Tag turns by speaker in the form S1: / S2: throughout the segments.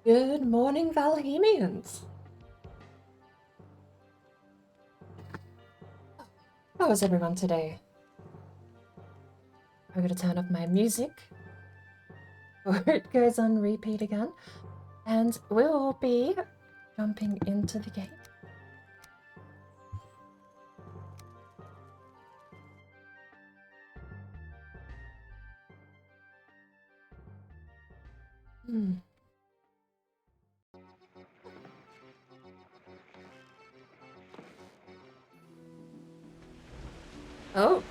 S1: Good morning, Valhemians. How is everyone today? I'm going to turn off my music before it goes on repeat again, and we'll be jumping into the game. Oh,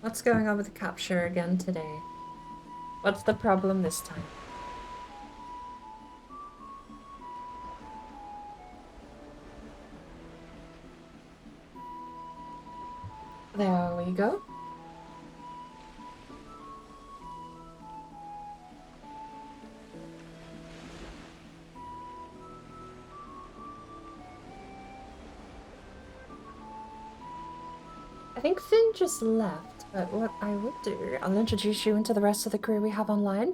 S1: what's going on with the capture again today? What's the problem this time? There we go. I think Finn just left, but what I would do, I'll introduce you into the rest of the crew we have online.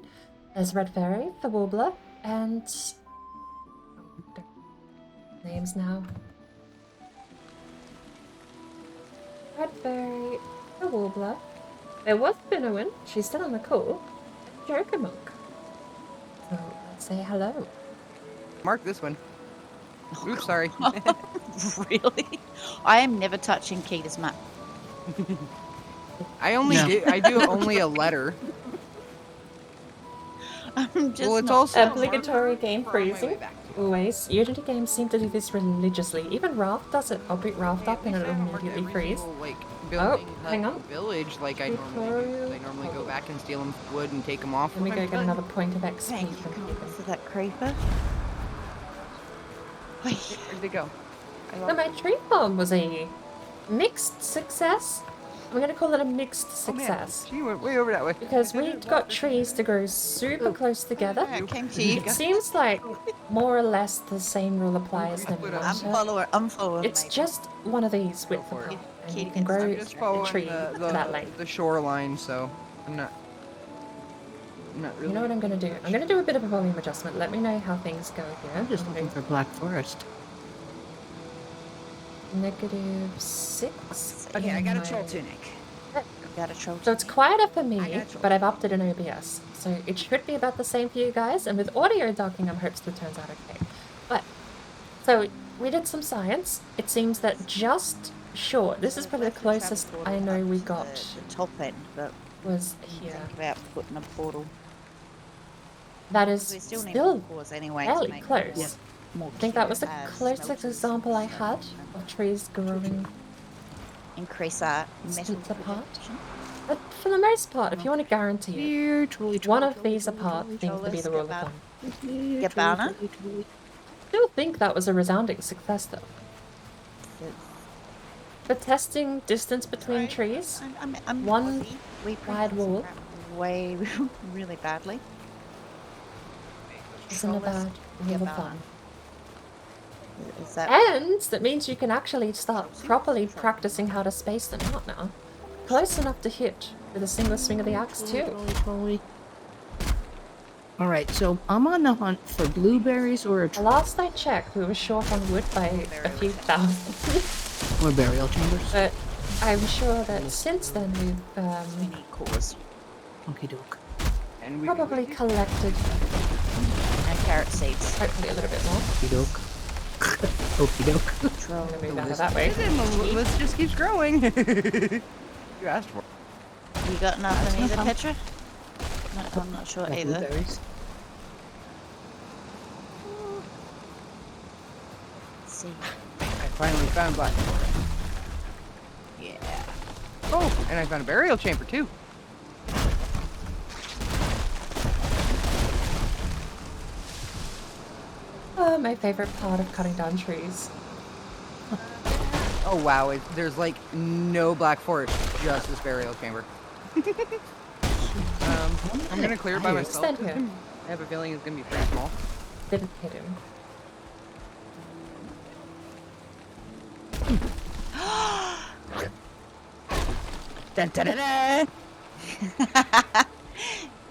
S1: There's Red Fairy, the Warbler, and... names now. Red Fairy, the Warbler. There was Finowin, she's still on the call. Jokermonk. So let's say hello.
S2: Mark this one. Oops, sorry.
S3: Really? I am never touching Keita's map.
S2: I do only a letter.
S3: I'm just
S2: Well, it's
S3: not...
S2: also
S1: obligatory game freezing. Always. Unity games seem to do this religiously. Even Raft does it. I'll beat Raft up and it'll immediately freeze. Hang on.
S2: Village, like I normally go back and steal them wood and take them off.
S1: Let me go get another point of XP
S3: Thank you,
S1: from
S3: God, for that creeper.
S2: Where'd they go?
S1: So my tree farm was a mixed success. I'm gonna call it a mixed success.
S2: Oh, man. She went way over that way.
S1: Because we got trees to grow super close together.
S3: I came to you.
S1: It seems like more or less the same rule applies than
S3: I'm following.
S1: It's just one of these width apart, and you can grow a tree to that length.
S2: The shoreline, so I'm not really.
S1: You know what I'm gonna do? I'm gonna do a bit of a volume adjustment. Let me know how things go here.
S4: I'm just looking for Black Forest.
S1: -6.
S4: Okay, I got a troll tunic.
S1: So it's quieter for me, but I've upped it in OBS. So it should be about the same for you guys, and with audio docking, I'm hoping it turns out okay. But, so we did some science. It seems that just short, this is probably the closest I know we got.
S3: The top end, but
S1: was here.
S3: think about putting a portal.
S1: That is
S3: We still need
S1: still
S3: cores anyway.
S1: fairly close.
S4: Yeah.
S3: More
S1: I think that was the
S3: as
S1: closest
S3: smelters,
S1: example I
S3: so,
S1: had of trees growing
S3: increase our metal
S1: splits apart.
S3: production.
S1: But for the most part, if you want to guarantee it,
S4: Here, trolley,
S1: one of these apart seems to be the rule of thumb.
S3: Gabbana?
S1: I still think that was a resounding success though. For testing distance between trees,
S3: I'm
S1: one
S3: Aussie. We
S1: wide
S3: pronounce
S1: wall
S3: it way really badly.
S1: isn't a bad rule of
S3: Gabbana.
S1: thumb.
S3: Is that
S1: And that means you can actually start properly practicing how to space them out now. Close enough to hit with a single swing of the axe too.
S4: Alright, so I'm on the hunt for blueberries or a
S1: Last I checked, we were short on wood by a few thousand.
S4: or burial chambers.
S1: But I'm sure that since then we've
S3: we need cores
S4: Okie doke.
S2: And we
S1: probably collected
S3: and carrot seeds.
S1: hopefully a little bit more.
S4: Okie doke. Okie doke.
S1: I'm gonna move out of that way.
S2: The list just keeps growing. You asked for it.
S3: You got nothing
S4: That's
S3: either,
S4: not
S3: Petra? No, I'm not sure
S4: No
S3: either.
S4: blueberries.
S3: Let's see.
S2: I finally found Black Forest.
S3: Yeah.
S2: Oh, and I found a burial chamber too.
S1: Oh, my favorite part of cutting down trees.
S2: Oh wow, there's like no Black Forest, just this burial chamber. I'm gonna clear it by myself.
S1: Stand here.
S2: I have a feeling it's gonna be pretty small.
S1: Didn't hit him.
S4: Dun, dun, dun, dun.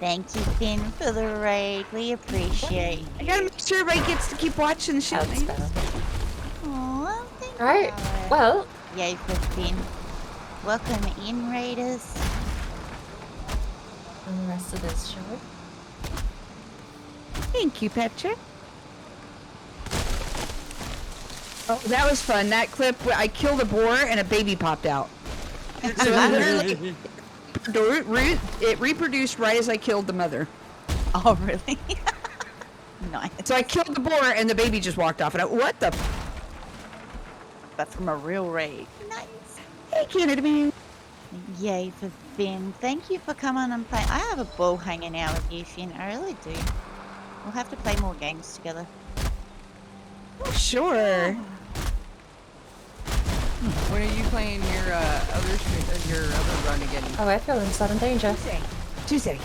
S3: Thank you, Finn, for the raid. We appreciate.
S2: I gotta make sure everybody gets to keep watching the shit.
S1: That's better.
S3: Aw, thank you.
S1: Alright, well,
S3: Yay for Finn. Welcome in, raiders.
S1: and the rest of this show.
S2: Thank you, Petra. Oh, that was fun. That clip, I killed a boar and a baby popped out. So literally, it reproduced right as I killed the mother.
S3: Oh, really? Nice.
S2: So I killed the boar and the baby just walked off. And what the?
S3: That's from a real raid. Nice.
S2: Hey, Canada man.
S3: Yay for Finn. Thank you for coming and playing. I have a ball hanging out with you, Finn. I really do. We'll have to play more games together.
S2: Oh, sure.
S5: When are you playing your other run again?
S1: Oh, I feel in sudden danger.
S2: Tuesday.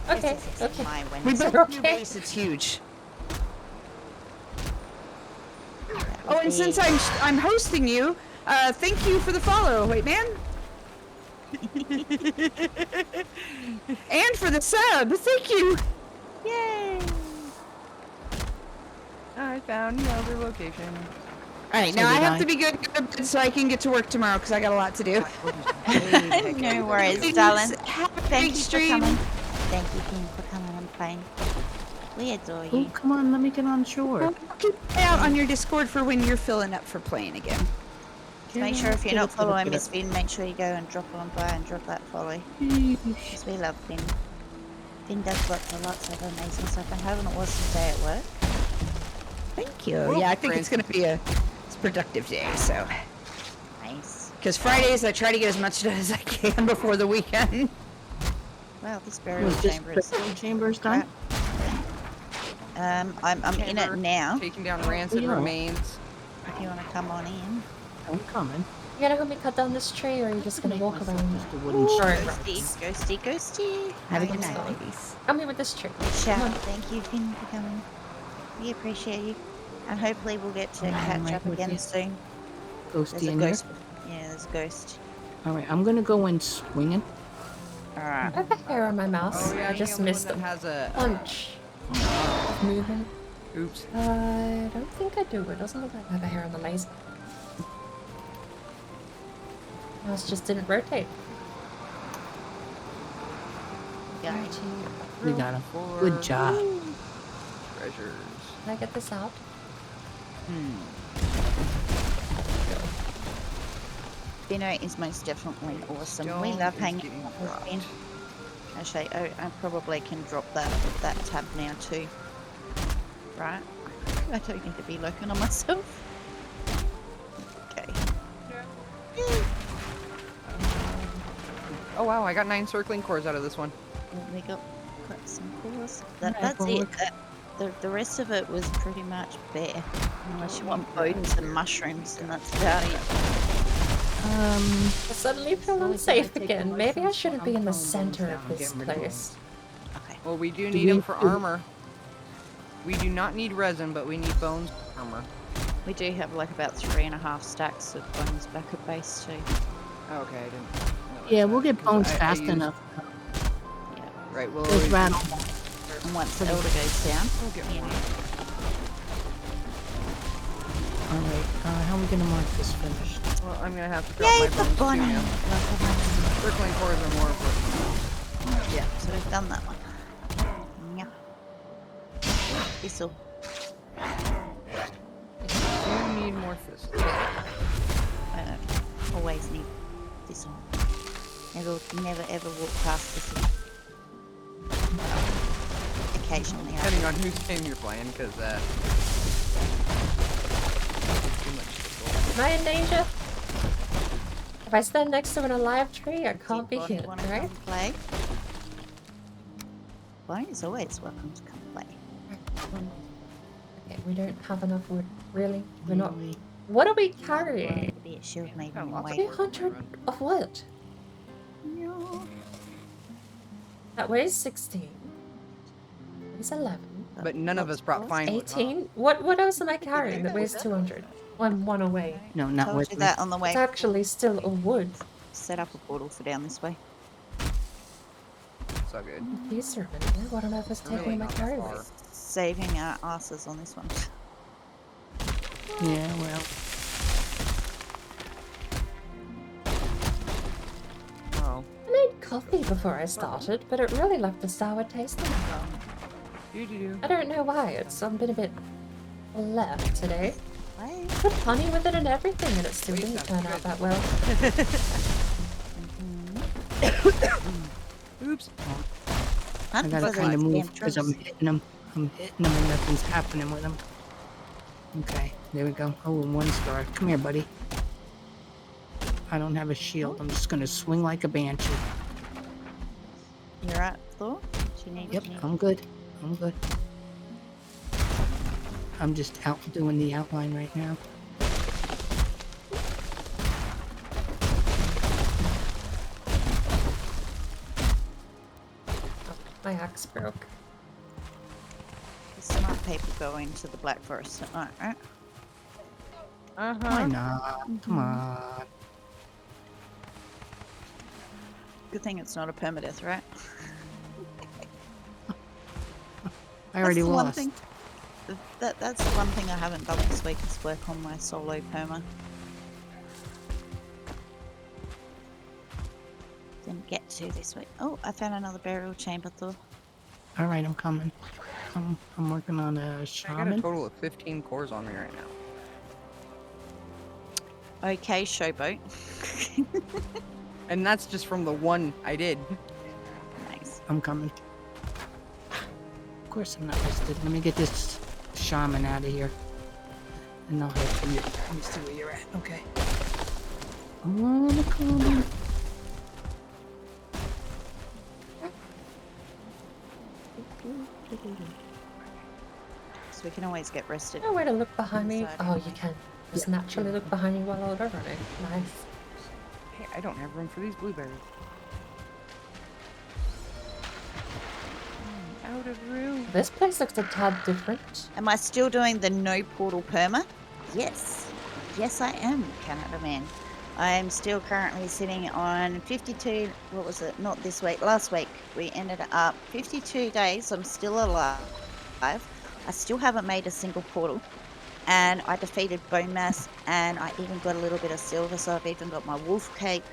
S1: Okay,
S3: This is
S1: okay.
S3: my
S2: We
S3: Wednesday.
S2: built a new
S1: Okay.
S2: base. It's huge.
S3: That
S2: Oh,
S3: would
S2: and
S3: be-
S2: since I'm hosting you, thank you for the follow. Wait, man. And for the sub. Thank you.
S3: Yay!
S5: I found another location.
S2: All right,
S4: So
S2: now I
S4: did
S2: have
S4: I.
S2: to be good so I can get to work tomorrow because I got a lot to do.
S3: No worries, darling.
S2: Have a
S3: Thank
S2: great
S3: you for
S2: stream.
S3: coming. Thank you, Finn, for coming and playing. We adore
S4: Oh,
S3: you.
S4: come on, let me get on shore.
S2: I'll keep an eye out on your Discord for when you're filling up for playing again.
S3: Make sure if you're
S4: Get
S3: not
S4: it,
S3: following
S4: get it.
S3: Miss Finn, make sure you go and drop on by and drop that follow. Because we love Finn. Finn does lots of amazing stuff. And having an awesome day at work.
S2: Thank you. Yeah, I think it's going to be a productive day. So,
S3: Nice.
S2: because Fridays I try to get as much done as I can before the weekend.
S3: Wow, this burial
S4: Was this
S3: chamber is
S4: burial chamber's done?
S3: crap. I'm in it
S5: Chamber,
S3: now.
S5: Taking down rancid
S4: Yeah.
S5: remains.
S3: If you want to come on in.
S4: I'm coming.
S1: You gonna help me cut down this tree, or are you just gonna
S4: Make
S1: walk
S4: myself
S1: around?
S4: just a wooden
S1: Ooh.
S4: shed.
S3: Ghosty.
S2: Have a
S3: How
S2: good
S3: you
S2: night,
S3: doing?
S2: ladies.
S1: Come here with this tree.
S3: Good shout.
S1: Come on.
S3: Thank you, Finn, for coming. We appreciate you. And hopefully we'll get to
S4: I'm
S3: catch
S4: right
S3: up
S4: with
S3: again
S4: you.
S3: soon. There's
S4: Ghosty
S3: a
S4: in here.
S3: ghost. Yeah, there's a ghost.
S4: All right, I'm gonna go in swinging.
S3: Alright.
S1: I have a hair on my mouse.
S5: Oh yeah,
S1: I just
S5: the one
S1: missed
S5: that
S1: the
S5: has a.
S1: punch. Movement.
S5: Oops.
S1: I don't think I do. It doesn't look like I have a hair on the laser. Mouse just didn't rotate.
S3: Yeah.
S4: We got him. Good job.
S5: Treasures.
S1: Can I get this out?
S3: Finno is most definitely awesome. We
S5: Stone
S3: love
S5: is
S3: hanging
S5: getting
S3: out with
S5: dropped.
S3: Finn. Actually, I probably can drop that tab now too. Right? I don't need to be looking on myself. Okay.
S5: Oh wow, I got 9 circling cores out of this one.
S3: We got some cores.
S4: Alright,
S3: That's
S4: well,
S3: it. The rest of it was pretty much bare. Unless you want bones and mushrooms, and that's about it.
S1: I suddenly feel
S4: Well, I
S1: unsafe
S4: gotta take
S1: again.
S4: the
S1: Maybe I
S4: license
S1: shouldn't
S4: from
S1: be in the
S4: Tom
S1: center
S4: down
S1: of
S4: and
S1: this
S4: get rid of
S1: place.
S3: Okay.
S5: Well, we do
S4: Do
S5: need
S4: we-
S5: them for armor. We do not need resin, but we need bones for armor.
S3: We do have like about 3.5 stacks of bones back at base too.
S5: Oh, okay, I didn't. realize
S4: Yeah,
S5: that,
S4: we'll get
S5: 'cause
S4: bones
S5: I
S4: fast
S5: used-
S4: enough.
S3: Yeah.
S5: Right, well,
S4: Just rattle.
S3: And once the elder goes down,
S5: we'll get
S3: you
S5: one.
S3: know,
S4: All right, how are we gonna mark this finished?
S5: Well, I'm gonna have to drop
S3: yay
S5: my
S3: for
S5: bones
S3: Bonnie!
S5: too now. Circling cores are more important.
S3: Yeah, so we've done that one. Yeah. This'll.
S5: You need more thistles.
S3: Always need this'll. Never ever walk past this'll. Occasionally,
S5: Depending on whose game you're playing, because too much thistle.
S1: Am I in danger? If I stand next to an alive tree, I can't be
S3: Bonnie
S1: hit,
S3: wanna
S1: right?
S3: come play? Bonnie is always welcome to come play.
S1: Okay, we don't have enough wood. Really? We're not. What are we carrying?
S3: Be a shield maiden
S5: Oh,
S3: and
S5: lots of
S3: wait.
S1: 200 of what? That weighs 16. Weighs 11.
S5: But none of us brought fine wood.
S1: 18? What else am I carrying that weighs 200? One away.
S4: No, not
S3: Told
S4: with
S3: you
S4: me.
S3: that on the way.
S1: It's actually still a wood.
S3: Set up a portal for down this way.
S5: It's all good.
S1: He's serving me. I don't know if it's
S5: Really
S1: taking my
S5: not that
S1: carry
S5: far.
S1: weight.
S3: Saving our asses on this one.
S4: Yeah, well.
S5: Oh.
S1: I made coffee before I started, but it really left a sour taste in my mouth.
S5: Doo-doo-doo.
S1: I don't know why. It's been a bit left today.
S3: Hey.
S1: Put honey with it and everything, and it still
S5: Wait,
S1: didn't
S5: that's
S1: turn
S5: good.
S1: out that well.
S5: Oops.
S4: I
S3: Hunting
S4: gotta
S3: for
S4: kind of
S3: those
S4: move
S3: damn
S4: because I'm
S3: trucks.
S4: hitting them. I'm hitting them and nothing's happening with them. Okay, there we go. Oh, and 1 star. Come here, buddy. I don't have a shield. I'm just gonna swing like a banshee.
S3: You're right, Thor? Do you need,
S4: Yep,
S3: do you need-
S4: I'm good. I'm good. I'm just out doing the outline right now.
S1: My axe broke.
S3: Smart people go into the Black Forest at night, right?
S4: Why not? Come on.
S3: Good thing it's not a permadeath, right?
S4: I already
S3: That's the one
S4: lost.
S3: thing. That's the one thing I haven't done this week is work on my solo perma. Didn't get to this week. Oh, I found another burial chamber, Thor.
S4: All right, I'm coming. I'm working on a
S5: I got a
S4: shaman.
S5: total of 15 cores on me right now.
S3: Okay, showboat.
S5: And that's just from the one I did.
S3: Nice.
S4: I'm coming. Of course I'm not rested. Let me get this shaman out of here. And I'll head for you. Let me see where you're at. Okay. I'm coming.
S3: So we can always get rested.
S1: No way to look behind me.
S3: Inside
S1: Oh,
S3: anyway.
S1: you can. Just naturally look behind you while we're running. Nice.
S5: Hey, I don't have room for these blueberries. I'm out of room.
S1: This place looks a tad different.
S3: Am I still doing the no portal perma? Yes. Yes, I am, Canada man. I am still currently sitting on 52, what was it? Not this week, last week. We ended up 52 days. I'm still alive. I still haven't made a single portal. And I defeated Bone Mass, and I even got a little bit of silver, so I've even got my wolf cape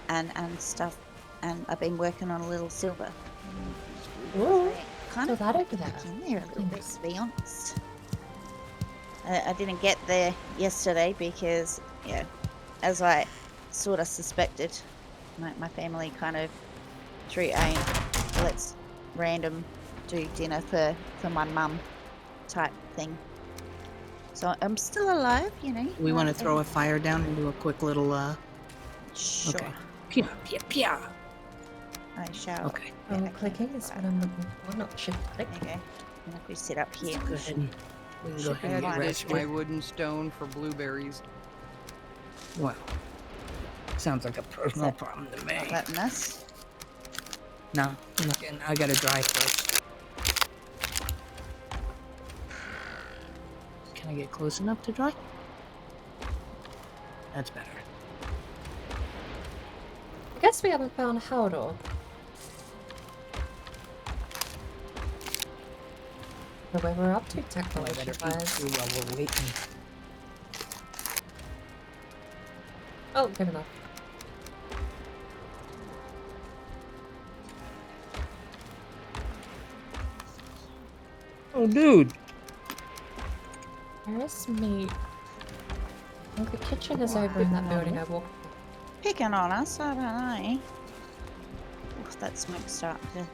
S3: and stuff. And I've been working on a little silver.
S1: Ooh,
S3: Kind
S1: so
S3: of
S1: that over there.
S3: back in there a little bit, to be honest. I didn't get there yesterday because, yeah, as I sort of suspected, my family kind of threw a let's random do dinner for my mum type thing. So I'm still alive, you know.
S4: We want to throw a fire down and do a quick little,
S3: Sure.
S4: okay. Pia, pia, pia.
S3: I shall.
S4: Okay.
S3: Yeah,
S1: Oh,
S3: okay.
S1: clicking is what I'm looking for, not shift click.
S3: Okay. And if we sit up here,
S4: Go ahead and, we can go
S3: Should
S4: ahead
S5: I
S4: and
S5: had
S4: get
S5: to ditch
S4: rested.
S5: my wooden stone for blueberries.
S4: Well, sounds like a personal problem to me.
S3: not that mess.
S4: No, I'm not getting, I gotta dry first. Can I get close enough to dry? That's better.
S1: I guess we haven't found Howdor. The way we're up to
S4: I
S1: technology
S4: better eat
S1: wise.
S4: too while we're waiting.
S1: Oh, good enough.
S4: Oh, dude.
S1: Where's me? Oh, the kitchen is over in that building I walked through.
S3: Picking on us, I don't know. Oof, that smoke's starting to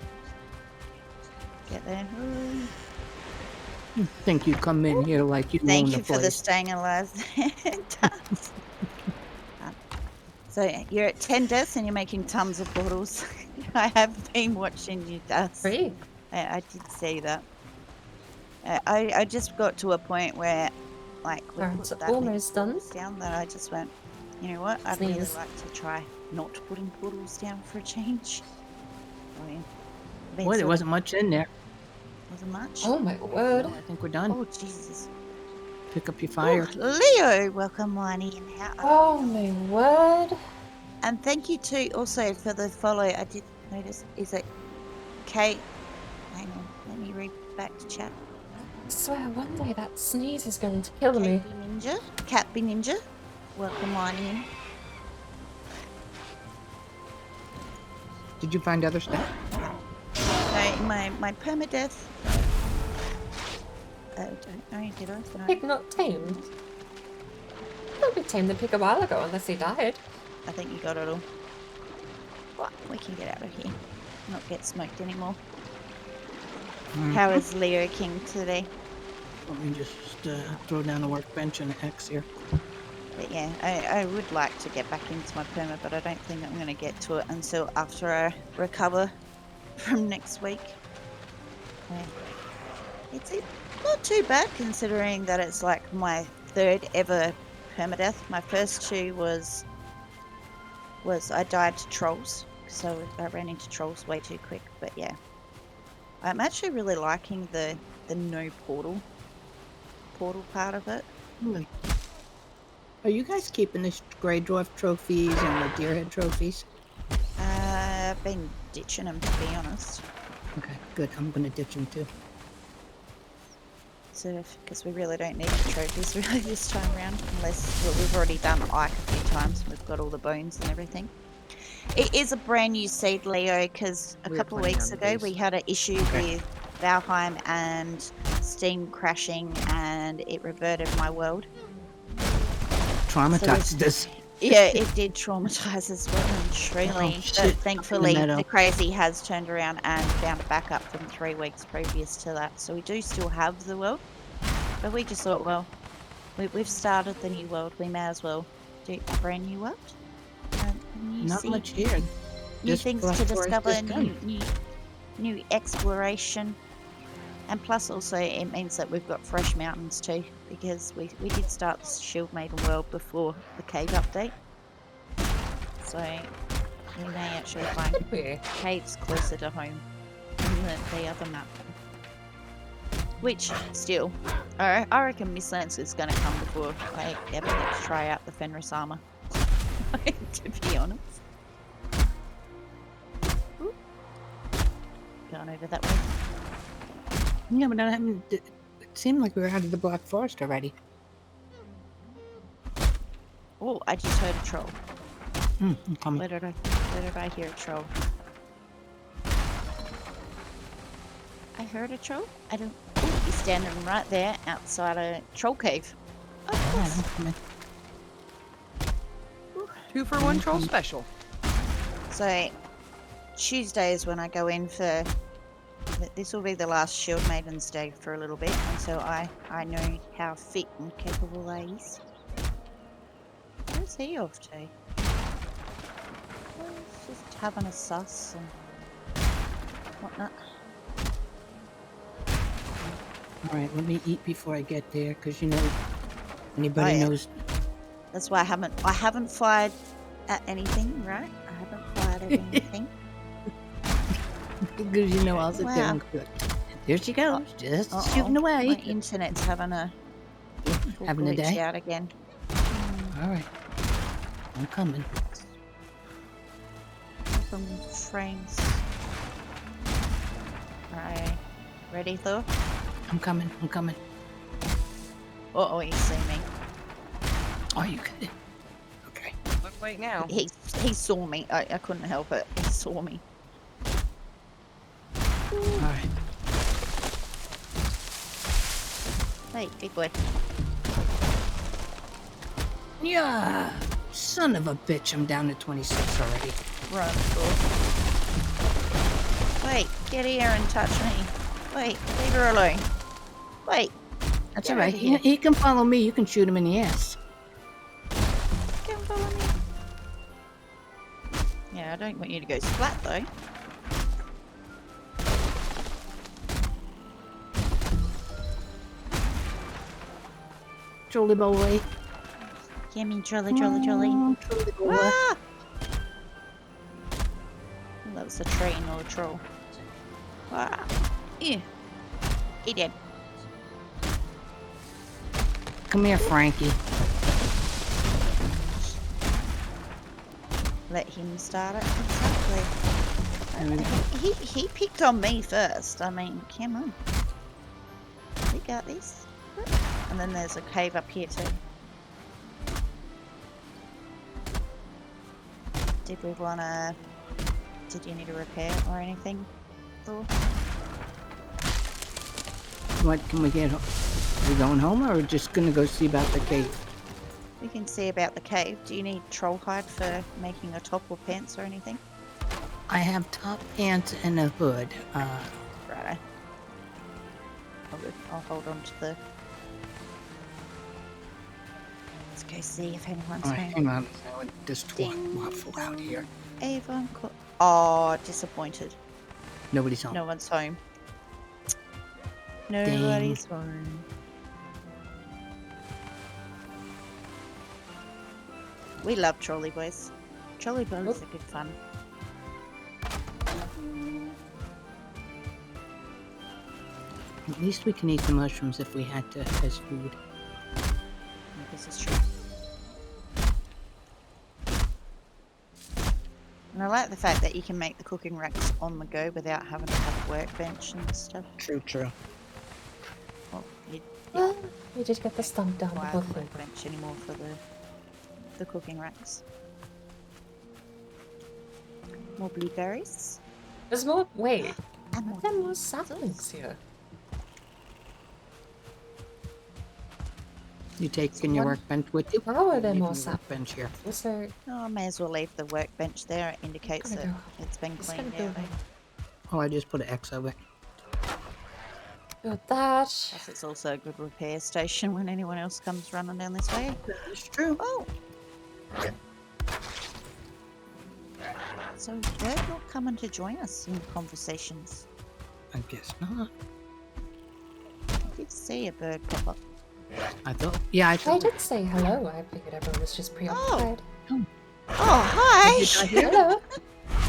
S3: get there. Ooh.
S4: Think you come in here like you own
S3: Thank
S4: the
S3: you for the
S4: place.
S3: staying alive. Tons. So you're at 10 deaths and you're making tons of bottles. I have been watching you, Dust.
S1: Free.
S3: I did see that. I just got to a point where, like, we
S1: Alright, so
S3: put that many
S1: almost done.
S3: portals down that I just went, you know what? I'd really
S1: Sneeze.
S3: like to try not putting portals down for a change. I mean, been
S4: Boy, there
S3: sort
S4: wasn't much in there.
S3: of- wasn't much.
S1: Oh my word.
S4: I think we're done.
S3: Oh, Jesus.
S4: Pick up your fire.
S3: Oh, Leo, welcome, Winey, and how?
S1: Oh my word.
S3: And thank you too, also for the follow. I did notice. Is it Kate? Hang on, let me read back to chat.
S1: I swear one day that sneeze is going to kill me.
S3: Kate Ninja, Cat Be Ninja. Welcome on in.
S4: Did you find other stuff?
S3: No, my permadeath. I don't know, did I? No.
S1: Pig not tamed. He'll be tamed the pig a while ago unless he died.
S3: I think you got it all. What? We can get out of here. Not get smoked anymore. How is Leo King today?
S4: Let me just throw down a workbench and an X here.
S3: But yeah, I would like to get back into my perma, but I don't think I'm going to get to it until after I recover from next week. Yeah. It's not too bad considering that it's like my third ever permadeath. My first two was I died to trolls, so I ran into trolls way too quick. But yeah, I'm actually really liking the no portal part of it.
S4: Really? Are you guys keeping the Grey Dwarf trophies and the Deerhead trophies?
S3: I've been ditching them, to be honest.
S4: Okay, good. I'm gonna ditch them too.
S3: So, because we really don't need the trophies really this time around, unless we've already done Ike a few times. We've got all the bones and everything. It is a brand new seed, Leo, because a couple of weeks ago we had an issue with Valheim and Steam crashing, and it reverted my world.
S4: Traumatized us.
S3: Yeah, it did traumatize us well and truly.
S4: Oh, shit.
S3: But thankfully,
S4: meadow.
S3: the crazy has turned around and found a backup from 3 weeks previous to that. So we do still have the world. But we just thought, well, we've started the new world. We may as well do a brand new world.
S4: Not much here.
S3: New
S4: Just
S3: things
S4: Black
S3: to
S4: Forest
S3: discover,
S4: is done.
S3: new exploration. And plus also it means that we've got fresh mountains too, because we did start the Shield Maiden world before the cave update. So we may actually find
S1: Could we?
S3: caves closer to home than the other map. Which, still, I reckon Mistlands is going to come before I ever get to try out the Fenris armor. To be honest. Ooh. Going over that way.
S4: Yeah, but I haven't. It seemed like we were out of the Black Forest already.
S3: Oh, I just heard a troll.
S4: I'm coming.
S3: Where did I hear a troll? I heard a troll? I don't... Oh, he's standing right there outside a troll cave. Oh,
S4: Alright,
S3: yes.
S4: I'm coming.
S5: 2 for 1 troll special.
S3: So, Tuesday is when I go in for... This will be the last Shield Maiden's Day for a little bit, and so I know how fit and capable they is. Where's he off to? Oh, he's just having a suss and whatnot.
S4: Alright, let me eat before I get there, because you know, anybody knows.
S3: That's why I haven't fired at anything, right? I haven't fired at anything.
S4: Because you know I'll sit there and good. There she goes, just shooting away.
S3: My internet's having a glitch out again.
S4: Alright. I'm coming.
S3: From frames. Alright. Ready, Thor?
S4: I'm coming.
S3: Uh-oh, he's seen me.
S4: Oh, you kidding? Okay.
S5: Wait now.
S3: He saw me. I couldn't help it. He saw me.
S4: Alright.
S3: Hey, big boy.
S4: Yeah! Son of a bitch, I'm down to 26 already.
S3: Run, Thor. Wait, get here and touch me. Wait, leave her alone. Wait.
S4: That's
S3: Get
S4: alright.
S3: over here.
S4: He can follow me. You can shoot him in the ass.
S3: Come follow me. Yeah, I don't want you to go splat though.
S4: Jolly boy.
S3: Gimme, jolly, jolly, jolly.
S4: Jolly boy.
S3: Ah! Well, that was a tree, not a troll. Ah! Yeah. He did.
S4: Come here, Frankie.
S3: Let him start it. Exactly.
S4: There we go.
S3: He picked on me first. I mean, come on. We got this. And then there's a cave up here too. Did you need a repair or anything, Thor?
S4: What can we get? Are we going home or are we just gonna go see about the cave?
S3: We can see about the cave. Do you need troll hide for making a top or pants or anything?
S4: I have top pants and a hood.
S3: Righto. I'll hold on to the... Let's go see if anyone's
S4: Alright,
S3: home.
S4: hang on. This waffle out here.
S3: Avon Oh, disappointed.
S4: Nobody's home.
S3: No one's home. Nobody's home. We love trolley boys. Trolley boys are good fun.
S4: At least we can eat the mushrooms if we had to as food.
S3: This is true. And I like the fact that you can make the cooking racks on the go without having to have a workbench and stuff.
S4: True.
S3: Well, you
S1: Well, we did get the stump down
S3: don't
S1: before
S3: require a
S1: food.
S3: workbench anymore for the cooking racks. More blueberries.
S1: There's more. Wait.
S3: And more
S1: There are more
S3: beans.
S1: saplings here.
S4: You taking your
S1: One-
S4: workbench with you?
S1: How are there
S4: Leaving
S1: more
S4: the
S1: saplings?
S4: workbench here.
S1: Was there?
S3: Oh, I may as well leave the workbench there. It indicates
S1: Gonna
S3: that
S1: go.
S3: it's been
S1: Just gonna
S3: cleaned
S1: go
S3: out.
S4: Oh, I just put an X over it.
S1: Build that.
S3: Plus, it's also a good repair station when anyone else comes running down this way.
S4: It's true.
S3: Oh! So, they're not coming to join us in conversations.
S4: I guess not.
S3: I did see a bird pop up.
S4: I thought. Yeah, I
S1: I
S4: thought.
S1: did say hello. I figured everyone was just preoccupied.
S3: Oh, hi!
S4: Did you not hear?
S1: Hello.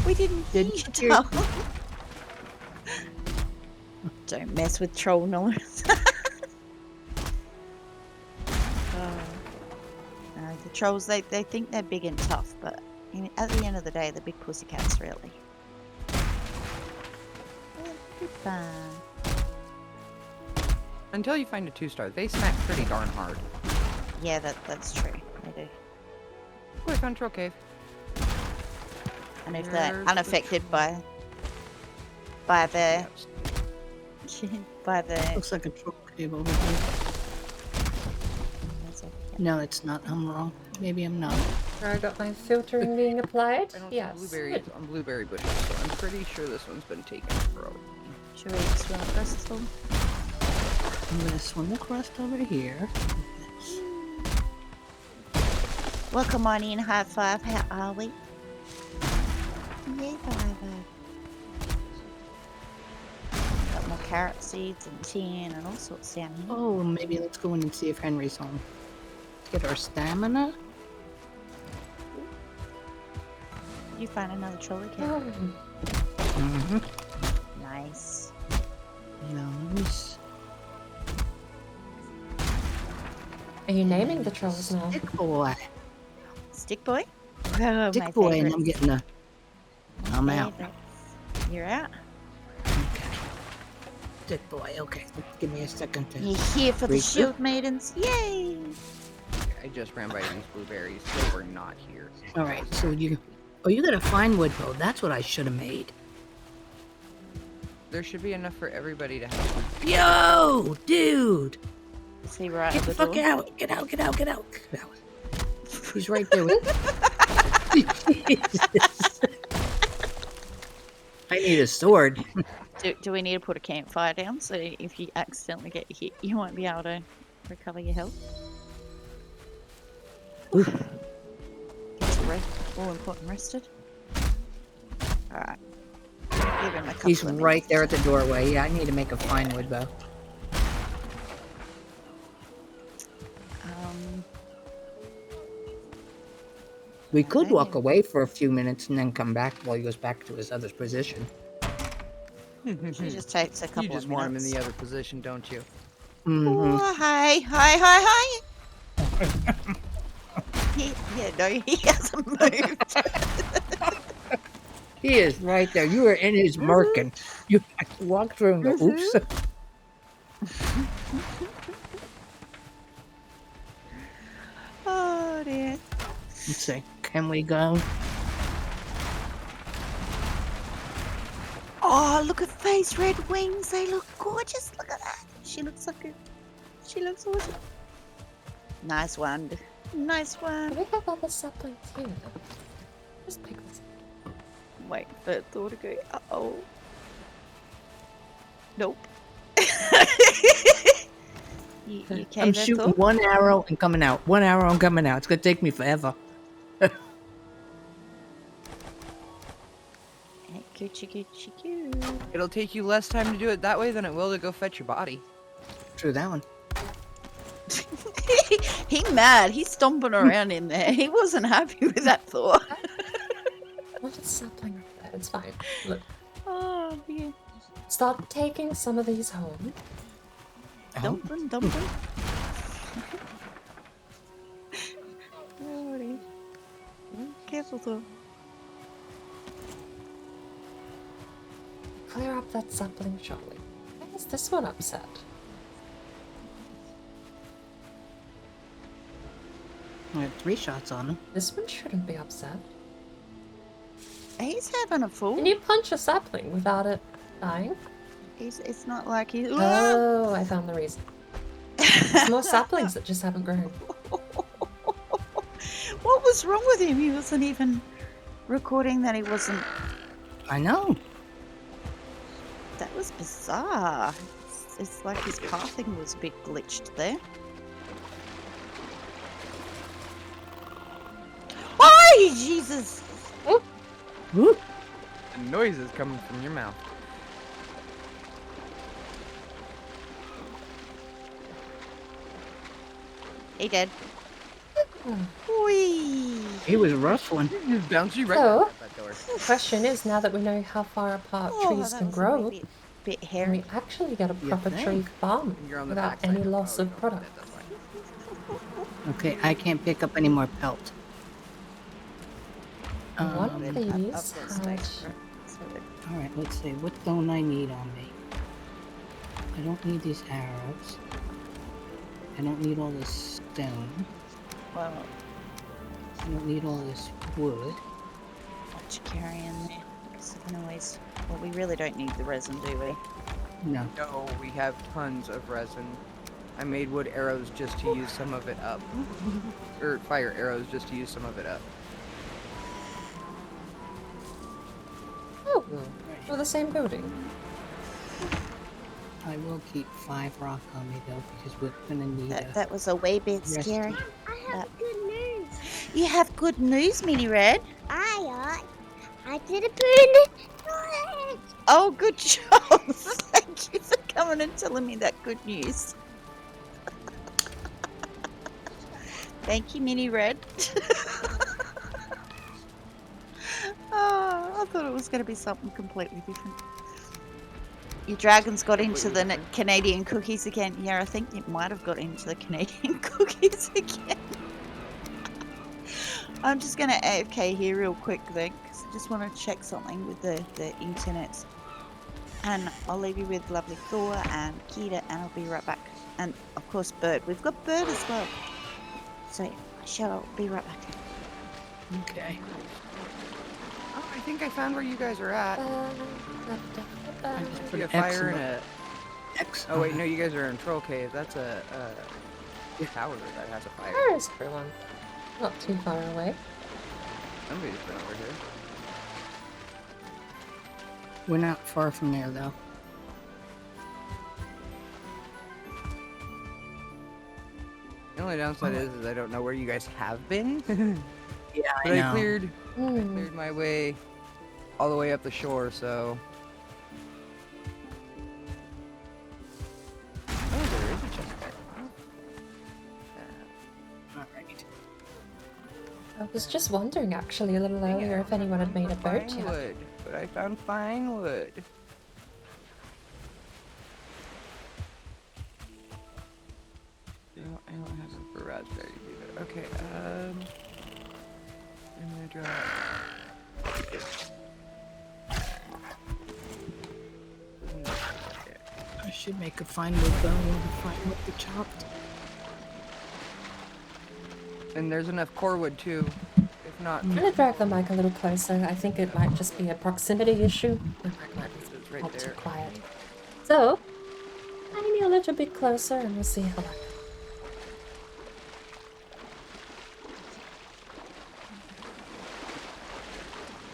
S3: We didn't hear
S4: Didn't
S3: you,
S4: hear-
S3: Tom. Don't mess with troll noise. The trolls, they think they're big and tough, but at the end of the day, they're big pussycats, really. Good fun.
S5: Until you find a 2-star, they smack pretty darn hard.
S3: Yeah, that's true. They do.
S5: Quick on Troll Cave.
S3: And if they're
S5: There's the
S3: unaffected by the by the
S4: Looks like a troll cave over here. No, it's not. I'm wrong. Maybe I'm not.
S1: I got my filtering being applied.
S5: I don't see
S1: Yes.
S5: blueberries on blueberry bushes, so I'm pretty sure this one's been taken for a
S3: should we swim across this one?
S4: I'm gonna swim across over here.
S3: Welcome on in, high five. How are we? Yeah, bye. Got more carrot seeds and tin and all sorts down here.
S4: Oh, maybe let's go in and see if Henry's home. Get our stamina.
S3: You find another trolley cat.
S1: Oh,
S4: Mm-hmm.
S3: Nice.
S4: Nice.
S1: are you naming the trolls now?
S4: Stick boy.
S3: Stick boy? Oh,
S4: Stick
S3: my
S4: boy, and I'm
S3: favorites.
S4: getting a. I'm out.
S3: Favorites. You're out?
S4: Okay. Stick boy. Okay, give me a second to.
S3: You're here for the
S4: Reach
S3: shield maidens. Yay!
S5: I just ran by these blueberries. They were not here.
S4: All right. So you. Oh, you got a fine wood bow. That's what I should have made.
S5: There should be enough for everybody to have one.
S4: Yo, dude.
S3: Is he right
S4: Get
S3: at
S4: the
S3: the
S4: fuck
S3: door?
S4: out! Get out! Get out! Get out! Get out! He's right there with. Jesus. I need a sword.
S3: Do we need to put a campfire down so if you accidentally get hit, you won't be able to recover your health?
S4: Ooh.
S3: Get your all important rested. Alright. Give him a couple
S4: He's
S3: of
S4: right
S3: minutes.
S4: there at the doorway. Yeah, I need to make a fine wood bow. We could
S3: Okay.
S4: walk away for a few minutes and then come back while he goes back to his other position.
S3: She just takes a couple
S5: You just
S3: of
S5: want him in
S3: minutes.
S5: the other position, don't you?
S4: Mm-hmm.
S3: Oh, hi. Yeah, no, he hasn't moved.
S4: He is right there. You were in his merkin. You I walked through and go, oops.
S3: Oh dear.
S4: Let's see. Can we go?
S3: Oh, look at Faye's red wings. They look gorgeous. Look at that. She looks awesome. Nice one. Nice
S1: Do
S3: one.
S1: we have other saplings here? Just pick this up.
S3: Wait for Thor to go. Uh-oh. Nope. you okay
S4: I'm
S3: there,
S4: shooting
S3: Thor?
S4: one arrow and coming out. One arrow and coming out. It's gonna take me forever.
S3: Coochie.
S5: It'll take you less time to do it that way than it will to go fetch your body.
S4: True that one.
S3: He mad. He's stomping around in there. He wasn't happy with that Thor.
S1: What is sapling up there? It's fine. Look,
S3: Oh dear.
S1: start taking some of these home.
S3: Dumping. Oh dear. Careful Thor.
S1: Clear up that sapling shortly. Why is this one upset?
S4: I have 3 shots on him.
S1: This one shouldn't be upset.
S3: He's having a fool.
S1: Can you punch a sapling without it dying?
S3: It's not like he's.
S1: Oh, I found the reason. There's more saplings that just haven't grown.
S3: What was wrong with him? He wasn't even recording that he wasn't.
S4: I know.
S3: That was bizarre. It's like his pathing was a bit glitched there. Oh, Jesus!
S4: Whoop.
S5: The noise is coming from your mouth.
S3: He dead.
S1: Hmm.
S3: Whee!
S4: He was rustling.
S5: Just bounce you right
S1: So-
S5: out that door.
S1: The question is, now that we know how far apart trees
S3: that
S1: can
S3: was a
S1: grow,
S3: bit
S1: can
S3: hairy.
S1: we actually get a
S4: You
S1: proper tree
S4: think?
S1: farm
S5: You're on the
S1: without
S5: backside.
S1: any loss
S5: Oh,
S1: of
S5: no,
S1: product?
S5: that's fine.
S4: Okay, I can't pick up any more pelt.
S1: One
S4: Um,
S1: of
S3: Up
S1: these
S3: that
S1: had...
S3: space, right? So that-
S4: Alright, let's see. What don't I need on me? I don't need these arrows. I don't need all this stone.
S3: Well,
S4: I don't need all this wood.
S3: what you carrying there? Because I can always. Well, we really don't need the resin, do we?
S4: No.
S5: No, we have tons of resin. I made wood arrows just to use some of it up. Or fire arrows just to use some of it up.
S1: Oh, for the same building.
S4: I will keep 5 rock on me though, because we're gonna need
S3: That was a wee bit
S4: Rest.
S3: scary.
S6: I have good news.
S3: You have good news, Mini Red.
S6: I did a burn.
S3: Oh, good job. Thank you for coming and telling me that good news. Thank you, Mini Red. Oh, I thought it was going to be something completely different. Your dragons got into the Canadian cookies again. Yeah, I think it might have got into the Canadian cookies again. I'm just going to AFK here real quick then, because I just want to check something with the internet. And I'll leave you with lovely Thor and Kita, and I'll be right back. And of course, Bird. We've got Bird as well. So I shall be right back.
S4: Okay.
S5: Oh, I think I found where you guys are at.
S4: I just put
S5: We
S4: an
S5: got
S4: X
S5: fire
S4: in
S5: and
S4: it.
S5: a.
S4: X.
S5: Oh wait, no, you guys are in Troll Cave. That's a tower that has a fire.
S1: Where is everyone? Not too far away.
S5: Somebody's been over here.
S4: We're not far from there though.
S5: The only downside is I don't know where you guys have been.
S4: Yeah,
S5: But
S4: I
S5: I
S4: know.
S5: cleared
S1: Hmm.
S5: my way all the way up the shore, so. Oh, there is a chest there.
S4: Alright.
S1: I was just wondering actually a little
S5: Dang it,
S1: earlier if anyone had made a boat
S5: fine
S1: yet.
S5: wood, but I found fine wood. I don't have it for raspberries either. Okay, I'm gonna drop.
S4: I should make a fine wood bow and fine wood be chopped.
S5: And there's enough core wood too. If not,
S1: I'm gonna drag the mic a little closer. I think it might just be a proximity issue. The mic might be
S5: it's right
S1: not too
S5: there.
S1: quiet. So, tiny a little bit closer and we'll see how that goes.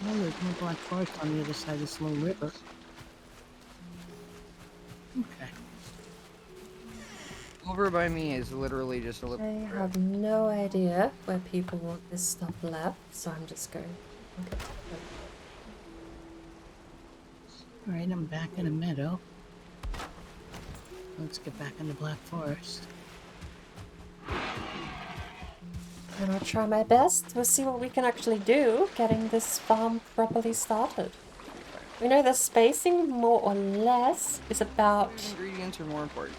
S4: Oh, there's no black forest on the other side of this little river. Okay.
S5: Over by me is literally just a little.
S1: I have no idea where people want this stuff left, so I'm just going. Okay.
S4: Alright, I'm back in a meadow. Let's get back in the black forest.
S1: And I'll try my best. We'll see what we can actually do getting this farm properly started. We know the spacing, more or less, is about
S5: Ingredients are more important.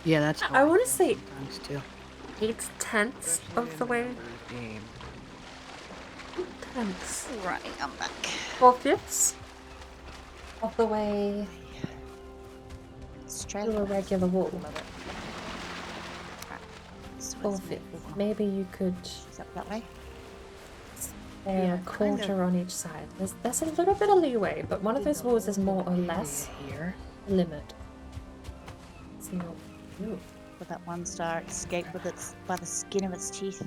S4: Yeah, that's
S1: I
S4: hard
S1: wanna say-
S4: sometimes too.
S1: 8/10
S5: Especially
S1: of
S5: in
S1: the way.
S5: numbers game.
S1: 8/10.
S3: Right, I'm back.
S1: 4/5 of the way to
S3: Australia.
S1: a regular wall.
S3: Love it. Right. This was
S1: 4/5.
S3: me.
S1: Maybe you could
S3: Is that that way?
S1: spare
S3: Yeah,
S1: a
S3: kind
S1: quarter on each side. There's a little bit of leeway, but one of those walls is more or less
S4: Here.
S1: the limit. So, ooh.
S3: Will that one star escape with its by the skin of its teeth?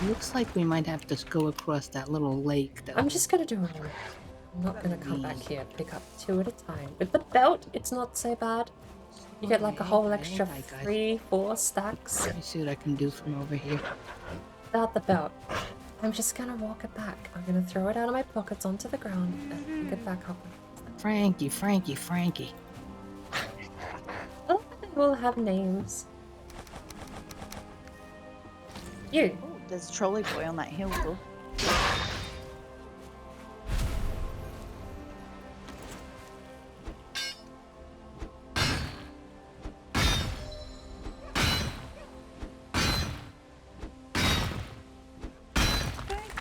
S4: Looks like we might have to go across that little lake though.
S1: I'm just gonna do one. I'm not gonna come back here and pick up 2 at a time. With the belt, it's not so bad. You get like a whole extra
S4: Alright, guys.
S1: 3-4 stacks
S4: Let me see what I can do from over here.
S1: without the belt. I'm just gonna walk it back. I'm gonna throw it out of my pockets onto the ground and pick it back up.
S4: Frankie.
S1: Oh, they all have names. You.
S3: Oh, there's a trolley boy on that hill, though.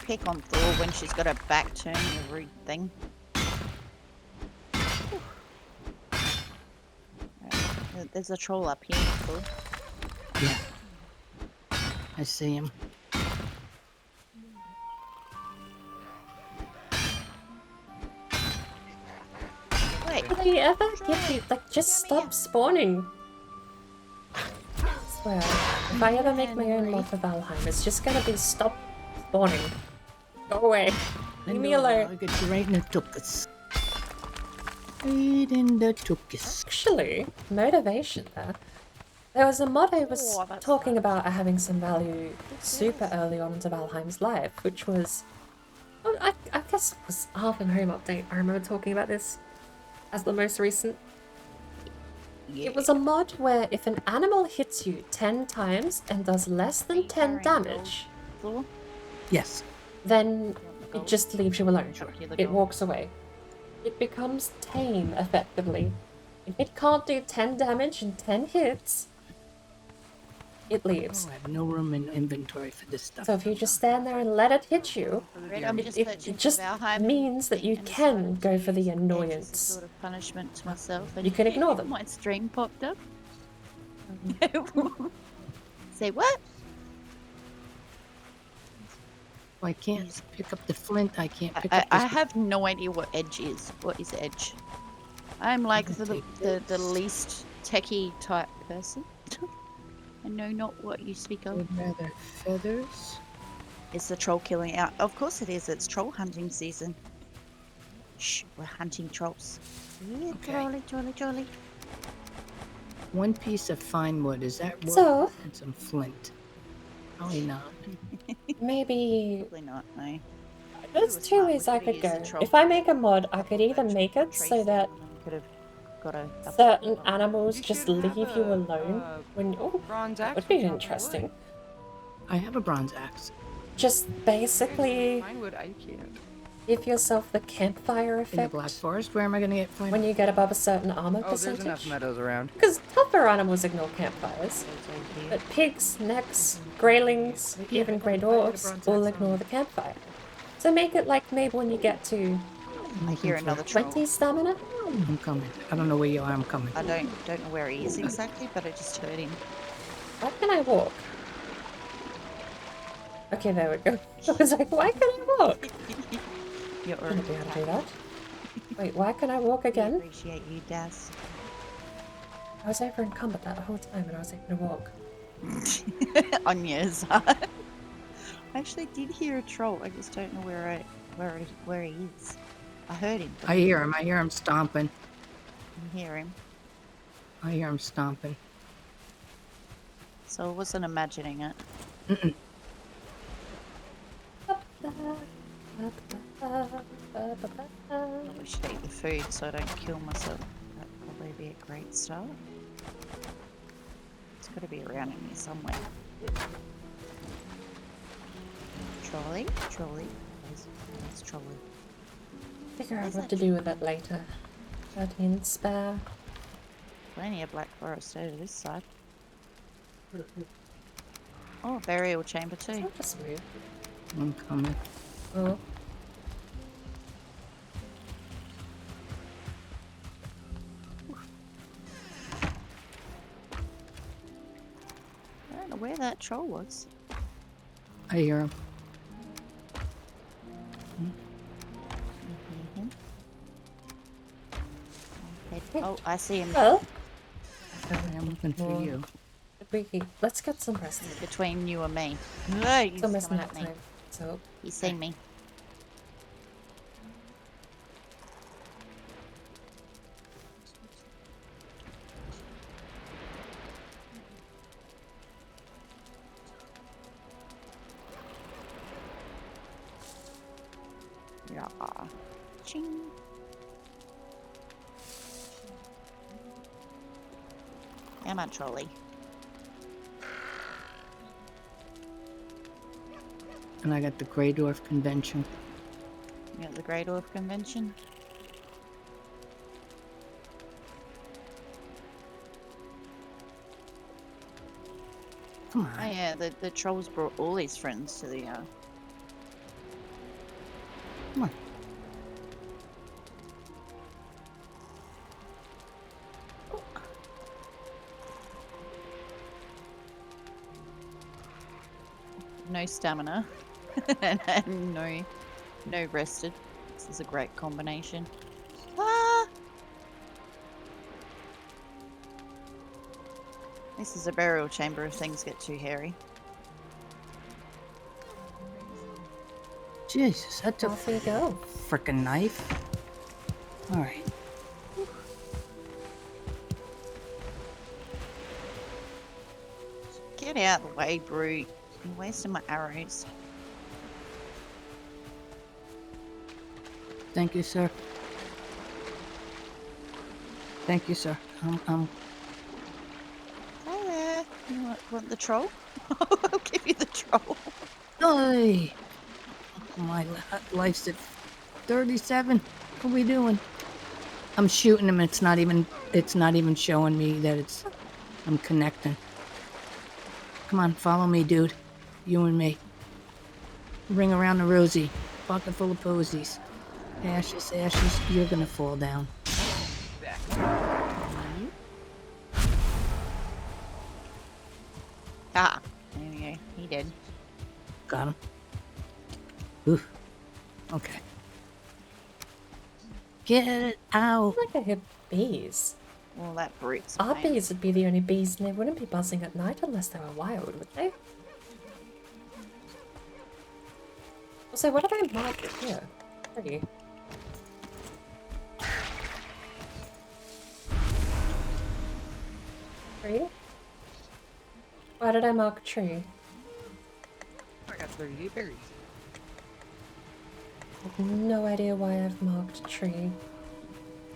S3: Pick on Thor when she's got her back turned, you rude thing. Right, there's a troll up here, Thor.
S4: Yeah. I see him.
S3: Wait,
S1: Will they ever give you, like, just stop spawning? I swear, if I ever make my own mod for Valheim, it's just gonna be stop spawning. Go away. Leave me alone.
S4: I'll get you right in the tuchus. Right in the tuchus.
S1: Actually, motivation there. There was a mod I was
S3: Oh, that's
S1: talking about having some value super early on into Valheim's life, which was... Well, I guess it was half an home update. I remember talking about this as the most recent.
S3: yeah.
S1: It was a mod where if an animal hits you 10 times and does less than 10 damage,
S3: Thor?
S4: Yes.
S1: then it just leaves you alone.
S3: Sure, here they
S1: It
S3: go.
S1: walks away. It becomes tame, effectively. If it can't do 10 damage in 10 hits, it leaves.
S4: Oh, I have no room in inventory for this stuff.
S1: So if you just stand there and let it hit you,
S3: Right, I'm just
S1: it
S3: searching for
S1: just
S3: Valheim
S1: means that you
S3: and
S1: can
S3: so
S1: go for the
S3: it's a
S1: annoyance.
S3: sort of punishment to myself. And
S1: You can ignore them.
S3: My stream popped up. Say what?
S4: I can't pick up the flint. I can't pick
S3: I
S4: up this.
S3: have no idea what edge is. What is edge? I'm like
S4: can
S3: the
S4: take
S3: the least techie type person. I know not what you speak of.
S4: Would rather feathers.
S3: Is the troll killing out? Of course it is. It's troll hunting season. Shh, we're hunting trolls. Yeah,
S4: Okay.
S3: trolly.
S4: One piece of fine wood. Is that wood?
S1: So-
S4: And some flint. Probably not.
S1: Maybe
S3: Probably not, no.
S1: there's
S3: was
S1: 2
S3: smart.
S1: ways
S3: We
S1: I
S3: could've
S1: could
S3: used the
S1: go.
S3: troll
S1: If I make a mod, I could either make it so that
S3: Could have got a
S1: certain animals
S5: You
S1: just
S5: should
S1: leave
S5: have
S1: you
S5: a,
S1: alone when... Oh,
S5: Bronze
S1: that
S5: axe
S1: would be
S5: or something
S1: interesting.
S5: wood.
S4: I have a bronze axe.
S1: Just basically...
S5: Mine would, I can't.
S1: Give yourself the campfire
S4: In the
S1: effect
S4: Black Forest, where am I gonna find
S1: when you get above a certain armor
S5: Oh, there's enough
S1: percentage.
S5: meadows around.
S1: Because tougher animals ignore campfires. But pigs, necks, greylings,
S4: Yeah,
S1: even
S4: I
S1: grey
S4: got the
S1: dwarfs
S4: bronze
S1: all
S4: axe
S1: ignore
S4: on.
S1: the campfire. So make it like maybe when you get to
S3: I hear another troll.
S1: 20 stamina.
S4: I'm coming. I don't know where you are. I'm coming.
S3: I don't know where he is exactly, but I just heard him.
S1: Why can I walk? Okay, there we go. I was like, why can I walk?
S3: You're
S1: I'm gonna be
S3: already
S1: able to do
S3: back.
S1: that. Wait, why can I walk
S3: We
S1: again?
S3: appreciate you, Daz.
S1: I was over in combat that whole time and I was able to walk.
S3: On your side. I actually did hear a troll. I just don't know where he is. I heard him. But
S4: I hear him. I hear him stomping.
S3: I hear him.
S4: I hear him stomping.
S3: So I wasn't imagining it.
S4: Mm-mm.
S3: I should eat the food so I don't kill myself. That'd probably be a great start. It's got to be around in here somewhere. Trolley? Trolley? Where's Trolley?
S1: Figure out
S3: Where's
S1: what
S3: that
S1: to do with it later. 13 spare.
S3: Plenty of Black Forest over this side. Oh, burial chamber too.
S1: I'll just move.
S4: I'm coming.
S1: Oh.
S3: I don't know where that troll was.
S4: I hear him.
S3: Mhm. Oh, I see him
S1: Well,
S4: I'm looking for
S1: More.
S4: you.
S1: let's get some rest.
S3: between you and me. No,
S1: It's
S3: he's
S1: almost
S3: coming
S1: night
S3: at me.
S1: time. So,
S3: He's seen me. Yeah. Ching. Come on, trolley.
S4: And I got the Grey Dwarf Convention.
S3: You got the Grey Dwarf Convention.
S4: Come
S3: Oh
S4: on.
S3: yeah, the trolls brought all his friends to the
S4: Come on.
S3: no stamina and no rested. This is a great combination. Ah! This is a burial chamber if things get too hairy.
S4: Jesus, that took
S1: off you go.
S4: frickin' knife. Alright.
S3: Get out of the way, brute. You're wasting my arrows.
S4: Thank you, sir. Thank you, sir.
S3: Hey there. You want the troll? I'll give you the troll.
S4: Hey! My life's at 37. What are we doing? I'm shooting him. It's not even showing me that I'm connecting. Come on, follow me, dude. You and me. Ring around the rosy. Pocket full of posies. Ashes, ashes. You're gonna fall down.
S3: Ah, there we go. He did.
S4: Got him. Oof. Okay. Get it out.
S1: Like I hear bees.
S3: Well, that brute's
S1: Our
S3: fine.
S1: bees would be the only bees, and they wouldn't be buzzing at night unless they were wild, would they? Also, what did I mark here? Tree. Tree? Why did I mark tree?
S5: I got 38 berries.
S1: I have no idea why I've marked tree.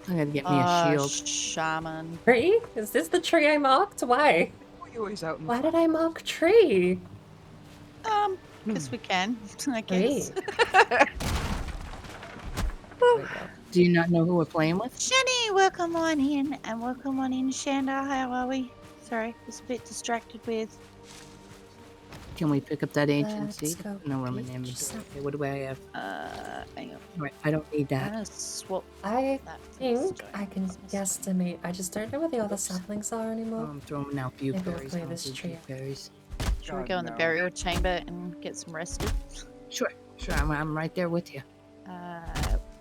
S4: I gotta get me a shield.
S3: Shaman.
S1: Tree? Is this the tree I marked? Why?
S5: You always out in
S1: Why did I mark tree?
S3: Because we can, I
S1: Tree.
S3: guess.
S1: There we go.
S4: Do you not know who we're playing with?
S3: Shani, welcome on in, and welcome on in, Shanda. How are we? Sorry, was a bit distracted with.
S4: Can we pick up that ancient
S1: Let's
S4: seed?
S1: go
S4: No, I'm in
S1: get
S4: inventory.
S1: some.
S4: Okay, what do I have?
S3: Hang on.
S4: Right, I don't need
S3: I'm
S4: that.
S3: gonna swap
S1: I
S3: that for the
S1: think
S3: stone.
S1: I can guesstimate. I just don't know where the other saplings are anymore.
S4: I'm throwing out few
S1: Maybe we'll
S4: berries.
S1: play
S4: I don't
S1: this
S4: do
S1: tree.
S4: berries.
S3: Should we
S5: God,
S3: go in the
S5: no.
S3: burial chamber and get some rested?
S4: Sure, I'm right there with you.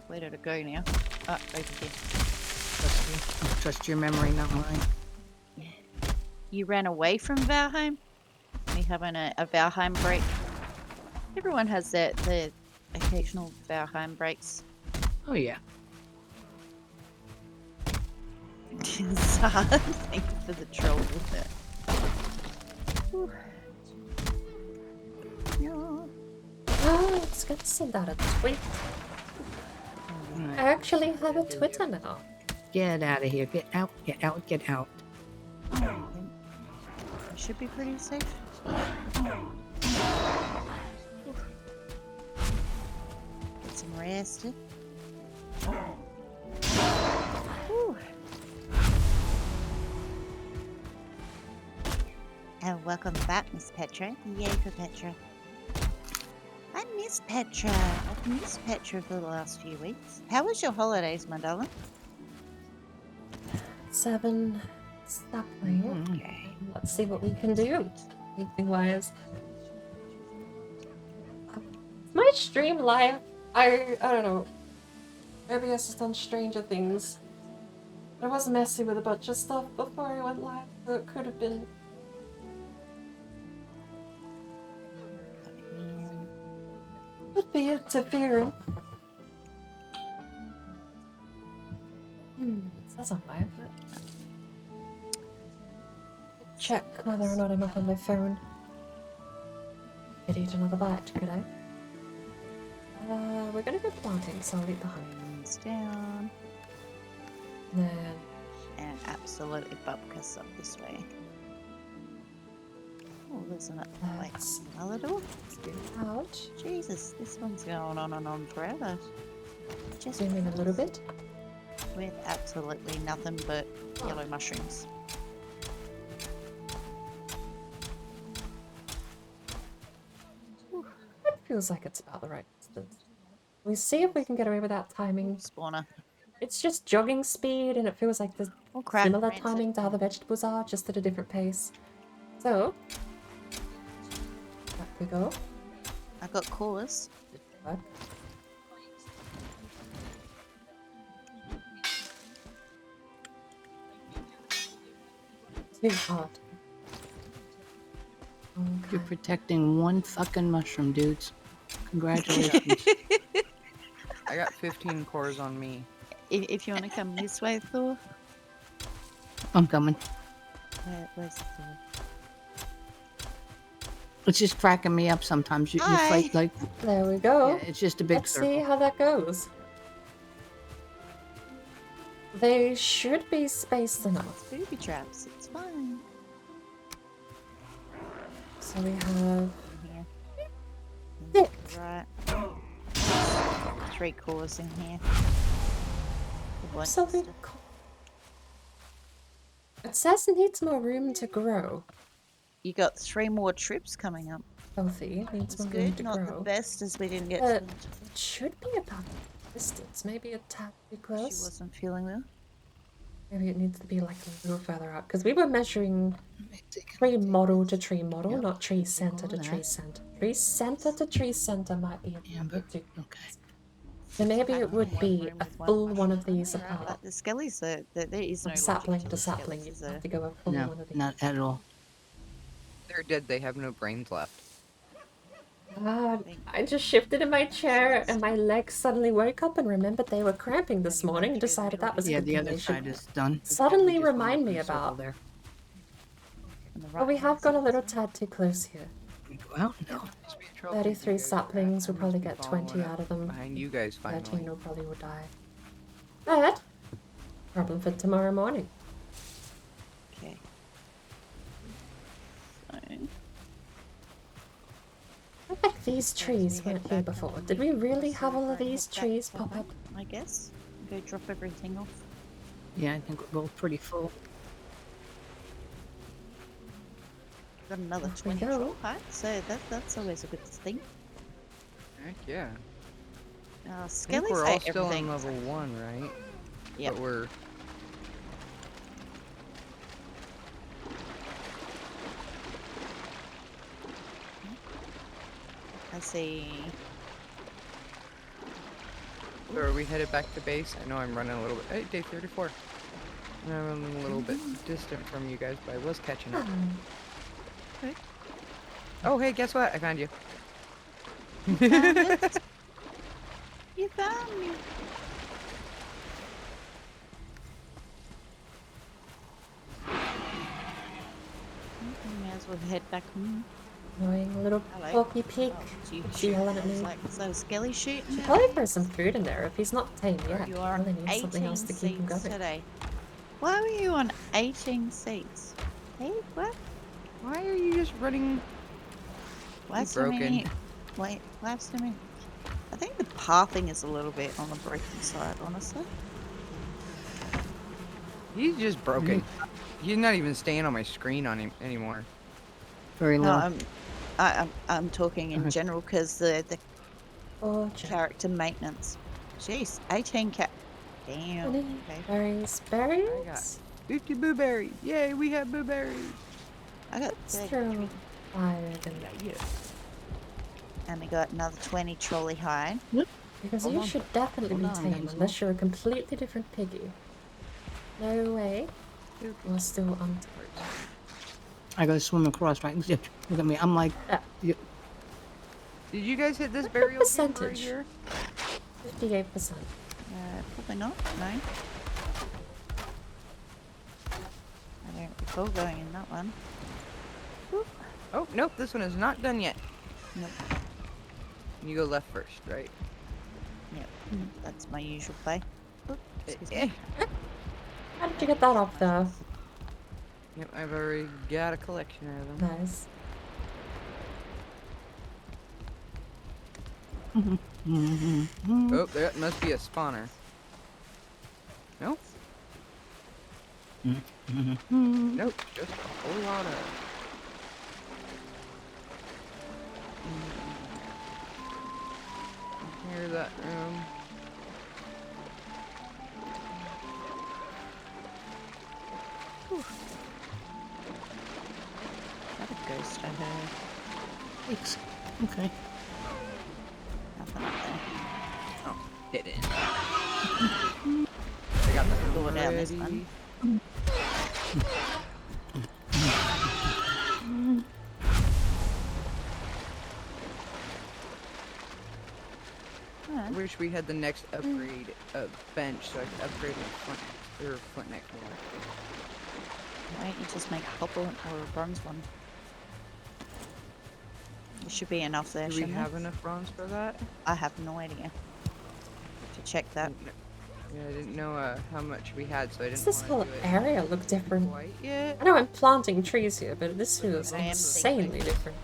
S3: Where did it go now? Oh, over here.
S4: Trust you. I trust your memory, not mine.
S3: You ran away from Valheim? We having a Valheim break? Everyone has their occasional Valheim breaks.
S4: Oh yeah.
S3: Thank you for the troll with it. Whew. Yeah.
S1: Oh, I was gonna send out a tweet.
S4: Right.
S1: I actually have a Twitter now.
S4: Get out of here. Get out. Get out. Get out.
S3: I should be pretty safe. Get some rest. Whew. And welcome back, Miss Petra. Yay for Petra. I miss Petra. I've missed Petra for the last few weeks. How was your holidays, my darling?
S1: 7 sapling.
S3: Okay.
S1: Let's see what we can do. Anything wise. My stream live. I don't know. OBS has done stranger things. I was messy with a bunch of stuff before I went live, so it could have been. Would be interfering. That's not bad. Check whether or not I'm up on my phone. Could eat another bite, could I? We're gonna go planting, so I'll eat the honey.
S3: Hands down.
S1: Then
S3: And absolutely bupkis up this way. Oh, there's another. Wait,
S1: let's
S3: another door?
S1: get out.
S3: Jesus, this one's going on and on forever. Just
S1: Zoom in a little bit.
S3: with absolutely nothing but yellow mushrooms.
S1: It feels like it's about the right distance. We see if we can get away without timing.
S3: Spawner.
S1: It's just jogging speed, and it feels like there's
S3: Oh crap.
S1: similar
S3: rancid.
S1: timing to how the vegetables are, just at a different pace. So, back we go.
S3: I got cores.
S1: Back. Too hard.
S4: You're
S1: Okay.
S4: protecting one fucking mushroom, dudes. Congratulations.
S5: I got 15 cores on me.
S3: If you want to come this way, Thor.
S4: I'm coming.
S3: Where's Thor?
S4: It's just cracking me up sometimes. You
S3: Hi.
S4: fight like,
S1: There we go.
S4: yeah, it's just a big
S1: Let's see
S4: circle.
S1: how that goes. They should be spaced enough.
S3: Booby traps. It's fine.
S1: So we have
S3: In here.
S1: thick.
S3: Right. 3 cores in here.
S1: So we it says it needs more room to grow.
S3: You got 3 more trips coming up.
S1: Healthy needs
S3: It's
S1: more room
S3: good.
S1: to
S3: Not
S1: grow.
S3: the best as we didn't get
S1: But
S3: to
S1: it should be about distance. Maybe a tad too
S3: She
S1: close.
S3: wasn't feeling well.
S1: Maybe it needs to be like a little further out because we were measuring tree model to tree model,
S4: Yep.
S1: not tree center
S4: all
S1: to
S4: that.
S1: tree center. Tree center to tree center might be a
S4: Amber.
S1: bit too.
S4: Okay.
S1: So maybe it would
S3: One
S1: be
S3: room
S1: a
S3: with
S1: full one of
S3: mushroom.
S1: these
S3: Right,
S1: apart.
S3: Like the skellies, there is no
S1: From sapling
S3: logic
S1: to
S3: the
S1: sapling,
S3: skellies,
S1: you
S3: is there?
S1: have to go a full
S4: No,
S1: one of these.
S4: not at all.
S5: They're dead. They have no brains left.
S1: I just shifted in my chair and my legs suddenly woke up and remembered they were cramping this morning and decided that was a
S4: Yeah,
S1: good
S4: the
S1: thing
S4: other
S1: they should
S4: side is done.
S1: suddenly
S4: We just went
S1: remind
S4: up in
S1: me
S4: a circle
S1: about.
S4: there.
S3: On the
S1: But we
S3: right
S1: have
S3: hand
S1: got a
S3: side.
S1: little tad too close here.
S4: We go out? No.
S1: 33 saplings, we'll probably get 20 out of them.
S5: Behind you guys,
S1: 13
S5: finally.
S1: will probably will die. But, problem for tomorrow morning.
S3: Okay. So,
S1: I think these trees weren't here before. Did we really have all of these trees pop up?
S3: I guess. Go drop everything off.
S4: Yeah, I think we're both pretty full.
S3: Got another
S1: Off we
S3: 20
S1: go.
S3: troll hide, so that's always a good thing.
S5: Heck yeah.
S3: Uh,
S5: I think
S3: Skellies
S5: we're all
S3: ate
S5: still
S3: everything.
S5: in level 1, right?
S3: Yep.
S5: But we're...
S3: I see.
S5: So are we headed back to base? I know I'm running a little bit... Hey, day 34. I'm running a little bit distant from you guys, but I was catching up.
S3: Okay.
S5: Oh, hey, guess what? I found you.
S3: You found it. You found me. May as well head back home.
S1: Annoying little
S3: Hello.
S1: porky pig.
S3: Oh, you
S1: What's she yelling at me?
S3: like so Skelly shooting.
S1: Should
S3: at
S1: probably
S3: me?
S1: throw some food in there if he's not tame yet.
S3: You are on
S1: Probably needs something
S3: 18
S1: else to keep him
S3: seats
S1: going.
S3: today. Why were you on 18 seats? Hey, what?
S5: Why are you just running...
S3: Why
S5: He's
S3: so many?
S5: broken.
S3: Wait, why so many? I think the pathing is a little bit on the broken side, honestly.
S5: He's just broken. He's not even staying on my screen on him anymore.
S4: Very
S3: No,
S4: low.
S3: I'm talking in
S4: Okay.
S3: general because the
S1: Oh, Jack.
S3: character maintenance. Jeez, 18 cat. Damn.
S1: Honey,
S3: Okay.
S1: berries, berries.
S5: 50 blueberries. Yay, we have blueberries.
S3: I got
S1: Let's
S3: 30.
S1: throw fire in there.
S3: And we got another 20 trolley hide.
S1: Because
S4: Hold
S1: you
S4: on.
S1: should definitely
S4: Hold
S1: be
S4: on,
S1: tame
S4: Denzel.
S1: unless you're a completely different piggy. No way. You're still untouched.
S4: I gotta swim across, right? Look at me. I'm like,
S5: Did you guys hit this
S1: What's the
S5: burial chamber right
S1: percentage?
S5: here?
S1: 58%.
S3: Probably not. No. I don't recall going in that one.
S5: Oh, nope, this one is not done yet.
S3: Nope.
S5: You go left first, right?
S3: Yep. That's my usual play. Oop, excuse me.
S5: Eh.
S1: How did you get that up there?
S5: Yep, I've already got a collection of them.
S1: Nice.
S5: Oh, there must be a spawner. Nope. Nope, just a whole lot of... Hear that room.
S3: That a ghost I heard.
S4: thanks. Okay.
S3: Nothing up there.
S5: Didn't. I got the
S3: Go down this
S5: ready.
S3: one.
S5: I wish we had the next upgrade of bench so I could upgrade my flint neck more.
S3: Why don't you just make a copper or a bronze one? There should be enough there,
S5: Do we
S3: shouldn't
S5: have
S3: there?
S5: enough bronze for that?
S3: I have no idea. To check that.
S5: Yeah, I didn't know how much we had, so I
S1: Does
S5: didn't
S1: this
S5: want
S1: whole
S5: to do it
S1: area look different?
S5: quite yet.
S1: I know I'm planting trees here, but this feels
S3: I am
S1: insanely different.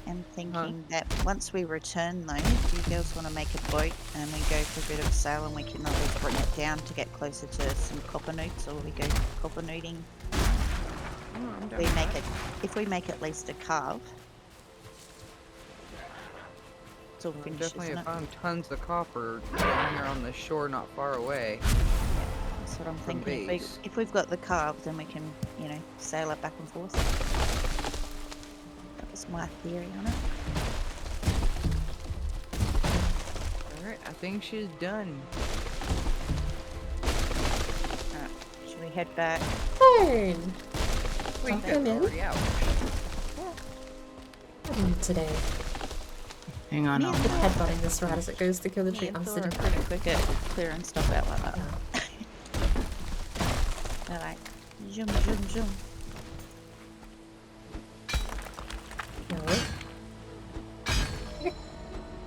S3: I am thinking that once we return though, do you girls want to make a boat and we go for a bit of sail and we can at least bring it down to get closer to some copper newts, or we go copper newting?
S5: Oh, I'm down
S3: We
S5: with
S3: make
S5: that.
S3: it if we make at least a carve. It's all
S5: Well,
S3: finished,
S5: definitely
S3: isn't
S5: have
S3: it?
S5: found tons of copper down here on the shore not far away.
S3: That's what I'm
S5: from
S3: thinking.
S5: base.
S3: If we've got the carve, then we can, you know, sail it back and forth. That was my theory on it.
S5: Alright, I think she's done.
S3: Alright, should we head back?
S1: Fern!
S5: Wait,
S1: Welcome
S5: that's
S1: in.
S5: already out.
S1: What are you today?
S4: Hang on.
S3: Me
S4: I'll
S3: and
S1: Keep headbutting this rat as it goes to kill the
S3: Me
S1: tree.
S3: and
S1: I'm
S3: Thor
S1: sitting
S3: are pretty quick at clearing stuff out like that. They're like, zoom, zoom, zoom.
S1: No.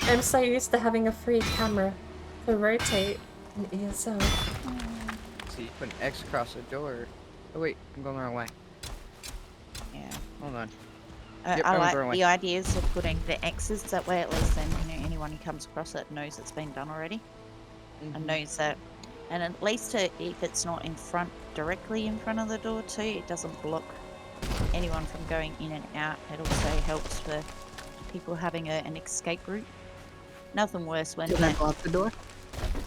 S1: I'm so used to having a free camera to rotate in ESO.
S5: So you put an X across the door. Oh wait, I'm going the wrong way.
S3: Yeah.
S5: Hold on.
S3: I
S5: Yep, I went
S3: like
S5: the wrong way.
S3: the ideas of putting the X's, that way at least then, you know, anyone who comes across it knows it's been done already. and knows that. And at least if it's not directly in front of the door too, it doesn't block anyone from going in and out. It also helps for people having an escape route. Nothing worse when
S4: Did I block the door?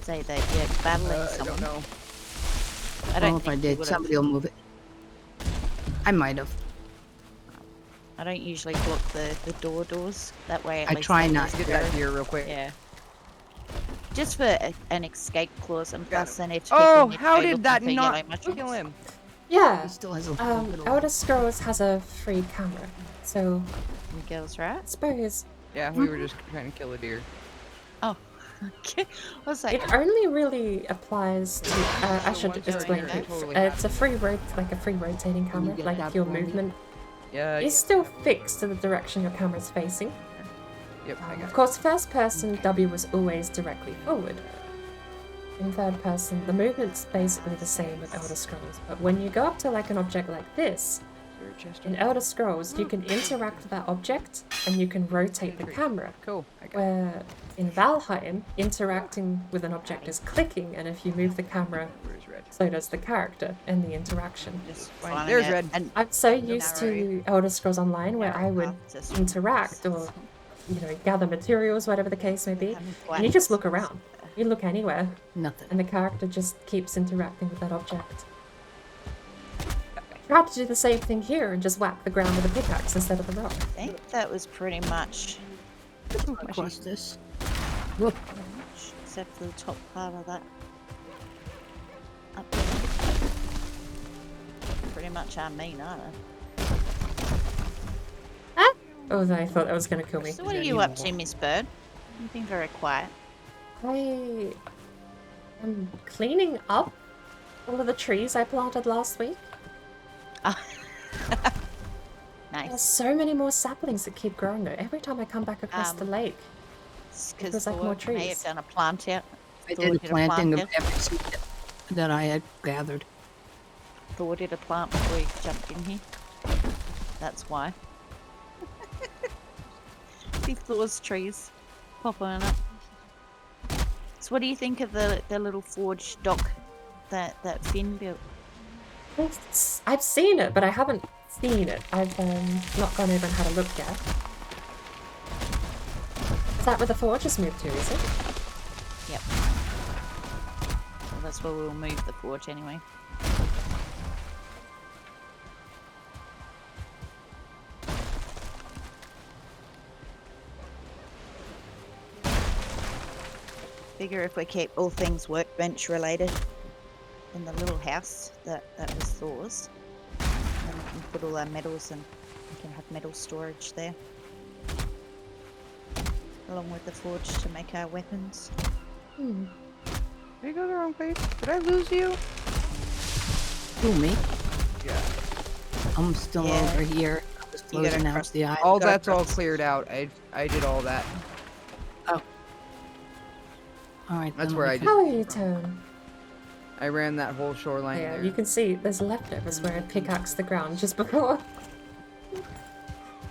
S3: say that you're battling
S5: I
S3: someone.
S5: don't know.
S3: I don't
S4: Well, if I
S3: think you
S4: did,
S3: would've.
S4: somebody will move it. I might have.
S3: I don't usually block the doors. That way, at
S4: I
S3: least
S4: try
S3: they
S4: not
S5: Let's
S3: can
S5: get
S3: go.
S5: that here real quick.
S3: Yeah. Just for an escape clause, and
S5: Got
S3: plus, then if people
S5: Oh,
S3: need to
S5: how
S3: go
S5: did
S3: looking
S5: that
S3: for
S5: not
S3: yellow mushrooms.
S5: kill him?
S1: Yeah.
S4: He still has a
S1: Elder Scrolls has a free camera, so
S3: And girls, right?
S1: I suppose
S5: Yeah, we were just trying to kill a deer.
S3: Oh, okay. I was like,
S1: it only really applies to. I should
S3: ones that are
S1: explain
S3: here,
S1: it.
S5: totally
S1: It's a free rotating camera.
S4: get
S1: Like
S4: that
S1: if your
S4: for me?
S1: movement
S5: Yeah.
S1: is still fixed to the direction your camera's facing.
S5: Yep, I got
S1: Of
S5: it.
S1: course, first person W was always directly forward. In third person, the movement's basically the same with Elder Scrolls, but when you go up to like an object like this,
S5: Is there a chest
S1: in
S5: over there?
S1: Elder Scrolls, you can interact with that object and you can rotate the camera.
S5: Cool. I got it.
S1: Where in Valheim, interacting with an object is clicking, and if you move the camera,
S5: Where's red?
S1: so does the character and the interaction.
S3: just
S5: Fine,
S3: finding
S5: there's
S3: it,
S5: red.
S3: And
S1: I'm so used to Elder Scrolls Online where I would
S3: path to
S1: interact or, gather materials, whatever the case may be, and you just look around. You look anywhere,
S4: Nothing.
S1: and the character just keeps interacting with that object. Try to do the same thing here and just whack the ground with a pickaxe instead of the rock.
S3: I think that was pretty much,
S4: Across this.
S3: except for the top part of that. Up there. Pretty much our main armor.
S1: Oh, I thought that was going to kill me.
S3: So what are you up to, Miss Bird? You've been very quiet.
S1: I am cleaning up all of the trees I planted last week. There's
S3: Nice.
S1: so many more saplings that keep growing though. Every time I come back across the lake.
S3: Because
S1: There's, like, more
S3: may
S1: trees.
S3: have done a plant out.
S4: I
S3: Thor
S4: did a
S3: did a
S4: planting of
S3: plant
S4: every seed that I had gathered.
S3: Thor did a plant before he jumped in here. That's why. See Thor's trees popping up. So what do you think of the little forge dock that Finn built?
S1: I've seen it, but I haven't seen it. I've not gone over and had a look yet. Is that where the forge has moved to, is it?
S3: Yep. Well, that's where we'll move the forge anyway. Figure if we keep all things workbench related in the little house that was Thor's, then we can put all our metals and we can have metal storage there. Along with the forge to make our weapons.
S1: Hmm.
S5: Did I go the wrong place? Did I lose you?
S4: Who, me?
S5: Yeah.
S4: I'm still
S3: Yeah.
S4: over here. I was
S3: You gotta
S4: closing out
S3: cross-
S4: the eye.
S5: All
S3: gotta
S5: that's all
S3: cross.
S5: cleared out. I did all that.
S4: All right.
S5: That's
S4: then
S5: where
S4: let
S5: I
S4: me-
S1: How are you, Tone?
S5: I ran that whole shoreline
S1: Yeah,
S5: there.
S1: you can see there's leftovers where I pickaxed the ground just before.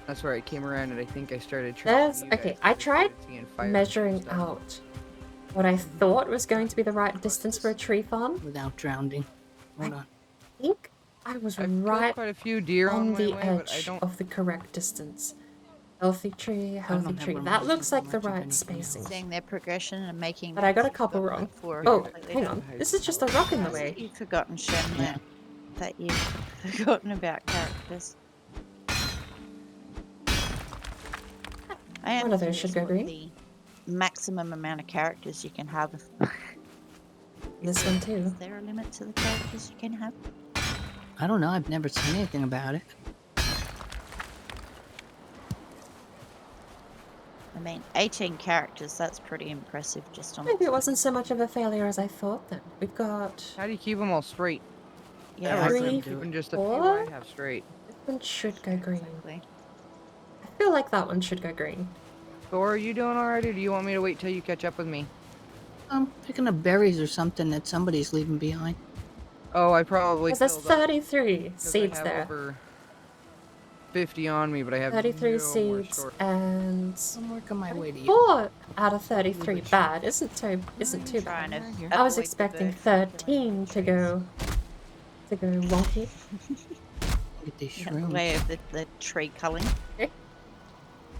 S5: That's where I came around and I think I started
S1: There's-
S5: you
S1: okay,
S5: guys
S1: I
S5: because
S1: tried
S5: started seeing fire and
S1: measuring
S5: stuff.
S1: out what I thought was going to be the right distance for a tree farm.
S4: Without drowning. Hold on.
S1: I think I was
S5: I've killed
S1: right
S5: quite a few deer on
S1: on
S5: my
S1: the
S5: way, but I
S1: edge
S5: don't.
S1: of the correct distance. Healthy tree, healthy
S4: have
S1: tree.
S4: one
S1: That
S4: of
S1: looks
S4: those
S1: like the
S4: much of
S1: right
S4: anything else.
S1: spacing.
S3: Seeing their progression and making.
S1: But I got a couple wrong.
S3: For
S1: Oh, hang on. This is just a rock in the way.
S3: You've forgotten, Shem, that you've forgotten about characters. I am
S1: One of those should
S3: curious
S1: go
S3: what
S1: green.
S3: The maximum amount of characters you can have.
S1: This one too.
S3: Is there a limit to the characters you can have?
S4: I don't know. I've never seen anything about it.
S3: I mean, 18 characters, that's pretty impressive just on...
S1: Maybe it wasn't so much of a failure as I thought then. We've got...
S5: How do you keep them all straight?
S3: Yeah,
S5: I
S1: Three,
S5: reckon keeping just a few
S1: four?
S5: I have straight.
S1: This one should go green.
S3: exactly.
S1: I feel like that one should go green.
S5: Thor, are you doing alright, or do you want me to wait till you catch up with me?
S4: Picking up berries or something that somebody's leaving behind.
S5: Oh, I probably
S1: Because there's
S5: filled up
S1: 33
S5: 'cause I
S1: seeds
S5: have
S1: there.
S5: over 50 on me, but I have
S1: 33
S5: no more
S1: seeds
S5: storage.
S1: and
S4: I'm working my way to you.
S1: 4 out of 33 bad isn't too
S3: Trying
S1: bad.
S3: to
S1: I was
S3: avoid the
S1: expecting
S3: bird from killing
S1: 13
S3: the
S1: to go wonky.
S4: Get these
S3: trees. Out the
S4: shrooms.
S3: way of the tree culling.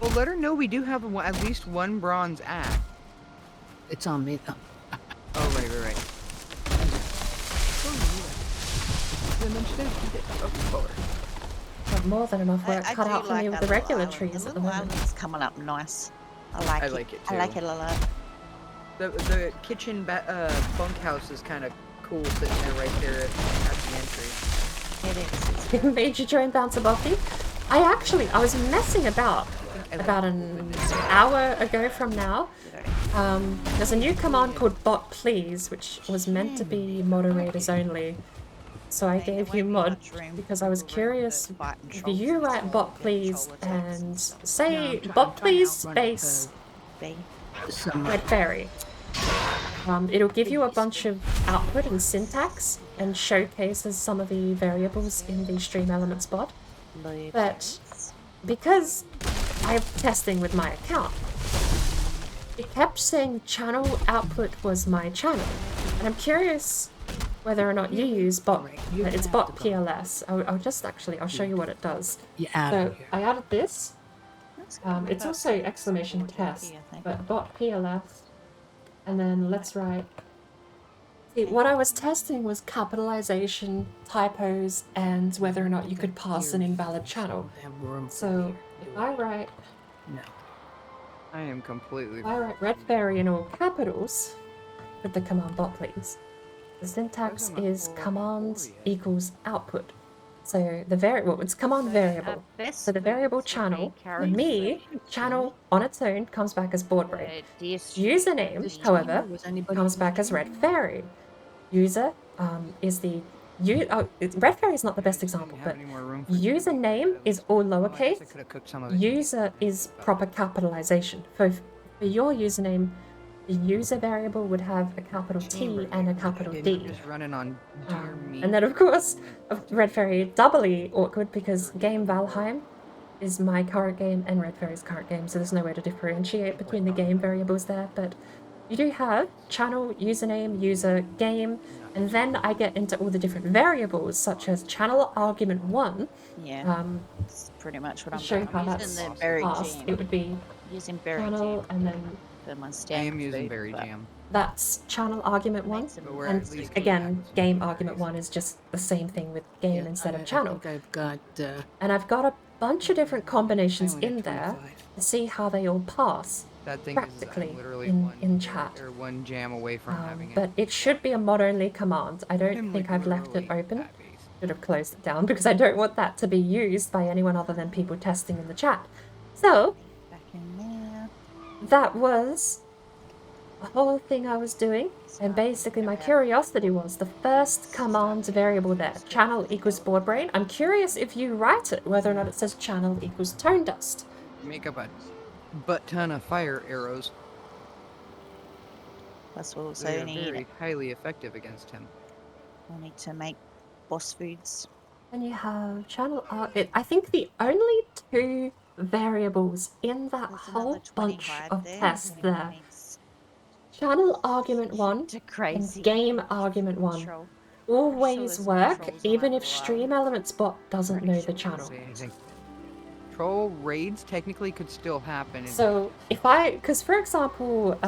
S5: Well, let her know we do have at least one bronze axe.
S4: It's on me though.
S5: Oh, right.
S1: Got more than enough work cut
S3: do
S1: out for me with
S3: our
S1: the
S3: little
S1: regular
S3: island.
S1: trees
S3: The
S1: at the
S3: little
S1: moment.
S3: island's coming up nice. I like
S5: I
S3: it.
S5: like it
S3: I like
S5: too.
S3: it a lot.
S5: The kitchen bunkhouse is kind of cool sitting there right there at the entry.
S3: It is.
S1: Made you try and bounce above you? I was messing about an hour ago from now. There's a new command called bot please, which was meant to be moderators only. So I gave you mod because I was curious if you write bot please and say bot please space red fairy. It'll give you a bunch of output and syntax and showcases some of the variables in the stream elements bot. But because I'm testing with my account, it kept saying channel output was my channel, and I'm curious whether or not you use bot. It's bot PLS. I'll show you what it does.
S4: You add
S1: So
S4: it here.
S1: I added this. It's also exclamation test, but bot PLS, and then let's write. See, what I was testing was capitalization, typos, and whether or not you could pass an invalid channel.
S4: Have room for
S1: So
S4: here.
S1: if I write
S4: No.
S5: I am completely.
S1: If I write red fairy in all capitals with the command bot please, the syntax is command equals output. So the variable, it's command variable. So the variable channel, for me, channel on its own comes back as board brain. Username, however,
S4: Was anybody
S1: comes back as red fairy. User is the red fairy is not the best example, but username is all lowercase. User is proper capitalization. For your username, the user variable would have a capital T and a capital D.
S5: Just running on dear me.
S1: And then, of course, Red Fairy doubly awkward because game Valheim is my current game and Red Fairy's current game, so there's no way to differentiate between the game variables there. But you do have channel, username, user, game, and then I get into all the different variables, such as channel argument 1.
S3: Yeah, that's pretty much what I'm
S1: show
S3: doing.
S1: how
S3: I'm
S1: that's
S3: using the berry
S1: passed.
S3: jam.
S1: It would be
S3: Using berry
S1: channel
S3: jam
S1: and then
S3: for my
S5: I
S3: standard
S5: am using
S3: food,
S5: berry
S3: but
S5: jam.
S1: that's channel argument 1.
S3: makes it
S5: But we're
S1: And
S5: at least
S1: again, game argument 1 is just the same thing with game instead of channel.
S4: I think I've got.
S1: And I've got a bunch of different combinations
S4: I only
S1: in
S4: got
S1: there
S4: 25.
S1: to see how they all pass.
S5: That thing
S1: practically
S5: is literally
S1: in chat.
S5: or one jam away from having it.
S1: But it should be a mod-only command. I don't think I've left it open. Should have closed it down because I don't want that to be used by anyone other than people testing in the chat. So,
S3: back in there.
S1: that was the whole thing I was doing. And basically my curiosity was the first command variable there, channel equals board brain. I'm curious if you write it, whether or not it says channel equals tone dust.
S5: Make up a butt ton of fire arrows.
S3: Plus we'll also
S5: They are
S3: need,
S5: very highly effective against him.
S3: we'll need to make boss foods.
S1: And you have channel I think the only 2 variables in that
S3: There's
S1: whole
S3: another 20
S1: bunch
S3: hide
S1: of
S3: there.
S1: tests
S3: If
S1: there.
S3: anyone needs
S1: Channel argument 1
S3: to
S1: and
S3: crazy
S1: game argument 1
S3: control.
S1: always
S3: there's
S1: work,
S3: controls
S1: even
S3: on
S1: if
S3: that
S1: stream elements bot doesn't know the
S3: sure
S1: channel.
S5: Say anything. Troll raids technically could still happen.
S1: So if because for example,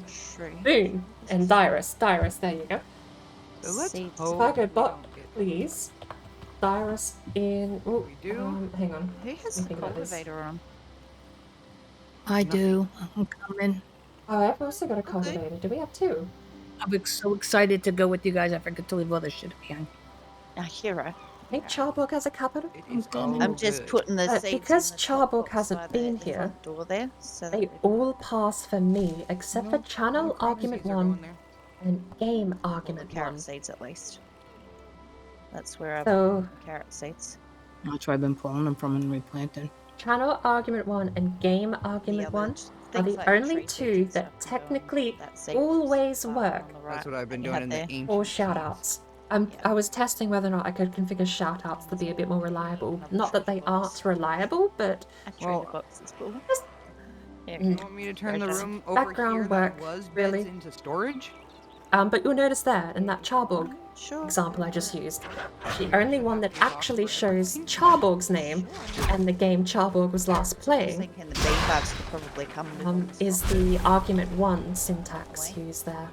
S3: Shrew.
S1: Boone and Dyrus, there you go.
S5: So let's
S3: Seeds.
S5: hope
S1: If I go
S5: we
S1: bot,
S5: don't get-
S1: please, Dyrus in. Oh,
S5: We do?
S1: hang on.
S3: Who has
S1: Let me
S3: the
S1: think about this.
S3: cultivator on?
S4: I do. I'm coming.
S1: Oh, I've also got a cultivator. Do we have 2?
S4: I'm so excited to go with you guys. I forget to leave all this shit behind.
S3: A hero.
S1: I think Charbog has a capital.
S5: It is
S4: coming.
S5: all
S3: I'm just
S5: good.
S3: putting the
S1: But
S3: seeds
S1: because
S3: in the top
S1: Charbog
S3: box
S1: hasn't
S3: by the
S1: been
S3: front
S1: here,
S3: door there, so that
S1: They all pass for me, except for channel argument
S5: Seeds are
S1: 1
S5: going there.
S1: and game
S3: the
S1: argument 1.
S3: carrot seeds at least. That's where I
S1: So,
S3: put the carrot seeds.
S4: That's where I've been pulling them from and replanting.
S1: channel argument 1 and game argument 1 are the only 2 that technically always work
S5: That's what I've been
S3: you
S5: doing
S3: have
S5: in the
S3: there.
S5: ancient
S1: for
S5: times.
S1: shoutouts. I was testing whether or not I could configure shoutouts to be a bit more reliable. Not that they aren't reliable, but
S3: A trader box is full.
S5: You want me to turn the
S3: Just
S5: room over here
S1: background
S5: that
S1: work,
S5: was beds
S1: really.
S5: into storage?
S1: But you'll notice there, in that Charborg
S3: Sure.
S1: example I just used, the only one that actually shows Charborg's name, and the game Charborg was last
S3: I was
S1: playing,
S3: thinking the bee bugs could probably come with
S1: is the argument 1 syntax used there.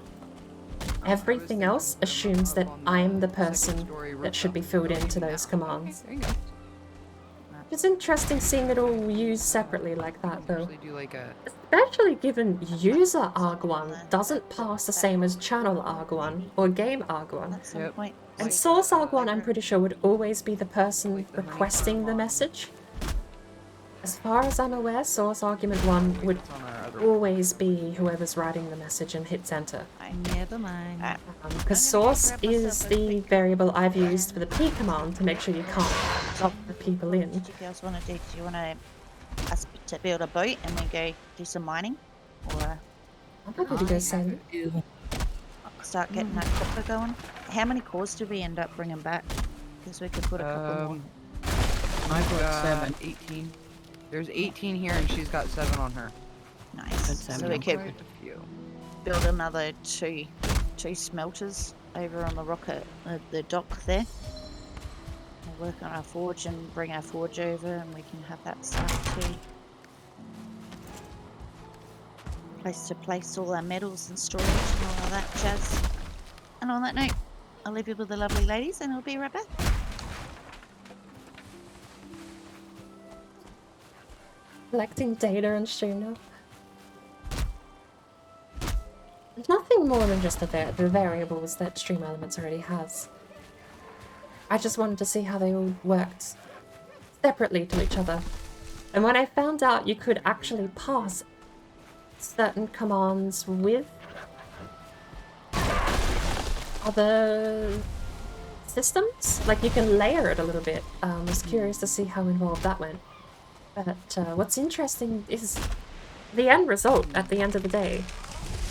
S1: Everything else assumes that I'm the person that should be filled into those commands.
S5: There you go.
S1: It's interesting seeing it all used separately like that, though.
S5: Usually do like a
S1: Especially given user arg1 doesn't pass the same as channel arg1 or game arg1.
S3: at some
S5: Yep.
S3: point.
S1: And source arg1, I'm pretty sure, would always be the person requesting the message. As far as I'm aware, source argument 1 would
S5: on our other
S1: always be whoever's writing the message and hits enter.
S4: Never mind.
S1: Because source is the variable I've used for the P command to make sure you can't drop the people in.
S3: What do you guys want to do? Do you want us to build a boat and we go do some mining? Or
S1: I'm happy to go send.
S3: start getting that copper going? How many cores did we end up bringing back? Because we could put a couple more.
S4: I've got
S5: got
S4: 7.
S5: 18. There's 18 here and she's got 7 on her.
S3: Nice.
S4: That's
S3: So
S4: seven.
S3: we could
S5: Quite a few.
S3: build another two smelters over on the rocket, the dock there. We'll work on our forge and bring our forge over, and we can have that started too. Place to place all our metals and storage and all of that jazz. And on that note, I'll leave you with the lovely ladies, and I'll be right back.
S1: Collecting data and stream now. Nothing more than just the variables that Stream Elements already has. I just wanted to see how they all worked separately to each other. And when I found out you could actually pass certain commands with other systems, like you can layer it a little bit, I was curious to see how involved that went. But what's interesting is the end result at the end of the day.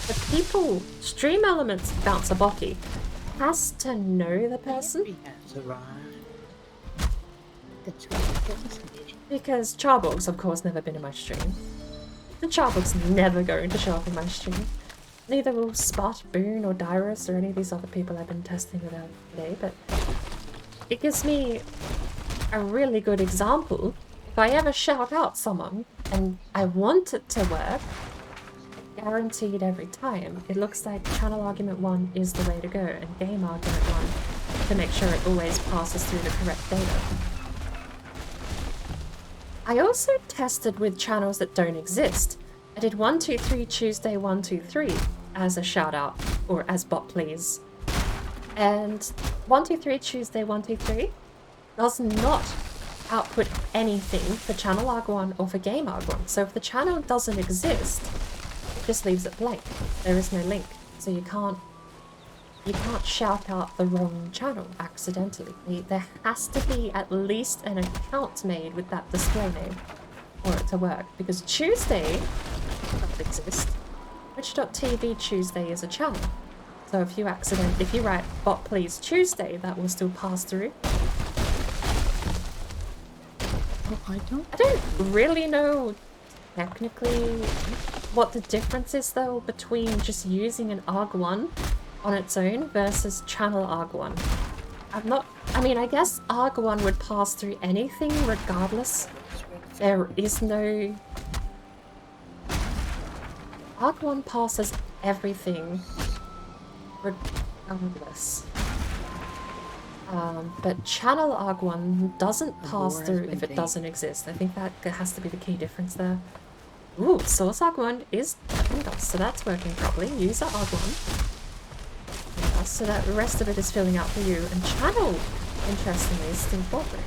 S1: The people, Stream Elements bounce a botty, has to know the person, because Charborg's of course never been in my stream. The Charborg's never going to show up in my stream. Neither will Spot, Boone, or Dyrus, or any of these other people I've been testing with today, but it gives me a really good example. If I ever shout out someone and I want it to work, guaranteed every time, it looks like channel argument 1 is the way to go, and game argument 1 to make sure it always passes through the correct data. I also tested with channels that don't exist. I did 123 Tuesday 123 as a shout out, or as bot please. And 123 Tuesday 123 does not output anything for channel arg1 or for game arg1. So if the channel doesn't exist, it just leaves it blank. There is no link. So you can't shout out the wrong channel accidentally. There has to be at least an account made with that display name for it to work. Because Tuesday doesn't exist. Twitch.tv Tuesday is a channel. So if you write bot please Tuesday, that will still pass through.
S4: I don't.
S1: I don't really know technically what the difference is though between just using an arg1 on its own versus channel arg1. I guess arg1 would pass through anything regardless. There is no... arg1 passes everything regardless. But channel arg1 doesn't pass through if it doesn't exist. I think that has to be the key difference there. Ooh, source arg1 is turned off, so that's working properly. User arg1. So that the rest of it is filling out for you. And channel, interestingly, is still bothering.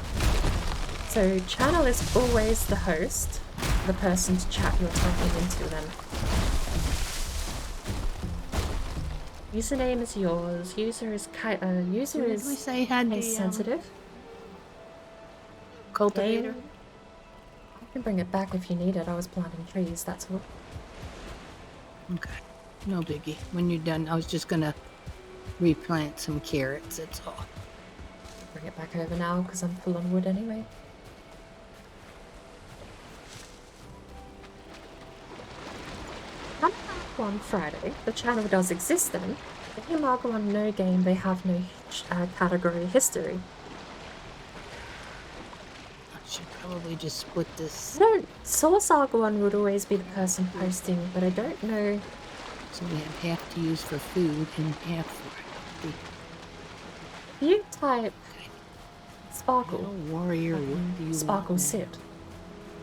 S1: So channel is always the host, the person's chat you're talking into then. Username is yours. User is
S4: Did we say had
S1: case
S4: the
S1: sensitive.
S4: cultivator?
S1: Game- I can bring it back if you need it. I was planting trees. That's all.
S4: Okay, no biggie. When you're done, I was just gonna replant some carrots, that's all.
S1: Bring it back over now because I'm full on wood anyway. On Friday, the channel does exist then. Game Argo on no game, they have no category history.
S4: I should probably just split this.
S1: Source Argo one would always be the person posting, but I don't know.
S4: So we have half to use for food and half for
S1: If you type Sparkle,
S4: warrior, what do you
S1: Sparkle
S4: want?
S1: Sit,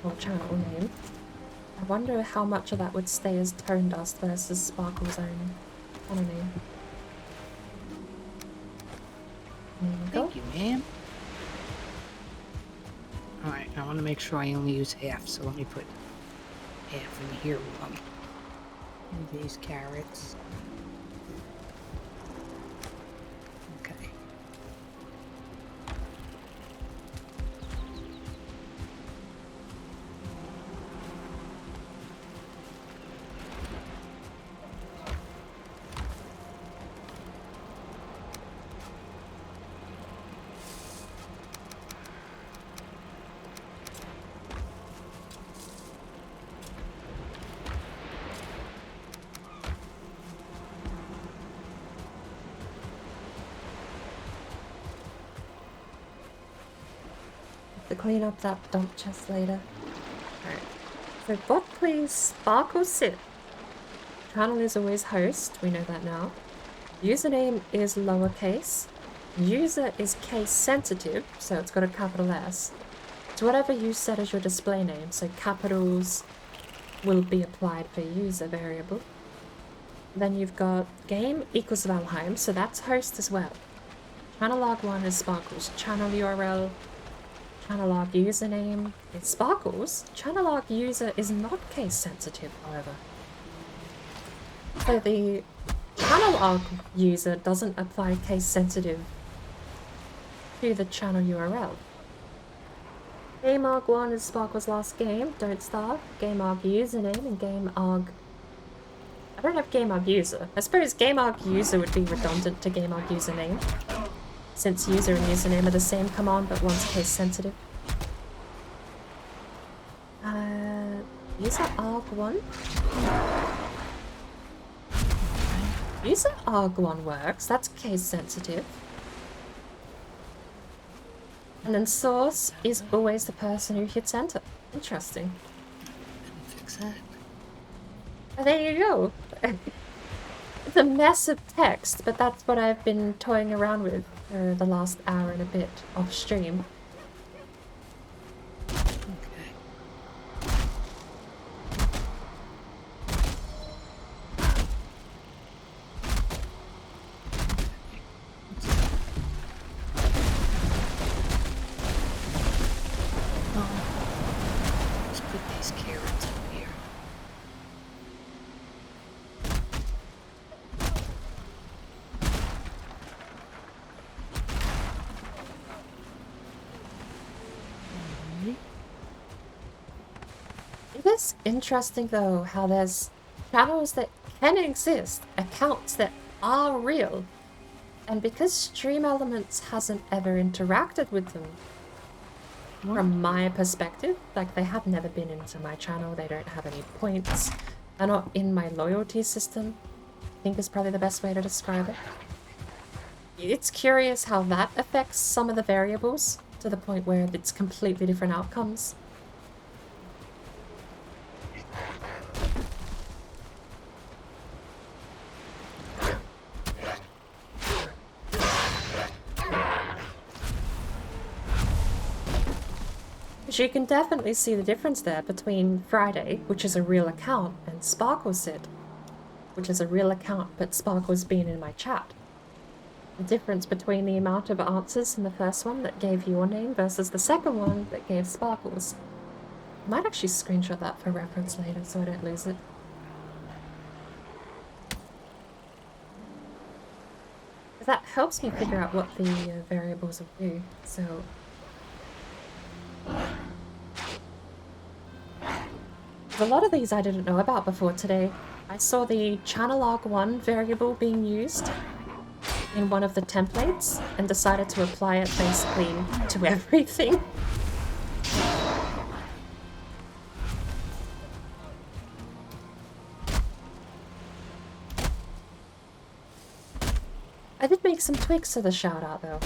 S1: or channel name, I wonder how much of that would stay as Tone Dust versus Sparkle's own channel name. There we go.
S4: Thank you, ma'am. Alright, I want to make sure I only use half, so let me put half in here with them. And these carrots. Okay.
S1: To clean up that dump chest later. Alright. So bot please Sparkle Sit. Channel is always host, we know that now. Username is lowercase. User is case sensitive, so it's got a capital S. It's whatever you set as your display name, so capitals will be applied for user variable. Then you've got game equals Valheim, so that's host as well. Channel log 1 is Sparkles. Channel URL, channel log username is Sparkles. Channel log user is not case sensitive, however. So the channel log user doesn't apply case sensitive to the channel URL. Game arg 1 is Sparkle's last game, don't starve. Game arg username and game arg. I don't have game arg user. I suppose game arg user would be redundant to game arg username, since user and username are the same command but one's case sensitive. User arg1? User arg1 works, that's case sensitive. And then source is always the person who hits enter. Interesting.
S4: Fix that.
S1: Oh, there you go. It's a mess of text, but that's what I've been toying around with for the last hour and a bit off stream.
S4: Okay. Let's put these carrots up here.
S1: It is interesting though how there's channels that can exist, accounts that are real, and because Stream Elements hasn't ever interacted with them, from my perspective, like they have never been into my channel, they don't have any points, they're not in my loyalty system, I think is probably the best way to describe it. It's curious how that affects some of the variables to the point where it's completely different outcomes. So you can definitely see the difference there between Friday, which is a real account, and SparkleSit, which is a real account, but Sparkle's been in my chat. The difference between the amount of answers in the first one that gave your name versus the second one that gave Sparkle's. I might actually screenshot that for reference later so I don't lose it. That helps me figure out what the variables will do, so... A lot of these I didn't know about before today. I saw the channel arg1 variable being used, in one of the templates and decided to apply it basically to everything. I did make some tweaks to the shout out though.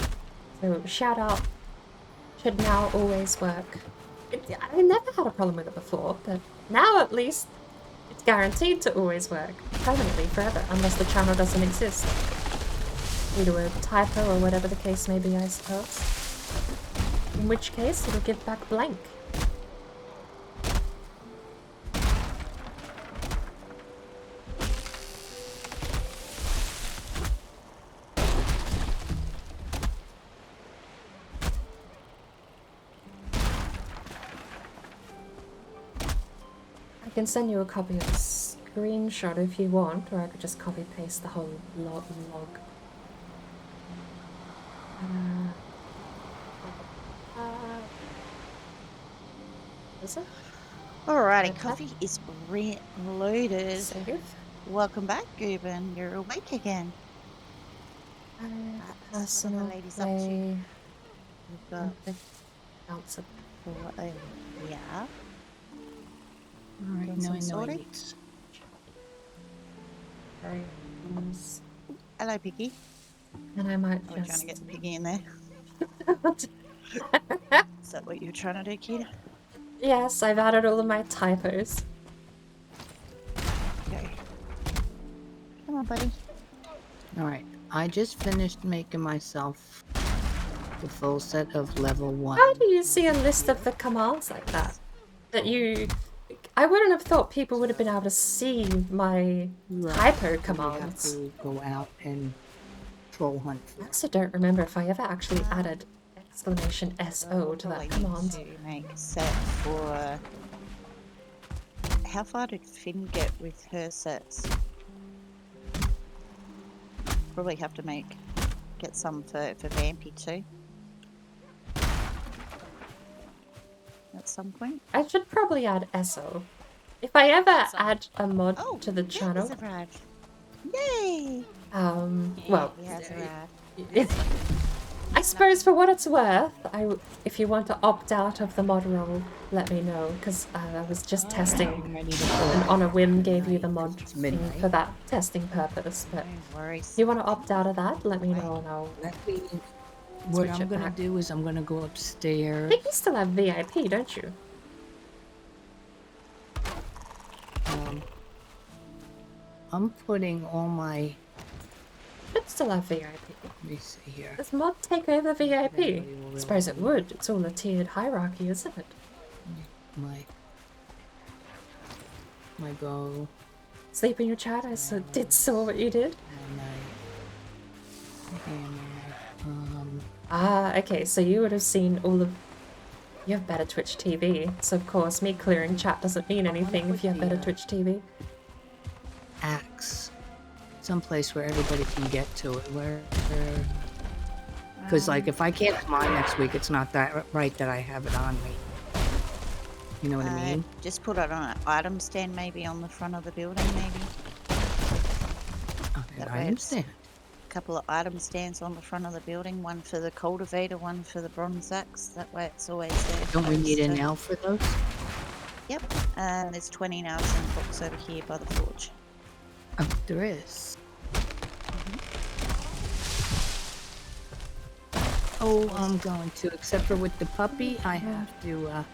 S1: So shout out should now always work. I never had a problem with it before, but now at least it's guaranteed to always work. Permanently, forever, unless the channel doesn't exist. Due to a typo or whatever the case may be, I suppose. In which case, it'll give back blank. I can send you a copy of the screenshot if you want, or I could just copy paste the whole log. Is it?
S3: Alrighty,
S1: Okay.
S3: coffee is reloaded.
S1: Save.
S3: Welcome back, Gooben. You're awake again. That's what the
S1: Personal
S3: ladies up to.
S1: way.
S3: We've got
S1: Bounce up.
S3: four over here.
S4: Alright,
S3: Doing
S4: now
S3: some
S4: I know I
S3: sorting?
S4: need s-
S1: Very
S3: Hello, Piggy.
S1: And I might
S3: We're trying to get
S1: just.
S3: Piggy in there. Is that what you're trying to do, kid?
S1: Yes, I've added all of my typos.
S3: Go. Come on, buddy.
S4: Alright, I just finished making myself the full set of level 1.
S1: How do you see a list of the commands like that? That you... I wouldn't have thought people would have been able to see my typo
S4: You have
S1: commands.
S4: to go out and troll hunt for
S1: I also don't remember if I ever actually added exclamation SO to
S3: Probably
S1: that
S3: need
S1: command.
S3: to make a set for... How far did Finn get with her sets? Probably have to get some for Vampy too. At some point.
S1: I should probably add SO. If I ever add a mod
S3: Oh,
S1: to the channel,
S3: Vampy's arrived. Yay!
S1: well,
S3: He has arrived.
S1: I suppose for what it's worth, if you want to opt out of the mod role, let me know, because I was just testing
S4: I'm ready to
S1: and
S4: go.
S1: on a whim gave you the mod
S4: It's
S1: thing
S4: midnight.
S1: for that testing purpose. But
S3: No worries.
S1: if you want to opt out of that, let me know and I'll...
S4: Let me- What
S1: Switch
S4: I'm
S1: it
S4: gonna
S1: back.
S4: do is I'm gonna go
S1: I
S4: upstairs.
S1: think you still have VIP, don't you?
S4: I'm putting all my.
S1: Should still have VIP.
S4: Let me see here.
S1: Does mod take over VIP?
S4: Everybody will
S1: I
S4: really
S1: suppose it would. It's all a tiered hierarchy, isn't it?
S4: My bow
S1: Sleep in your chat, did saw what you did.
S4: and my hammer.
S1: Ah, okay, so you would have seen all of... You have better Twitch TV, so of course me clearing chat doesn't mean anything if you have better Twitch TV.
S4: Axe. Someplace where everybody can get to it. Because, like, if I can't come on next week, it's not that right that I have it on me. You know what I mean?
S3: Just put it on an item stand maybe on the front of the building maybe.
S4: Okay,
S3: that
S4: I
S3: way it's-
S4: understand.
S3: A couple of item stands on the front of the building, one for the cultivator, one for the bronze axe. That way it's always there.
S4: Don't we need
S3: close
S4: an
S3: to-
S4: L for those?
S3: Yep. And there's 20 nails in the box over here by the forge.
S4: Oh, there is. Oh, I'm going to, except for with the puppy, I have to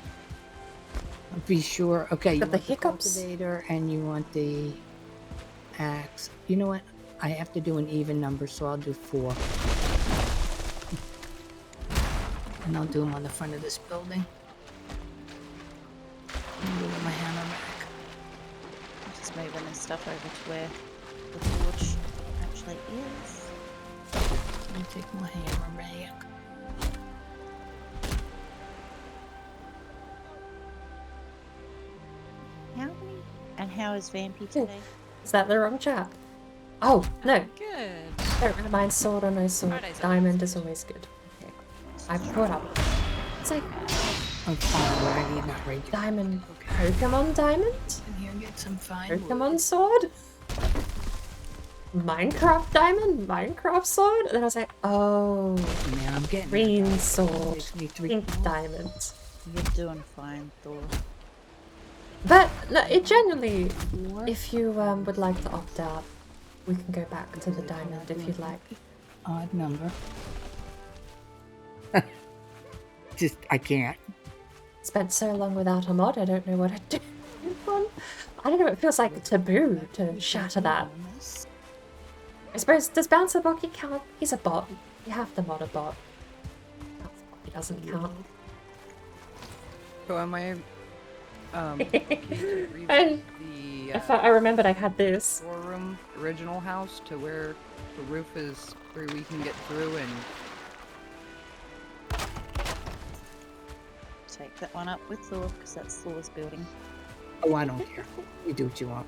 S4: be sure. Okay, you
S1: Got the
S4: want the
S1: hiccups.
S4: cultivator and you want the axe. You know what? I have to do an even number, so I'll do 4. And I'll do them on the front of this building. I'm moving my hammer back.
S3: I'm just moving this stuff over to where the forge actually is.
S4: Let me take my hammer back.
S3: How many? And how is Vampy today?
S1: Is that the wrong chat? Oh, no.
S5: Good.
S1: Don't mind sword or no sword.
S5: Friday's
S1: Diamond is always good. Okay. I've caught up. It's like
S4: I'm fine, but I need not regular.
S1: Diamond. Pokemon Diamond?
S4: In here, get some fine wood.
S1: Pokemon Sword? Minecraft diamond? Minecraft sword? And then I was like, oh,
S4: Man, I'm getting
S1: green sword,
S4: Takes me 3
S1: pink diamond.
S3: You're doing fine, Thor.
S1: But no, it generally, if you would like to opt out, we can go back to the diamond if you'd like.
S4: odd number. Just, I can't.
S1: Spent so long without a mod, I don't know what I'd do with one. I don't know, it feels like taboo to shatter that. I suppose, does Bouncer Bucky count? He's a bot. You have to mod a bot. Bouncer Bucky doesn't count.
S5: So am I
S1: And
S5: the
S1: I remembered I had this.
S5: storeroom original house to where the roof is where we can get through and
S3: Take that one up with Thor, because that's Thor's building.
S4: Oh, I don't care. You do what you want.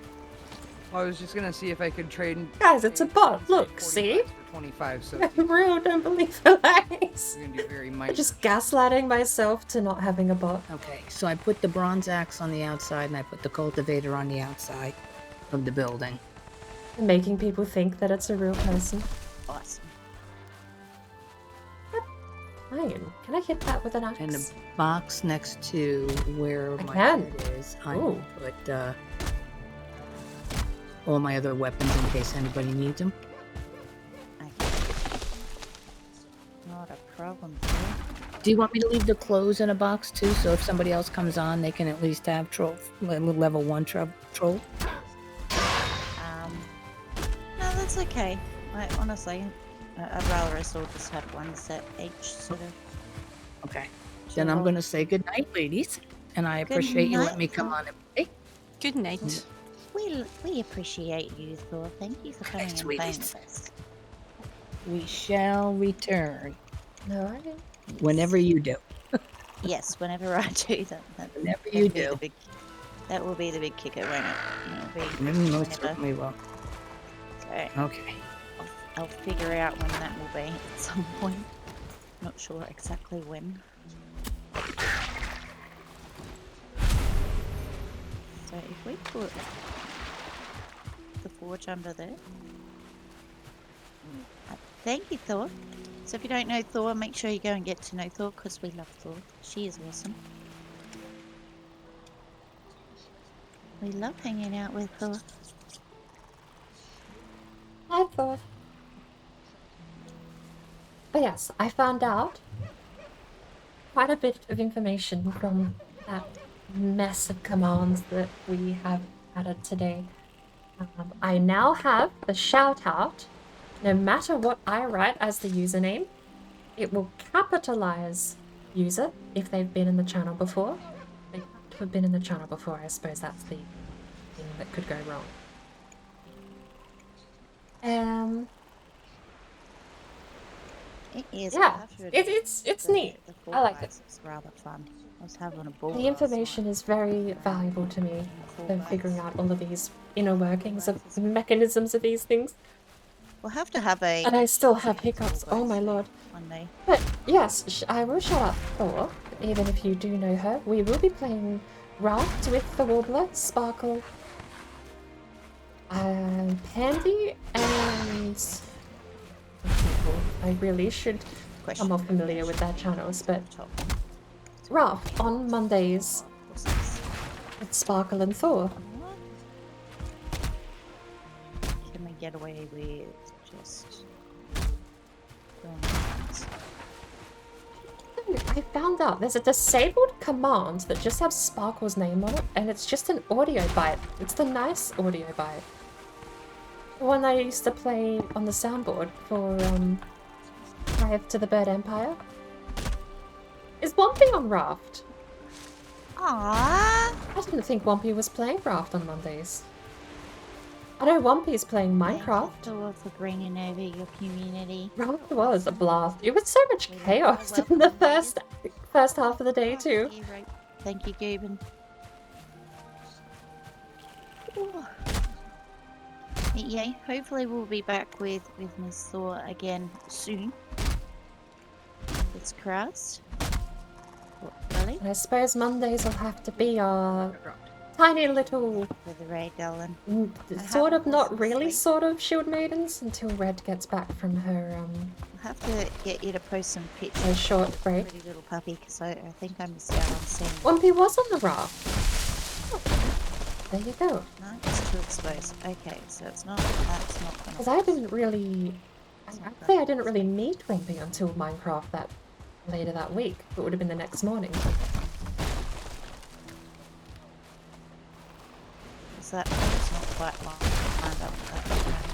S5: I was just gonna see if I could trade.
S1: Guys, it's a bot. Look,
S5: 45
S1: see?
S5: For 25, so
S1: I'm real, don't believe the lies.
S5: we're gonna do very
S1: I'm
S5: minor.
S1: just gaslighting myself to not having a bot.
S4: Okay, so I put the bronze axe on the outside and I put the cultivator on the outside of the building.
S1: Making people think that it's a real person.
S3: Awesome.
S1: Fine. Can I hit that with an axe?
S4: And the box next to where
S1: I
S4: my
S1: can.
S4: bed is, I
S1: Ooh.
S4: put all my other weapons in case anybody needs them.
S3: Not a problem, Thor.
S4: Do you want me to leave the clothes in a box too, so if somebody else comes on, they can at least have level 1 troll?
S3: No, that's okay. Honestly, I'd rather us all just have one set each, sort of.
S4: Okay. Then I'm
S3: Sure.
S4: gonna say good night, ladies, and I
S3: Good
S4: appreciate you letting me
S3: night,
S4: come
S3: Thor.
S4: on and play.
S7: Good night.
S3: We appreciate you, Thor. Thank you for coming and playing
S4: sweeties.
S3: with us.
S4: We shall return
S1: No, I didn't.
S4: whenever you do.
S3: Yes, whenever I do that.
S4: Whenever
S3: that'll
S4: you
S3: be the
S4: do.
S3: big- that will be the big kicker, won't it? It'll be
S4: Most
S3: whenever.
S4: certainly will.
S3: So
S4: Okay.
S3: I'll figure out when that will be at some point. Not sure exactly when. So if we put the forge under there. Thank you, Thor. So if you don't know Thor, make sure you go and get to know Thor, because we love Thor. She is awesome. We love hanging out with Thor.
S1: I thought. But yes, I found out quite a bit of information from that mess of commands that we have added today. I now have the shout out. No matter what I write as the username, it will capitalize user if they've been in the channel before. They have to have been in the channel before, I suppose that's the thing that could go wrong.
S3: It is.
S1: Yeah,
S3: I have to admit,
S1: it's neat.
S3: the
S1: I like it.
S3: It's rather fun. I was having a ball.
S1: The information is very valuable to me for figuring out all of these inner workings of the mechanisms of these things.
S3: We'll have to have a.
S1: And I still have hiccups, oh my lord.
S3: One day.
S1: But yes, I will shout out Thor, even if you do know her. We will be playing Raft with the Warbler, Sparkle, Pandy, and... I really should
S3: Question.
S1: I'm more familiar with their channels, but
S3: Top.
S1: Raft on Mondays
S3: What's this?
S1: with Sparkle and Thor.
S3: Can we get away with just doing that?
S1: I found out there's a disabled command that just has Sparkle's name on it, and it's just an audio bite. It's the nice audio bite. The one I used to play on the soundboard for Drive to the Bird Empire. Is Wompy on Raft?
S3: Aww.
S1: I didn't think Wompy was playing Raft on Mondays. I know Wompy's playing Minecraft.
S3: Thor for bringing over your community.
S1: Raft was a blast. It was so much chaos in the first half of the day too.
S3: Thank you, Gooben. Ooh. Yeah, hopefully we'll be back with Miss Thor again soon. It's crossed. What, really?
S1: And I suppose Mondays will have to be our tiny little,
S3: For the raid, darling.
S1: sort of, not
S3: Awesome,
S1: really,
S3: sweet.
S1: sort of shield maidens until Red gets back from her
S3: I'll have to get you to post some pictures.
S1: her short
S3: of the
S1: break.
S3: Pretty little puppy, because I think I missed out on seeing it.
S1: Wimpy was on the raft. Oh, there you go.
S3: No, it's too exposed. Okay, so that's not gonna.
S1: Because I didn't really, I'd say I didn't really meet Wimpy until Minecraft later that week. It would have been the next morning.
S3: Is that it's not quite lined up with that.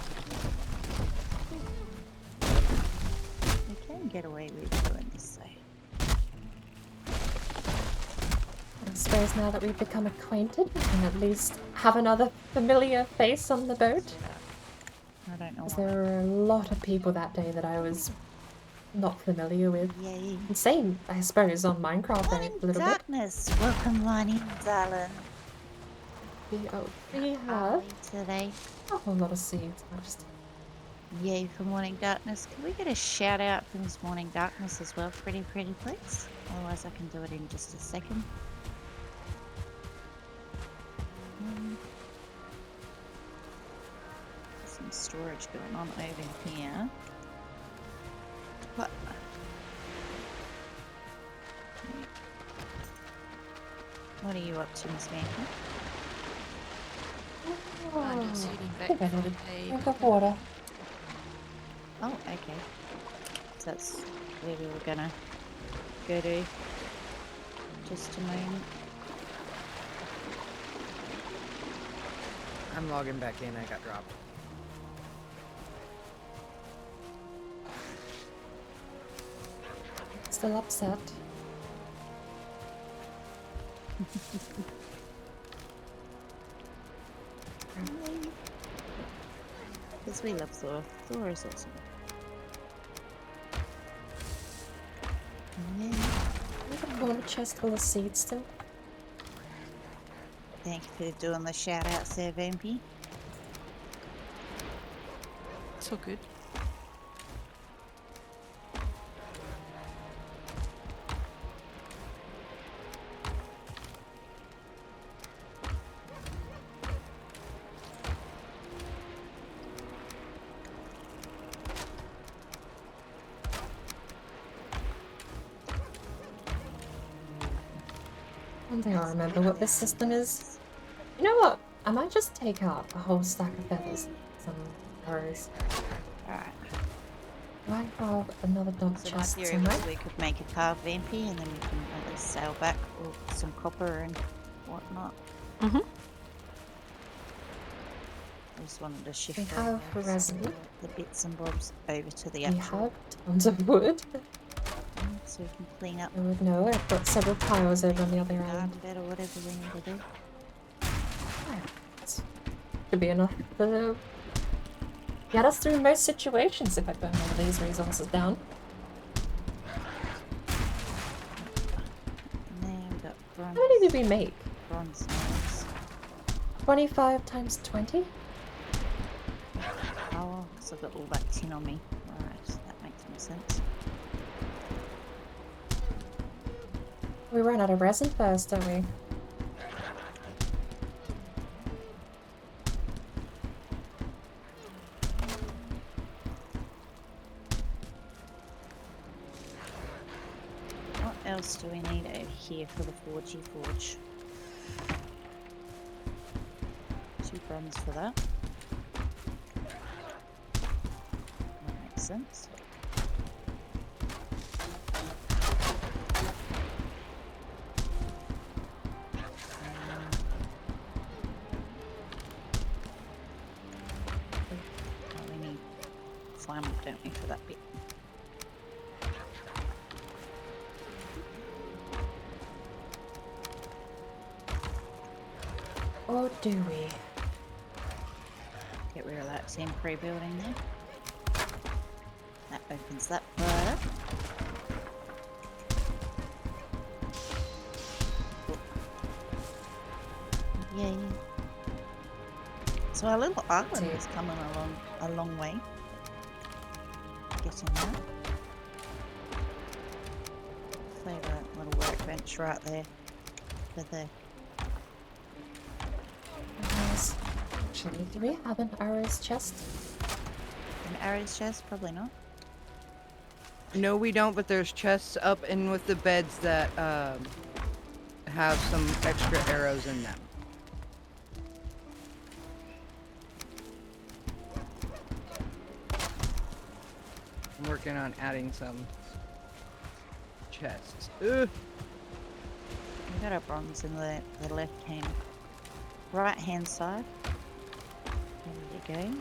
S3: We can get away with doing this though.
S1: I suppose now that we've become acquainted, we can at least have another familiar face on the boat.
S3: I don't know.
S1: Because there were a lot of people that day that I was not familiar with.
S3: Yay.
S1: And same, I suppose, on Minecraft a little bit.
S3: Darkness. Welcome, Lonnie, darling.
S1: We
S3: Are
S1: have
S3: we today?
S1: a whole lot of seeds. I just
S3: Yay for Morning Darkness. Can we get a shout out from this Morning Darkness as well, pretty please? Otherwise I can do it in just a second. Some storage going on over here. What are you up to, Miss Mankin?
S5: I'm just heading
S1: I
S5: back
S1: think I
S5: from
S1: need
S5: the
S1: a
S5: cave.
S1: drink of water.
S3: Oh, okay. So that's where we were gonna go to. Just a moment.
S5: I'm logging back in. I got dropped.
S1: Still upset.
S3: Because we love Thor. Thor is awesome. Yeah.
S1: I have a corner chest full of seeds still.
S3: Thank you for doing the shout outs there, Vampy.
S5: It's all good.
S1: One thing I remember what this system is. You know what? I might just take out a whole stack of feathers. Some arrows.
S3: Alright.
S1: Do I have another dog
S3: So my
S1: chest
S3: theory
S1: somewhere?
S3: was we could make a carved Vampy and then we can at least sail back with some copper and whatnot.
S5: Mm-hmm.
S3: I just wanted to shift
S1: We
S3: all
S1: have
S3: those,
S1: resin.
S3: the bits and bobs over to the
S1: We
S3: actual
S1: have tons of wood.
S3: so we can clean up
S1: I would know. I've got several piles over on the other
S3: garden
S1: end.
S3: bed or whatever we need to do.
S1: Should be enough to get us through most situations if I burn all of these resources down.
S3: And then we've got bronze,
S1: How many did we make?
S3: bronze nails.
S1: 25 times 20?
S3: Oh, so I've got all that tin on me. Alright, that makes more sense.
S1: We ran out of resin first, don't we?
S3: What else do we need over here for the forgy forge? 2 bronze for that. That makes sense. Oh, we need slime, don't we, for that bit?
S1: Or do we?
S3: Get rid of that temporary building there. That opens that part up. Yay. So our little island is coming along a long way. Getting there. Favourite little workbench right there for the
S1: arrows. Actually, do we have an arrows chest?
S3: An arrow's chest? Probably not.
S5: No, we don't, but there's chests up and with the beds that have some extra arrows in them. I'm working on adding some chests. Ugh.
S3: We got our bronze in the left hand, right hand side. There you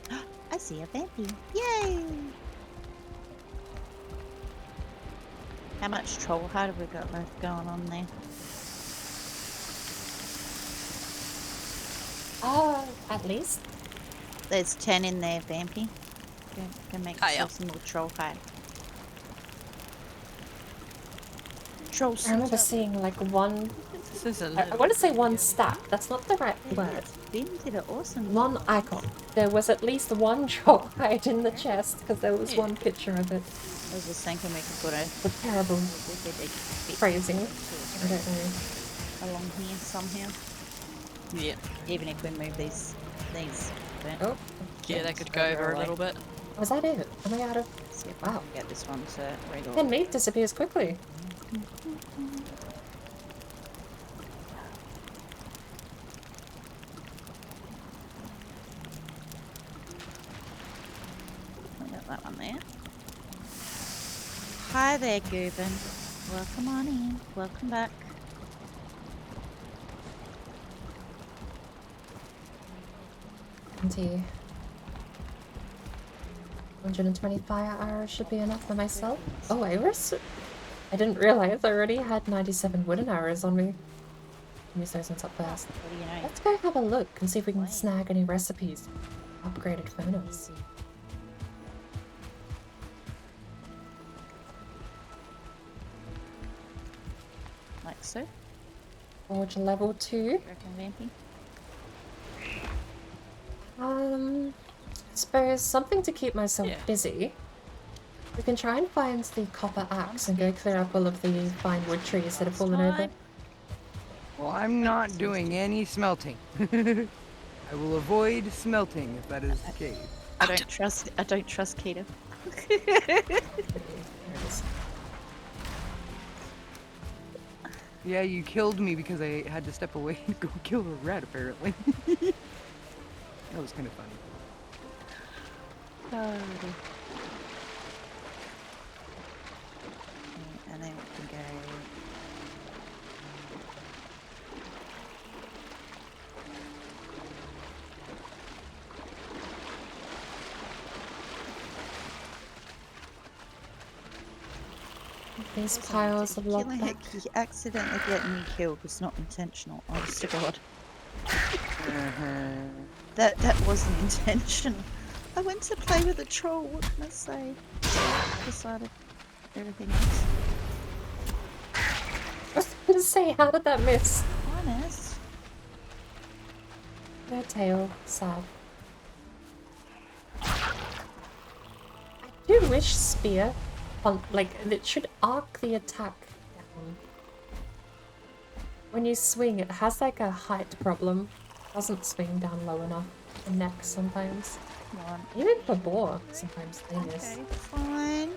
S3: go. I see a vampy. Yay! How much troll hide have we got left going on there?
S1: At least.
S3: There's 10 in there, vampy. Go make
S7: Ah,
S3: yourself some more troll hide. Troll
S1: I remember
S3: suit.
S1: seeing like one.
S7: This is a
S1: I
S7: little.
S1: want to say one stack. That's not the right word.
S3: Ben did an awesome
S1: One icon. There was at least one troll hide in the chest because there was one picture of it.
S3: There's a Sanka make a photo.
S1: With terrible phrasing. I don't know.
S3: Along here somehow.
S7: Yeah.
S3: Even if we move these.
S1: Oh,
S7: Yeah, that could go over a little bit.
S1: was that it? Am I out of?
S3: See if
S1: Wow.
S3: I can get this one to read
S1: Then meat disappears quickly.
S3: I got that one there. Hi there, Goobin. Welcome on in. Welcome back.
S1: Empty. 120 fire arrows should be enough for myself. Oh, Iris? I didn't realize I already had 97 wooden arrows on me. Use those ones up first.
S3: What do you know?
S1: Let's go have a look and see if we can snag any recipes. Upgraded furnace.
S3: Like so?
S1: Forge level 2.
S3: You reckon, Vampy?
S1: I suppose something to keep myself
S7: Yeah.
S1: busy. We can try and find the copper axe and go clear up all of the fine wood trees that have fallen over.
S5: Well, I'm not doing any smelting. I will avoid smelting if that is the case.
S3: I don't trust Keita.
S1: There it is.
S5: Yeah, you killed me because I had to step away and go kill a rat, apparently. That was kind of funny.
S3: And then we can go.
S1: These piles of log
S3: Killing
S1: back.
S3: you accidentally getting me killed was not intentional, honest to God. That wasn't intentional. I went to play with a troll, what can I say? Decided everything else.
S1: I was going to say, how did that miss?
S3: Honest.
S1: Their tail, sad. I do wish spear, like, it should arc the attack down. When you swing, it has like a height problem. It doesn't swing down low enough. The neck sometimes.
S3: Come on.
S1: Even for boar, sometimes they miss.
S3: Okay, fine.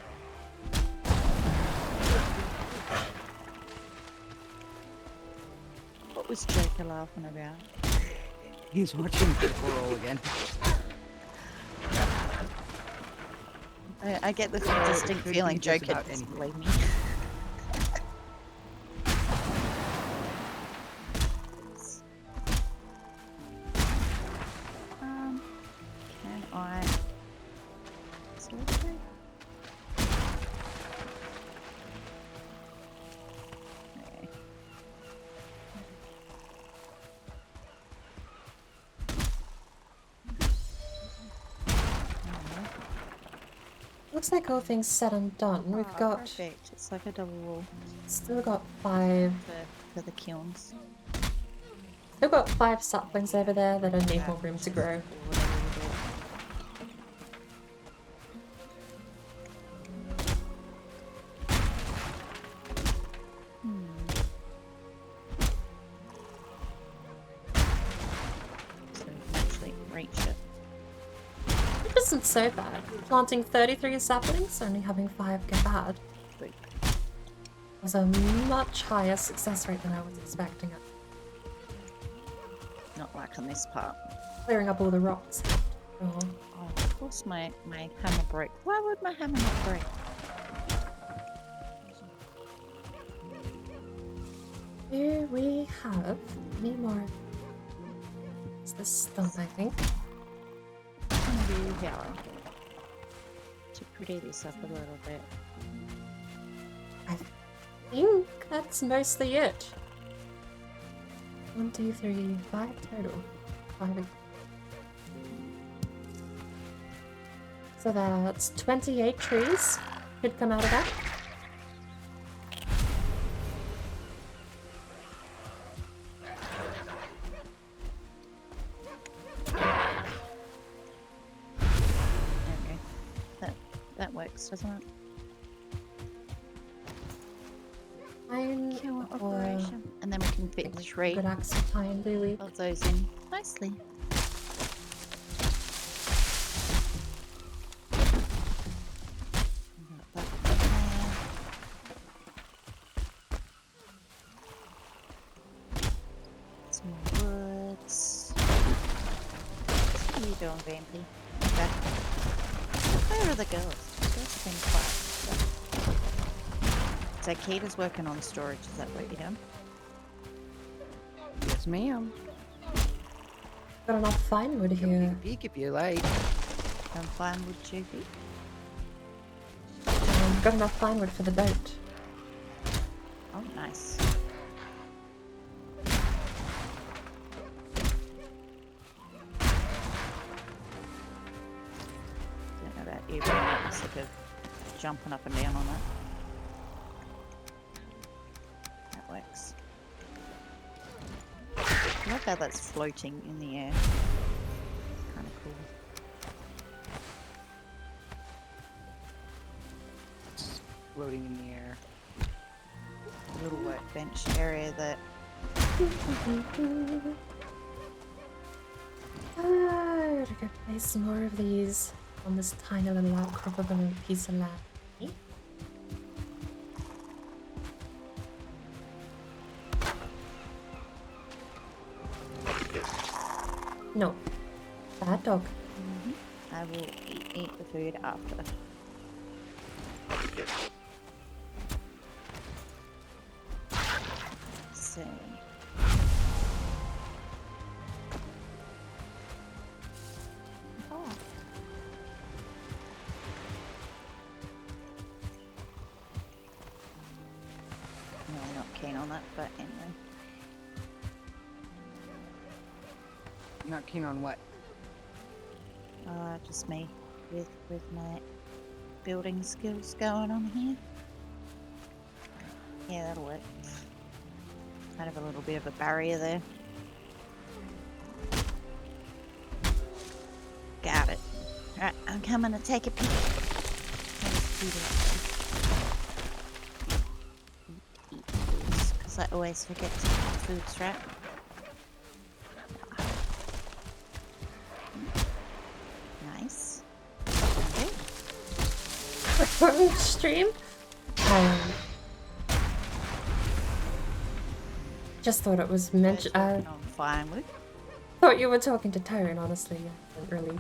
S3: What was Joker laughing about?
S5: He's watching Critical Role again.
S3: I get the distinct
S5: could
S3: feeling
S5: be just
S3: Joker
S5: about
S3: doesn't
S5: anything.
S3: believe me. Can I sorcery? Okay.
S1: Looks like all things said and done. We've
S3: Oh,
S1: got,
S3: perfect. It's like a double wall
S1: still got 5,
S3: for the kilns.
S1: still got 5 saplings over there that need more room to grow. isn't so bad. Planting 33 saplings, only having 5 go bad.
S3: Boop.
S1: Was a much higher success rate than I was expecting it.
S3: Not like on this part.
S1: Clearing up all the rocks. Oh.
S3: Oh, of course my hammer broke. Why would my hammer not break?
S1: Here we have any more. Is this done, I think?
S3: I'm gonna do yellow to pretty this up a little bit.
S1: I think that's mostly it. 1, 2, 3, 5 total. 5. So that's 28 trees could come out of that.
S3: Okay. That works, doesn't it?
S1: Fine.
S3: Kill
S1: Or
S3: operation. And then we can fit 3
S1: good axe of time, do we?
S3: of those in nicely. Some more woods. What are you doing, Vampy? Okay. Where are the girls? The girls have been quiet. So Kita's working on storage, is that what you're doing?
S5: Yes, ma'am.
S1: Got enough fine wood here.
S5: Peek if you like.
S3: I'm fine with Judy.
S1: Got enough fine wood for the boat.
S3: Oh, nice. Don't know about you, but I'm sick of jumping up and down on that. That works. I love how that's floating in the air. It's kind of cool.
S5: Floating in the air.
S3: A little workbench area that
S1: I gotta go place some more of these on this tiny little outcrop of a piece of land. No. Bad dog.
S3: I will eat the food after. So. Oh. No, I'm not keen on that, but anyway.
S5: Not keen on what?
S3: Just me with my building skills going on here. Yeah, that'll work. Kind of a little bit of a barrier there. Got it. Right, I'm coming to take a peek. Eat foods, because I always forget to eat foods, right? Nice. Okay.
S1: Stream? Just thought it was mentioned.
S3: On firewood.
S1: Thought you were talking to Tyrone, honestly. I didn't really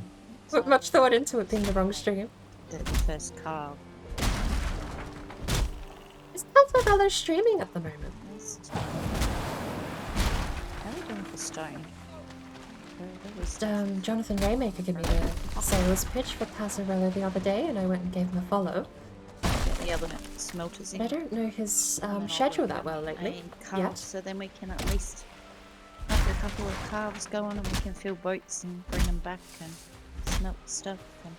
S1: put much thought into it being the wrong stream.
S3: The first carve.
S1: Is Casper Brothers streaming at the moment?
S3: How are we doing for stone?
S1: Jonathan Raymaker gave me the sales pitch for Casarella the other day, and I went and gave him a follow.
S3: Get the other smelters in.
S1: I don't know his
S3: And then I'll
S1: schedule
S3: work
S1: that well
S3: on
S1: lately.
S3: a carve,
S1: Yet.
S3: so then we can at least have a couple of calves going and we can fill boats and bring them back and smelt stuff and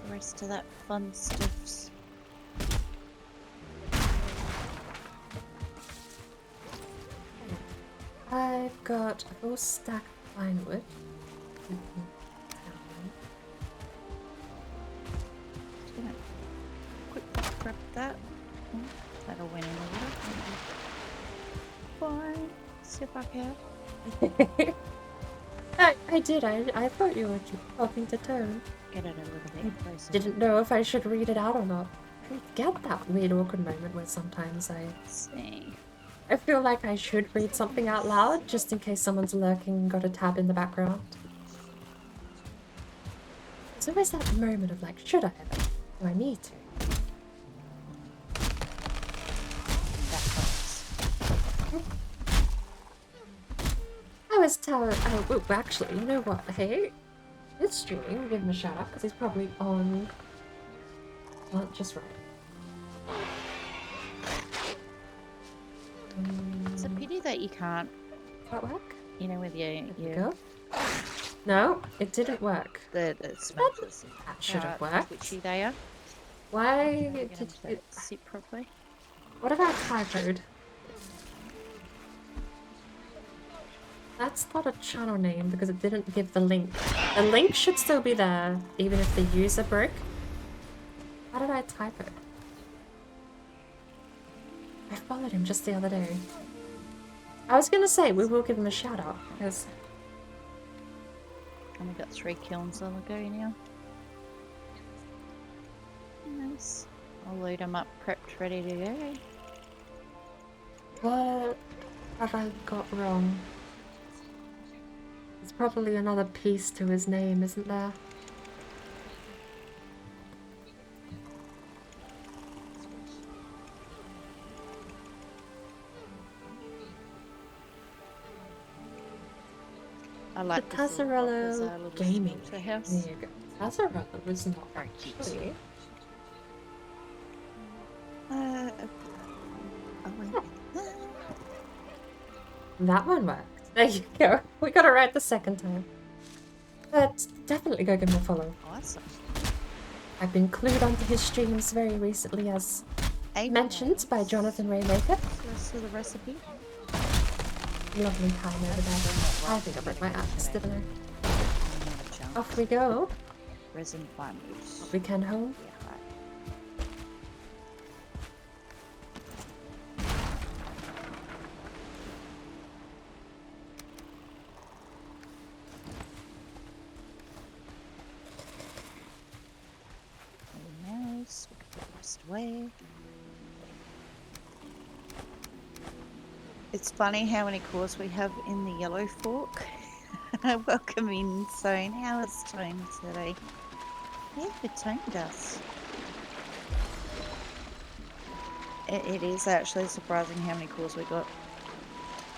S3: the rest of that fun stuffs.
S1: I've got a full stack of pine wood.
S3: Just gonna quickly grab that. Oh, that'll win in the water. Fine. See if I can.
S1: I did. I thought you were talking to Tone.
S3: Get it a little bit closer.
S1: Didn't know if I should read it out or not. I get that weird awkward moment where sometimes
S3: Let's see.
S1: I feel like I should read something out loud just in case someone's lurking and got a tab in the background. There's always that moment of like, should I ever? Do I need to?
S3: That helps.
S1: I was telling. Oh, actually, you know what? Hey, this stream, give him a shout out because he's probably on. Well, just right.
S3: It's a pity that you can't,
S1: Artwork?
S3: you know, with your
S1: Go. No, it didn't work.
S3: the smudges.
S1: That should have
S3: How
S1: worked.
S3: twitchy they are.
S1: Why
S3: Get
S1: did
S3: them to
S1: it?
S3: sit properly.
S1: What about typoed? That's not a channel name because it didn't give the link. The link should still be there, even if the user broke. How did I type it? I followed him just the other day. I was gonna say we will give him a shout out because
S3: And we got 3 kills on the go now. Nice. I'll load them up, prepped, ready to go.
S1: what have I got wrong? There's probably another piece to his name, isn't there?
S3: I like
S1: The
S3: this little box as
S1: Tazzarello
S3: a little
S1: Gaming.
S3: slaughter house.
S1: There you go. Tazzarello was not
S3: Very cute.
S1: actually.
S3: Oh wait.
S1: That one worked. There you go. We got it right the second time. But definitely go give him a follow.
S3: Awesome.
S1: I've been clued onto his streams very recently as
S3: Amen.
S1: mentioned by Jonathan Raymaker.
S3: So the recipe.
S1: Lovely time over there. I think I broke my axe, didn't I? Off we go.
S3: Resin binders.
S1: We can home.
S3: Yeah, right. Very nice. We can put the rest away. It's funny how many cores we have in the yellow fork. Welcome in, Tone. How is Tone today? Yeah, good Tone does. It is actually surprising how many cores we got.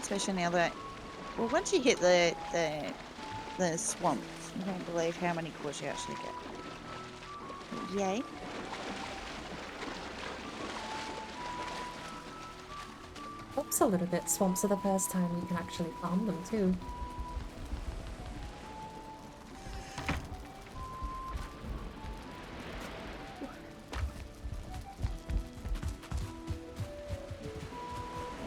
S3: Especially now that, well, once you hit the swamp, you don't believe how many cores you actually get. Yay.
S1: Oops, a little bit. Swamps are the first time you can actually farm them too.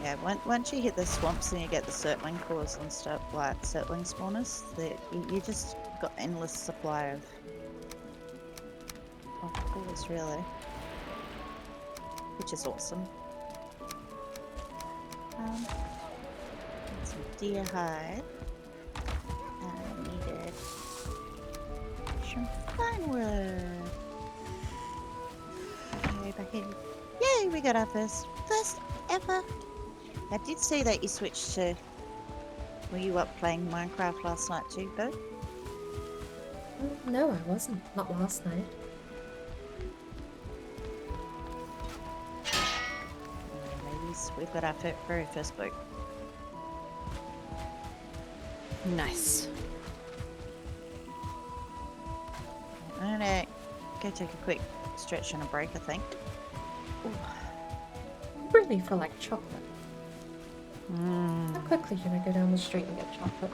S3: Yeah, once you hit the swamps and you get the circling cores and stuff, like circling spawners, that you just got endless supply of cores, really. Which is awesome. Some deer hide. I needed some fine wood. Back in. Yay, we got our first ever. I did see that you switched to. Were you up playing Minecraft last night too, Bo?
S1: No, I wasn't. Not last night.
S3: Maybe we've got our very first boat.
S7: Nice.
S3: I'm gonna go take a quick stretch and a break, I think. Ooh.
S1: Really feel like chocolate. How quickly can I go down the street and get chocolate?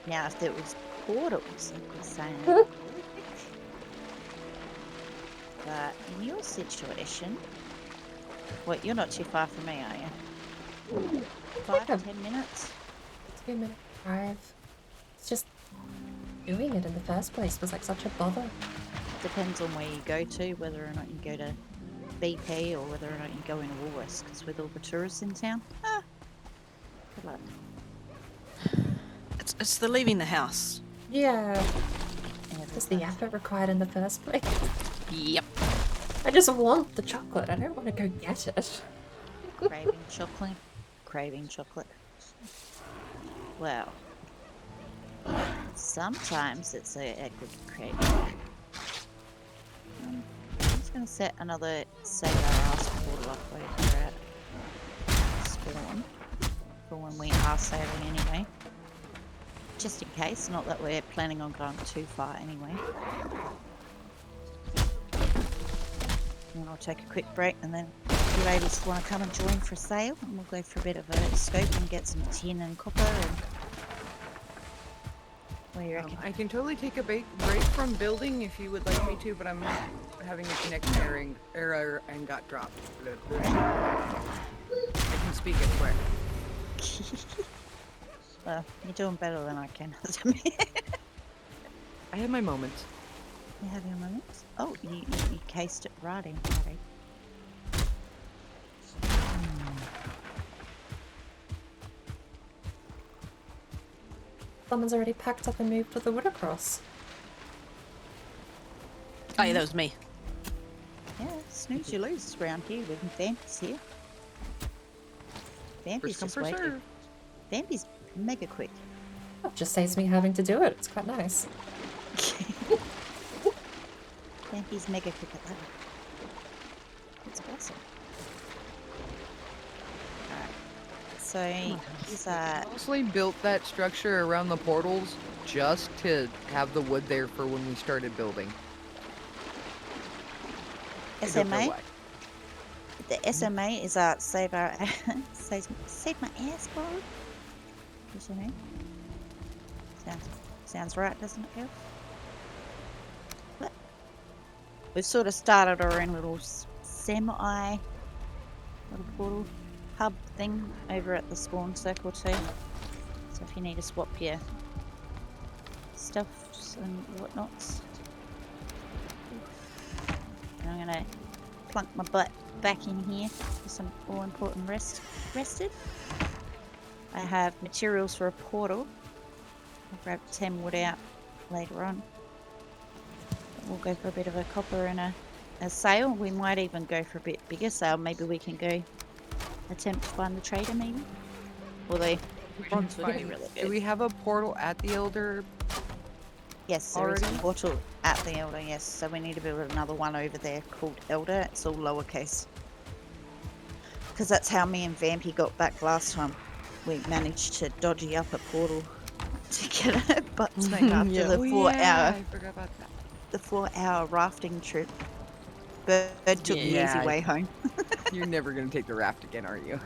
S3: Now if it was portals, I could say. But in your situation, what, you're not too far from me, are you? 5 to 10 minutes?
S1: 2 minute drive. It's just doing it in the first place was like such a bother.
S3: Depends on where you go to, whether or not you go to BP or whether or not you go into Woolworths, because with all the tourists in town, Good luck.
S7: It's the leaving the house.
S1: Yeah.
S3: Yeah,
S1: Just the effort required in the first place.
S7: Yep.
S1: I just want the chocolate. I don't want to go get it.
S3: Craving chocolate. Craving chocolate. Well, sometimes it's a good craving. I'm just gonna set another save our ass portal up over at spawn for when we are sailing anyway. Just in case, not that we're planning on going too far anyway. And I'll take a quick break and then you ladies want to come and join for a sail and we'll go for a bit of a scope and get some tin and copper and what do you reckon?
S5: I can totally take a break from building if you would like me to, but I'm having a connection error and got dropped. I can speak, I swear.
S3: Well, you're doing better than I can.
S5: I have my moments.
S3: You have your moments? Oh, you cased it right in, buddy.
S1: Someone's already packed up and moved to the wood across.
S7: Oh yeah, that was me.
S3: Yeah, snooze you lose around here with Vampy's here. Vampy's
S5: First come,
S3: just
S5: first
S3: waiting.
S5: serve.
S3: Vampy's mega quick.
S1: It just saves me having to do it. It's quite nice.
S3: Vampy's mega quick at that. It's awesome. Alright. So, here's
S5: I mostly built that structure around the portals just to have the wood there for when we started building. I don't know
S3: SMA.
S5: why.
S3: The SMA is save our save my ass, bro. What's your name? Sounds right, doesn't it, Phil? But we've sort of started our own little semi little portal hub thing over at the spawn circle too. So if you need to swap your stuff and whatnots. And I'm gonna plunk my butt back in here for some all important rested. I have materials for a portal. I'll grab 10 wood out later on. We'll go for a bit of a copper and a sail. We might even go for a bit bigger sail. Maybe we can go attempt to find the trader maybe. Although bronze would be really
S5: Do
S3: good.
S5: we have a portal at the Elder?
S3: Yes, there is a
S5: already?
S3: portal at the Elder, yes. So we need to build another one over there called Elder. It's all lowercase. Because that's how me and Vampy got back last time. We managed to dodgy up a portal to get our butts moved after the 4 hour
S5: I forgot about that.
S3: the 4 hour rafting trip. Bird took the easy
S5: Yeah.
S3: way home.
S5: You're never gonna take the raft again, are you?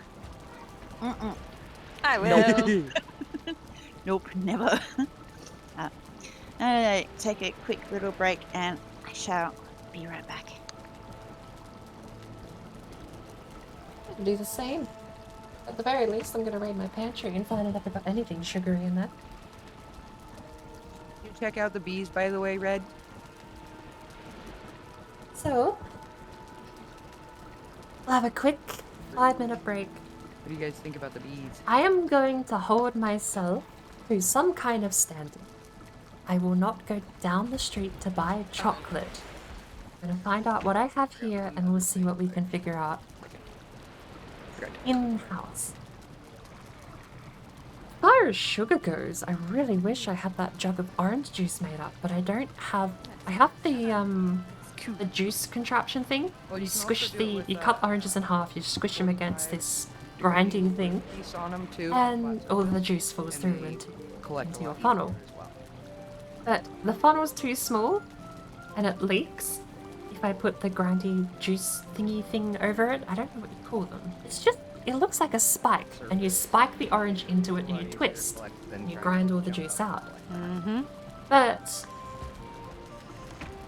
S3: Mm-mm.
S7: I will.
S3: Nope, never. No, take a quick little break and I shall be right back.
S1: I'll do the same. At the very least, I'm gonna raid my pantry and find out if I've got anything sugary in there.
S5: You check out the bees, by the way, Red.
S1: So, I'll have a quick 5-minute break.
S5: What do you guys think about the bees?
S1: I am going to hold myself to some kind of standard. I will not go down the street to buy chocolate. I'm gonna find out what I have here and we'll see what we can figure out in-house. As far as sugar goes, I really wish I had that jug of orange juice made up, but I don't have... I have the juice contraption thing.
S5: Well,
S1: You
S5: you can
S1: squish
S5: also do it
S1: the...
S5: with,
S1: You cut oranges in half, you squish them against this grinding thing,
S5: Piece on them too.
S1: and all the juice falls
S5: And
S1: through
S5: they
S1: into
S5: collect a
S1: your
S5: lot
S1: funnel.
S5: easier as well.
S1: But the funnel's too small, and it leaks if I put the grindy juice thingy thing over it. I don't know what you call them. It's just, it looks like a spike, and you spike the orange into it and you twist, and you grind all the juice out.
S7: Mm-hmm.
S1: But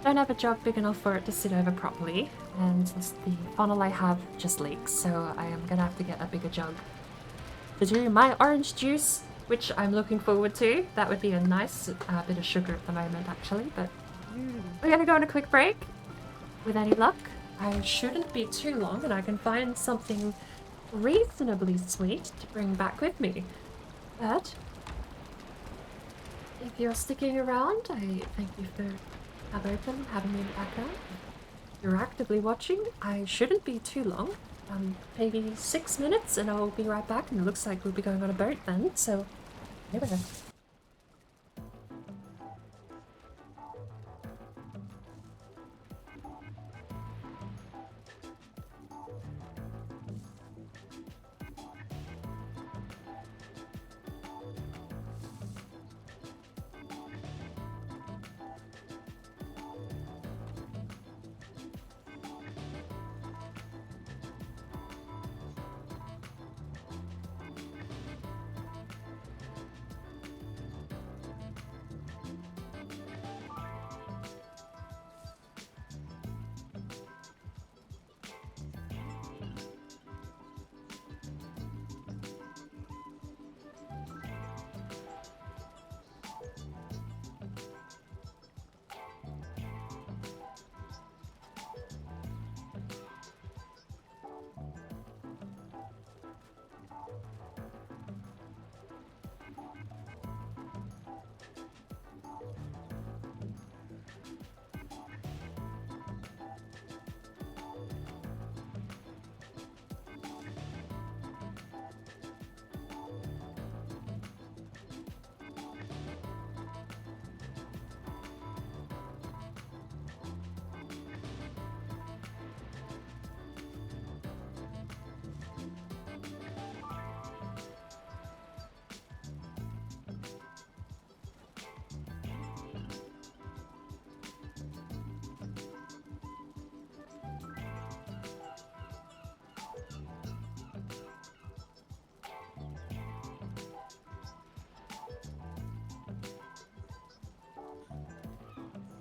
S1: I don't have a jug big enough for it to sit over properly, and the funnel I have just leaks, so I am gonna have to get a bigger jug to do my orange juice, which I'm looking forward to. That would be a nice bit of sugar at the moment, actually, but we're gonna go on a quick break. With any luck, I shouldn't be too long, and I can find something reasonably sweet to bring back with me. But if you're sticking around, I thank you for having me in the background. If you're actively watching, I shouldn't be too long. Maybe 6 minutes and I'll be right back, and it looks like we'll be going on a boat then, so here we go.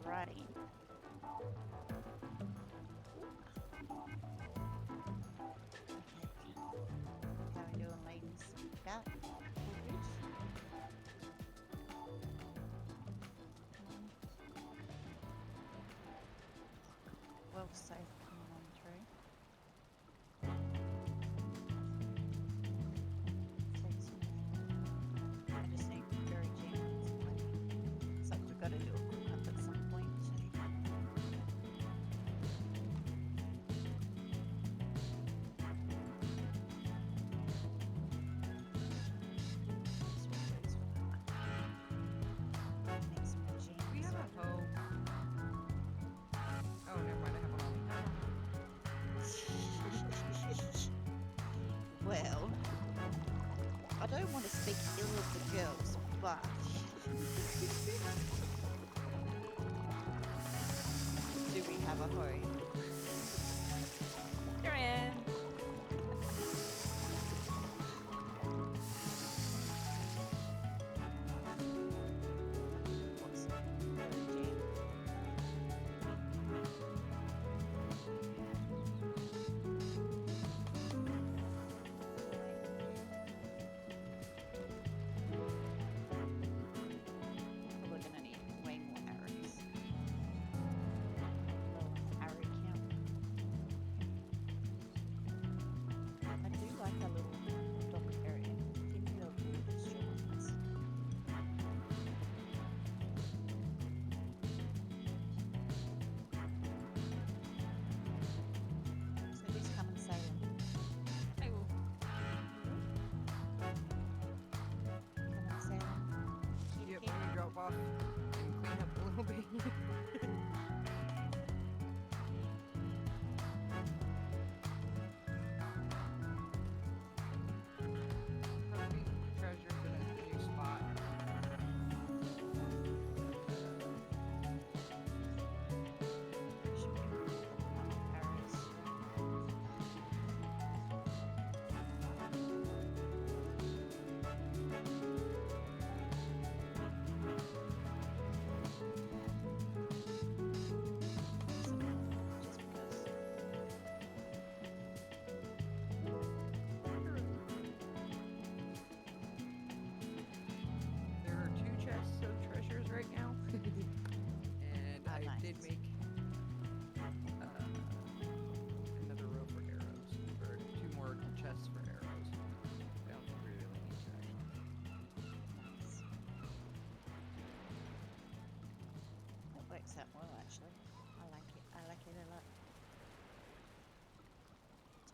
S3: Righty. How are we doing, ladies? Got it? All good? Well safe coming on through. I just need very gently. Looks like we've got to do a cook up at some point.
S5: We have a hoe. Oh, never mind. I have one on.
S3: Well, I don't want to speak ill of the girls, but do we have a home?
S7: You're in.
S3: What's Jane? We're gonna need way more arrows. Arrow count. I do like the little dock area. Give me the little shorts. So just come and sail.
S7: I will.
S3: Come and sail.
S5: Yep, let me drop off and clean up a little bit. Probably treasures in a new spot.
S3: Should we put arrows? works out well, actually. I like it. I like it a lot.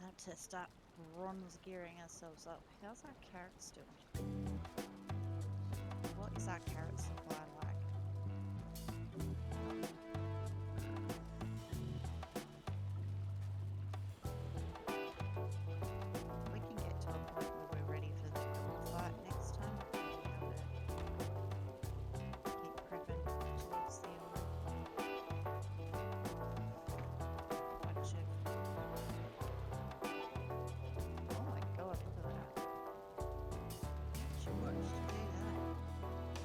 S3: Time to start bronze gearing ourselves up. How's our carrots doing? What is our carrot supply like? We can get to a point where we're ready for the cool fight next time. We'll be able to keep prepping towards the bunch of. Oh my god, look at that. Too much to do that.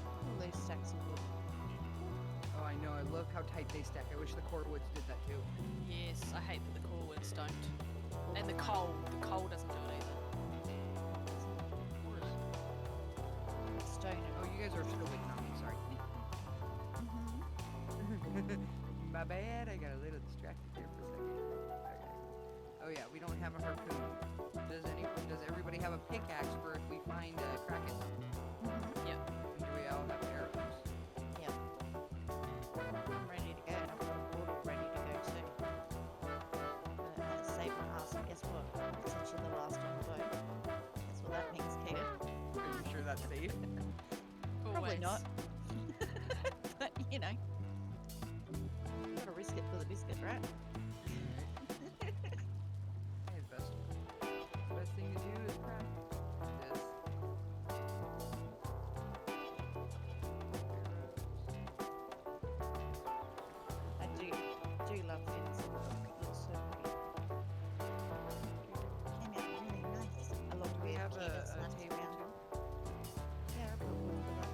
S3: All those stacks of wood.
S5: Oh, I know. I love how tight they stack. I wish the cordwoods did that too.
S7: Yes, I hate that the core woods don't. And the coal doesn't do it either.
S5: Of course.
S3: Stone and
S5: Oh, you guys are still waiting on me. Sorry. My bad. I got a little distracted there for a second. Okay. Oh yeah, we don't have a harpoon. Does everybody have a pickaxe for if we find a kraken?
S7: Yep.
S5: And do we all have arrows?
S3: Yep. I'm ready to go, and I've got a portal ready to go too. Save my ass, and guess what? Since you're the last on the boat. Guess what that means, Kate?
S5: Are you sure that's safe?
S3: Probably
S7: Always.
S3: not. But, you know. Gotta risk it for the biscuit, right?
S5: Hey, best thing to do is practice.
S3: I do love fins. It looks so pretty. Came out really nice. Along
S5: Do we
S3: with
S5: have
S3: Kate,
S5: a
S3: running
S5: table
S3: around.
S5: too?
S3: Yeah, I've got wood for that.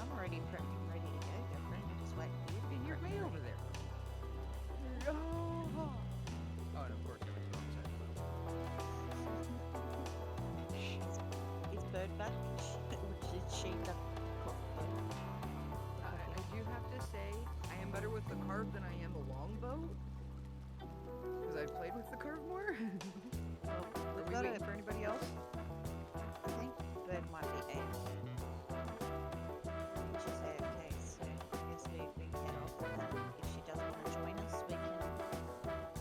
S3: I'm already prepped and ready to go, girlfriend. I'm just waiting for you to
S5: And
S3: be
S5: you're
S3: prepped
S5: way
S3: and
S5: over
S3: ready.
S5: there. Oh, and of course I was wrong side.
S3: Is Bird back? Which is she the
S5: I do have to say, I am better with the carve than I am the longbow. Because I've played with the carve more. Are
S3: We've
S5: we
S3: got
S5: waiting
S3: a,
S5: for anybody else?
S3: I think Bird might be AFK. She's AFK, so I guess we can head off, and then if she does want to join us, we can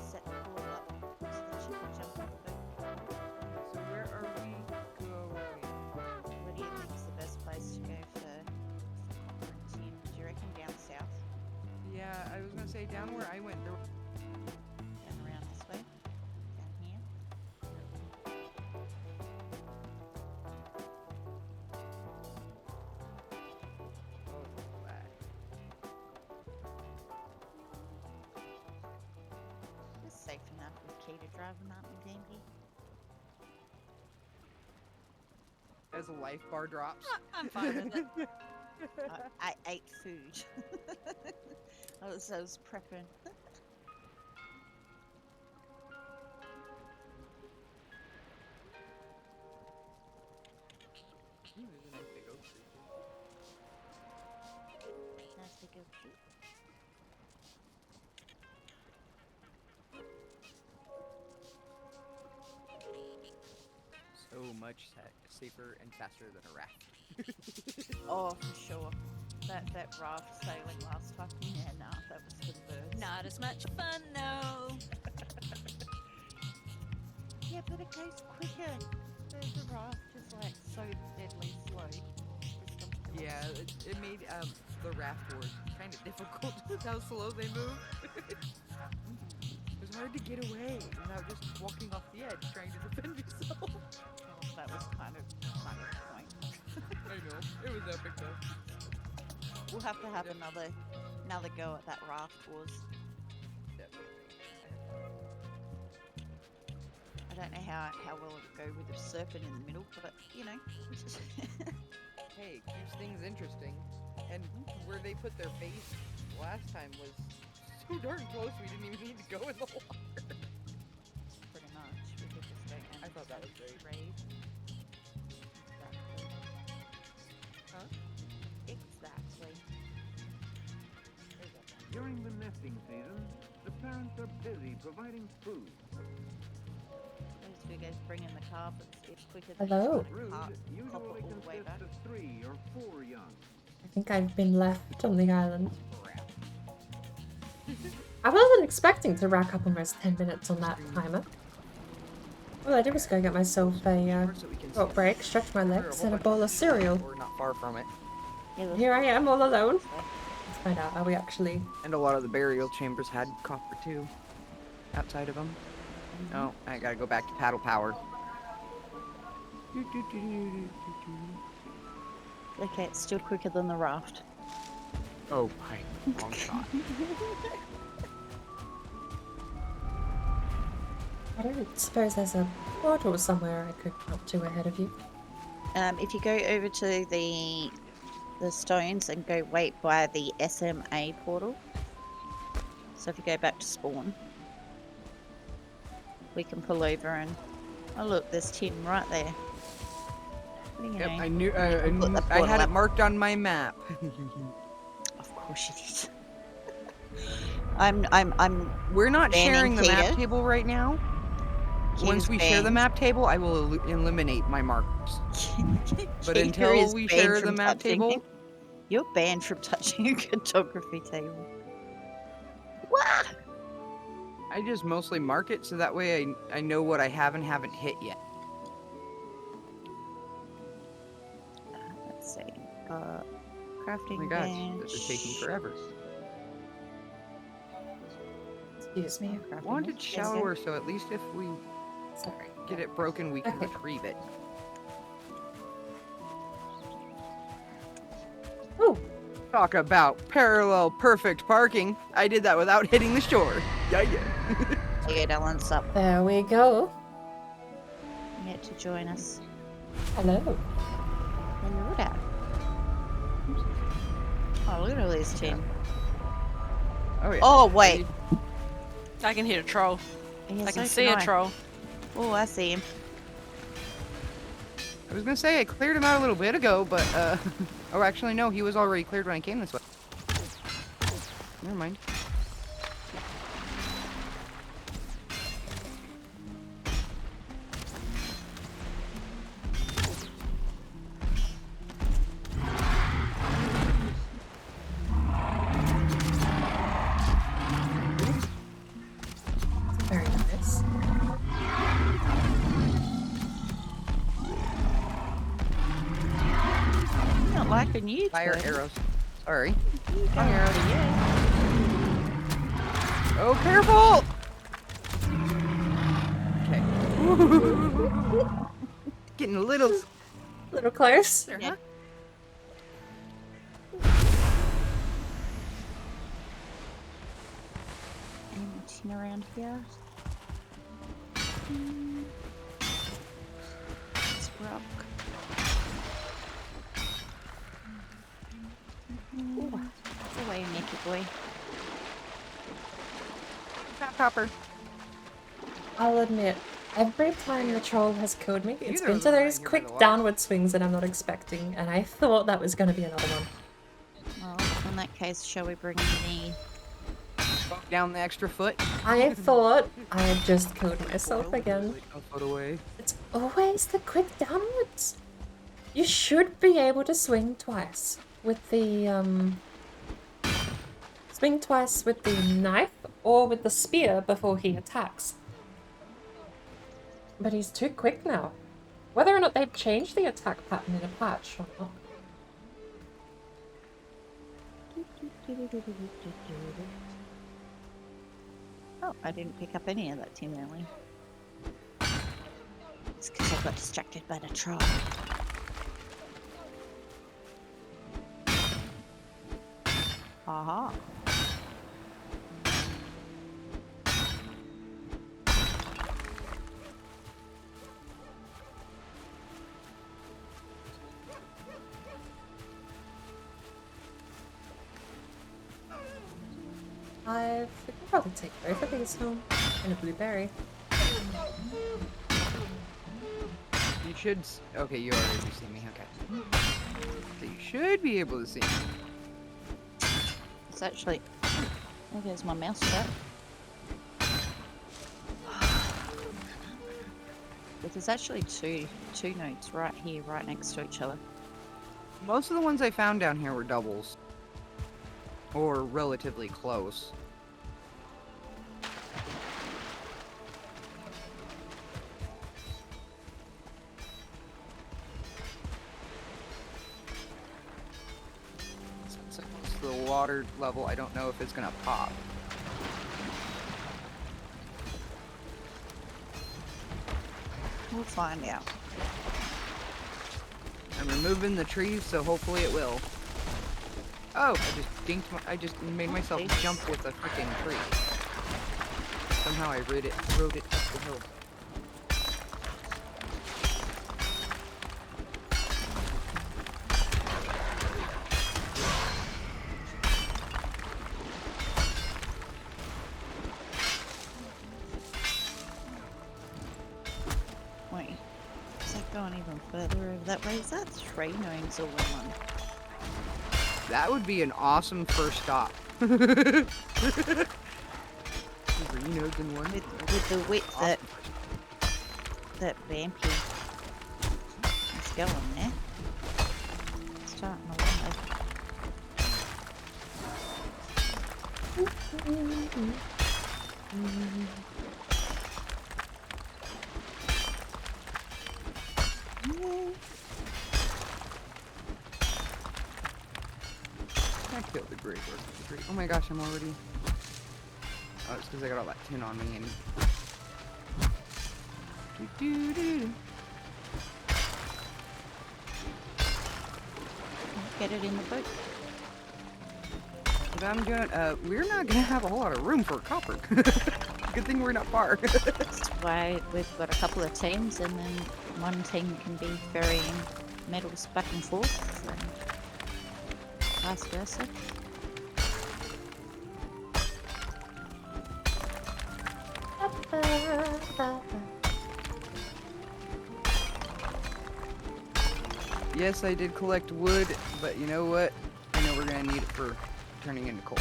S3: set the portal up so that she can jump on the boat.
S5: So where are we going?
S3: What do you think is the best place to go for quarantine? Do you reckon down south?
S5: Yeah, I was gonna say down where I went. There.
S3: Down around this way? Down here?
S5: Oh, black.
S3: It's safe enough with Key to drive them out in Gamby.
S5: As a life bar drops.
S7: I'm fine with it.
S3: I ate food. I was prepping.
S5: Ooh, there's a nice big oak tree.
S3: Nice big oak tree.
S5: So much safer and faster than a raft.
S3: Oh, for sure. That raft sailing last time. Yeah, nah, that was for the birds.
S7: Not as much fun, no.
S3: Yeah, but it goes quicker. The raft is like so deadly slow.
S5: Yeah, it made the raft work kind of difficult. Just how slow they move. It was hard to get away without just walking off the edge trying to defend yourself.
S3: Well, that was kind of the point.
S5: I know. It was epic though.
S3: We'll have to have
S5: Yep.
S3: another go at that raft wars.
S5: Definitely.
S3: I don't know how well it'll go with the serpent in the middle, but you know.
S5: Hey, it keeps things interesting. And where they put their base last time was so darn close we didn't even need to go in the water.
S3: Pretty much. We could just go and
S5: I thought that was great.
S3: raid. Exactly.
S5: Huh?
S3: Exactly. There you go.
S8: During the nesting season, the parents are busy providing food.
S3: Those two guys bring in the calf. It's quicker than
S1: Hello.
S3: trying to
S8: Brood
S3: hop
S8: usually
S3: all the way
S8: consists
S3: back.
S8: of 3 or 4 young.
S1: I think I've been left on the island.
S5: Crap.
S1: I wasn't expecting to rack up almost 10 minutes on that timer. All I did was go get myself a
S5: So we can
S1: short break, stretch my
S5: There are a
S1: legs,
S5: whole
S1: and a
S5: bunch
S1: bowl of cereal.
S5: We're not far from it.
S3: Yeah,
S1: Here I am all alone. Let's find out, are we actually...
S5: And a lot of the burial chambers had copper too. Outside of them. Oh, I gotta go back to paddle power.
S3: Okay, it's still quicker than the raft.
S5: Oh, by a long shot.
S1: I don't suppose there's a portal somewhere I could come to ahead of you.
S3: If you go over to the stones and go wait by the SMA portal. So if you go back to spawn, we can pull over and oh look, there's Tim right there. What do you
S5: Yep,
S3: know?
S5: I knew.
S3: Put the
S5: I had
S3: portal
S5: it
S3: up.
S5: marked on my map.
S3: Of course you did. I'm
S5: We're not
S3: banning
S5: sharing the map
S3: Kita.
S5: table right now. Once
S3: Kita's
S5: we share the
S3: banned.
S5: map table, I will eliminate my markers. But
S3: Kita
S5: until
S3: is
S5: we
S3: banned
S5: share the
S3: from
S5: map
S3: touching
S5: table,
S3: it. You're banned from touching a cartography table. What?
S5: I just mostly mark it so that way I know what I have and haven't hit yet.
S3: Let's see. Crafting
S5: Oh my gosh,
S3: bench.
S5: this is taking forever.
S1: Excuse me.
S3: Crafting
S5: Wanted
S3: bench. There we go.
S5: shower, so at least if we
S1: Sorry.
S5: get it broken, we can
S1: Okay.
S5: retrieve it.
S1: Ooh,
S5: Talk about parallel perfect parking. I did that without hitting the shore. Yeah.
S3: There you go, Dylan's up.
S1: there we go.
S3: Yet to join us.
S1: Hello.
S3: Hello there. Oh, look at all these team.
S5: Oh yeah.
S3: Oh, wait.
S7: I can hear a troll.
S3: Yeah,
S7: I can
S3: so
S7: see a
S3: I.
S7: troll.
S3: Oh, I see him.
S5: I was gonna say I cleared him out a little bit ago, but oh, actually no, he was already cleared when I came this way. Never mind.
S1: Very nice.
S3: I'm not liking you,
S5: Fire
S3: Toad.
S5: arrows. Sorry.
S3: Fire out of you.
S5: Oh, careful! Okay. Getting a little.
S1: Little close.
S5: There,
S3: Yeah.
S5: huh?
S3: Anything around here? It's rock. Ooh, that's away, naked boy.
S5: Fat copper.
S1: I'll admit, every time the troll has killed me, it's
S5: Either
S1: been
S5: of
S1: to
S5: them
S1: those
S5: right here by
S1: quick
S5: the water.
S1: downward swings that I'm not expecting, and I thought that was going to be another one.
S3: Well, in that case, shall we bring in
S5: Bump down the extra foot.
S1: I thought I had just killed myself again.
S5: Like, a foot away.
S1: It's always the quick downwards. You should be able to swing twice with the swing twice with the knife or with the spear before he attacks. But he's too quick now. Whether or not they've changed the attack pattern in a patch or not.
S3: the... Oh, I didn't pick up any of that tin early. It's because I got distracted by the troll. Aha.
S1: I could probably take both of these home and a blueberry.
S5: You should. Okay, you already see me. Okay. So you should be able to see me.
S3: It's actually... Oh, there's my mouse trap. But there's actually two notes right here, right next to each other.
S5: Most of the ones I found down here were doubles. Or relatively close. water level, I don't know if it's gonna pop.
S3: We'll find out.
S5: I'm removing the trees, so hopefully it will. Oh, I just made myself
S3: Thanks.
S5: jump with a freaking tree. Somehow I rode it up the hill.
S3: Wait, is that going even further over that way? Is that 3 gnomes all in one?
S5: That would be an awesome first stop. 3 nodes in one.
S3: With the width that Vampy is going there. Starting to wonder.
S5: I killed the great work of the tree. Oh my gosh, I'm already... Oh, it's because I got all that tin on me and...
S3: Get it in the boat.
S5: But I'm doing... we're not gonna have a whole lot of room for copper. Good thing we're not far.
S3: That's why we've got a couple of teams, and then one team can be ferrying metals back and forth, and vice versa.
S5: Yes, I did collect wood, but you know what? I know we're gonna need it for turning into coal.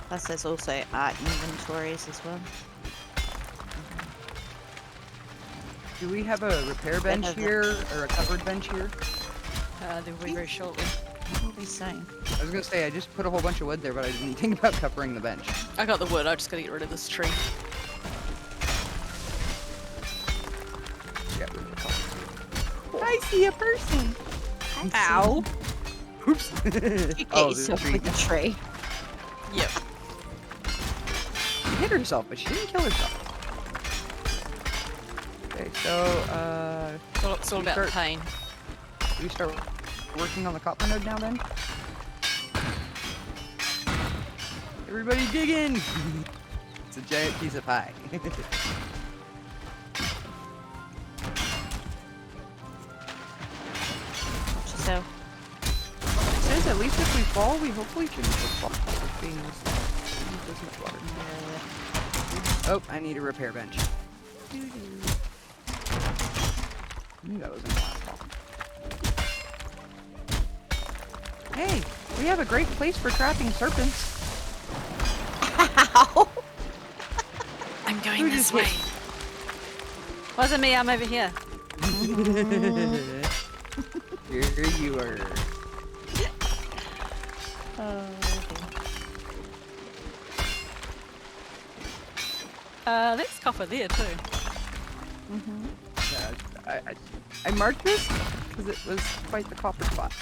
S3: Plus, there's also art inventories as well.
S5: Do we have a repair bench here, or a covered bench here?
S7: There will be very shortly.
S3: What are we saying?
S5: I was gonna say, I just put a whole bunch of wood there, but I didn't think about covering the bench.
S7: I got the wood, I just gotta get rid of this tree.
S5: Get rid of the copper. I see a person!
S7: Ow!
S5: Oops!
S3: You get
S5: Oh,
S3: yourself
S5: the tree.
S3: with a tree.
S7: Yep.
S5: She hit herself, but she didn't kill herself. Okay, so,
S7: It's all
S5: You
S7: about
S5: start-
S7: pain.
S5: do we start working on the copper node now then? Everybody dig in! It's a giant piece of pie.
S3: Watch yourself.
S5: It says at least if we fall, we hopefully shouldn't fall. Being this much water. Oh, I need a repair bench. I knew that was in the last fall. Hey, we have a great place for trapping serpents.
S3: Ow!
S7: I'm going
S5: Who
S7: this
S5: just
S7: way.
S5: hit?
S7: Wasn't me, I'm over here.
S5: Here you are.
S7: There's copper there too.
S5: I marked this because it was quite the copper spot.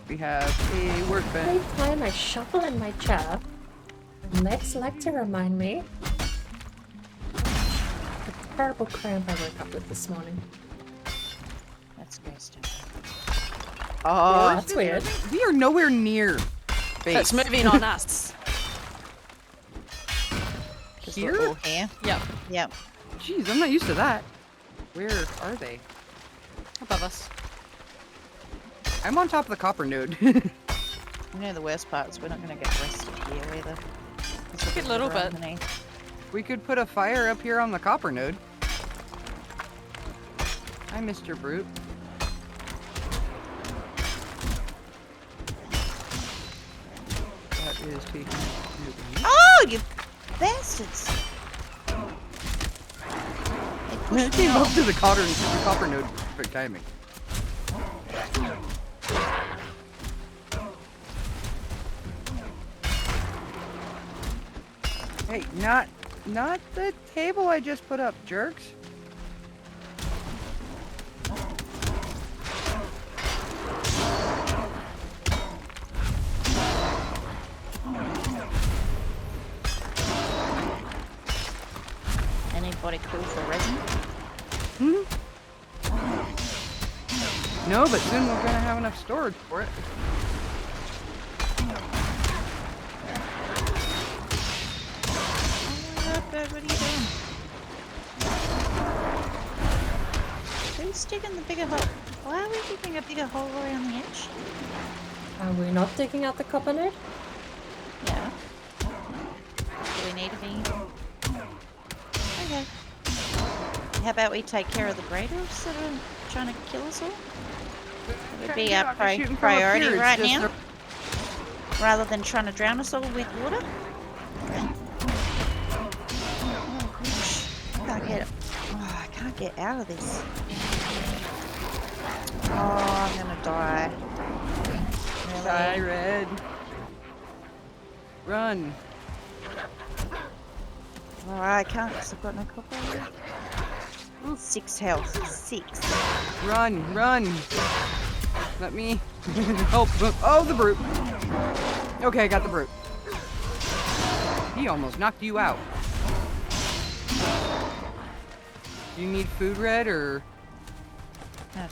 S5: We have a workbench.
S1: Every time I shuffle in my chair, my legs like to remind me the terrible cramp I woke up with this morning.
S3: That's great stuff.
S1: Oh, that's weird.
S5: We are nowhere near base.
S7: It's moving on us.
S3: 'Cause
S5: Here?
S3: we're all here.
S7: Yep,
S3: Yep.
S5: Jeez, I'm not used to that. Where are they?
S7: above us.
S5: I'm on top of the copper node.
S3: You know the worst part is we're not going to get rested here either.
S7: A little bit.
S5: We could put a fire up here on the copper node. Hi, Mr. Brute. That is taking...
S3: Oh, you bastards! They
S5: I
S3: pushed me
S5: came up
S3: off.
S5: to the copper node. Perfect timing. Hey, not the table I just put up, jerks.
S3: body cool for resin?
S2: No, but soon we're gonna have enough storage for it.
S3: What are you doing? Who's digging the bigger hole? Why are we digging a bigger hole around the edge?
S1: Are we not digging out the copper node?
S3: Yeah. Do we need to be? Okay. How about we take care of the Braiders that are trying to kill us all? That would be our priority right now, rather than trying to drown us all with water. Oh gosh, I can't get out of this. Oh, I'm gonna die. Really?
S2: Die, Red. Run.
S3: Oh, I can't because I've got no copper. 6 health. 6.
S2: Run, run. Let me help. Oh, the brute. Okay, I got the brute. He almost knocked you out. You need food, Red, or?
S3: No,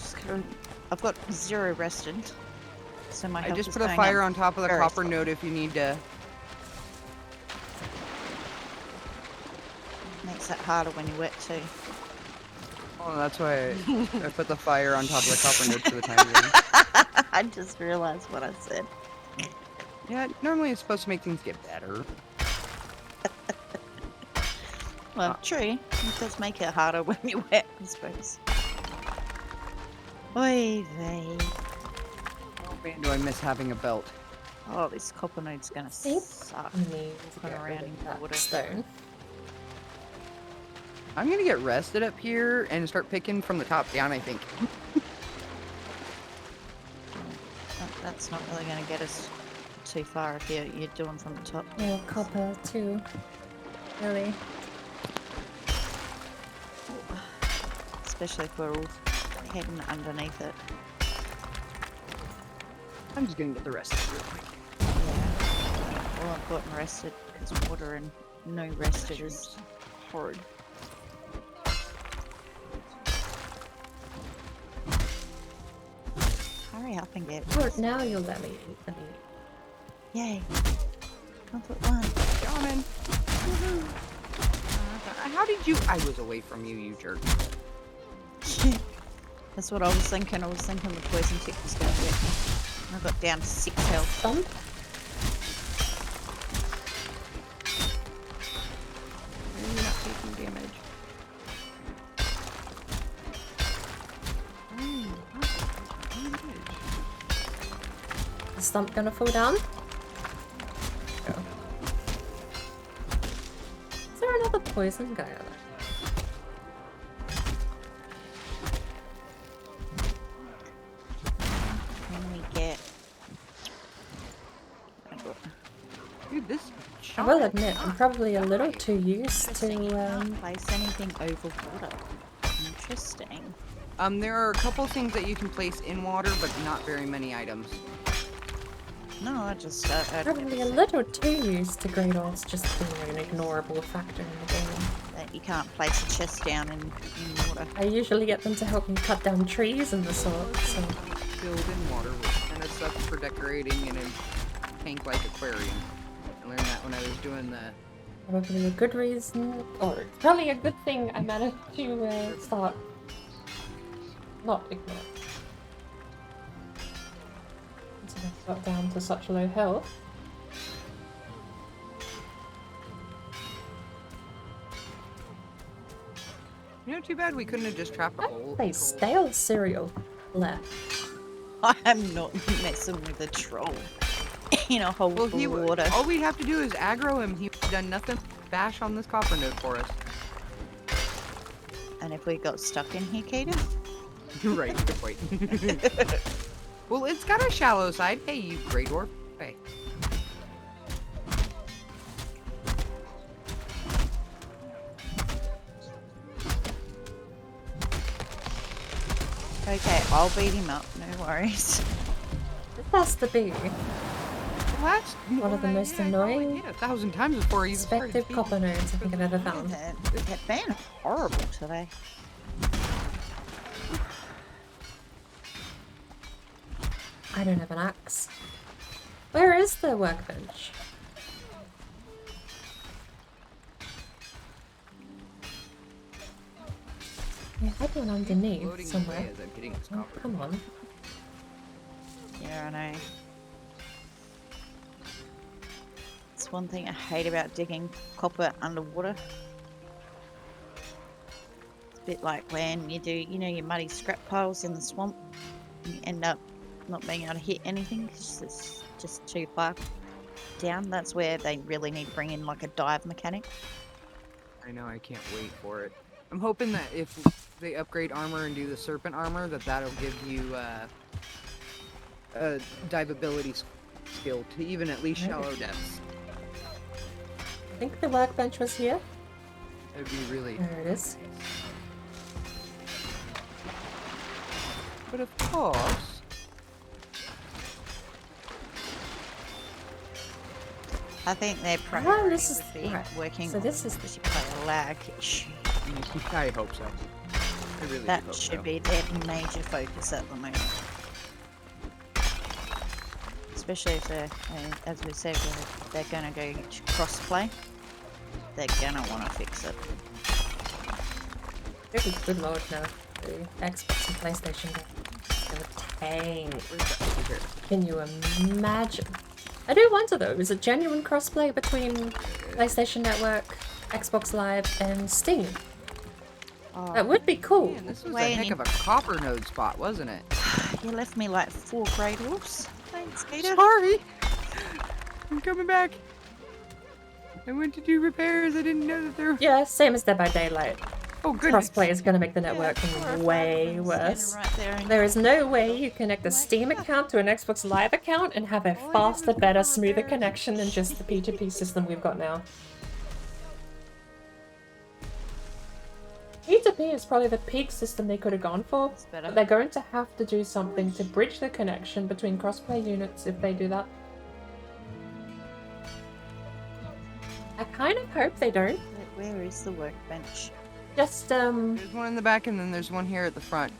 S3: I've got 0 rested. So my health
S2: I just
S3: is
S2: put a
S3: going
S2: fire
S3: up
S2: on top of the
S3: very
S2: copper
S3: slow.
S2: node if you need to.
S3: Makes it harder when you're wet too.
S2: Oh, that's why I put the fire on top of the copper node for the time being.
S3: I just realized what I said.
S2: Yeah, normally it's supposed to make things get better.
S3: Well, true. It does make it harder when you're wet, I suppose. Oy vey.
S2: Oh man, do I miss having a belt.
S3: Oh, this copper node's gonna
S1: Think
S3: suck.
S1: we need to
S3: Put
S1: get
S3: around
S1: rid
S3: in
S1: of that
S3: water.
S1: stone.
S2: I'm gonna get rested up here and start picking from the top down, I think.
S3: That's not really gonna get us too far if you're doing from the top.
S1: Yeah, copper too. Really.
S3: Especially if we're all heading underneath it.
S2: I'm just gonna get the rest real quick.
S3: Yeah. All important rested, because water and no rested is horrid. Hurry up and get
S1: Good, now you'll let me eat the meat.
S3: Yay. Comfort 1.
S2: Shaman! How did you? I was away from you, you jerk.
S3: That's what I was thinking. I was thinking the poison tick was going to get me. I got down to 6 health.
S1: Thump.
S2: You're not taking damage.
S1: Is Stump gonna fall down? Go. Is there another poison guy on it?
S3: Can we get...
S2: Dude, this
S1: I will
S2: shaman.
S1: admit, I'm probably a little too used
S3: Interesting, you
S1: to,
S3: can't place anything over water. Interesting.
S2: There are a couple things that you can place in water, but not very many items.
S3: No, I just...
S1: probably a little too used to Great Orcs just being an ignorable factor in the game.
S3: That you can't place a chest down in water.
S1: I usually get them to help me cut down trees and the sort, so...
S2: Filled in water, which kind of sucks for decorating in a tank-like aquarium. I learned that when I was doing the...
S1: Probably a good reason, or probably a good thing I managed to start not ignore. So I got down to such low health.
S2: You know, too bad we couldn't have just trapped a hole.
S1: Hey, stale cereal left.
S3: I am not messing with a troll in a hole
S2: Well,
S3: full of water.
S2: all we'd have to do is aggro him. He'd done nothing but bash on this copper node for us.
S3: And if we got stuck in here, Kaden?
S2: You're right, good point. Well, it's got a shallow side. Hey, you Grey Dwarf. Hey.
S3: Okay, I'll beat him up, no worries.
S1: It has to be.
S5: last
S1: One of the most
S5: I probably
S1: annoying
S5: hit 1,000 times before he even started
S1: Perspective
S5: speaking.
S1: copper nodes I think I've ever found.
S3: They're being horrible today.
S1: I don't have an axe. Where is the workbench? I had one underneath
S5: Floating
S1: somewhere.
S5: away as I'm getting this
S1: Oh,
S5: copper.
S1: come on.
S3: Yeah, I know. It's one thing I hate about digging copper underwater. It's a bit like when you do, you know, your muddy scrap piles in the swamp. And you end up not being able to hit anything because it's just too far down. That's where they really need to bring in like a dive mechanic.
S5: I know, I can't wait for it. I'm hoping that if they upgrade armor and do the serpent armor, that'll give you a diveability skill to even at least shallow depths.
S1: I think the workbench was here.
S5: It would be really
S1: There it is.
S5: But of course,
S3: I think their
S1: Oh,
S3: priority
S1: this is
S3: would be
S1: right.
S3: working
S1: So
S3: on
S1: this is the
S3: the player lag issue.
S5: I hope so. I really
S3: That
S5: do hope
S3: should
S5: so.
S3: be their major focus at the moment. Especially if they're, as we said, they're going to go cross-play. They're going to want to fix it.
S1: Good lord, no. The Xbox and PlayStation are gonna tank.
S5: Where's that over here?
S1: Can you imagine? I do wonder though, is it genuine crossplay between PlayStation Network, Xbox Live, and Steam?
S3: Oh,
S1: That would be cool.
S5: Man, this was a
S3: Wait,
S5: heck of a copper node spot, wasn't it?
S3: you left me like 4 grey wolves. Thanks, Peter.
S5: Sorry! I'm coming back. I went to do repairs. I didn't know that there.
S1: Yeah, same as Dead by Daylight.
S5: Oh goodness.
S1: Crossplay is going to make the networking way worse. There is no way you connect a Steam account to an Xbox Live account and have a faster, better, smoother connection than just the P2P system we've got now. P2P is probably the peak system they could have gone for, but they're going to have to do something to bridge the connection between crossplay units if they do that. I kind of hope they don't.
S3: Where is the workbench?
S1: Just,
S5: There's one in the back and then there's one here at the front.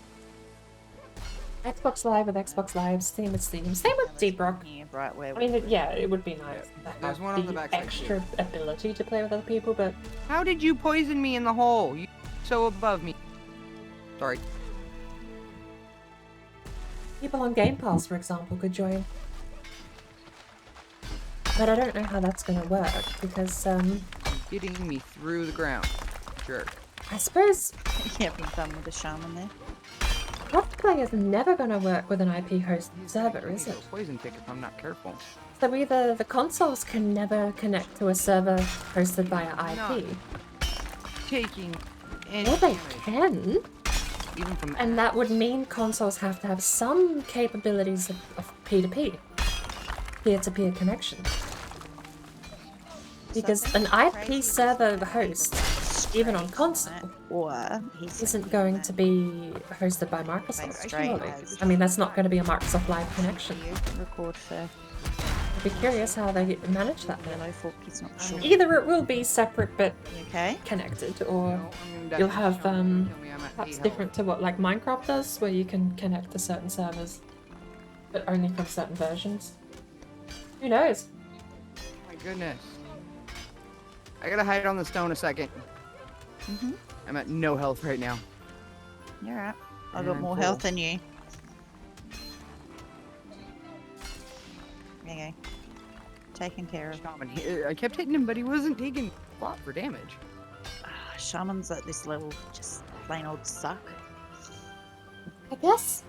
S1: Xbox Live with Xbox Live, Steam with Steam. Same with Deep Rock.
S3: Yeah, right where
S1: I mean, it would be nice to
S5: There's
S1: have
S5: one on the
S1: the
S5: backside,
S1: extra ability to play with other people, but
S5: How did you poison me in the hole? You so above me. Sorry.
S1: people on Game Pass, for example, could join. But I don't know how that's going to work, because,
S5: Getting me through the ground. Jerk.
S1: I suppose
S3: you having fun with the shaman there?
S1: crossplay is never going to work with an IP-hosted server, is it?
S5: Poison tick if I'm not careful.
S1: So either the consoles can never connect to a server hosted via IP,
S5: Taking any
S1: or they
S5: damage,
S1: can,
S5: even from
S1: and that would mean consoles have to have some capabilities of P2P, peer-to-peer connection. Because an IP server host, even on console,
S3: Or he's
S1: isn't going to be hosted by Microsoft,
S3: straight
S1: surely.
S3: as
S1: I mean, that's not going to be a Microsoft Live connection.
S3: record for
S1: I'd be curious how they manage that then.
S3: Yellow Fork. He's not sure.
S1: Either it will be separate but
S3: You okay?
S1: connected, or
S5: No, I'm gonna
S1: you'll
S5: die.
S1: have
S5: Kill me, I'm at
S1: perhaps
S5: 8
S1: different to what like Minecraft does, where you can connect to certain servers, but only from certain versions. Who knows?
S5: health. My goodness. I gotta hide on the stone a second.
S3: Mhm.
S5: I'm at no health right now.
S3: You're right. I
S5: And
S3: got
S5: I'm
S3: more
S5: full.
S3: health than you. There you go. Taken care of.
S5: Shaman, I kept hitting him, but he wasn't taking a lot for damage.
S3: Shamans at this level just plain old suck.
S1: I guess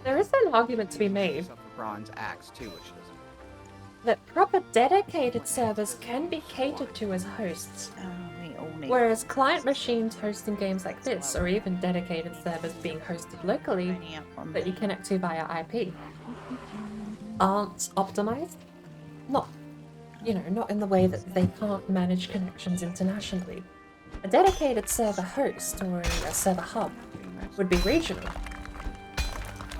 S1: there is an argument to be made
S5: Except for bronze axe too, which doesn't.
S1: that proper dedicated servers can be catered to as hosts,
S3: We all need.
S1: whereas client machines hosting games like this, or even dedicated servers being hosted locally
S3: Only up on
S1: that you connect to via IP, aren't optimized. Not in the way that they can't manage connections internationally. A dedicated server host or a server hub would be regional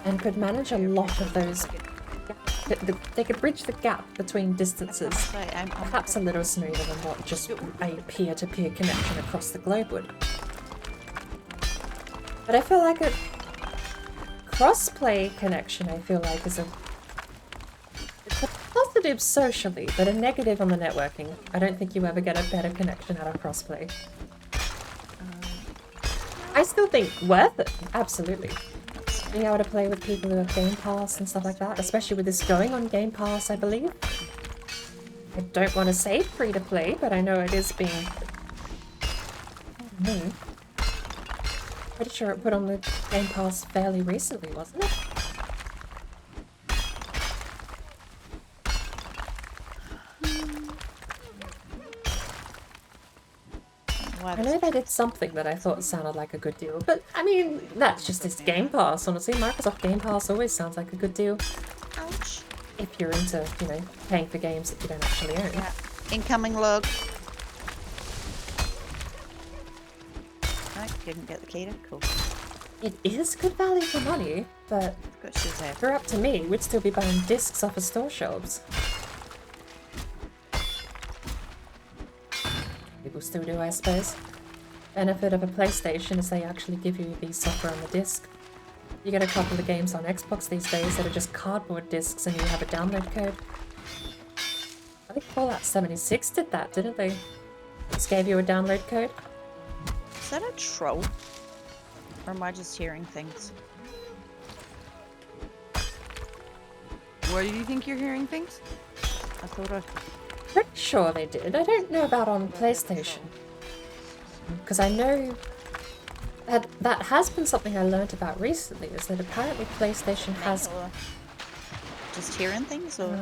S1: and could manage a lot of those gaps they could bridge the gap between distances
S3: So I'm
S1: perhaps a little smoother than what just a peer-to-peer connection across the globe would. But I feel like a cross-play connection, I feel like, it's a positive socially, but a negative on the networking. I don't think you ever get a better connection out of crossplay. I still think worth it, absolutely. Being able to play with people who have Game Pass and stuff like that, especially with this going on Game Pass, I believe. I don't want to say free to play, but I know it is being... Pretty sure it put on the Game Pass fairly recently, wasn't it? I know they did something that I thought sounded like a good deal, but I mean, that's just this Game Pass, honestly. Microsoft Game Pass always sounds like a good deal.
S3: Ouch.
S1: If you're into, you know, paying for games that you don't actually own.
S3: Yeah. Incoming log. No, didn't get the keto. Cool.
S1: It is good value for money, but
S3: Got shoes out.
S1: if you're up to me, we'd still be buying discs off of store shelves. People still do, I suppose. Benefit of a PlayStation is they actually give you the software on the disc. You get a couple of games on Xbox these days that are just cardboard discs and you have a download code. I think Fallout 76 did that, didn't they? Just gave you a download code.
S3: Is that a troll? Or am I just hearing things?
S5: Why do you think you're hearing things?
S3: I thought I...
S1: Pretty sure they did. I don't know about on PlayStation. Because I know that has been something I learned about recently, is that apparently PlayStation has...
S3: Or just hearing things, or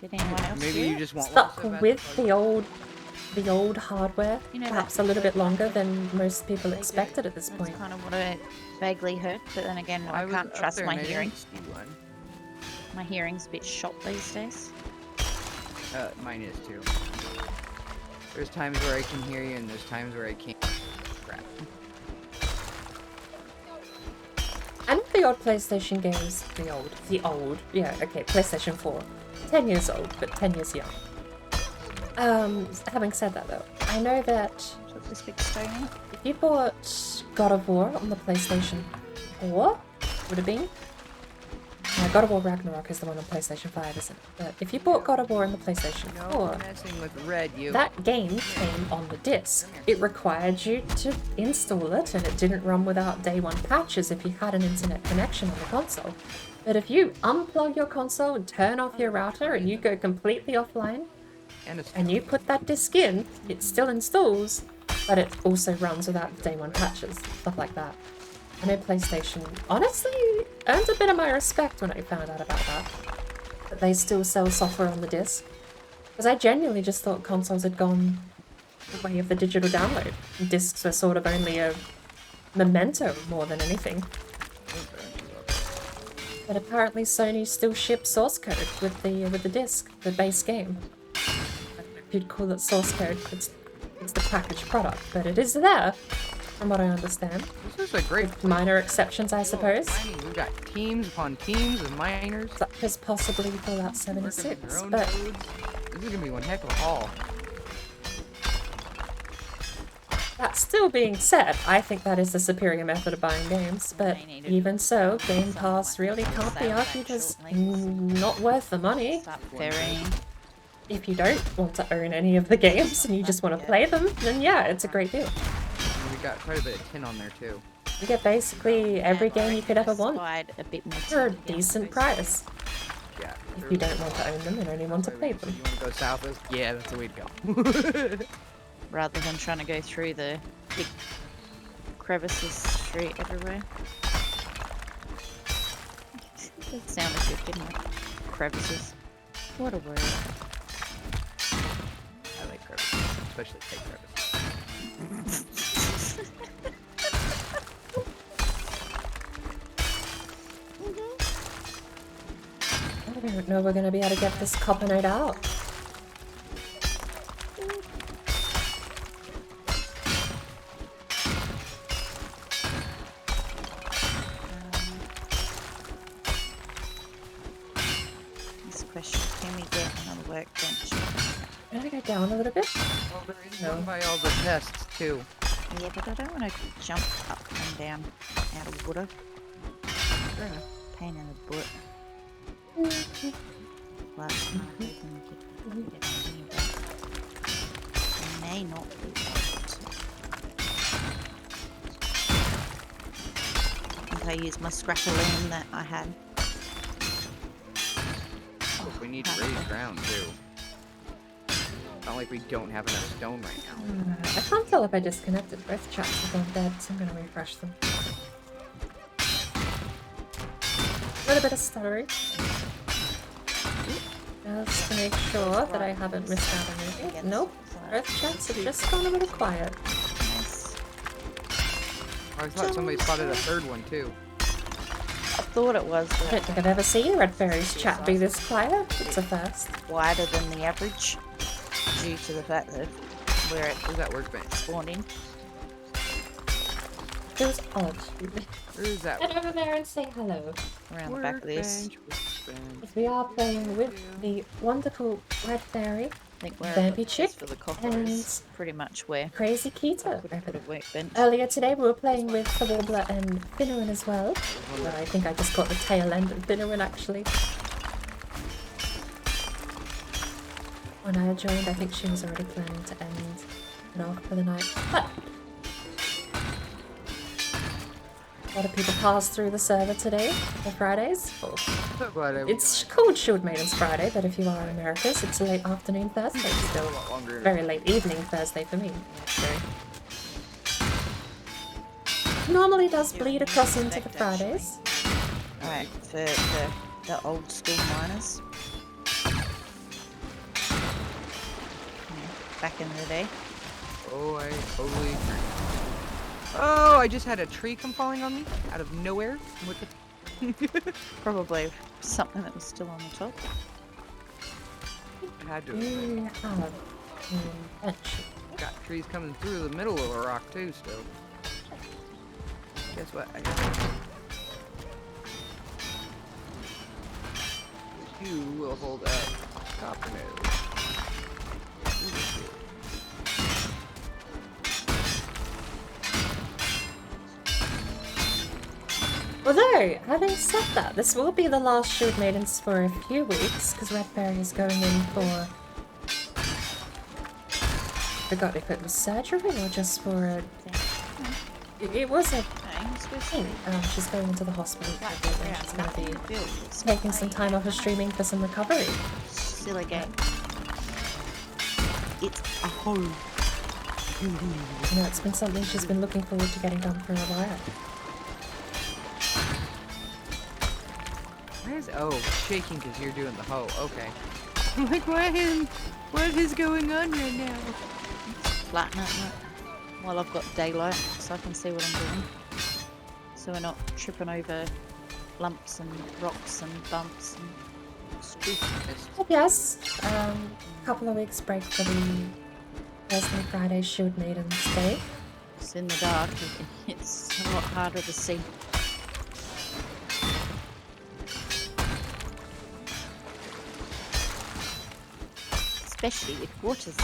S3: did anyone else
S5: Maybe
S3: hear
S5: you
S3: it?
S5: just want
S1: stuck with the old hardware,
S3: You know,
S1: perhaps
S3: that-
S1: a little bit longer than most people expected at this
S3: That's
S1: point.
S3: kind of what I vaguely heard, but then again, I
S5: was
S3: can't
S5: up
S3: trust
S5: there
S3: my
S5: and I didn't
S3: hearing.
S5: see one.
S3: My hearing's a bit shot these days.
S5: Mine is too. There's times where I can hear you and there's times where I can't. Crap.
S1: And the old PlayStation games, yeah, okay, PlayStation 4. 10 years old, but 10 years young. Having said that though, I know that
S3: Took this big stone.
S1: if you bought God of War on the PlayStation 4, would have been? God of War Ragnarok is the one on PlayStation 5, isn't it? But if you bought God of War on the PlayStation
S5: No,
S1: 4,
S5: I'm messing with red, you.
S1: that game came on the disc. It required you to install it, and it didn't run without day one patches if you had an internet connection on the console. But if you unplug your console and turn off your router and you go completely offline, and you put that disc in, it still installs, but it also runs without day one patches, stuff like that. I know PlayStation honestly earned a bit of my respect when I found out about that. That they still sell software on the disc. Because I genuinely just thought consoles had gone the way of the digital download. Discs were sort of only a memento more than anything. But apparently Sony still ships source code with the disc, the base game. I don't know if you'd call it source code. It's the packaged product, but it is there, from what I understand.
S5: This is a great
S1: With minor exceptions, I suppose.
S5: mining. We've got teams upon teams of miners.
S1: Such as possibly Fallout
S5: working with
S1: 76,
S5: their own
S1: but
S5: nodes. This is gonna be one heck of a haul.
S1: that still being said, I think that is the superior method of buying games, but even so, Game Pass really can't be argued as not worth the money.
S3: Start ferrying.
S1: If you don't want to own any of the games and you just want to play them, then yeah, it's a great deal.
S5: And we got quite a bit of tin on there too.
S1: You get basically every game you could ever want
S3: Spied a bit more
S1: for a
S3: tin down
S1: decent
S3: those.
S1: price.
S5: Yeah.
S1: If you don't want to own them and only want to play them.
S5: You want to go south? Yeah, that's the way to go.
S3: Rather than trying to go through the big crevices straight everywhere. That sounded good, didn't it? Crevices. What a word.
S5: I like crevices, especially tight crevices.
S1: I don't know we're going to be able to get this copper node out.
S3: Can we get another workbench?
S1: Can I go down a little bit?
S5: Well, there is
S1: No.
S5: one by all the chests too.
S3: Yeah, but I don't want to jump up and down out of water.
S5: Fair enough.
S3: Pain in the butt. Last time I think I could get anything back. I may not be able to. I think I used my scrapaloon that I had.
S5: Oh, we need to raise ground too. Not like we don't have enough stone right now.
S1: I can't tell if I disconnected both chats have gone dead, so I'm gonna refresh them. A little bit of stuttering. Just to make sure that I haven't missed out on anything. Nope. Both chats have just gone a little quiet.
S3: Nice.
S5: I thought somebody spotted a third one too.
S3: I thought it was
S1: I don't think I've ever seen Red Fairy's chat be this quiet. It's a first.
S3: wider than the average due to the fact that where it
S5: Where's that workbench?
S3: spawned in.
S1: It was odd.
S5: Where is that?
S1: Head over there and say hello.
S3: Around the back of this.
S5: Workbench.
S1: As we are playing with the wonderful Red Fairy,
S3: I think where
S1: Vampy Chick
S3: for the copper is pretty much where
S1: Crazy
S3: I
S1: Keita.
S3: could have put a workbench.
S1: Earlier today we were playing with the Warbler and Finneran as well. But I think I just caught the tail end of Finneran actually. When I joined, I think she was already planning to end it off for the night. But a lot of people pass through the server today for Fridays. Well,
S5: So glad I was
S1: it's called Shield Maidens Friday, but if you are in Americas, it's a late afternoon Thursday
S5: still
S1: still.
S5: a lot longer.
S1: Very late evening Thursday for me. So normally does bleed across into the Fridays.
S3: Alright, for the old school miners. Yeah, back in the day.
S5: Oh, I totally agree. Oh, I just had a tree come falling on me out of nowhere. What the?
S3: Probably something that was still on the top.
S5: It had to.
S1: We have bench.
S5: Got trees coming through the middle of a rock too. Still. Guess what? You will hold up copper node.
S1: Although, having said that, this will be the last Shield Maidens for a few weeks, because Red Fairy is going in for... Forgot if it was surgery or just for a... It was a thing. She's going into the hospital for a bit, and she's going to be taking some time off of streaming for some recovery.
S3: Silly game. It's a hole.
S1: You know, it's been something she's been looking forward to getting done for a while.
S5: Where's shaking because you're doing the hoe? Okay. I'm like, what is going on right now?
S3: Flatten it while I've got daylight so I can see what I'm doing. So we're not tripping over lumps and rocks and bumps and stupidness.
S1: But yes, a couple of weeks break for the Thursday, Friday Shield Maidens Day.
S3: It's in the dark, it's a lot harder to see. Especially with waters.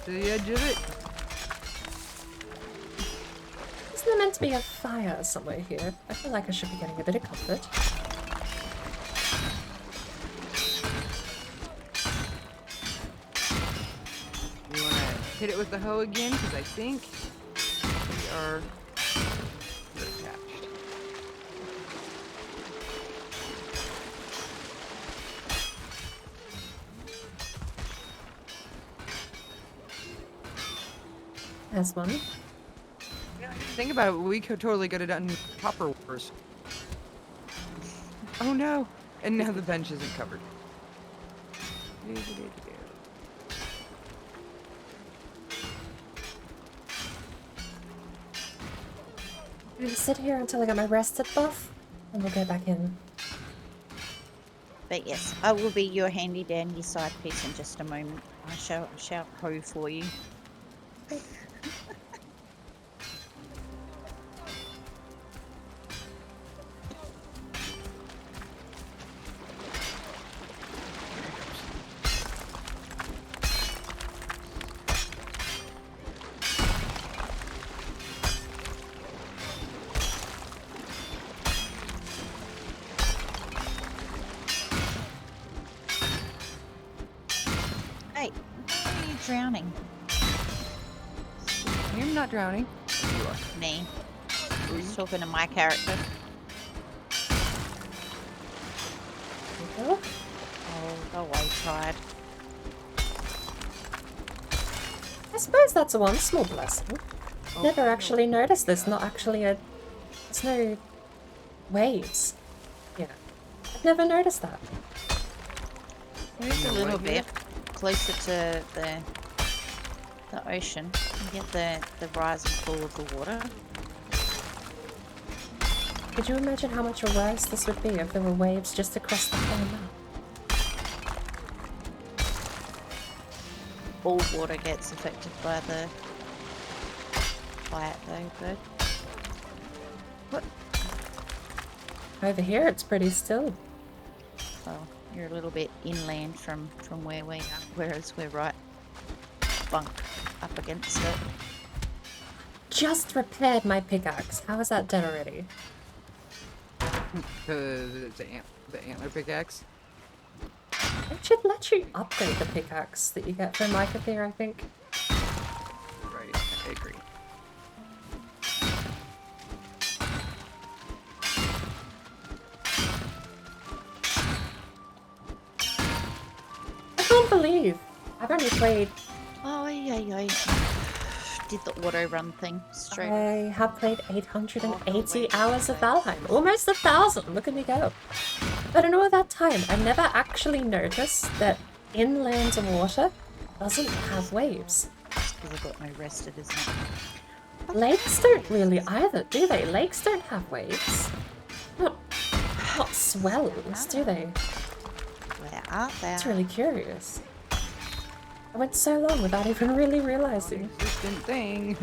S5: To the edge of it.
S1: Isn't there meant to be a fire somewhere here? I feel like I should be getting a bit of comfort.
S5: You want to hit it with the hoe again? Because I think we are attached.
S1: There's one.
S5: Think about it, we could totally get it done copper wars. Oh no! And now the bench isn't covered.
S1: I'm gonna sit here until I get my rested buff, and we'll go back in.
S3: But yes, I will be your handy dandy side piece in just a moment. I shall hoe for you. Hey, why are you drowning?
S5: I'm not drowning. You are.
S3: Me. I was talking to my character.
S1: Oh,
S3: Oh, go away, Pride.
S1: I suppose that's one small blessing. Never actually noticed there's not actually there's no waves. Yeah. I've never noticed that.
S3: There is a little bit closer to the ocean. You get the rise and fall of the water.
S1: Could you imagine how much worse this would be if there were waves just across the whole map?
S3: All water gets affected by it though, but what?
S1: Over here it's pretty still.
S3: Well, you're a little bit inland from where we are, whereas we're right bunk up against it.
S1: Just repaired my pickaxe. How is that done already?
S5: It's the antler pickaxe.
S1: It should let you upgrade the pickaxe that you get from Lycophere, I think.
S5: Right, I agree.
S1: I can't believe I've only played.
S3: Oh, yeah. Did the auto run thing straight.
S1: I have played 880 hours of Valheim. Almost 1,000. Look at me go. But in all that time, I've never actually noticed that inland water doesn't have waves.
S3: Just because I've got no rested, isn't it?
S1: Lakes don't really either, do they? Lakes don't have waves. Not swells, do they?
S3: Where are they?
S1: That's really curious. I went so long without even really realizing.
S5: Consistent thing.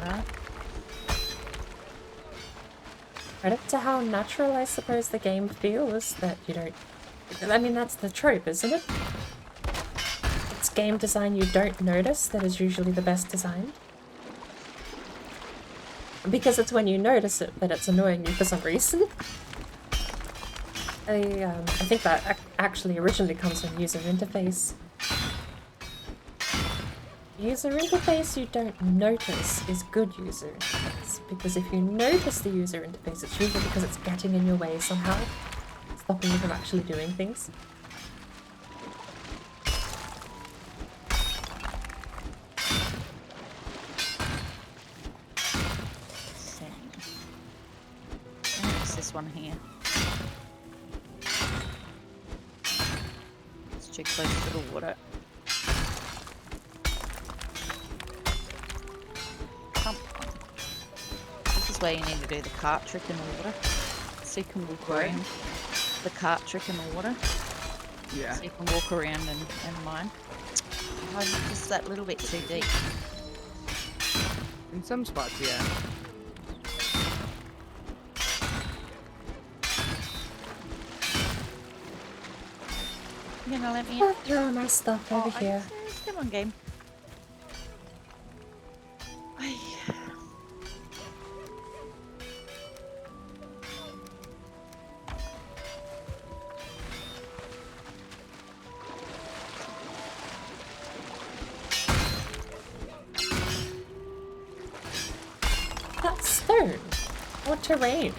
S3: Right.
S1: Credit to how natural I suppose the game feels that you don't... I mean, that's the trope, isn't it? It's game design you don't notice that is usually the best designed. Because it's when you notice it that it's annoying you for some reason. I think that actually originally comes from user interface. User interface you don't notice is good user interface, because if you notice the user interface, it's usually because it's getting in your way somehow, stopping you from actually doing things.
S3: What's this one here? It's too close to the water. This is where you need to do the cart trick in the water. So you can walk around. The cart trick in the water.
S5: Yeah.
S3: So you can walk around and mine. Oh, it's just that little bit too deep.
S5: In some spots, yeah.
S3: You gonna let me
S1: I'll
S3: in?
S1: throw my stuff over here.
S3: Come on, game. Ay.
S1: That's stone. What terrain?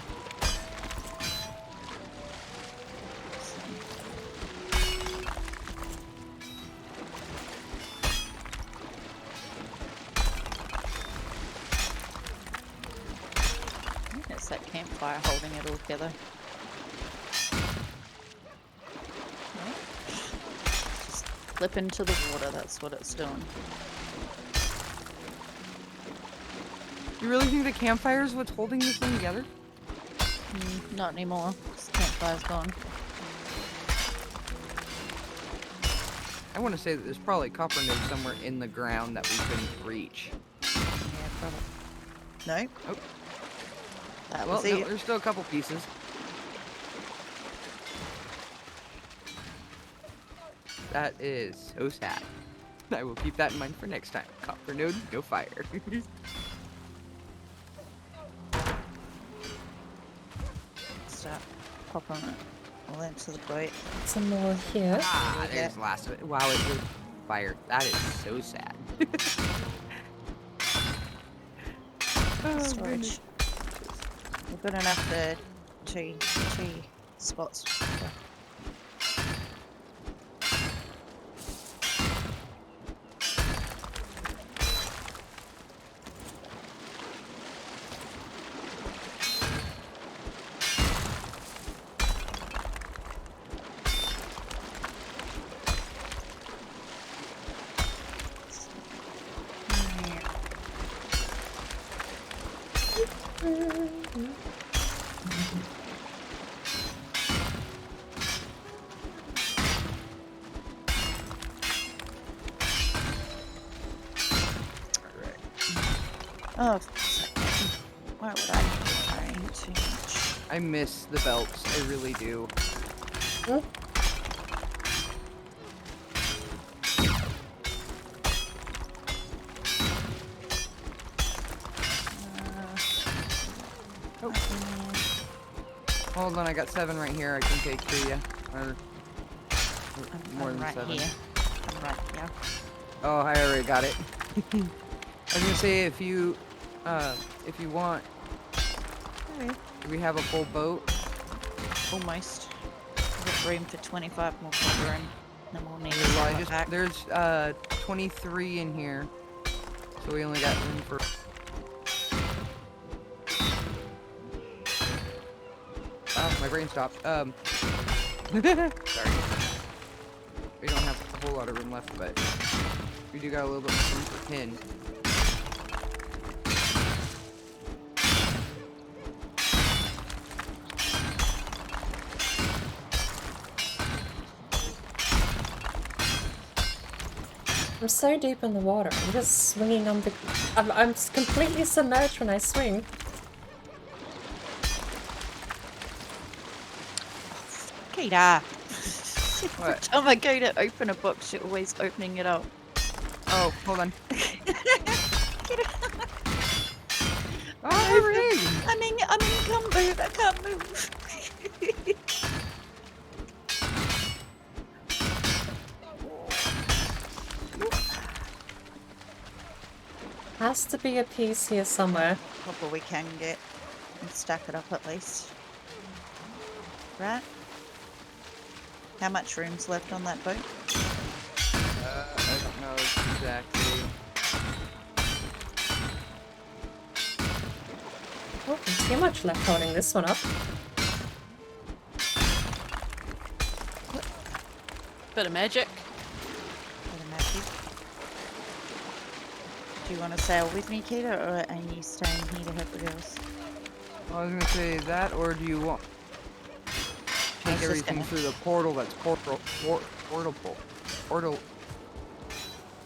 S3: It's that campfire holding it all together. Just flip into the water, that's what it's doing.
S5: You really think the campfire is what's holding this thing together?
S3: Not anymore. This campfire's gone.
S5: I want to say that there's probably copper nodes somewhere in the ground that we couldn't reach.
S3: Yeah, probably. No.
S5: Oh.
S3: That
S5: Well,
S3: was
S5: no,
S3: it.
S5: there's still a couple pieces. That is so sad. I will keep that in mind for next time. Copper node, no fire.
S3: Start popping it all into the boat.
S1: Some more here.
S5: Ah, there's the last of it. Wow, it did fire. That is so sad.
S3: Storage. We've got enough for two spots. Oh, why would I be carrying too much?
S5: I miss the belts. I really do.
S1: Oh,
S5: Hold on, I got 7 right here. I can take to you. Or more
S3: I'm
S5: than
S3: right
S5: 7.
S3: here. I'm right here.
S5: Oh, I already got it. I was gonna say if you want,
S3: Okay.
S5: we have a full boat.
S3: Almost. We've got room for 25 more copper and then we'll need to
S5: Well,
S3: sell it back.
S5: there's 23 in here, so we only got room for. Oh, my brain stopped. Sorry. We don't have a whole lot of room left, but we do got a little bit of room for 10.
S1: I'm so deep in the water. I'm just swinging on the. I'm completely submerged when I swing.
S3: Kita!
S5: What?
S3: Every time I go to open a box, you're always opening it up.
S5: Oh, hold on.
S3: Oh,
S5: Alright.
S3: I'm encumbered. I can't move.
S1: Has to be a piece here somewhere.
S3: Copper we can get and stack it up at least. Right? How much room's left on that boat?
S5: I don't know exactly.
S1: Oh, there's too much left holding this one up.
S7: Bit of magic.
S3: Bit of magic. Do you want to sail with me, Kita, or are you staying here to help the girls?
S5: I was gonna say that, or do you want
S3: I was
S5: take
S3: just
S5: everything
S3: gonna-
S5: through the portal that's portable,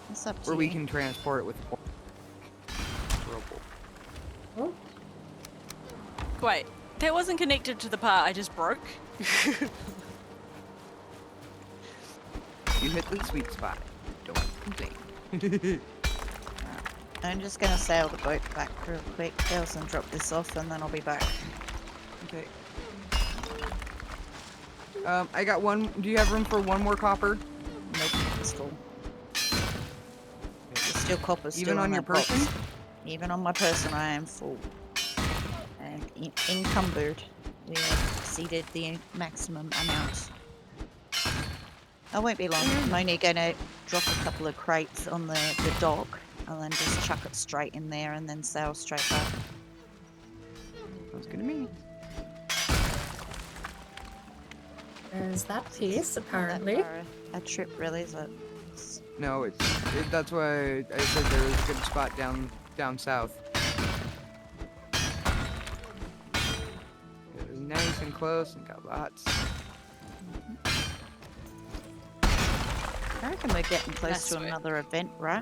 S3: It's up to
S5: where
S3: you.
S5: we can transport it with portable.
S1: Oh,
S7: Wait, that wasn't connected to the part I just broke.
S5: You hit the sweet spot. Don't complain.
S3: I'm just gonna sail the boat back real quick, girls, and drop this off, and then I'll be back.
S5: Okay. I got one. Do you have room for one more copper?
S3: Nope, it's full. There's still copper still
S5: Even on
S3: in
S5: your
S3: that box.
S5: person?
S3: Even on my person, I am full. And encumbered. We have exceeded the maximum amount. I won't be long. I'm only gonna drop a couple of crates on the dock and then just chuck it straight in there and then sail straight back.
S5: Sounds good to me.
S1: there's that piece, apparently.
S3: That far a trip, really, is it?
S5: No, that's why I said there was a good spot down south. It was nice and close and got lots.
S3: I reckon we're getting close
S7: That's
S3: to
S7: sweet.
S3: another event, right?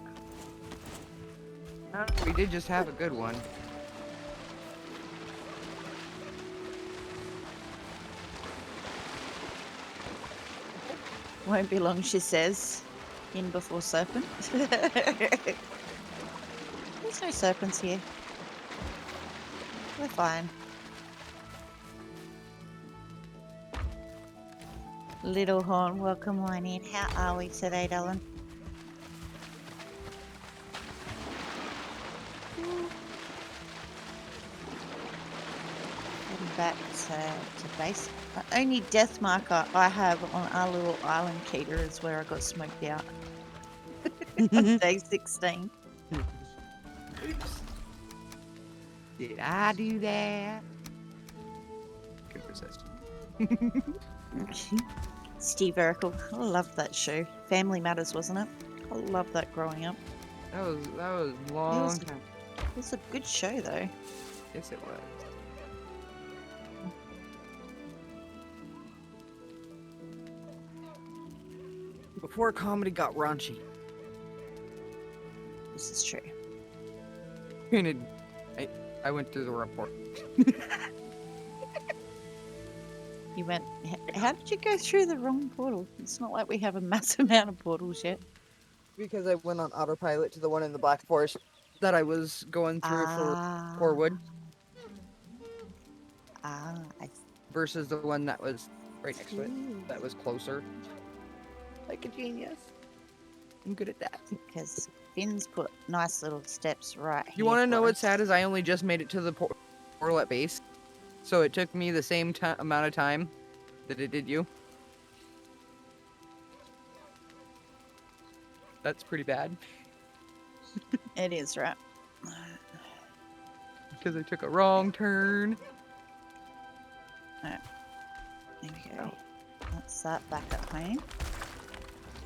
S5: We did just have a good one.
S3: Won't be long, she says. In before serpent. There's no serpents here. We're fine. Little Horn, welcome on in. How are we today, darling? Heading back to base. The only death marker I have on our little island, Keter, is where I got smoked out on day 16.
S5: Oops. Did I do that? Could resist.
S3: Steve Urkel. I loved that show. Family Matters, wasn't it? I loved that growing up.
S5: That was a long time.
S3: It was a good show, though.
S5: Yes, it was. Before comedy got raunchy.
S3: This is true.
S5: Granted, I went through the report.
S3: You went. How did you go through the wrong portal? It's not like we have a massive amount of portals yet.
S5: Because I went on autopilot to the one in the Black Forest that I was going through for Corewood
S3: I
S5: versus the one that was right next to it, that was closer. Like a genius. I'm good at that.
S3: because Finn's put nice little steps right here.
S5: You want to know
S3: for
S5: what's
S3: us.
S5: sad is I only just made it to the portal at base. So it took me the same amount of time that it did you. That's pretty bad.
S3: It is, right?
S5: Because I took a wrong turn.
S3: There we go. Let's start back at home.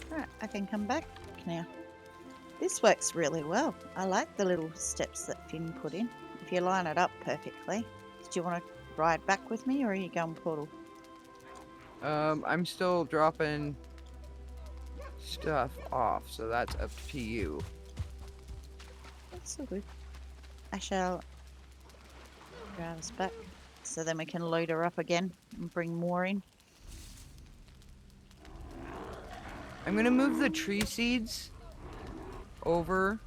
S3: Right, I can come back now. This works really well. I like the little steps that Finn put in. If you line it up perfectly. Do you want to ride back with me, or are you going portal?
S5: I'm still dropping stuff off, so that's up to you.
S3: That's all good. I shall drive us back, so then we can load her up again and bring more in.
S5: I'm gonna move the tree seeds over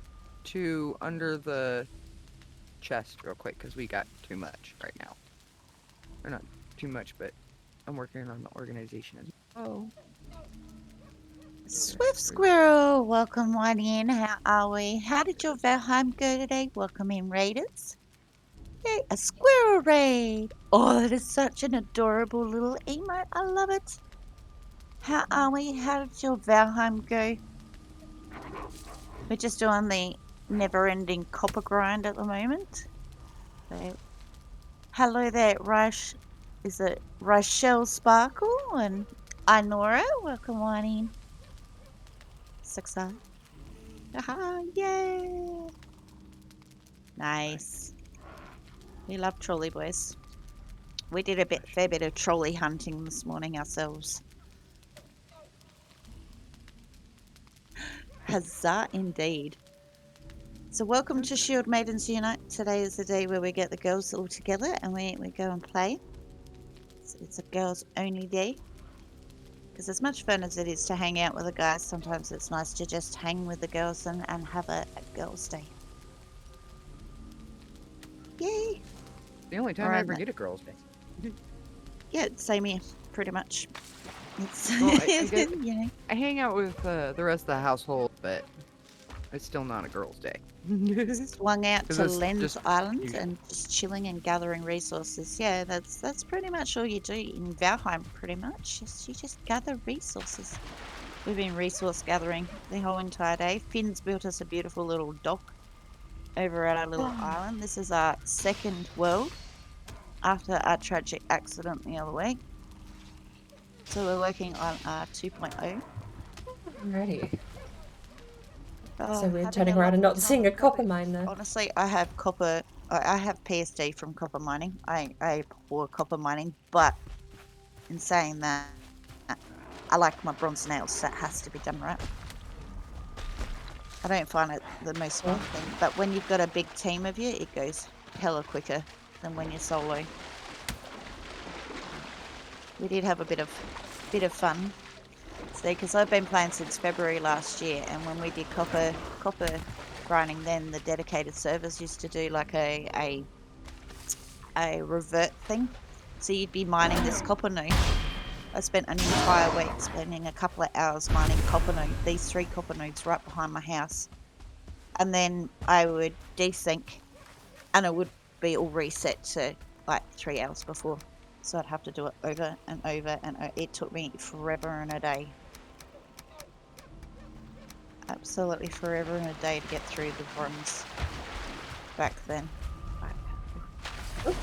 S5: to under the chest real quick because we got too much right now. Or not too much, but I'm working on the organization as well.
S3: Swift Squirrel, welcome on in. How are we? How did your Valheim go today? Welcome in, Raiders. Yay, a squirrel raid. Oh, that is such an adorable little emote. I love it. How are we? How did your Valheim go? We're just doing the never-ending copper grind at the moment. So, hello there, Rush. Is it Rochelle Sparkle and Inora? Welcome on in. Success. Aha, yay! Nice. We love trolley boys. We did a fair bit of trolley hunting this morning ourselves. Huzzah indeed. So welcome to Shield Maidens Unite. Today is the day where we get the girls all together and we go and play. It's a girls only day. Because as much fun as it is to hang out with the guys, sometimes it's nice to just hang with the girls and have a girls' day. Yay!
S5: The only time I
S3: Alright,
S5: ever
S3: then.
S5: get a girls' day.
S3: Yeah, same here, pretty much. It's,
S5: Well, I get-
S3: you know,
S5: I hang out with the rest of the household, but it's still not a girls' day.
S3: swung out
S5: 'Cause
S3: to
S5: it's
S3: Len's
S5: just
S3: Island
S5: you.
S3: and just chilling and gathering resources. Yeah, that's pretty much all you do in Valheim, pretty much. You just gather resources. We've been resource gathering the whole entire day. Finn's built us a beautiful little dock over at our little island. This is our second world after our tragic accident the other week. So we're working on our 2.0.
S1: Alrighty.
S3: Oh,
S1: So we're
S3: having
S1: turning
S3: a
S1: around and
S3: lovely
S1: not seeing
S3: time
S1: a
S3: with
S1: copper mine there.
S3: Honestly, I have copper. I have PSD from copper mining. I abhor copper mining, but in saying that, I like my bronze nails. So that has to be done right. I don't find it the most fun thing, but when you've got a big team of you, it goes hella quicker than when you're solo. We did have a bit of fun. See, because I've been playing since February last year, and when we did copper grinding, then the dedicated servers used to do like a revert thing. So you'd be mining this copper node. I spent an entire week spending a couple of hours mining copper node, these 3 copper nodes right behind my house. And then I would desync and it would be all reset to like 3 hours before. So I'd have to do it over and over and it took me forever and a day. Absolutely forever and a day to get through the bronze back then.
S1: Okay.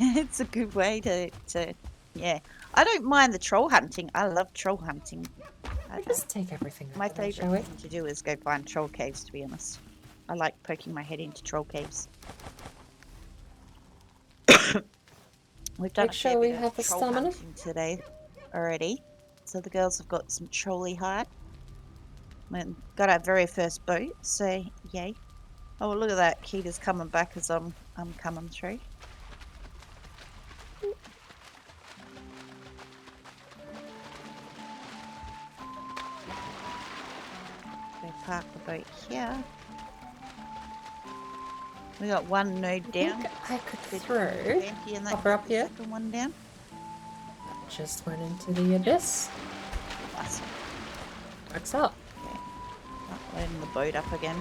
S3: Yeah, it's a good way to yeah. I don't mind the troll hunting. I love troll hunting.
S1: I just take everything.
S3: My
S1: out of it, shall
S3: favourite
S1: we?
S3: thing to do is go find troll caves, to be honest. I like poking my head into troll caves. We've done
S1: Make sure we have the
S3: troll
S1: stamina.
S3: hunting today already. So the girls have got some trolley hide. And got our very first boat, so yay. Oh, look at that. Kita's coming back as I'm coming through. Go park the boat here. We got one node down.
S1: I could
S3: Bit
S1: throw.
S3: empty and
S1: Hopper up
S3: the
S1: here.
S3: second one down.
S1: Just went into the abyss.
S3: Awesome.
S1: Works out.
S3: Loading the boat up again.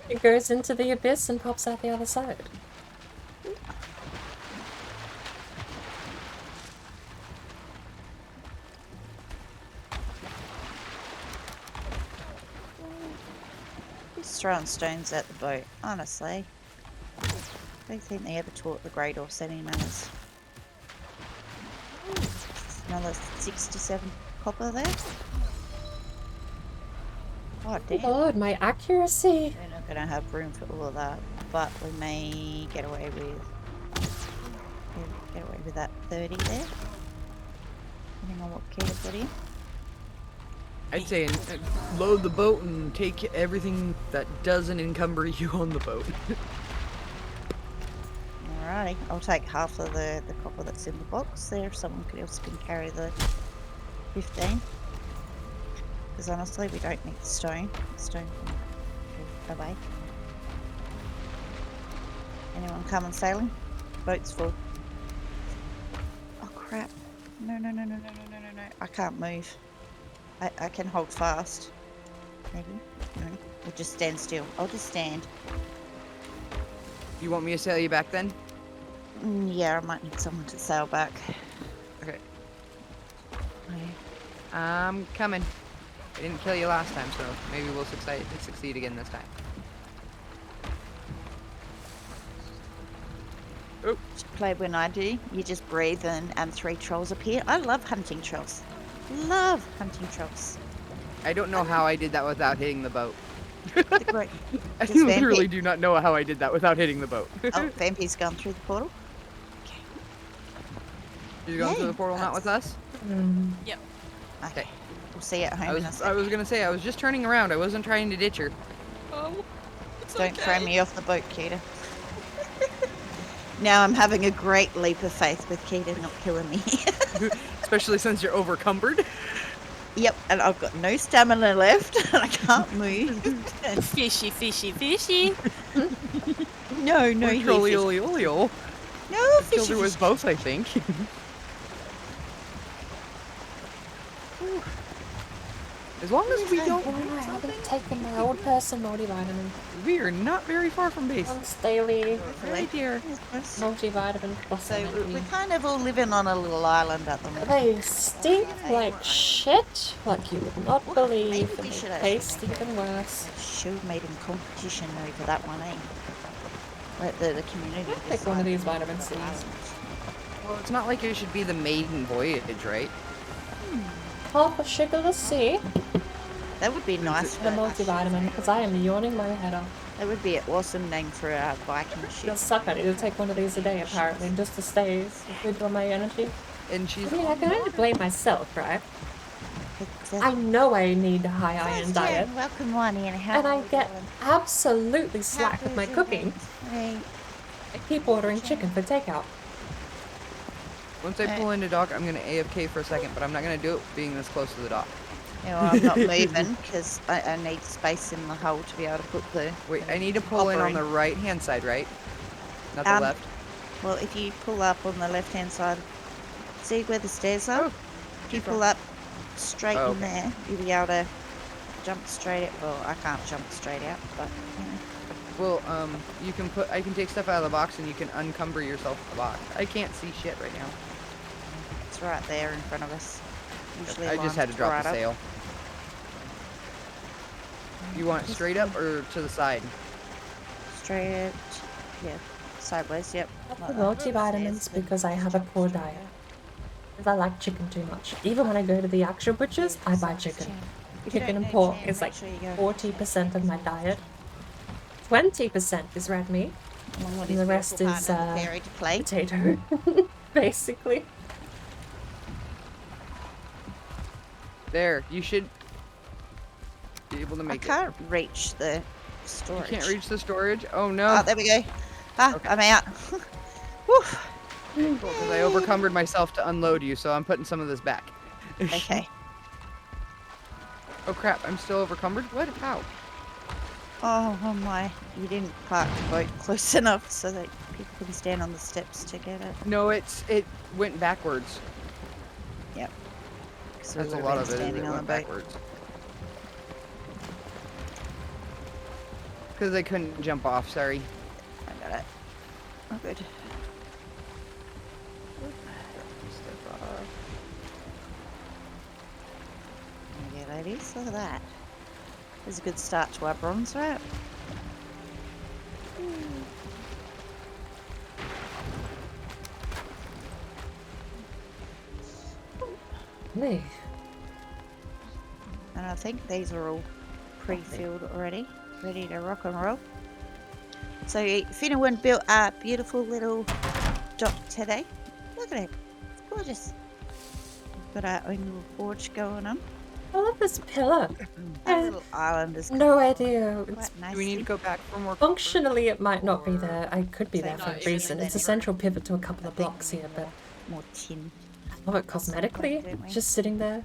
S1: It goes into the abyss and pops out the other side.
S3: Just throwing stones at the boat, honestly. I don't think they ever taught the Grey Dwarfs any manners. Another 67 copper there. Oh damn.
S1: Lord, my accuracy.
S3: We're not going to have room for all of that, but we may get away with that 30 there. Depending on what Kita put in.
S5: I'd say load the boat and take everything that doesn't encumber you on the boat.
S3: Alrighty, I'll take half of the copper that's in the box there if someone else can carry the 15. Because honestly, we don't need the stone. Stone can go away. Anyone coming sailing? Boat's full. Oh crap. No. I can't move. I can hold fast. Maybe? No. Or just stand still. I'll just stand.
S5: You want me to sail you back then?
S3: Yeah, I might need someone to sail back.
S5: Okay. I'm coming. I didn't kill you last time, so maybe we'll succeed again this time. Oh.
S3: Play when I do. You just breathe and 3 trolls appear. I love hunting trolls. Love hunting trolls.
S5: I don't know how I did that without hitting the boat.
S3: Great.
S5: I
S3: Just
S5: literally
S3: Vampy.
S5: do not know how I did that without hitting the boat.
S3: Oh, Vampy's gone through the portal.
S5: You going through
S3: Yay,
S5: the portal not with us?
S7: Yep.
S3: Okay. We'll see you at home
S5: I
S3: in a
S5: was
S3: second.
S5: gonna say I was just turning around. I wasn't trying to ditch her.
S7: Oh, it's
S3: Don't
S7: okay.
S3: throw me off the boat, Kita. Now I'm having a great leap of faith with Kita not killing me.
S5: Especially since you're overcumbered.
S3: Yep, and I've got no stamina left and I can't move.
S7: Fishy, fishy, fishy.
S3: No,
S5: Trolly oli oli ol.
S3: No,
S5: Killed
S3: fishy,
S5: her with
S3: fishy.
S5: both, I think. As long as we don't,
S1: I haven't taken my old person multivitamin.
S5: we are not very far from base.
S1: Once daily
S5: Right here.
S1: multivitamin plus
S3: So we're
S1: energy.
S3: kind of all living on a little island at the moment.
S1: They stink like shit, like you would not believe,
S3: maybe
S1: and
S3: we
S1: they
S3: should
S1: taste even worse.
S3: Should have made a competition over that one, eh? Let the community
S1: Take one of these
S3: decide.
S1: vitamin C's.
S5: Well, it's not like it should be the maiden voyage, right?
S1: Half a sugarless sea,
S3: That would be nice.
S1: the multivitamin, because I am yawning my head off.
S3: That would be an awesome name for a Viking
S1: It'll
S3: ship.
S1: suck. I need to take one of these a day, apparently, just to stay good on my energy.
S5: And she's
S1: I mean, I can only blame myself, right? I know I need a high iron diet,
S3: Welcome, Wani, and how
S1: and I
S3: are you
S1: get
S3: doing?
S1: absolutely slack with my cooking.
S3: Hey.
S1: I keep ordering chicken for takeout.
S5: Once I pull into dock, I'm gonna AFK for a second, but I'm not gonna do it being this close to the dock.
S3: You know, I'm not moving because I need space in the hull to be able to put the.
S5: Wait, I need to pull in on the right-hand side, right? Not the left.
S3: Well, if you pull up on the left-hand side, see where the stairs are?
S5: Oh,
S3: If you pull up straight
S5: Oh,
S3: in there, you'll be able to jump straight out. Well, I can't jump straight out, but you know.
S5: Well, you can put. I can take stuff out of the box, and you can uncumber yourself the box. I can't see shit right now.
S3: It's right there in front of us. Usually
S5: I just had to drop
S3: right
S5: the
S3: up.
S5: sail. You want it straight up or to the side?
S3: Straight, yeah, sideways. Yep.
S1: I
S3: like
S1: have
S3: that.
S1: multivitamins because I have a poor diet. Because I like chicken too much. Even when I go to the actual butchers, I buy chicken. Chicken and pork is like 40% of my diet. 20% is red meat,
S3: Along with
S1: and
S3: his
S1: the rest
S3: beautiful
S1: is
S3: partner, Fairy to play.
S1: potato, basically.
S5: There, you should be able to
S3: I
S5: make it.
S3: can't reach the
S5: You
S3: storage.
S5: can't reach the storage? Oh no.
S3: Oh, there we go. Ah,
S5: Okay.
S3: I'm out. Woof.
S5: Cool, because I overcumbered myself to unload you, so I'm putting some of this back.
S3: Okay.
S5: Oh crap, I'm still overcumbered? What? How?
S3: Oh my! You didn't park the boat close enough so that people can stand on the steps to get it.
S5: No, it went backwards.
S3: Yep. So
S5: That's a lot of it, is it went backwards. Because I couldn't jump off, sorry.
S3: I got it. Oh, good. Okay, ladies, look at that. This is a good start to our bronze, right?
S1: Me.
S3: And I think these are all pre-filled already, ready to rock and roll. So if anyone built a beautiful little dock today, look at it, it's gorgeous. We've got our own little forge going on.
S1: I love this pillar.
S3: Our little island is
S1: No idea. It's
S3: quite nice.
S5: Do we need to go back for more?
S1: functionally, it might not be
S5: Or-
S1: there. I could be there for a
S3: No,
S1: reason. It's a central pivot to a couple of blocks here, but
S3: More tin.
S1: I love it cosmetically.
S3: Don't we?
S1: Just sitting there.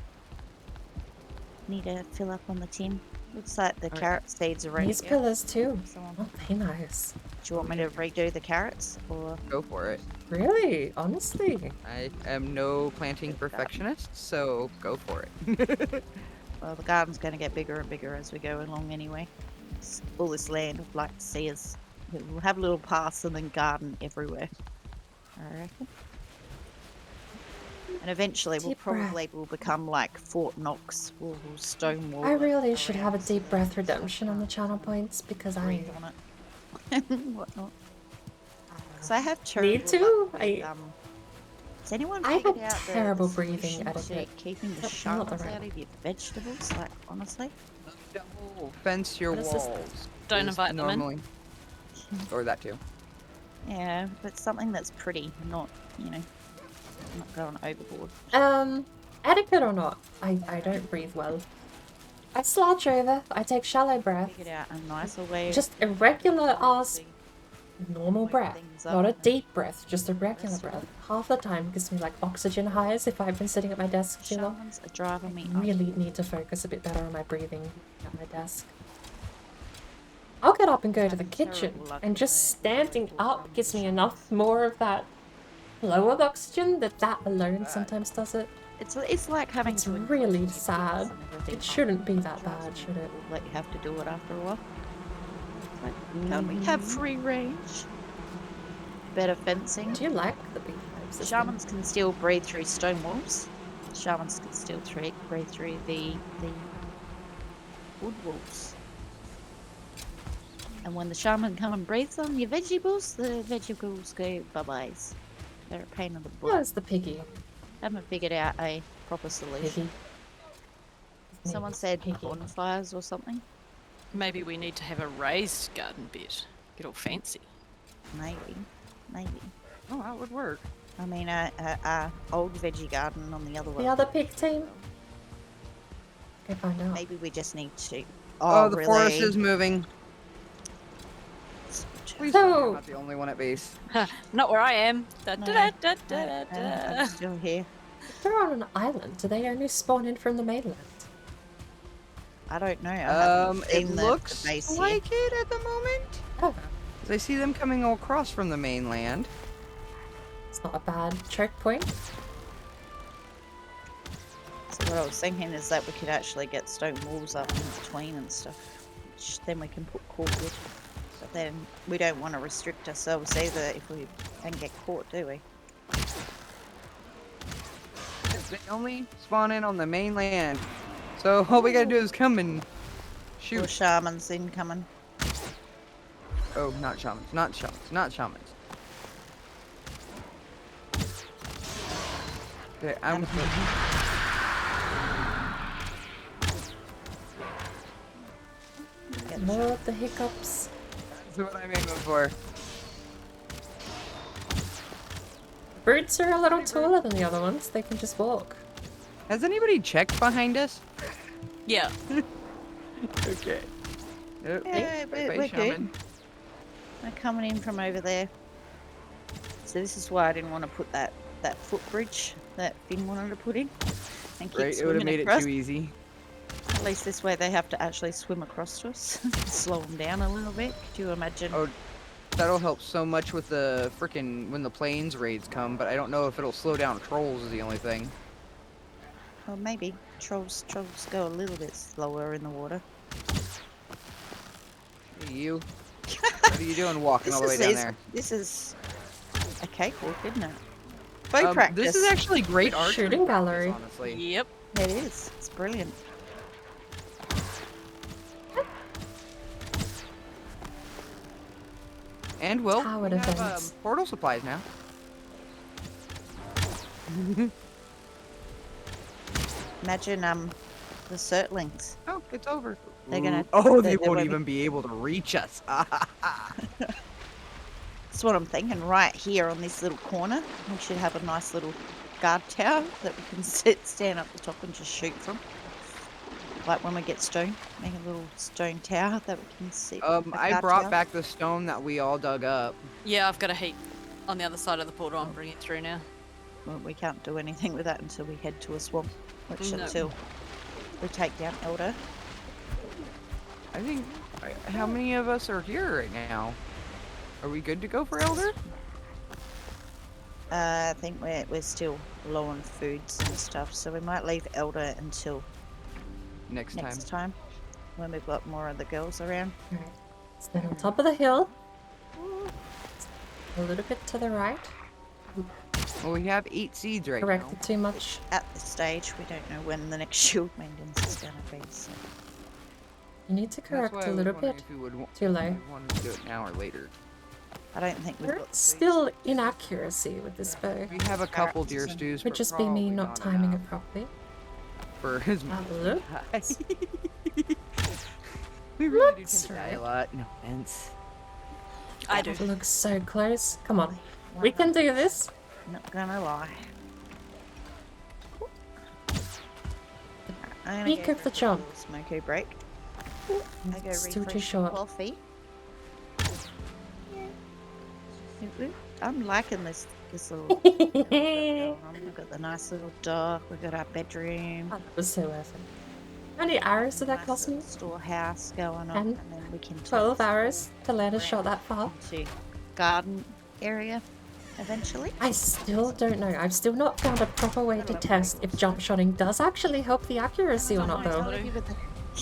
S3: Need to fill up on the tin. Looks like the
S5: Alright.
S3: carrot seeds are ready.
S1: These pillars too.
S3: Someone-
S1: Aren't they nice?
S3: Do you want me to redo the carrots or?
S5: Go for it.
S1: Really? Honestly?
S5: I am no planting perfectionist, so go for it.
S3: Well, the garden's going to get bigger and bigger as we go along anyway. All this land I'd like to see is we'll have little paths and then garden everywhere. I reckon. And eventually we'll
S1: Deep breath.
S3: probably will become like Fort Knox. We'll stone wall.
S1: I
S3: it
S1: really should have a
S3: around
S1: deep
S3: so
S1: breath
S3: that
S1: redemption on the channel points because I
S3: breathe on it. and whatnot. So I have
S1: need
S3: terrible
S1: to.
S3: luck with, has anyone
S1: I
S3: figured
S1: have
S3: out the
S1: terrible
S3: solution
S1: breathing
S3: to
S1: etiquette.
S3: keeping the
S1: That's not the
S3: sharks
S1: right
S3: out of your vegetables? Like honestly.
S5: Double fence your
S1: What is this?
S5: walls.
S7: Don't
S5: is
S7: invite them in.
S5: normally. Or that too.
S3: Yeah, but something that's pretty, not not going overboard.
S1: Etiquette or not, I don't breathe well. I slouch over, I take shallow breath,
S3: Figured out a nicer way. of
S1: just irregular ass
S3: balancing
S1: normal breath,
S3: things up
S1: not a
S3: and
S1: deep breath, just a regular breath. Half the time gives me like oxygen highs if I've been sitting at my desk too long.
S3: Shamans are driving me
S1: I really need to focus a bit better on my breathing at my desk. I'll get up and go to the kitchen, and just standing up gives me enough more of that flow of oxygen that alone sometimes does it.
S3: It's like having
S1: It's
S3: to enforce
S1: really
S3: your
S1: sad.
S3: purpose and everything.
S1: It shouldn't be that
S3: Drives
S1: bad,
S3: me
S1: should it?
S3: to let you have to do it after a while. Like, can't we have free range? Better fencing.
S1: Do you like the big pipes? system?
S3: Shamans can still breathe through stone walls. Shamans can still breathe through the wood walls. And when the shaman comes and breathes on your vegetables, the vegetables go bye-byes. They're a pain in the butt.
S1: Where's the piggy?
S3: Haven't figured out a proper solution.
S1: Piggy.
S3: Someone said
S1: Piggy.
S3: bonfires or something.
S7: Maybe we need to have a raised garden bit. Get all fancy.
S3: Maybe.
S5: Oh, that would work.
S3: I mean, a old veggie garden on the other one.
S1: The other pig team? Go find out.
S3: Maybe we just need to.
S2: Oh,
S3: Oh,
S2: the
S3: really?
S2: forest is moving. Please tell me I'm not the only one at base.
S7: Not where I am. Da,
S3: No,
S7: da, da, da,
S3: no,
S7: da,
S3: no,
S7: da.
S3: I'm still here.
S1: If they're on an island, do they only spawn in from the mainland?
S3: I don't know. I haven't
S2: It
S3: seen
S2: looks
S3: the base here.
S2: like it at the moment.
S1: Oh,
S2: 'Cause I see them coming all across from the mainland.
S1: it's not a bad choke point.
S3: So what I was thinking is that we could actually get stone walls up in between and stuff. Which then we can put cordwood. But then we don't want to restrict ourselves either if we can get caught, do we?
S2: They only spawn in on the mainland. So all we gotta do is come and
S3: Or
S2: shoot.
S3: shamans incoming.
S2: Oh, not shamans, not shamans, not shamans. Okay, I'm.
S3: Get
S1: More of the hiccups.
S2: That's what I'm aiming for.
S1: Brutes are a little taller than the other ones. They can just walk.
S2: Has anybody checked behind us?
S7: Yeah.
S2: Okay. Nope.
S3: Yeah,
S2: Bye-bye,
S3: we're good.
S2: shaman.
S3: They're coming in from over there. So this is why I didn't want to put that footbridge that Finn wanted to put in. And keep
S2: Right, it would have
S3: swimming
S2: made
S3: across.
S2: it too easy.
S3: At least this way they have to actually swim across to us. Slow them down a little bit. Could you imagine?
S2: Oh, that'll help so much with the frickin' when the plains raids come, but I don't know if it'll slow down trolls is the only thing.
S3: Well, maybe. Trolls go a little bit slower in the water.
S2: Hey, you. What are you doing walking all the way down there?
S3: This is a cakewalk, isn't it? Bow practice.
S2: This is actually great archery
S1: Shooting
S2: practice,
S1: gallery.
S2: honestly.
S7: Yep.
S3: It is. It's brilliant.
S2: And well,
S1: Tower
S2: we have
S1: defense.
S2: portal supplies now.
S3: Imagine the Surtlings.
S2: Oh, it's over.
S3: They're gonna-
S2: Ooh. Oh,
S3: they
S2: they won't
S3: won't be-
S2: even be able to reach us.
S3: That's what I'm thinking. Right here on this little corner, we should have a nice little guard tower that we can stand up the top and just shoot from. Like when we get stone, make a little stone tower that we can see.
S2: I brought back the stone that we all dug up.
S7: Yeah, I've got a heap on the other side of the portal. I'm bringing it through now.
S3: Well, we can't do anything with that until we head to a swamp, which
S7: No.
S3: until we take down Elder.
S2: I think. How many of us are here right now? Are we good to go for Elder?
S3: I think we're still low on foods and stuff, so we might leave Elder until
S2: Next
S3: next
S2: time.
S3: time when we've got more of the girls around.
S1: Alright. Stand on top of the hill. A little bit to the right.
S2: Well, we have 8 seeds right
S1: Corrected
S2: now.
S1: too much.
S3: At this stage, we don't know when the next shield maintenance is going to be. So.
S1: You need to
S2: That's
S1: correct
S2: why I
S1: a
S2: was
S1: little
S2: wondering
S1: bit.
S2: if we would
S1: Too low.
S2: want to do it now or later.
S3: I don't think we've
S1: We're
S3: got
S1: still inaccuracy with this bow.
S2: We have a couple deer stews.
S1: Could
S2: but
S1: just be me
S2: probably
S1: not timing
S2: enough
S1: it properly.
S2: for his.
S1: Have a look.
S2: We really do
S1: Looks
S2: tend to die
S1: right.
S2: a lot. No offense.
S7: I do.
S1: It looks so close. Come on. We can do this.
S3: Not gonna lie. I'm gonna
S1: Peak
S3: go
S1: of
S3: for
S1: the
S3: a
S1: jump.
S3: little Smoko break. I go
S1: It's still too
S3: refresh
S1: short.
S3: coffee. I'm liking this little. We've got the nice little dock. We've got our bedroom.
S1: That was so worth it. How many arrows did that
S3: nice
S1: cost me?
S3: little storehouse going on,
S1: And
S3: and then we can
S1: 12
S3: turn
S1: arrows to land a shot that far.
S3: into garden area eventually.
S1: I still don't know. I've still not found a proper way to test if jump shotting does actually help the accuracy or not, though.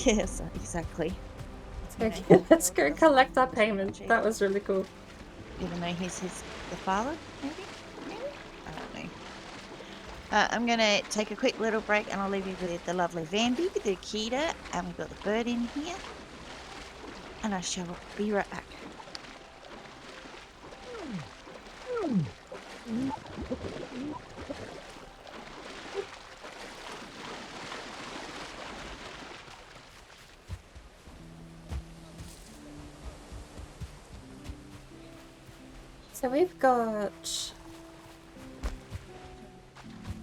S3: Yes, exactly.
S1: Okay, let's go collect our payment. That was really cool.
S3: Even though he's the father, maybe? I don't know. I'm gonna take a quick little break and I'll leave you with the lovely Vandy, the Akita, and we've got the bird in here. And I shall be right back.
S1: So we've got...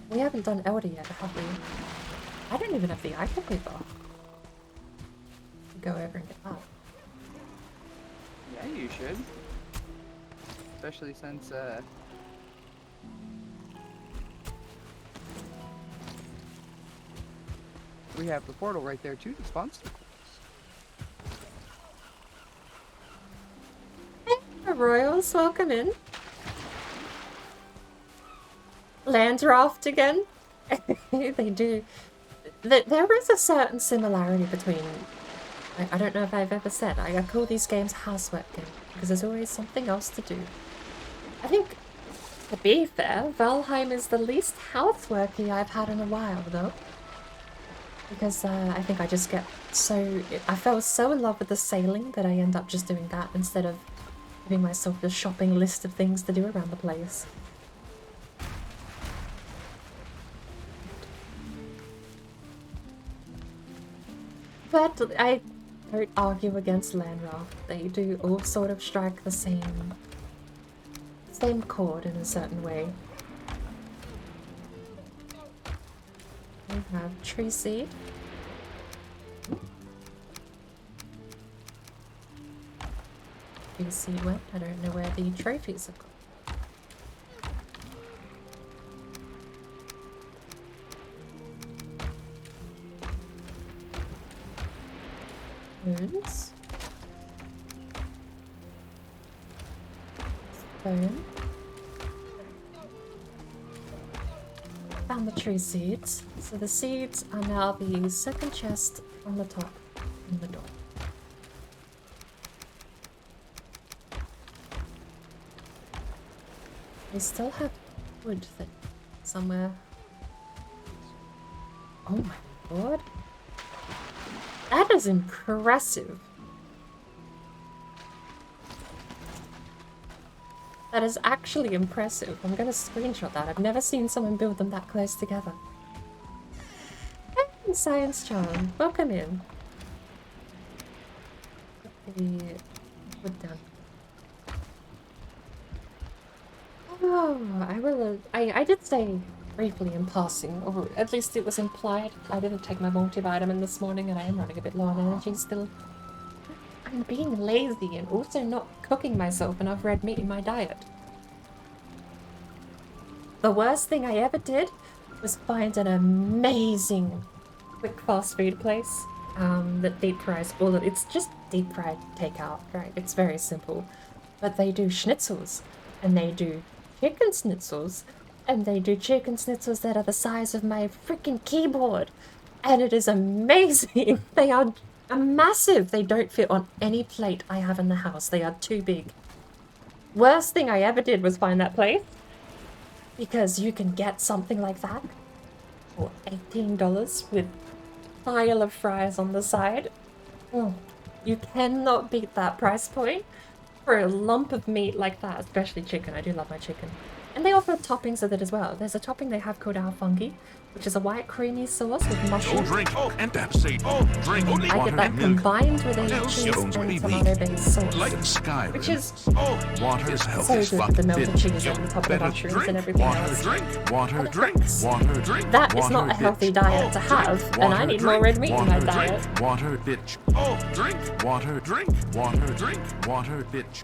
S1: We haven't done Elder yet, have we? I don't even have the item paper. Go over and get that.
S5: Yeah, you should. Especially since, we have the portal right there too to sponsor.
S1: Hey, the Royals, welcome in. Landraft again. They do. There is a certain similarity between. I don't know if I've ever said. I call these games housework games because there's always something else to do. I think, to be fair, Valheim is the least houseworky I've had in a while, though. Because I think I just get so... I fell so in love with the sailing that I end up just doing that instead of giving myself the shopping list of things to do around the place. But I don't argue against Landraft. They do all sort of strike the same chord in a certain way. We have Tree Seed. Tree Seed went. I don't know where the trophies have gone. Moons. Stone. Found the tree seeds. So the seeds are now the second chest from the top in the door. We still have wood thing somewhere. Oh my lord. That is impressive. That is actually impressive. I'm gonna screenshot that. I've never seen someone build them that close together. Hey, Science Charm. Welcome in. Put the wood down. Oh, I did say briefly in passing, or at least it was implied. I didn't take my multivitamin this morning and I am running a bit low on energy still. I'm being lazy and also not cooking myself enough red meat in my diet. The worst thing I ever did was find an amazing quick fast food place that deep fries all of it's just deep fried takeout, right? It's very simple. But they do schnitzels and they do chicken schnitzels. And they do chicken schnitzels that are the size of my freaking keyboard. And it is amazing. They are massive. They don't fit on any plate I have in the house. They are too big. Worst thing I ever did was find that place. Because you can get something like that for $18 with a pile of fries on the side. You cannot beat that price point for a lump of meat like that. Especially chicken. I do love my chicken. And they offer toppings with it as well. There's a topping they have called our fungi, which is a white creamy sauce with mushrooms.
S9: Drink and say, drink only
S1: I get that combined with a cheese and tomato-based sauce, which is
S9: water is
S1: so good with the melted cheese on the top of the mushrooms and everything else.
S9: Water drink.
S1: That is not a healthy diet to have, and I need more red meat in my diet.
S9: Water bitch. Drink. Water drink. Water drink. Water bitch.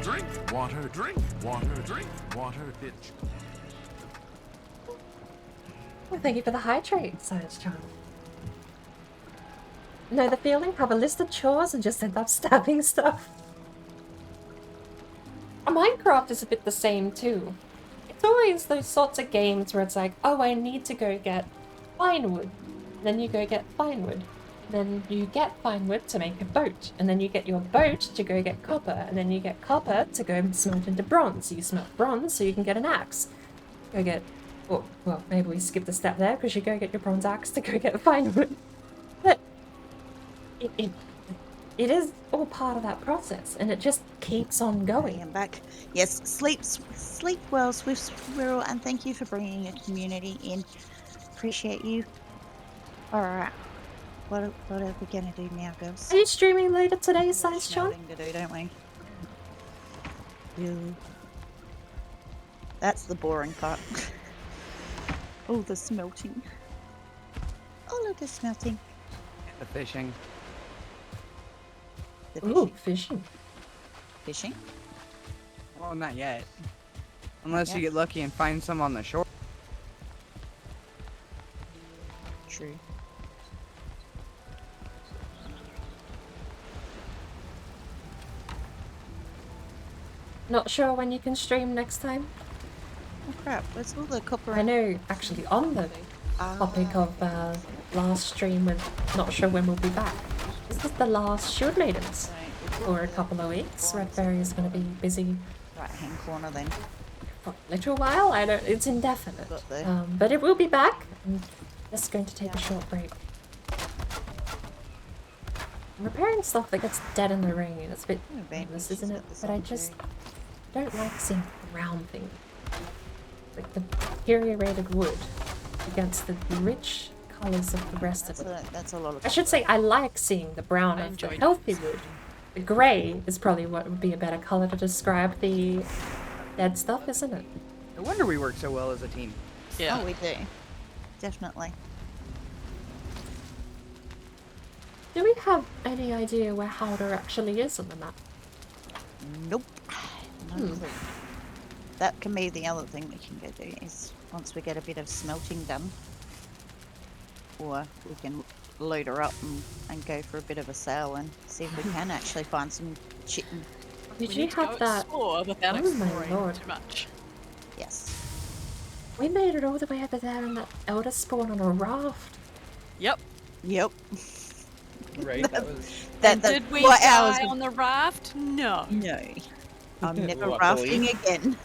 S9: Drink. Water drink. Water drink. Water bitch.
S1: Well, thank you for the hydrate, Science Charm. Know the feeling? Have a list of chores and just end up stabbing stuff. Minecraft is a bit the same too. It's always those sorts of games where it's like, oh, I need to go get fine wood. Then you go get fine wood. Then you get fine wood to make a boat. And then you get your boat to go get copper. And then you get copper to go smelt into bronze. You smelt bronze so you can get an axe. Go get... Oh, well, maybe we skip the step there because you go get your bronze axe to go get fine wood. But it is all part of that process, and it just keeps on going.
S3: I am back. Yes, sleep well, Swift Squirrel, and thank you for bringing a community in. Appreciate you. Alright, what are we gonna do now, girls?
S1: Are you streaming later today, Science Charm?
S3: To do, don't we? Yeah. That's the boring part. Oh, the smelting. Oh, Oh, the smelting.
S2: The fishing.
S3: The
S1: Ooh,
S3: fishing.
S1: fishing.
S3: Fishing?
S2: Well, not yet. Unless you
S3: yet.
S2: get lucky and find some on the shore.
S3: True.
S1: Not sure when you can stream next time.
S3: Oh crap, where's all the copper?
S1: I know, actually, on the topic of last stream, with not sure when we'll be back. This is the last Shield Maidens for a couple of weeks. Redberry is going to be busy
S3: Right hand corner then.
S1: for a little while. I don't. It's indefinite,
S3: Got the-
S1: but it will be back. I'm just going to take a short break. I'm repairing stuff that gets dead in the rain. It's a bit
S3: Oh, baby,
S1: pointless,
S3: she's
S1: isn't it?
S3: got the
S1: But I
S3: sun
S1: just
S3: too.
S1: don't like seeing brown thing. Like the deteriorated wood against the rich colours of the rest of it.
S3: That's a lot of
S1: I should say I like seeing the brown
S7: I
S1: of the
S7: enjoyed
S1: healthy wood. The grey is probably what would be a better colour to describe the dead stuff, isn't it?
S2: No wonder we work so well as a team.
S7: Yeah.
S3: Oh, we do. Definitely.
S1: Do we have any idea where Howder actually is on the map?
S3: Nope. No clue. That can be the other thing we can go do is once we get a bit of smelting done, or we can load her up and go for a bit of a sail and see if we can actually find some chitin.
S1: Did
S7: We
S1: you
S7: need to go
S1: have that?
S7: explore without
S1: Oh my
S7: exploring
S1: lord.
S7: too much.
S3: Yes.
S1: We made it all the way over there in that elder spawn on a raft.
S7: Yep.
S3: Yep.
S2: Right. That was.
S7: And did we
S3: what hours
S7: die
S3: of-
S7: on the raft? No.
S3: No. I'm never
S2: Luckily.
S3: rafting again.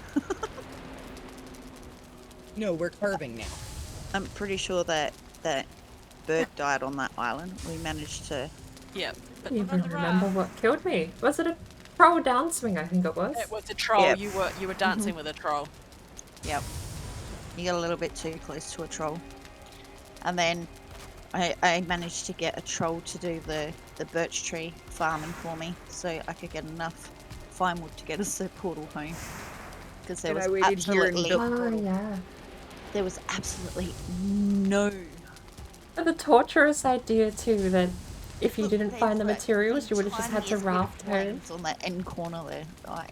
S2: No, we're curving now.
S3: I'm pretty sure that bird died on that island. We managed to.
S7: Yep. But
S1: I
S7: not
S1: don't
S7: on
S1: even
S7: the
S1: remember
S7: raft.
S1: what killed me. Was it a troll downswing? I think it was.
S7: It was a troll.
S3: Yep.
S7: You were dancing with a troll.
S3: Yep. You got a little bit too close to a troll. And then I managed to get a troll to do the birch tree farming for me so I could get enough fine wood to get us a portal home. Because there
S2: And
S3: was
S2: I waited here
S3: absolutely
S1: Oh yeah.
S3: there was absolutely no.
S1: And the torturous idea too that if you didn't
S3: There's
S1: find the
S3: that
S1: materials, you would have just had to
S3: tiniest bit of
S1: raft home.
S3: plains on that end corner there. Like,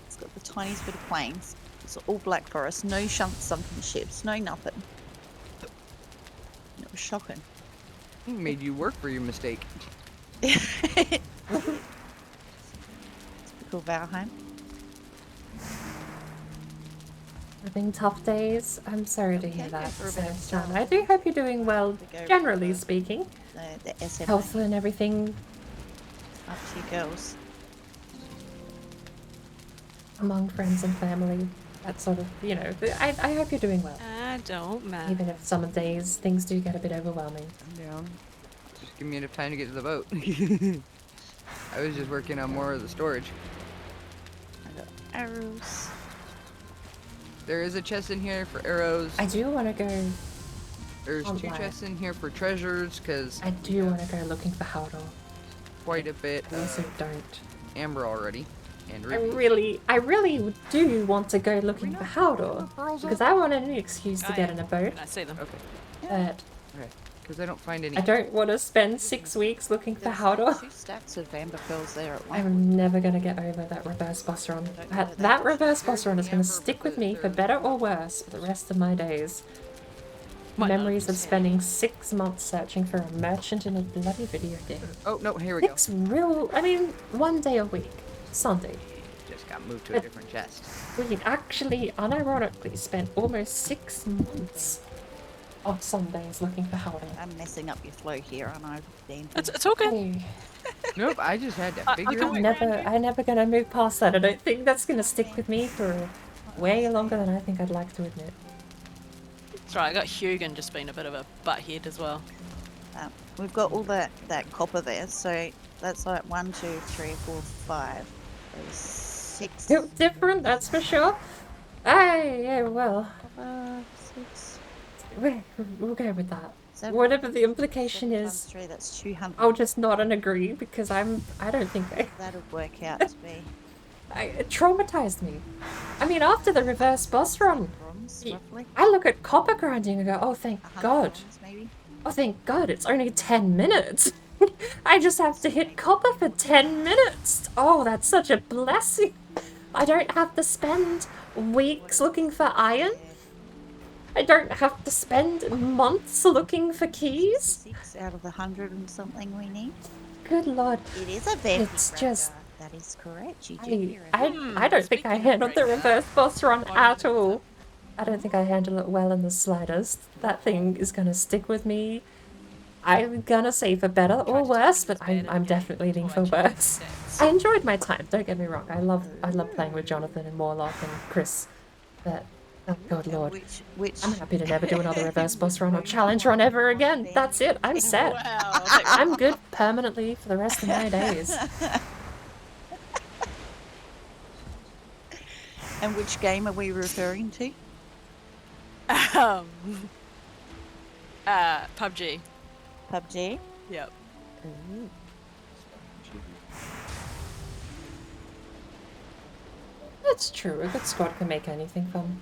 S3: it's got the tiniest bit of plains. It's all black forest, no sunken ships, no nothing. It was shocking.
S2: Made you work for your mistake.
S3: Typical Valheim.
S1: Having tough days. I'm sorry to hear
S3: Okay,
S1: that,
S3: go for a bit of
S1: Sebastian.
S3: salad.
S1: I do hope you're doing well,
S3: We go
S1: generally
S3: for
S1: speaking.
S3: The SM
S1: Health and everything
S3: up to you girls.
S1: among friends and family. That sort of, you know, I hope you're doing well.
S7: I don't matter.
S1: Even if some days things do get a bit overwhelming.
S2: Yeah. Just give me enough time to get to the boat. I was just working on more of the storage.
S3: I got arrows.
S2: There is a chest in here for arrows.
S1: I do want to go.
S2: There's
S1: I'll
S2: 2
S1: buy it.
S2: chests in here for treasures, because
S1: I do want to go looking for Howdor.
S2: quite a bit
S1: I also
S2: of
S1: don't.
S2: amber already. And
S1: I
S2: rubies.
S1: really do want to go looking for Howdor because I want any excuse to
S7: I
S1: get
S7: am.
S1: in a boat.
S7: Can I see them?
S2: Okay.
S1: But
S2: Okay. Because I don't find any.
S1: I don't want to spend 6 weeks looking for
S3: There's
S1: Howdor.
S3: 2 stacks of amber pearls there at one.
S1: I'm never gonna get over that reverse boss run. That reverse boss run is gonna stick with me for better or worse for the rest of my days.
S7: Might not
S1: Memories of
S7: say.
S1: spending 6 months searching for a merchant in a bloody video game.
S2: Oh, no, here we go.
S1: 6 real, I mean, 1 day a week. Sunday.
S2: Just got moved to a different chest.
S1: We actually, unironically, spent almost 6 months of Sundays looking for Howdor.
S3: I'm messing up your flow here, and I've been.
S7: It's okay.
S1: Hey,
S2: Nope, I just had to
S7: I
S2: figure
S7: can
S2: it out.
S7: wait.
S1: I'm never gonna move past that. I don't think that's gonna stick with me for way longer than I think I'd like to admit.
S7: That's right. I got Hugan just being a bit of a butthead as well.
S3: We've got all that copper there, so that's like 1, 2, 3, 4, 5. There's 6.
S1: Built different, that's for sure. Aye, yeah, well,
S3: 6.
S1: we'll go with that.
S3: 7.
S1: Whatever the implication
S3: 7 times
S1: is,
S3: 3, that's 200.
S1: I'll just nod and agree because I don't think
S3: That'll work out to be
S1: it traumatized me. I mean, after the reverse boss run,
S3: bronze,
S1: Y-
S3: roughly.
S1: I look at copper grinding and go, oh, thank
S3: 100
S1: God.
S3: bronze, maybe.
S1: Oh, thank God, it's only 10 minutes. I just have to hit copper for 10 minutes. Oh, that's such a blessing. I don't have to spend weeks looking for iron. I don't have to spend months looking for keys.
S3: 66 out of the 100 and something we need.
S1: Good Lord.
S3: It is a vampy
S1: It's just...
S3: That is correct. You do hear it.
S1: I don't think I handled the reverse boss run at all. I don't think I handled it well in the slightest. That thing is gonna stick with me. I'm gonna say for better or worse, but I'm definitely leaning for worse. I enjoyed my time, don't get me wrong. I love playing with Jonathan and Warlock and Chris. But oh God Lord. I'm happy to never do another reverse boss run or challenge run ever again. That's it, I'm set.
S7: Wow.
S1: I'm good permanently for the rest of my days.
S3: And which game are we referring to?
S7: PUBG.
S3: PUBG?
S7: Yep.
S1: That's true, a good squad can make anything fun.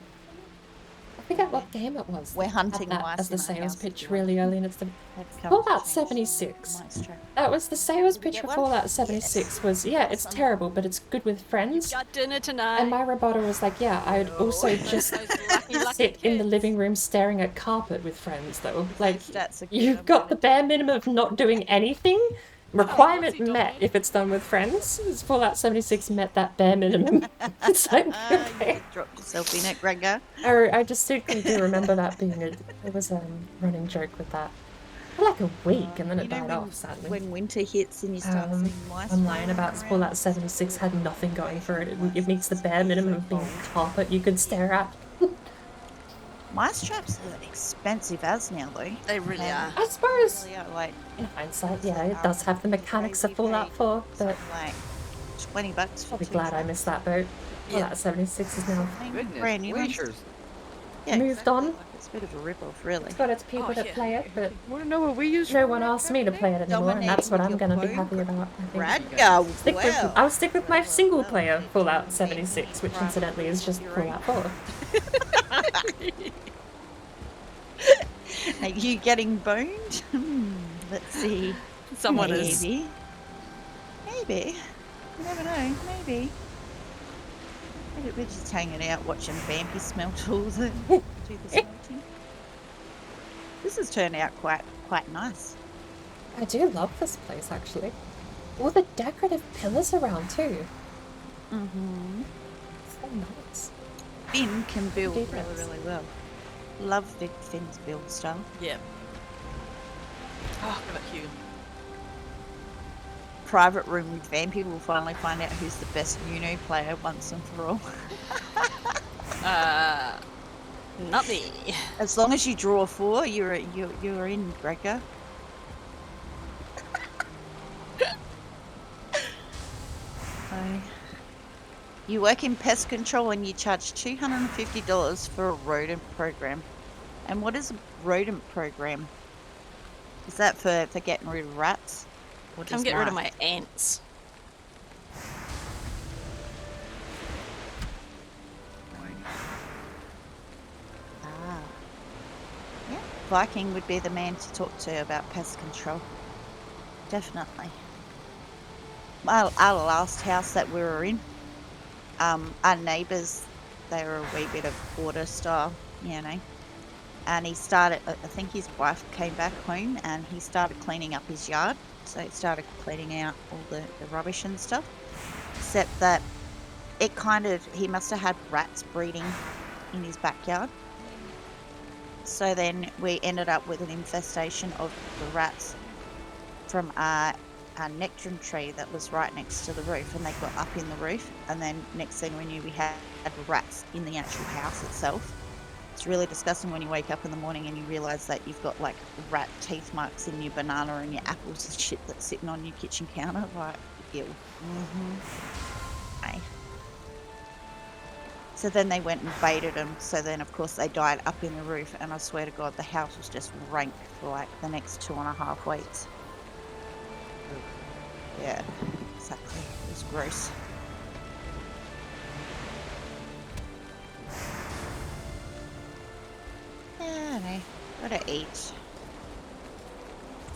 S1: I forget what game it was.
S3: We're
S1: that had
S3: hunting
S1: that
S3: mice
S1: as the
S3: in our
S1: sales
S3: house if
S1: pitch
S3: you
S1: really
S3: want.
S1: early, and it's the
S3: Have come
S1: Fallout
S3: to change
S1: 76.
S3: mice trap.
S1: That was the sales pitch
S3: get
S1: for
S3: one?
S1: Fallout 76 was, yeah, it's terrible, but it's good with friends.
S7: Got dinner tonight.
S1: And my rebuttal was like, yeah, I'd also just sit in the living room staring at carpet with friends, though. Like,
S3: Stats are good,
S1: you've
S3: I'm
S1: got the
S3: gonna
S1: bare minimum of not doing anything. Requirement
S7: what's he
S1: met
S7: done?
S1: if it's done with friends. Fallout 76 met that bare minimum. It's like, okay.
S3: You dropped yourself in it, Gregor.
S1: I just distinctly do remember that being it was a running joke with that. For like a week, and then it died off, sadly.
S3: When winter hits and you start seeing mice
S1: Online
S3: flying
S1: about
S3: around.
S1: Fallout 76 had nothing going for it. It meets the bare minimum of being carpet you could stare at.
S3: Mice traps are expensive as now, though.
S7: They really are.
S1: I suppose,
S3: Really are, like,
S1: in hindsight, yeah, it does have the mechanics of Fallout 4, but
S3: like $20 for
S1: I'll be
S3: two
S1: glad I
S3: traps.
S1: missed that boat. Fallout 76 is now
S8: Goodness
S3: Brand new ones.
S8: glaciers.
S3: Yeah,
S1: moved
S3: exactly.
S1: on.
S3: Like, it's a bit of a rip-off, really.
S1: It's got its people that
S7: yeah.
S1: play it, but
S8: Want to know what we use?
S1: no
S8: for
S1: one
S8: that
S1: asked me to
S8: kind of
S1: play
S8: thing?
S1: it anymore, and that's what I'm
S3: Dominating
S1: gonna be
S3: with your
S1: happy about, I think.
S3: Radgar,
S1: Stick with,
S3: wow.
S1: I'll stick with my single player Fallout 76, which incidentally is just Fallout 4.
S3: Are you getting boned? Let's see.
S7: Someone is.
S3: Maybe. Maybe. You never know. Maybe. Maybe we're just hanging out watching Vampy smelt all the do the smelting. This has turned out quite nice.
S1: I do love this place, actually. All the decorative pillars around, too.
S3: Mm-hmm.
S1: So nice.
S3: Finn can build
S1: Deep
S3: really,
S1: roots.
S3: really well. Love Finn's build style.
S7: Yep. Oh, look at you.
S3: Private room with Vampy, we'll finally find out who's the best Uno player once and for all.
S7: Not me.
S3: As long as you draw 4, you're in, Gregor. You work in pest control and you charge $250 for a rodent program. And what is a rodent program? Is that for getting rid of rats? Or
S7: Come
S3: just
S7: get rid of
S3: mice?
S7: my ants.
S3: Ah. Yeah, Viking would be the man to talk to about pest control. Definitely. Our last house that we were in, our neighbours, they were a wee bit of hoarder style, you know. And he started, I think his wife came back home and he started cleaning up his yard. So he started cleaning out all the rubbish and stuff. Except that it kind of, he must have had rats breeding in his backyard. So then we ended up with an infestation of the rats from our nectarine tree that was right next to the roof, and they got up in the roof, and then next thing we knew we had rats in the actual house itself. It's really disgusting when you wake up in the morning and you realise that you've got like rat teeth marks in your banana and your apples and shit that's sitting on your kitchen counter. Like, ew. Okay. So then they went and baited them. So then, of course, they died up in the roof. And I swear to God, the house was just rank for like the next 2.5 weeks. Yeah, exactly. It was gross. Yeah, no. Gotta eat.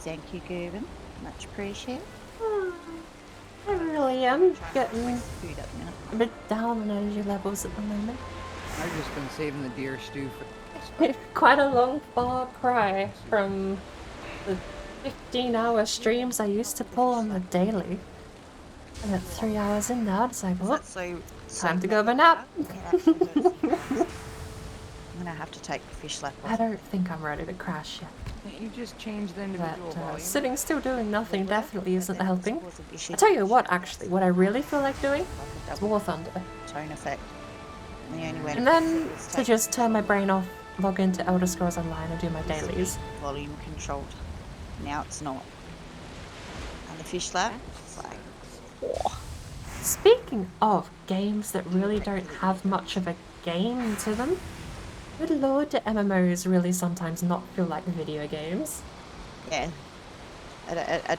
S3: Thank you, Gerben. Much appreciated.
S1: I really am
S3: Trying not to
S1: getting
S3: waste food at the minute.
S1: a bit down on energy levels at the moment.
S5: I've just been saving the deer stew for.
S1: Quite a long far cry from the 15-hour streams I used to pull on the daily. And at 3 hours in now, it's like,
S3: Is
S1: oh,
S3: that so
S1: time to go
S3: late
S1: have a nap.
S3: that it actually hurts your eyes? I'm gonna have to take the fish lap
S1: I
S3: off.
S1: don't think I'm ready to crash yet.
S5: Can't you just change the
S1: But
S5: individual volume?
S1: sitting still doing nothing definitely isn't
S3: Then
S1: helping.
S3: this was an issue.
S1: I tell you what, actually, what I really feel like doing
S3: Like a
S1: is
S3: double
S1: War Thunder.
S3: tone effect. And the only way
S1: And
S3: to
S1: then
S3: fix it is
S1: to
S3: take
S1: just turn my brain off, log into Elder Scrolls Online and do my dailies.
S3: volume controlled. Now it's not. And the fish lap, it's like, oh.
S1: Speaking of games that really don't have much of a game to them, good lord, do MMOs really sometimes not feel like video games?
S3: Yeah. I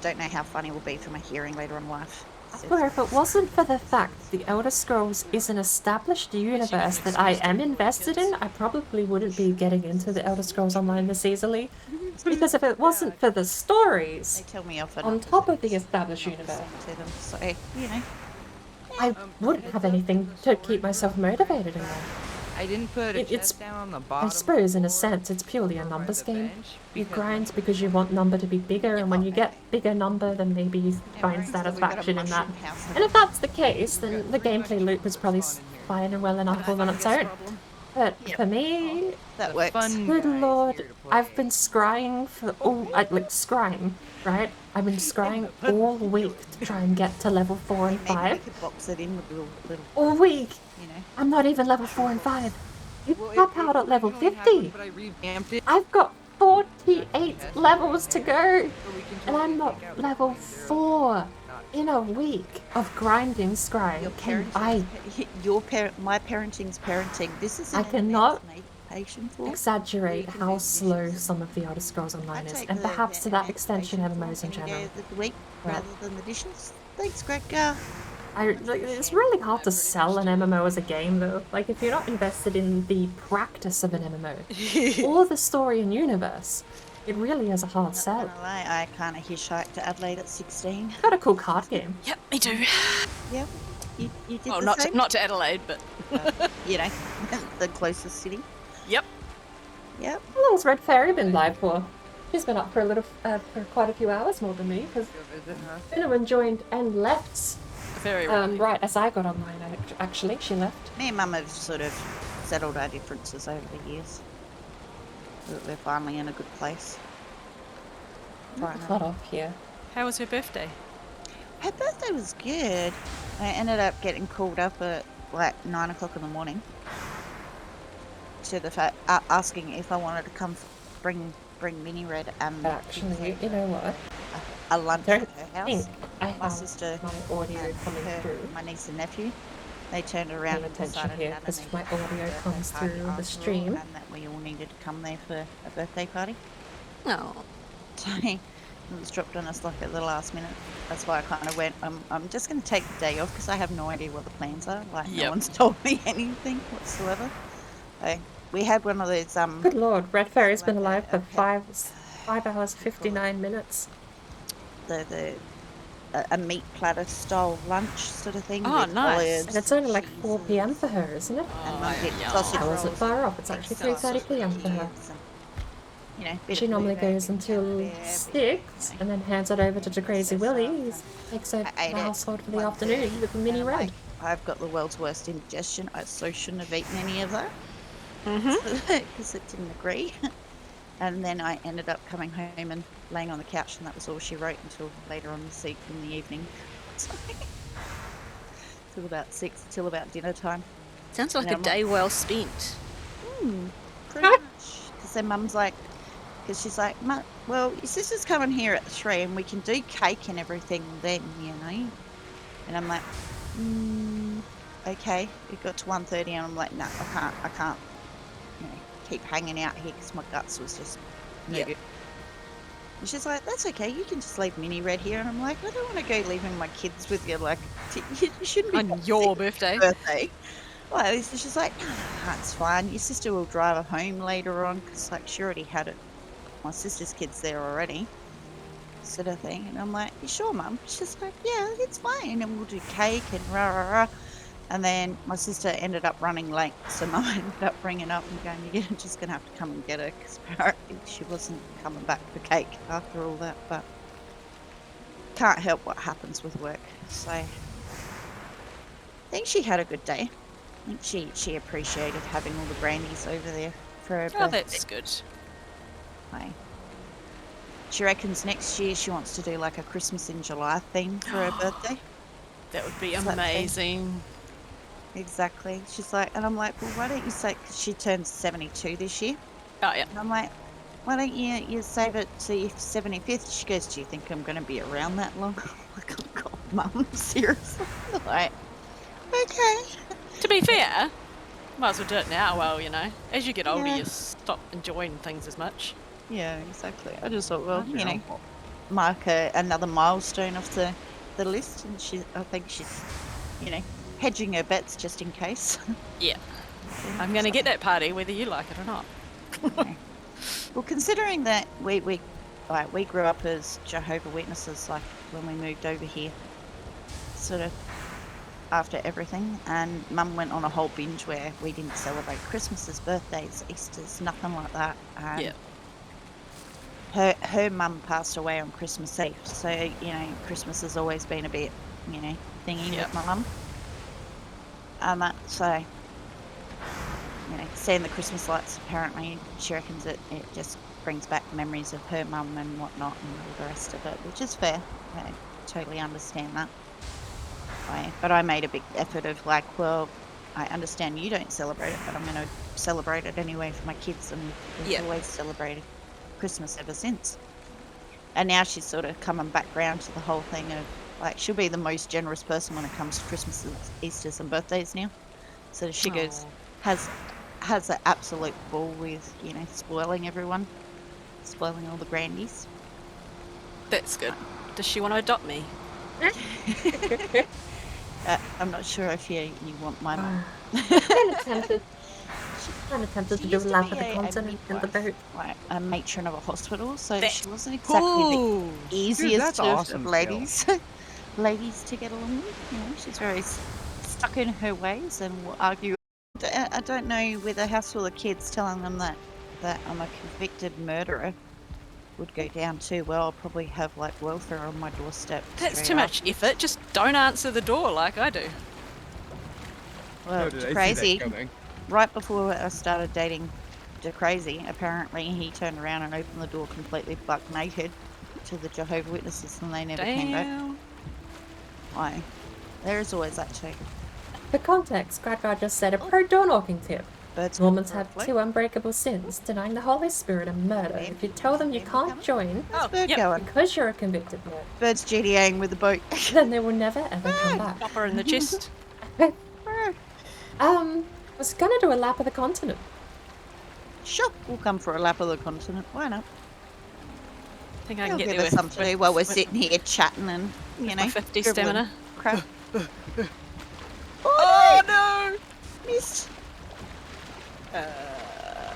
S3: don't know how funny it will be for my hearing later in life.
S1: I swear, if it wasn't for the fact the Elder Scrolls is an established universe that I am invested in, I probably wouldn't be getting into the Elder Scrolls Online this easily. Because if it wasn't for the
S3: They
S1: stories
S3: tell me off
S1: on top of the established universe,
S3: to them, so you know.
S1: I wouldn't have anything to keep myself motivated in there.
S5: I didn't put a
S1: It's-
S5: chest down on the
S1: I
S5: bottom.
S1: suppose, in a
S5: floor
S1: sense, it's purely a
S5: or by
S1: numbers
S5: the
S1: game.
S5: bench
S1: You
S5: because
S1: grind because you want number to be bigger, and when you get bigger number, then maybe you find
S3: right, so we got a
S1: satisfaction in that.
S3: mushroom house.
S1: And if that's the case, then the gameplay loop is probably fine and well enough all on its own. But for me,
S3: That works.
S1: good lord, I've been scrying for like scrying, right? I've been scrying all week to try and get to level 4 and
S3: Maybe we
S1: 5.
S3: could box it in with little,
S1: All week!
S3: you know.
S1: I'm not even level 4 and 5. You
S5: Well,
S1: top
S5: it
S1: out at level
S5: originally had
S1: 50.
S5: one, but I revamped it
S1: I've got 48 levels to go,
S5: so we can
S1: and
S5: totally
S1: I'm not
S5: take out the
S1: level
S5: points. They're
S1: 4
S5: not-
S1: in a week of grinding scry.
S3: Your
S1: Can I
S3: my parenting's parenting. This is
S1: I
S3: an
S1: cannot
S3: patient for.
S1: exaggerate
S3: You can
S1: how
S3: do
S1: slow
S3: dishes.
S1: some of the Elder Scrolls Online
S3: I
S1: is,
S3: take
S1: and
S3: the
S1: perhaps to that
S3: advanced
S1: extension
S3: patient
S1: MMOs in
S3: for any
S1: general.
S3: day of the week
S1: Right.
S3: rather than the dishes. Thanks, Gregor.
S1: It's really hard to sell an MMO as a game, though. Like, if you're not invested in the practice of an MMO or the story and universe, it really is a hard
S3: Not
S1: sell.
S3: gonna lie, I kind of hitchhiked to Adelaide at 16.
S1: Got a cool card game.
S7: Yep, me too.
S3: Yep. You did
S7: Well,
S3: the
S7: not
S3: same?
S7: to, not to Adelaide, but
S3: You know, the closest city.
S7: yep.
S3: Yep.
S1: How long's Red Fairy been live for? She's been up for for quite a few hours more than me, because
S5: Go visit her.
S1: Cinnamon joined and left.
S7: Very rarely.
S1: Right as I got online, actually, she left.
S3: Me and Mum have sort of settled our differences over the years. We're finally in a good place. Finally.
S1: Cut off here.
S7: How was her birthday?
S3: Her birthday was good. I ended up getting called up at like 9 o'clock in the morning to the asking if I wanted to come bring Mini Red and
S1: Actually, you know what?
S3: a lunch
S1: Don't
S3: at her
S1: think
S3: house.
S1: I
S3: My
S1: have
S3: sister,
S1: my audio coming through.
S3: my niece and nephew, they turned around
S1: Pay
S3: and
S1: attention
S3: decided
S1: here,
S3: that
S1: 'cause
S3: they
S1: my
S3: could have a
S1: audio
S3: birthday
S1: comes
S3: party
S1: through the
S3: after all,
S1: stream.
S3: and that we all needed to come there for a birthday party.
S7: Oh.
S3: So it was dropped on us like at the last minute. That's why I kind of went, I'm just going to take the day off because I have no idea what the plans are. Like, no
S7: Yep.
S3: one's told me anything whatsoever. We had one of those,
S1: Good lord, Red Fairy's been alive for
S3: Okay.
S1: 5 hours 59 minutes.
S3: a meat platter style lunch sort of thing.
S7: Oh,
S3: with
S7: nice.
S3: olives
S1: And it's only like
S3: and
S1: 4
S3: cheeses,
S1: p.m. for her, isn't it?
S3: And
S7: Oh,
S3: Mum gets
S7: yeah.
S3: sausage
S1: How is it
S3: rolls,
S1: far off? It's actually 3:30 p.m. for her.
S3: sausages and, you know, bit
S1: She
S3: of
S1: normally
S3: blueberry
S1: goes
S3: and
S1: until
S3: camembert,
S1: 6 and then hands it over to the Crazy Willy, who takes over
S3: I ate
S1: the
S3: it
S1: household for the
S3: 1:30,
S1: afternoon with a mini
S3: and I'm
S1: red.
S3: like, I've got the world's worst indigestion. I so shouldn't have eaten any of that because it didn't agree. And then I ended up coming home and laying on the couch, and that was all she wrote until later on in the evening. So, till about 6, till about dinner time.
S7: Sounds like
S3: Yeah,
S7: a
S3: I'm
S7: day well spent.
S3: Pretty much. Because then Mum's like, because she's like, well, your sister's coming here at 3 and we can do cake and everything then, you know. And I'm like, okay. It got to 1:30 and I'm like, no, I can't, you know, keep hanging out here because my guts was just no
S7: Yep.
S3: good. And she's like, that's okay, you can just leave Mini Red here. And I'm like, I don't want to go leaving my kids with you. Like, you shouldn't be
S7: On
S3: bothered
S7: your
S3: with
S7: birthday.
S3: birthday. Well, she's like, no, it's fine. Your sister will drive her home later on because, like, she already had it my sister's kids there already, sort of thing. And I'm like, you sure, Mum? She's like, yeah, it's fine. And we'll do cake and rah, rah, rah. And then my sister ended up running late. So Mum ended up bringing up and going, you're just going to have to come and get her. Because apparently she wasn't coming back for cake after all that. But can't help what happens with work. So I think she had a good day. I think she appreciated having all the brandies over there for her
S7: Oh,
S3: birthday.
S7: that's good.
S3: Aye. She reckons next year she wants to do like a Christmas in July theme for her birthday.
S7: That would be
S3: Is that thing?
S7: amazing.
S3: Exactly. She's like, and I'm like, well, why don't you say, because she turns 72 this year.
S7: Oh, yeah.
S3: And I'm like, why don't you save it to your 75th? She goes, do you think I'm going to be around that long? I'm like, oh, God, Mum, seriously? Like, okay.
S7: To be fair, might as well do it now. Well, you know, as you get older,
S3: Yeah.
S7: you stop enjoying things as much.
S3: Yeah, exactly. I just thought, well,
S4: That's
S3: you
S4: your
S3: know,
S4: own fault.
S3: mark another milestone off the list. And I think she's, you know, hedging her bets just in case.
S7: Yeah. I'm going to get that party whether you like it or not.
S3: Okay. Well, considering that we grew up as Jehovah Witnesses, like when we moved over here, sort of after everything, and Mum went on a whole binge where we didn't celebrate Christmases, birthdays, Easters, nothing like that. And
S7: Yeah.
S3: her mum passed away on Christmas Eve, so you know Christmas has always been a bit, you know, thingy
S7: Yeah.
S3: with my mum. So you know, seeing the Christmas lights, apparently she reckons it just brings back memories of her mum and whatnot and all the rest of it, which is fair. I totally understand that. But I made a big effort of like, well, I understand you don't celebrate it, but I'm going to celebrate it anyway for my kids, and we've
S7: Yeah.
S3: always celebrated Christmas ever since. And now she's sort of coming back round to the whole thing of like, she'll be the most generous person when it comes to Christmases, Easters and birthdays now. So she goes, has an absolute ball with, you know, spoiling everyone, spoiling all the grandies.
S7: That's good. Does she want to adopt me?
S3: I'm not sure if you want my mum.
S1: Kind of tempted. Kind of tempted
S3: She
S1: to do a
S3: used to
S1: lap
S3: be
S1: of the
S3: a
S1: continent in the
S3: midwife,
S1: boat.
S3: like a matron of a hospital, so
S7: That's
S3: she wasn't exactly
S7: Cool.
S3: the easiest
S4: that's
S3: of
S4: awesome,
S3: ladies ladies to get along with. You know, she's very stuck in her ways and will argue. I don't know with a house full of kids telling them that I'm a convicted murderer would go down too well. I'll probably have like welfare on my doorstep.
S7: That's
S3: straight
S7: too much
S3: afterwards.
S7: effort. Just don't answer the door like I do.
S3: Well,
S4: Oh, did I see
S3: crazy.
S4: that coming?
S3: Right before I started dating DeCrazy, apparently he turned around and opened the door completely buck naked to the Jehovah Witnesses, and they never came back.
S7: Damn.
S3: Why? There is always that too.
S1: For context, Gradgar just said a pro door knocking tip.
S3: Birds
S1: Mormons
S3: for a
S1: have
S3: float.
S1: 2 unbreakable sins, denying the Holy Spirit and murder. If you tell them you can't join
S3: How's
S7: Oh,
S3: bird
S7: yep.
S3: going?
S1: because you're a convicted murderer,
S3: Bird's GDAing with the boat.
S1: then they will never ever come back.
S7: Chopper in the chest.
S1: Was gonna do a lap of the continent.
S3: Sure, we'll come for a lap of the continent. Why not?
S7: I think I can
S3: It'll
S7: get
S3: give
S7: there
S3: us
S7: with,
S3: something to do while we're sitting here chatting and, you know,
S7: my 50
S3: dribbling
S7: stamina.
S3: crap.
S7: Oh no!
S3: Missed.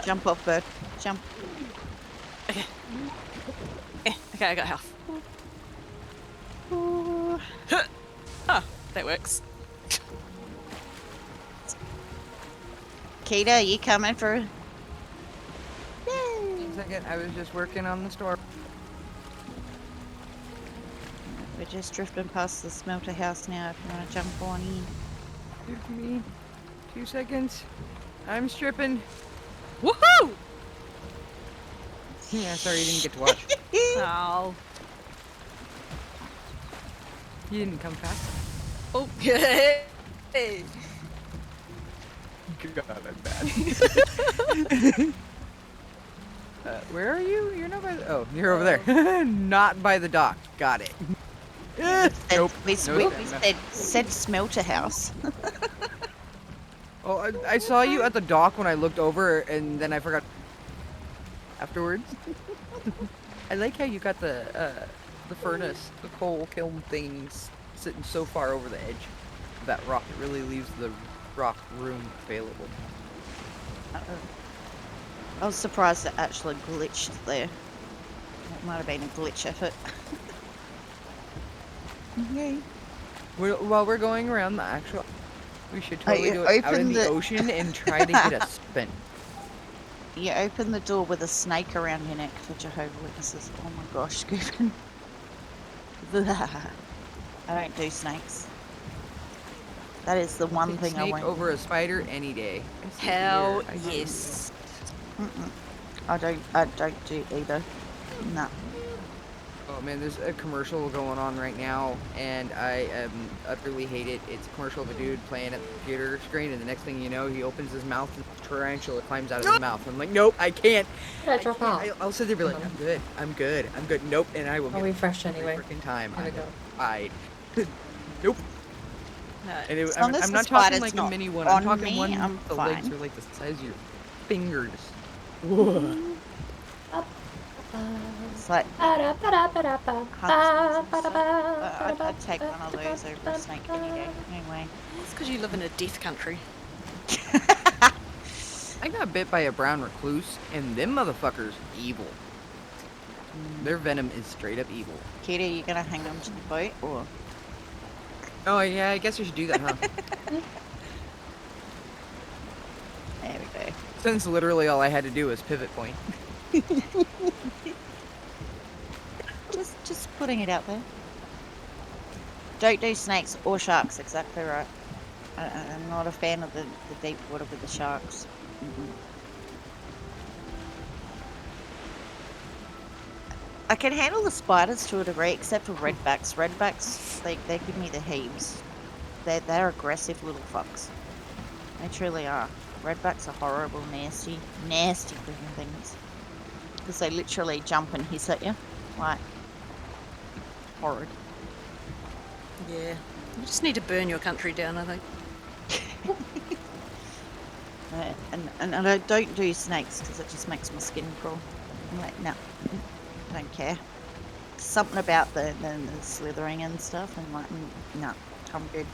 S3: Jump off, bird. Jump.
S7: Okay, I got health.
S3: Ooh.
S7: Oh, that works.
S3: Keita, you coming for? Yay!
S2: A second, I was just working on the store.
S3: We're just drifting past the smelter house now. If you want to jump on in.
S2: Give me 2 seconds. I'm stripping.
S7: Woohoo!
S2: Yeah, sorry you didn't get to watch.
S7: Oh.
S2: You didn't come fast.
S7: Oh, hey.
S2: God, I'm bad. Where are you? You're not by the... Oh, you're over there. Not by the dock. Got it. Nope.
S3: We
S2: Nope.
S3: said smelter house.
S2: Oh, I saw you at the dock when I looked over, and then I forgot afterwards. I like how you got the furnace, the coal kiln things sitting so far over the edge of that rock. It really leaves the rock room available.
S3: I was surprised it actually glitched there. That might have been a glitch effort. Yay.
S2: While we're going around the actual, we should totally
S3: you
S2: do it out in
S3: open
S2: the
S3: the-
S2: ocean and try to get a spin.
S3: You open the door with a snake around your neck for Jehovah Witnesses. Oh my gosh, Scoopin. I don't do snakes. That is the one
S2: Take
S3: thing I
S2: snake
S3: won't
S2: over a spider any day. I see
S7: Hell
S2: here, I see.
S7: yes.
S3: Mm-mm. I don't do either. No.
S2: Oh man, there's a commercial going on right now, and I utterly hate it. It's a commercial of a dude playing at the computer screen, and the next thing you know, he opens his mouth and a tarantula climbs out of his mouth. I'm like, nope, I can't.
S1: I drop out.
S2: I'll sit there and be like, I'm good, I'm good, I'm good. Nope, and I will
S1: I'll
S2: get
S1: refresh
S2: every
S1: anyway.
S2: freaking time.
S1: There we
S2: I'm
S1: go.
S2: fine. Nope.
S7: No.
S2: And
S3: As long as
S2: I'm
S3: the
S2: not talking
S3: spider's
S2: like a
S3: not
S2: mini one. I'm
S3: on
S2: talking
S3: me,
S2: one.
S3: I'm
S2: The legs
S3: fine.
S2: are like the size of your fingers. Whoa.
S3: It's like I'd take one of those over a snake any day. Anyway.
S7: It's because you live in a death country.
S2: I got bit by a brown recluse, and them motherfuckers evil. Their venom is straight up evil.
S3: Kitty, you gonna hang on to the boat or?
S2: Oh yeah, I guess we should do that, huh?
S3: There we go.
S2: Since literally all I had to do was pivot point.
S3: Just putting it out there. Don't do snakes or sharks. Exactly right. I'm not a fan of the deep water with the sharks. Mm-mm. I can handle the spiders to a degree, except for redbacks. Redbacks, they give me the heaves. They're aggressive little fucks. They truly are. Redbacks are horrible, nasty freaking things. Because they literally jump and hiss at you. Like, horrid.
S7: Yeah. You just need to burn your country down, I think.
S3: And I don't do snakes because it just makes my skin crawl. I'm like, no, don't care. Something about the slithering and stuff. I'm like, no, I'm good.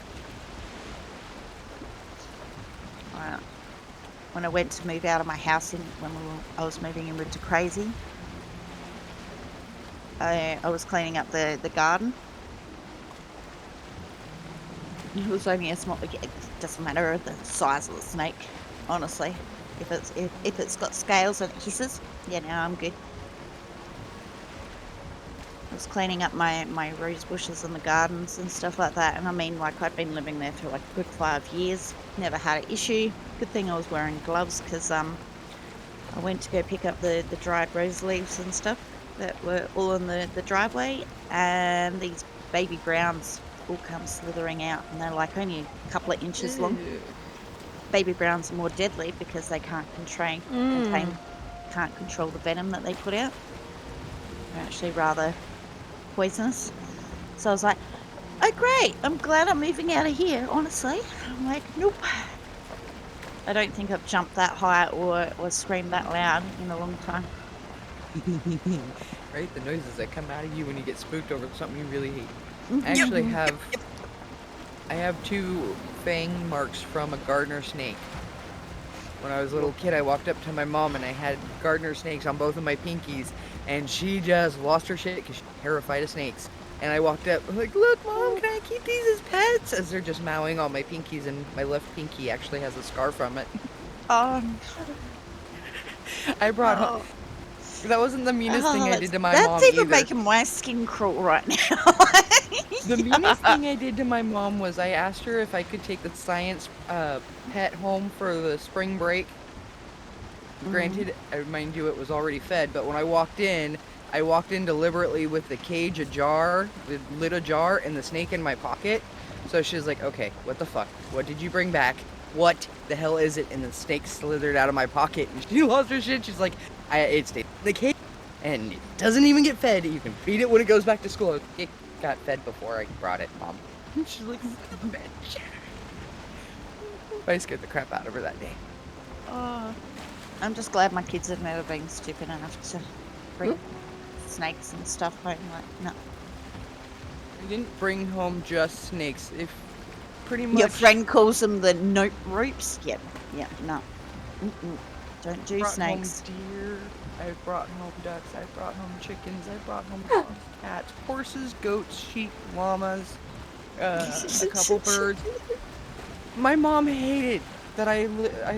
S3: When I went to move out of my house I was moving in with to Crazy, I was cleaning up the garden. It was only a small. It doesn't matter the size of the snake, honestly. If it's got scales and it hisses, yeah, no, I'm good. I was cleaning up my rose bushes in the gardens and stuff like that, and I mean, like, I'd been living there for like a good 5 years, never had an issue. Good thing I was wearing gloves because I went to go pick up the dried rose leaves and stuff that were all in the driveway, and these baby browns all come slithering out, and they're like only a couple of inches long. Baby browns are more deadly because they can't control the venom that they put out. They're actually rather poisonous. So I was like, oh great, I'm glad I'm moving out of here, honestly. I'm like, nope. I don't think I've jumped that high or screamed that loud in a long time.
S2: Right? The noises that come out of you when you get spooked over something you really hate. I actually have 2 fang marks from a gardener snake. When I was a little kid, I walked up to my mom and I had gardener snakes on both of my pinkies, and she just lost her shit because she's terrified of snakes. And I walked up, like, look, Mom, can I keep these as pets? As they're just mowing on my pinkies, and my left pinky actually has a scar from it.
S3: Oh,
S2: I brought home. That wasn't the meanest thing I did to my mom
S3: That's even
S2: either.
S3: making my skin crawl right now.
S2: The meanest thing I did to my mom was I asked her if I could take the science pet home for the spring break. Granted, I remind you, it was already fed, but when I walked in deliberately with the cage ajar, the lid ajar, and the snake in my pocket. So she was like, okay, what the fuck? What did you bring back? What the hell is it? And the snake slithered out of my pocket, and she lost her shit. She's like, it stayed in the cage, and it doesn't even get fed. You can feed it when it goes back to school. It got fed before I brought it, Mom. She's like, son of a bitch. I scared the crap out of her that day.
S3: Oh, I'm just glad my kids have never been stupid enough to bring snakes and stuff home. Like, no.
S2: I didn't bring home just snakes. If pretty much.
S3: Your friend calls them the nope ropes? Yep. Yeah, no. Don't do
S2: brought
S3: snakes.
S2: home deer. I've brought home ducks. I've brought home chickens. I've brought home dogs, cats, horses, goats, sheep, llamas, a couple birds. My mom hated that I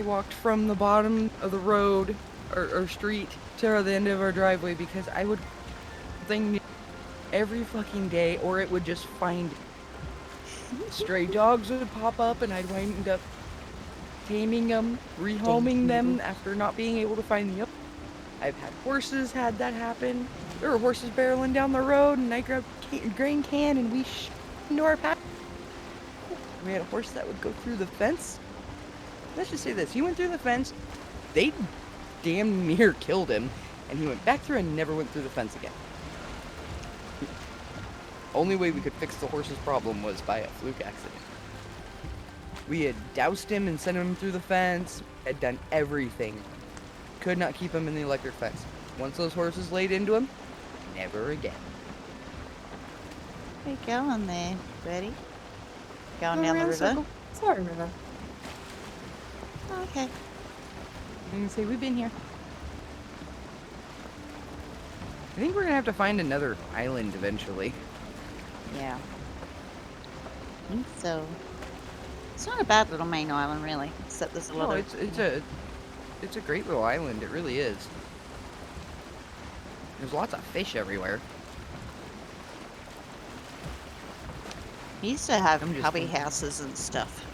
S2: walked from the bottom of the road or street to the end of our driveway because I would thing every fucking day, or it would just find it. Stray dogs would pop up, and I'd wind up taming them, rehoming them after not being able to find the owner. I've had horses had that happen. There were horses barreling down the road, and I grabbed a grain can and we into our path. We had a horse that would go through the fence. Let's just say this: he went through the fence. They damn near killed him, and he went back through and never went through the fence again. Only way we could fix the horse's problem was by a fluke accident. We had doused him and sent him through the fence, had done everything. Could not keep him in the electric fence. Once those horses laid into him, never again.
S3: Where you going there, Bertie? Going down the river?
S1: Sorry, river.
S3: Oh, okay.
S2: You can say we've been here. I think we're gonna have to find another island eventually.
S3: Yeah. I think so. It's not a bad little main island, really, except there's a lot
S2: No,
S3: of...
S2: it's a great little island. It really is. There's lots of fish everywhere.
S3: We used to have
S2: I'm just
S3: cubby
S2: thinking.
S3: houses and stuff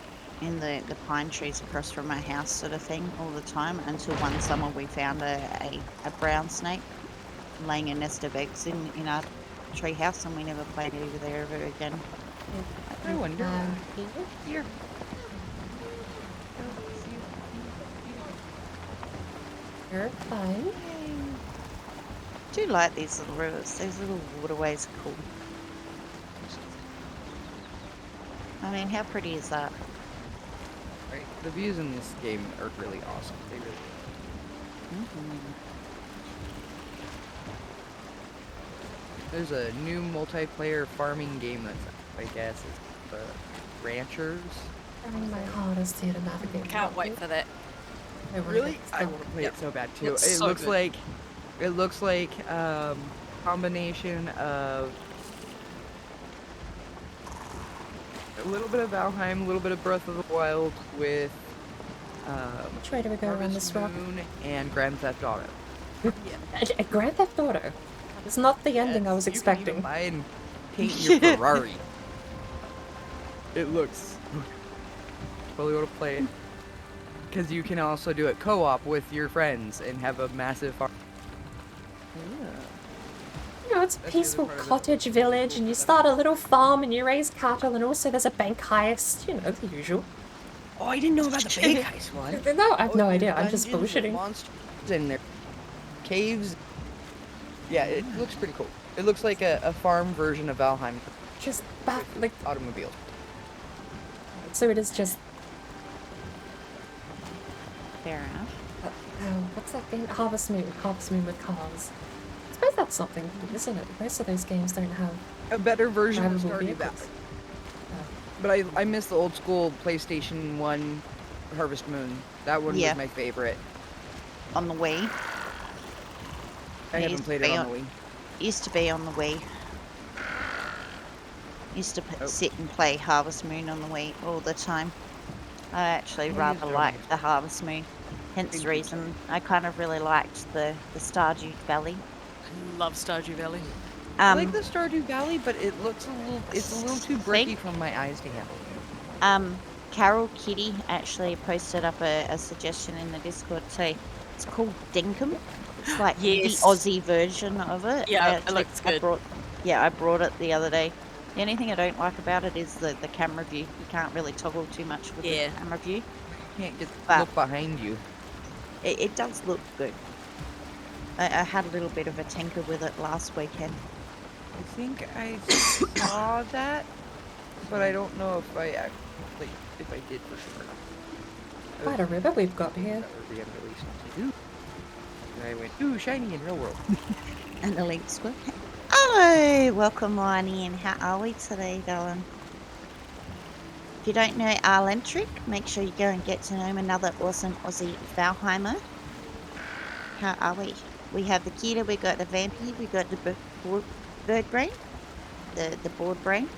S3: in the pine trees across from my house, sort of thing, all the time, until one summer we found a brown snake laying a nest of eggs in our tree house, and we never played over there ever again.
S2: I wonder.
S1: Here. You're fine.
S3: I do like these little rivers. These little waterways are cool. I mean, how pretty is that?
S2: Right. The views in this game are really awesome. They really There's a new multiplayer farming game that's, I guess, it's Ranchers.
S1: Trying my hardest here to navigate.
S7: Can't wait for that.
S1: I wanna
S2: Really?
S1: get
S2: I
S1: stuff.
S2: want to play
S7: Yep.
S2: it so bad too.
S7: Looks
S2: It
S7: so
S2: looks
S7: good.
S2: like combination of a little bit of Valheim, a little bit of Breath of the Wild with
S1: Which way do we go around this
S2: Harvest
S1: rock?
S2: Moon and Grand Theft Auto.
S1: A Grand Theft Auto. It's not the ending I was
S2: Yes, you can even
S1: expecting.
S2: buy and paint your Ferrari. It looks. Totally want to play it. Because you can also do it co-op with your friends and have a massive farm.
S1: You know, it's a
S2: That's the other
S1: peaceful
S2: part of it.
S1: cottage village, and you start a little farm, and you raise cattle, and also there's a bank heist. You know, the usual.
S2: Oh, I didn't know about the bank heist one.
S1: No, I have no
S2: Oh,
S1: idea.
S2: there's
S1: I'm just
S2: dungeons with
S1: bullshitting.
S2: monsters in there. Caves. Yeah, it looks pretty cool. It looks like a farm version of Valheim
S1: Just back, like,
S2: with automobiles.
S1: so it is just.
S3: Fair enough.
S1: What's that game? Harvest Moon. Harvest Moon with cars. I suppose that's something, isn't it? Most of those games don't have
S2: A better version of
S1: drivable
S2: Stardew
S1: vehicles.
S2: Valley. But I miss the old school PlayStation 1 Harvest Moon. That one
S3: Yeah.
S2: was my favorite.
S3: On the Wii.
S2: I
S3: It
S2: haven't
S3: used to
S2: played
S3: be
S2: it on the Wii.
S3: Used to be on the Wii. Used to
S2: Oh.
S3: sit and play Harvest Moon on the Wii all the time. I actually
S2: Yeah,
S3: rather
S2: it's
S3: liked the Harvest Moon. Hence the reason I kind of really liked the Stardew Valley.
S7: Love Stardew Valley.
S2: I like the Stardew Valley, but it's a little too bricky from my eyes to handle.
S3: Carol Kitty actually posted up a suggestion in the Discord too. It's called Dinkum. It's like
S7: Yes.
S3: the Aussie version of it.
S7: Yeah,
S3: I
S7: it
S3: actually-
S7: looks good.
S3: I brought it the other day. The only thing I don't like about it is the camera view. You can't really toggle too much with
S7: Yeah.
S3: the camera view.
S2: You can't just
S3: But-
S2: look behind you.
S3: It does look good. I had a little bit of a tinker with it last weekend.
S2: I think I saw that, but I don't know if I actually did for sure.
S1: Quite a river we've got here.
S2: That would be unreleased. Ooh. And I went, ooh, shiny in real world.
S3: And the links were. Hello, welcome Liney, and how are we today, darling? If you don't know Arlentric, make sure you go and get to know another awesome Aussie Valheimer. How are we? We have the Kita, we got the Vampy, we got the bird brain, the board brain.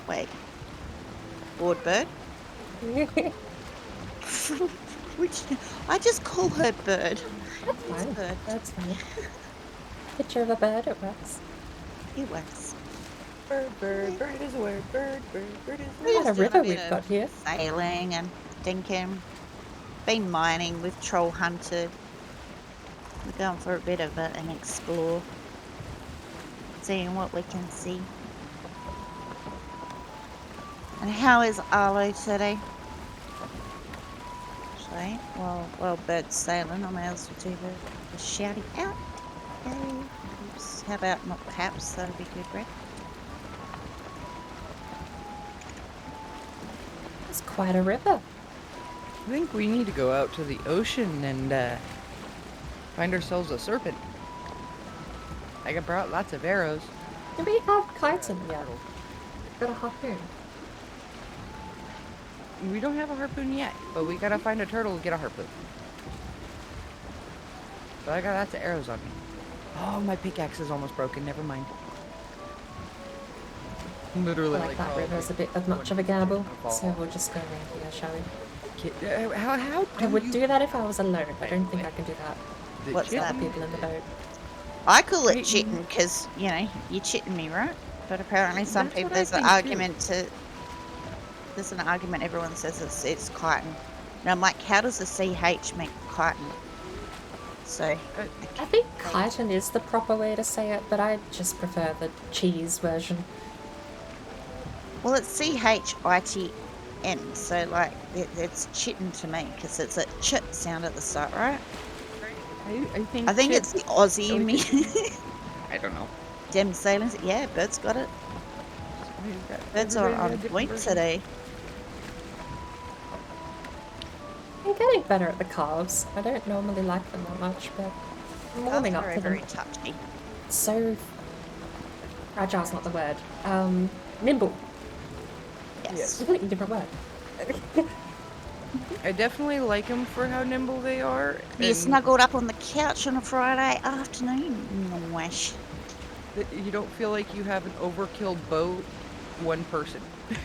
S3: Wait, board bird. Which I just call her bird.
S1: That's
S3: It's
S1: fine.
S3: bird.
S1: That's fine. Picture of a bird, it works.
S3: It works.
S2: Bird is a word. Bird is a
S3: We
S1: What a
S3: just doing
S1: river
S3: bit
S1: we've
S3: of
S1: got here.
S3: Sailing and thinking. Been mining with troll hunted. We're going for a bit of an explore. Seeing what we can see. And how is Arlo today? Actually, while Bird's sailing, I may as well do the shouting out. Yay. Oops. How about not caps? That'll be good, Brett.
S1: It's quite a river.
S2: I think we need to go out to the ocean and find ourselves a serpent. I brought lots of arrows.
S1: Do we have chitin yet? Got a harpoon.
S2: We don't have a harpoon yet, but we gotta find a turtle to get a harpoon. But I got lots of arrows on me. Oh, my pickaxe is almost broken. Never mind. Literally,
S1: Like that river's a bit of much of a gamble, so we'll just go around here, shall we?
S2: How
S1: I would do that if I was alone. I don't think I can do that.
S3: What's
S1: With
S3: that?
S1: other people in the boat.
S3: I call it
S2: Right.
S3: cheating because, you know, you're cheating me, right? But apparently some
S2: That's
S3: people,
S2: what I
S3: there's an
S2: think, too.
S3: argument to... There's an argument, everyone says it's chitin. And I'm like, how does the CH make chitin? So,
S1: I think chitin is the proper way to say it, but I just prefer the cheese version.
S3: well, it's CHITN, so like, it's chitin to me because it's a chit sound at the start, right?
S2: I
S3: I think it's the Aussie in me.
S2: I don't know.
S3: Dem sailings, yeah, Bird's got it. Bird's on point today.
S1: I'm getting better at the calves. I don't normally like them that much, but I'm warming up
S3: Very,
S1: to them.
S3: very touchy.
S1: So fragile's not the word. Nimble.
S3: Yes.
S1: Completely different word.
S2: I definitely like them for how nimble they are.
S3: You
S2: and
S3: snuggled up on the couch on a Friday afternoon. Wash.
S2: that you don't feel like you have an overkill boat, one person.
S3: Yeah,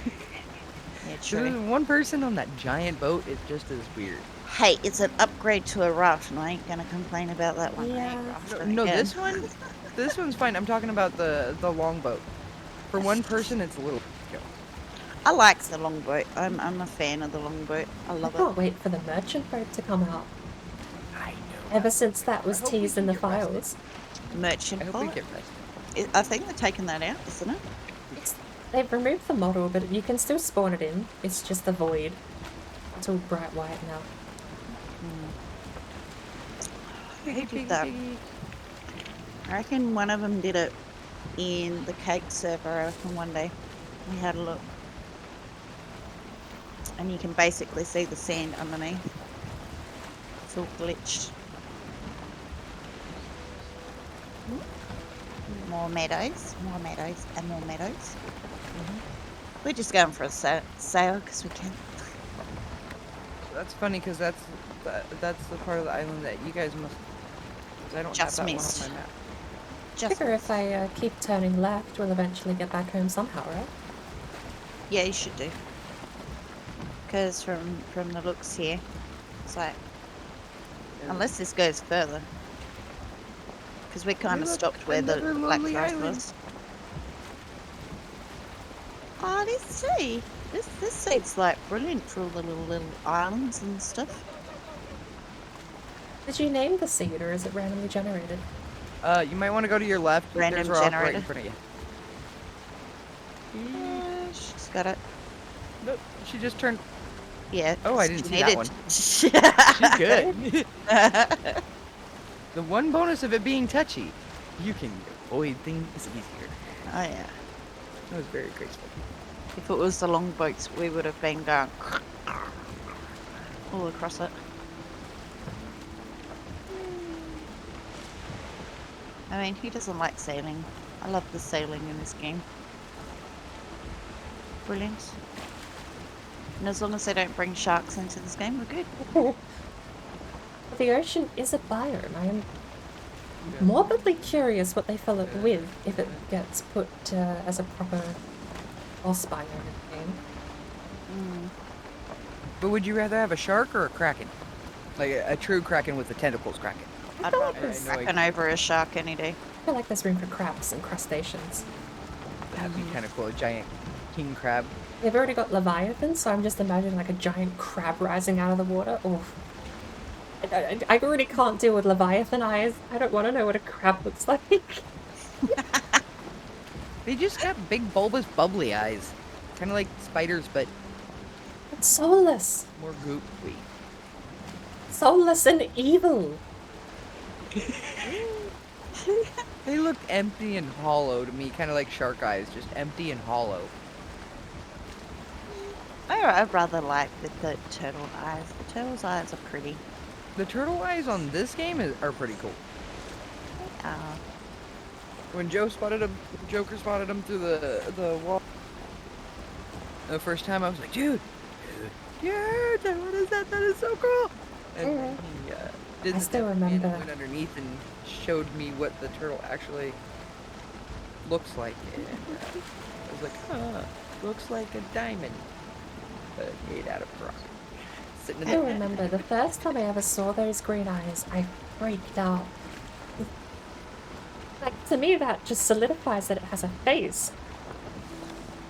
S2: There's
S3: true.
S2: one person on that giant boat, it just is weird.
S3: Hey, it's an upgrade to a raft, and I ain't gonna complain about that one.
S1: Yeah.
S2: No, this one's fine. I'm talking about the long boat. For one person, it's a little.
S3: I like the longboat. I'm a fan of the longboat. I
S1: I
S3: love it.
S1: can't wait for the merchant boat to come out.
S2: I know.
S1: Ever since that was
S2: I hope we
S1: teased
S2: can
S1: in the
S2: get rested.
S1: files.
S3: Merchant
S2: I hope we
S3: boat.
S2: get rested.
S3: I think they're taking that out, isn't it?
S1: They've removed the model, but you can still spawn it in. It's just the void. It's all bright white now.
S3: Who did that? I reckon one of them did it in the cake server. I reckon one day we had a look, and you can basically see the sand underneath. It's all glitched. More meadows, and more meadows. We're just going for a sail because we can.
S2: That's funny because that's the part of the island that you guys must. 'Cause I don't
S3: Just
S2: have that
S3: missed.
S2: one on my map.
S3: Just
S1: Figure if I keep turning left, we'll eventually get back home somehow, right?
S3: yeah, you should do. Because from the looks here, it's like unless this goes further, because we kind of
S2: look,
S3: stopped where the
S2: another
S3: black
S2: lonely
S3: forest
S2: island.
S3: was. Oh, this sea. This seat's like brilliant for all the little islands and stuff.
S1: Did you name the seed, or is it randomly generated?
S2: You might want to go to your left.
S3: Random
S2: There's a rock right
S3: generator.
S2: in front of you.
S3: She's got it.
S2: Nope, she just turned.
S3: Yeah.
S2: Oh, I
S3: she
S2: didn't see that one.
S3: needed-
S2: She's good. The one bonus of it being touchy, you can avoid things easier.
S3: Oh yeah.
S2: That was very graceful.
S3: If it was the longboats, we would have been going all across it. I mean, who doesn't like sailing? I love the sailing in this game. Brilliant. And as long as they don't bring sharks into this game, we're good.
S1: The the ocean is a biome. I am morbidly curious what they fill it with if it gets put as a proper boss biome in the game.
S2: But would you rather have a shark or a kraken? Like a true kraken with the tentacles kraken.
S3: I'd
S1: feel like
S3: rather
S1: there's-
S3: a kraken over a shark any day.
S1: I feel like there's room for crabs and crustaceans.
S2: That'd be kind of cool. A giant king crab.
S1: They've already got Leviathan, so I'm just imagining like a giant crab rising out of the water. Oh, I already can't deal with Leviathan eyes. I don't want to know what a crab looks like.
S2: They just got big bulbous bubbly eyes. Kind of like spiders, but
S1: It's soulless.
S2: more goopy.
S1: Soulless and evil.
S2: They look empty and hollow to me, kind of like shark eyes, just empty and hollow.
S3: I'd rather like the turtle eyes. The turtle's eyes are pretty.
S2: The turtle eyes on this game are pretty cool. When Joker spotted him through the wall. The first time I was like, dude, what is that? That is so cool. And then he did
S1: I still remember.
S2: went underneath and showed me what the turtle actually looks like. And I was like, looks like a diamond, but made out of rock. Sitting in
S1: I
S2: the
S1: remember the first time I ever saw those green eyes, I freaked out. Like, to me, that just solidifies that it has a face.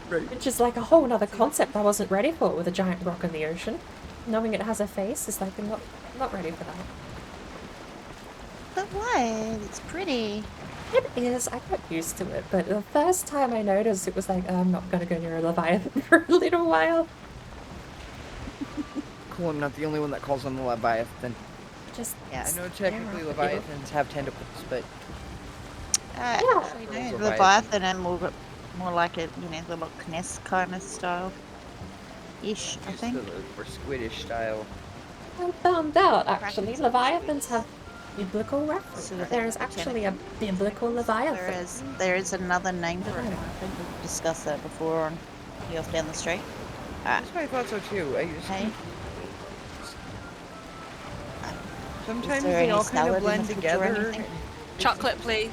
S2: Right.
S1: Which is like a whole nother concept I wasn't ready for with a giant rock in the ocean. Knowing it has a face is like, I'm not ready for that.
S3: But why? It's pretty.
S1: It is, I got used to it, but the first time I noticed it was like, I'm not gonna go near a Leviathan for a little while.
S2: Cool, I'm not the only one that calls them the Leviathan.
S1: Just
S3: Yeah.
S2: I know technically Leviathans have tentacles, but
S3: Actually, no,
S2: Leviathan.
S3: Leviathan and more like a, the Loch Ness kind of style. Ish, I
S2: just
S3: think.
S2: the more squiddish style.
S1: I found out, actually,
S3: Krakens are
S1: Leviathans
S3: squids.
S1: have biblical reference.
S3: So
S1: There is actually a biblical Leviathan.
S3: There is another name for it. I think we've discussed that before on Heels Down the Street.
S2: That's what I thought so too. I just
S3: Hey.
S2: sometimes
S3: Is there
S2: they
S3: any
S2: all kind
S3: salad
S2: of
S3: in
S2: blend
S3: the fridge or
S2: together.
S3: anything?
S7: Chocolate, please.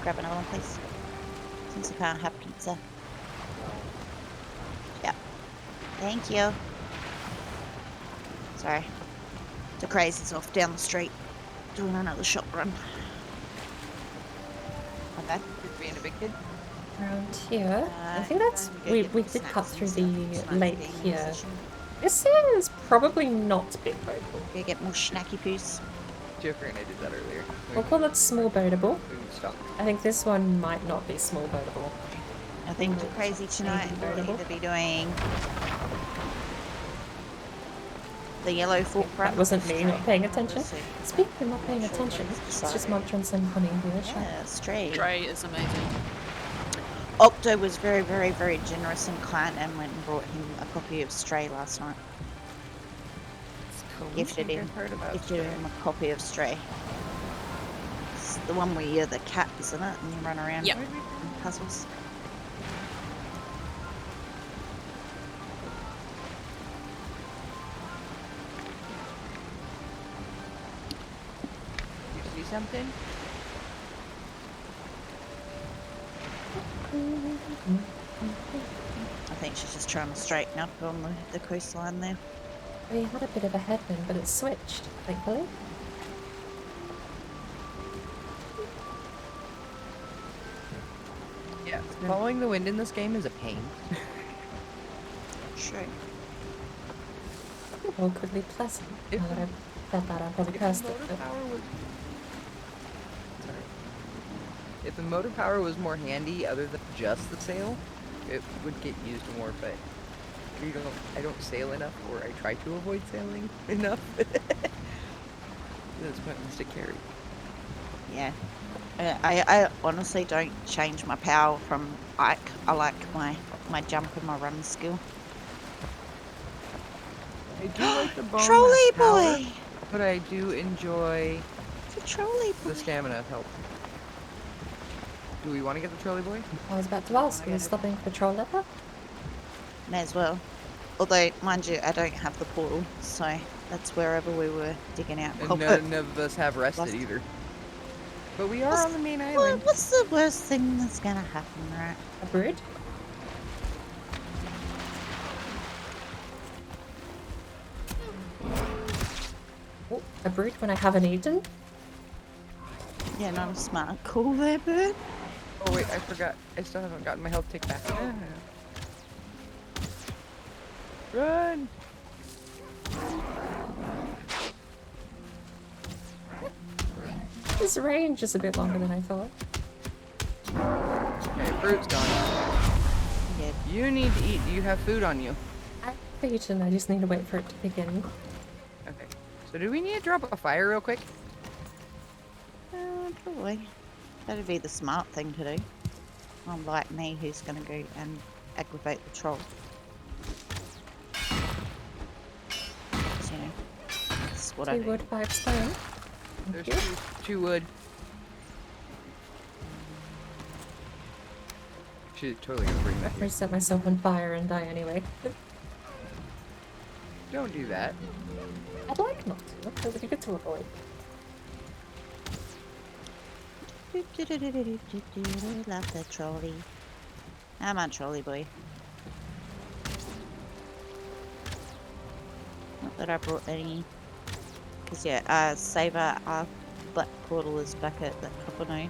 S3: Grab another one, please. Since you can't have pizza. Yeah. Thank you. Sorry. The crazy's off down the street doing another shop run.
S2: Okay. You're being a big kid.
S1: Around here, I
S3: Uh,
S1: think that's
S3: we go
S1: we
S3: get
S1: did cut
S3: snacks
S1: through
S3: and
S1: the
S3: stuff.
S1: lake
S3: Snacks being
S1: here.
S3: musician.
S1: This is probably not big boatable.
S3: Go get more snacky poos.
S2: Joker and I did that earlier.
S1: We'll call it small boatable.
S2: Food stock.
S1: I think this one might not be small boatable.
S3: I think the crazy tonight will
S1: Maybe
S3: either be doing the yellow fork run.
S1: That wasn't me not paying attention.
S3: Stray.
S1: Speaking of not paying attention, it's just munching some honey here.
S3: Yeah, Stray.
S7: Dre is amazing.
S3: Octo was very, very, very generous and kind and went and brought him a copy of Stray last night. Gifted him a copy of Stray. It's the one where you're the cat, isn't it? And you run around
S7: Yep.
S3: and puzzles.
S2: You see something?
S3: I think she's just trying to straighten up on the coastline there.
S1: We had a bit of a headwind, but it switched, thankfully.
S2: Yeah. Following the wind in this game is a pain.
S3: True.
S1: Awkwardly pleasant.
S2: If
S1: Now that I've said that, I've probably
S2: If
S1: cursed
S2: the
S1: it.
S2: motor
S1: But
S2: power was sorry. If the motor power was more handy, other than just the sail, it would get used more. But I don't sail enough, or I try to avoid sailing enough. That's pointless to carry.
S3: Yeah. I honestly don't change my power from Ike. I like my jump and my run skill.
S2: I do like the bone
S3: Trolley
S2: mass power,
S3: boy!
S2: but I do enjoy
S3: The trolley boy.
S2: the stamina help. Do we want to get the trolley boy?
S1: I was about to ask, are we stopping for troll leather?
S3: May as well. Although, mind you, I don't have the portal, so that's wherever we were digging out
S2: And
S3: copper.
S2: none of us have rested
S3: Lost.
S2: either. But we are on the main island.
S3: What's the worst thing that's gonna happen, right?
S1: A brood? Oh, a brood when I haven't eaten?
S3: Yeah, not a smart call there, bird.
S2: Oh wait, I forgot. I still haven't gotten my health tick back. Run!
S1: This range is a bit longer than I thought.
S2: Okay, fruit's gone.
S3: Yeah.
S2: You need to eat. You have food on you.
S1: I've eaten, I just need to wait for it to begin.
S2: Okay. So do we need to drop a fire real quick?
S3: Probably. That'd be the smart thing to do. Unlike me, who's gonna go and aggravate the troll. So, you know, that's what I
S1: 2
S3: do.
S1: wood, 5 stone.
S2: There's
S1: Thank you.
S2: two wood. She's totally gonna bring that
S1: I
S2: here.
S1: set myself on fire and die anyway.
S2: Don't do that.
S1: I'd like not to. It would be good to avoid.
S3: Love the trolley. I'm on trolley boy. Not that I brought any. Cause yeah, Saber, our black portal is back at that copper node.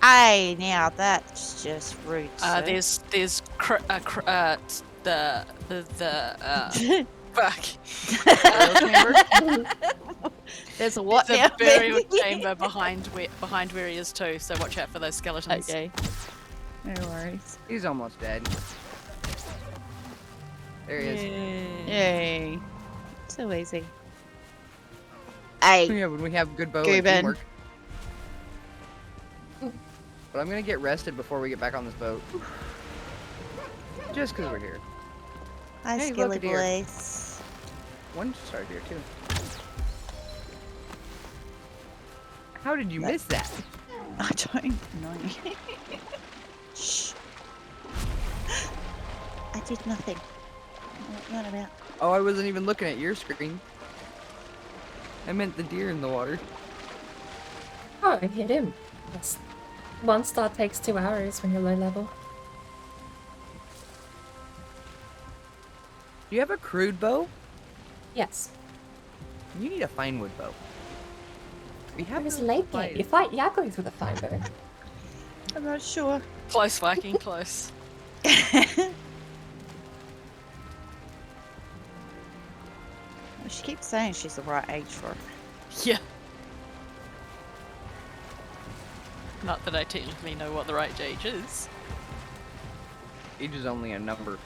S3: Aye, now that's just rude. sir.
S7: There's fuck.
S3: There's a what
S7: There's
S3: now?
S7: a burial chamber behind where he is too. So watch out for those skeletons.
S3: Okay. No worries.
S2: He's almost dead. There he is.
S3: Yay. So easy. Hey.
S2: Yeah, when we have good bow and
S3: Gooben.
S2: teamwork. But I'm gonna get rested before we get back on this boat. Just because we're here.
S3: Hi,
S2: Hey, look,
S3: Skilly
S2: a deer.
S3: boys.
S2: One star here too. How did you miss that?
S3: I don't know. Shh. I did nothing. What you on about?
S2: Oh, I wasn't even looking at your screen. I meant the deer in the water.
S1: Oh, I hit him. Yes. 1 star takes 2 hours when you're low level.
S2: Do you have a crude bow?
S1: Yes.
S2: You need a fine wood bow. We
S1: It
S2: have
S1: was
S2: those
S1: late
S2: supplies.
S1: game. You fight Yaggles with a fine bow.
S3: I'm not sure.
S7: Close, Viking, close.
S3: She keeps saying she's the right age for it.
S7: Yeah. Not that I technically know what the right age is.
S2: Age is only a number.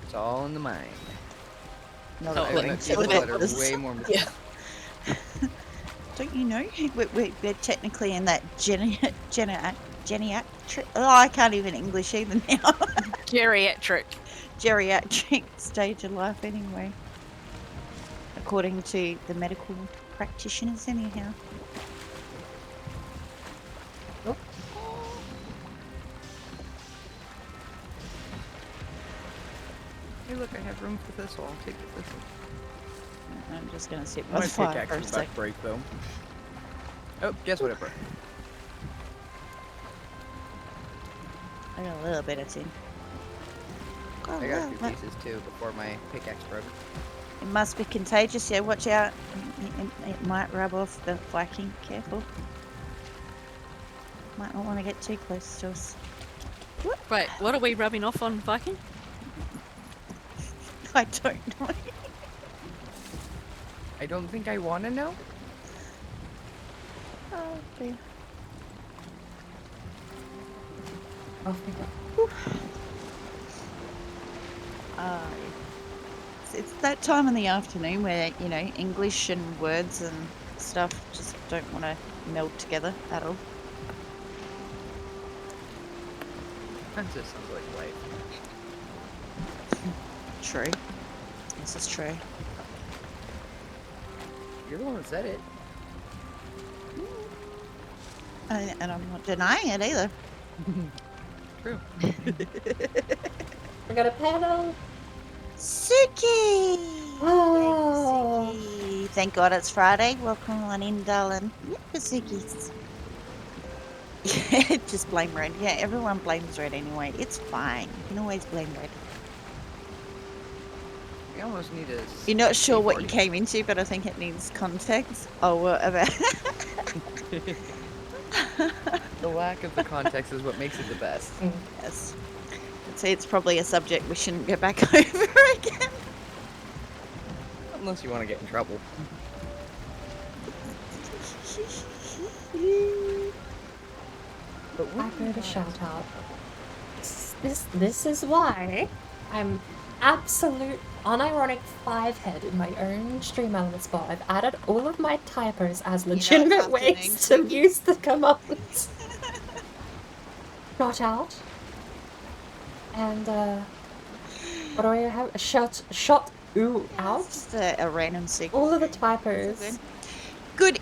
S2: It's all in the mind.
S3: Not
S7: Oh,
S2: I
S7: let-
S2: met
S3: so
S2: people
S3: it
S2: that are
S3: is.
S2: way more mature.
S7: Yeah.
S3: Don't you know? We're technically in that geriatric. Oh, I can't even English even now.
S7: Geriatric.
S3: Geriatric stage of life, anyway. According to the medical practitioners, anyhow.
S1: Oh.
S2: Hey, look, I have room for this one. I'll take the thistle.
S3: I'm just gonna sit by
S2: My
S3: the fire
S2: pickaxe
S3: for a
S2: is about
S3: sec.
S2: to break, though. Oh, guess what it broke?
S3: I got a little bit of tin.
S2: I got 2 pieces, too, before my pickaxe broke.
S3: It must be contagious, yeah, watch out. It might rub off the Viking, careful. Might not want to get too close to us.
S7: Wait, what are we rubbing off on, Viking?
S3: I don't know.
S2: I don't think I want to know.
S3: Oh dear.
S1: Off we go.
S3: It's that time in the afternoon where, you know, English and words and stuff just don't want to meld together at all.
S2: That just sounds like life.
S3: True. This is true.
S2: You're the one that said it.
S3: And I'm not denying it either.
S2: True.
S1: We got a panel.
S3: Suki!
S1: Oh.
S3: Suki! Thank God it's Friday. Welcome on in, darling. Yep, the Sukis. Yeah, just blame Red. Yeah, everyone blames Red anyway. It's fine. You can always blame Red.
S2: We almost need a.
S3: You're not sure
S2: safe
S3: what you
S2: audience.
S3: came into, but I think it needs context. Oh, whatever.
S2: The lack of the context is what makes it the best.
S3: Yes. I'd say it's probably a subject we shouldn't go back over again.
S2: Unless you want to get in trouble. But
S1: I heard a shout out. This is why I'm absolute unironic 5-head in my own stream element spot. I've added all of my typos as legitimate ways to use the commands. Shot out. And what do I have? Shot ooh out.
S3: Just a random sequence.
S1: All of the typos.
S3: Good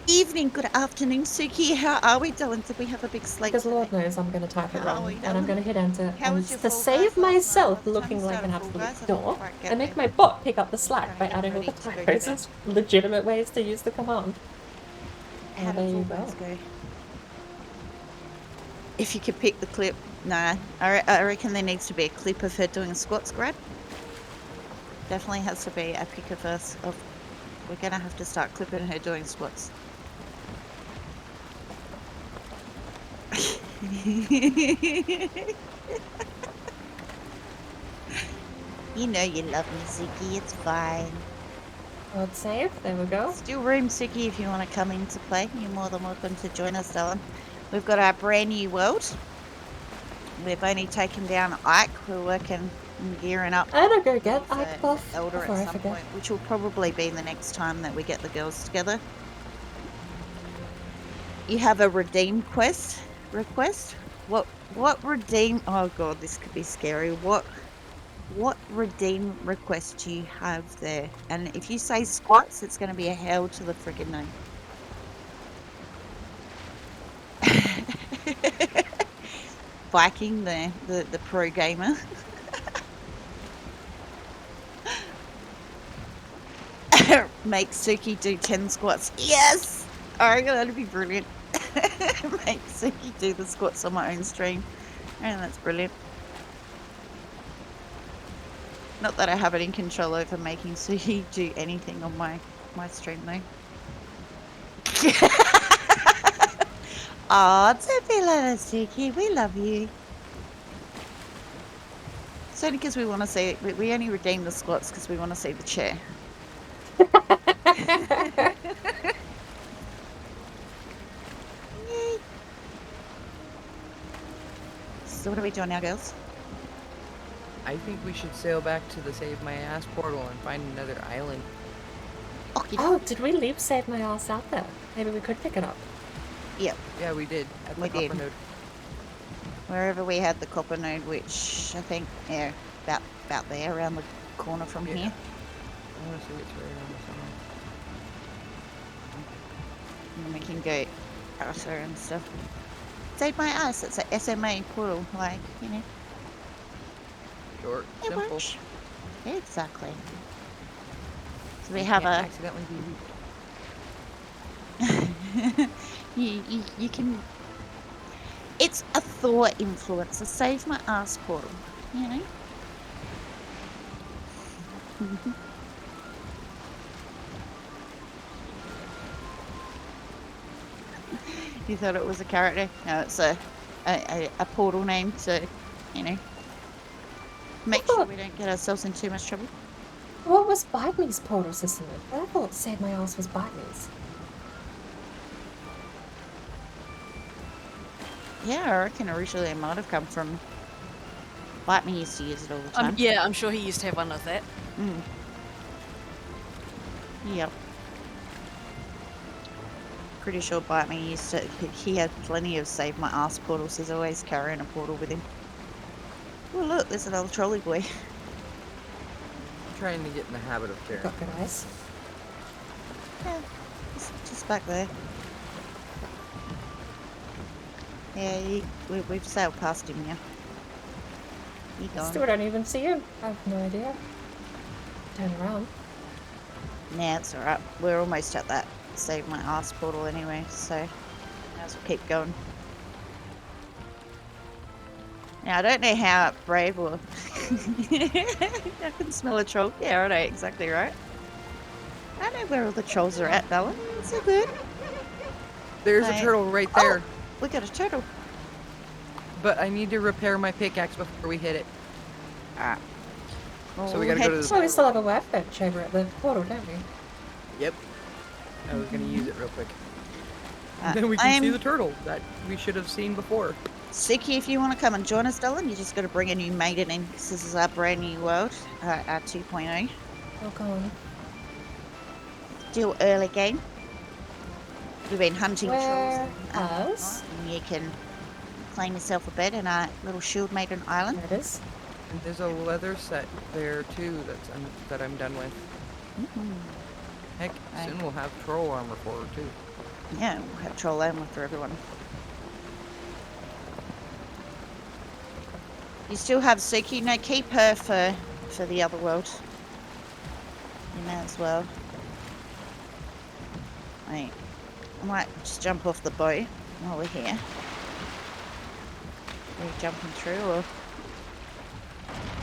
S3: evening, good afternoon, Suki. How are we, darling? Did we have a big sleep?
S1: Because Lord knows I'm going to type it
S3: How are
S1: wrong,
S3: we,
S1: and I'm
S3: darling?
S1: going to hit enter.
S3: How
S1: And
S3: was your
S1: to
S3: Fall
S1: save
S3: Guys last night?
S1: myself
S3: By the time
S1: looking
S3: you
S1: like an
S3: started Fall
S1: absolute
S3: Guys, I thought,
S1: dork,
S3: right,
S1: I
S3: get
S1: make
S3: there.
S1: my bot pick up the slack by
S3: Trying to
S1: adding
S3: get
S1: all the
S3: ready to go
S1: typos
S3: to
S1: as legitimate ways to use the command.
S3: How
S1: And
S3: did
S1: there
S3: Fall
S1: you
S3: Guys
S1: go.
S3: go? If you could pick the clip, no, I reckon there needs to be a clip of her doing a squats grad. Definitely has to be a pic of us. We're gonna have to start clipping her doing squats. You know you love me, Suki. It's fine.
S1: Code save, there we go.
S3: Still room, Suki, if you want to come in to play. You're more than welcome to join us, darling. We've got our brand new world. We've only taken down Ike. We're working and gearing up.
S1: I don't go get
S3: for
S1: Ike buff
S3: Elder
S1: before
S3: at
S1: I
S3: some
S1: forget.
S3: point, which will probably be the next time that we get the girls together. You have a redeem quest request. What redeem? Oh god, this could be scary. What redeem request do you have there? And if you say squats, it's going to be a hell to the friggin' no. Viking, the pro gamer. Make Suki do 10 squats. Yes! Oh, that'd be brilliant. Make Suki do the squats on my own stream. And that's brilliant. Not that I have it in control over making Suki do anything on my stream though. Aw, don't be like that, Suki. We love you. It's only because we want to see, we only redeem the squats because we want to see the chair. Yay. So what are we doing now, girls?
S2: I think we should sail back to the Save My Ass portal and find another island.
S1: Oh, did we leave Save My Ass out there? Maybe we could pick it up.
S3: Yep.
S2: Yeah, we did. At the
S3: We
S2: copper
S3: did.
S2: node.
S3: Wherever we had the copper node, which I think, yeah, about there, around the corner from
S2: Yeah.
S3: here.
S2: I want to see it's right around the summer.
S3: And we can go outer and stuff. Save My Ass, it's a SMA portal, like, you know.
S2: Short,
S3: It
S2: simple.
S3: works. Exactly. So we
S2: You
S3: have
S2: can't
S3: a...
S2: accidentally be weak.
S3: you can... It's a Thor influence, a Save My Ass portal, you know? You thought it was a character? No, it's a portal name to, you know, make sure we don't get ourselves in too much trouble.
S1: What was Bite Me's portal system? I thought Save My Ass was Bite Me's.
S3: Yeah, I reckon originally it might have come from... Bite Me used to use it all the time.
S7: Yeah, I'm sure he used to have one of that.
S3: Mm. Yep. Pretty sure Bite Me used to... He had plenty of Save My Ass portals. He's always carrying a portal with him. Oh look, there's another trolley boy.
S2: I'm trying to get in the habit of carrying.
S1: Got good eyes.
S3: Yeah, just back there. Yeah, we've sailed past him now. You
S1: I
S3: gone?
S1: still don't even see him. I have no idea. Turn around.
S3: Nah, it's alright. We're almost at that save my ass portal anyway, so might as well keep going. Now, I don't know how brave or... I can smell a troll. Yeah, I know, exactly right. I know where all the trolls are at, Bella. It's so good.
S2: There's a
S3: Right.
S2: turtle right there.
S3: We got a turtle.
S2: But I need to repair my pickaxe before we hit it.
S3: Alright.
S2: So we gotta go to the-
S1: So we still have a workbench over at the portal, don't we?
S2: Yep. I was gonna use it real quick.
S3: Uh,
S2: Then we can see
S3: I'm-
S2: the turtle that we should have seen before.
S3: Suki, if you want to come and join us, Dylan, you just got to bring a new maiden in because this is our brand new world, our 2.0.
S1: Oh, go on.
S3: Still early game. We've been hunting
S1: Where
S3: trolls,
S1: us?
S3: and you can claim yourself a bed in our little shield maiden island.
S1: There it is.
S2: And there's a leather set there too that I'm done with.
S3: Mhm.
S2: Heck,
S3: Right.
S2: soon we'll have troll armor for her too.
S3: Yeah, we'll have troll armor for everyone. You still have Suki. No, keep her for the other world. You may as well. Wait, I might just jump off the boat while we're here. Are you jumping through, or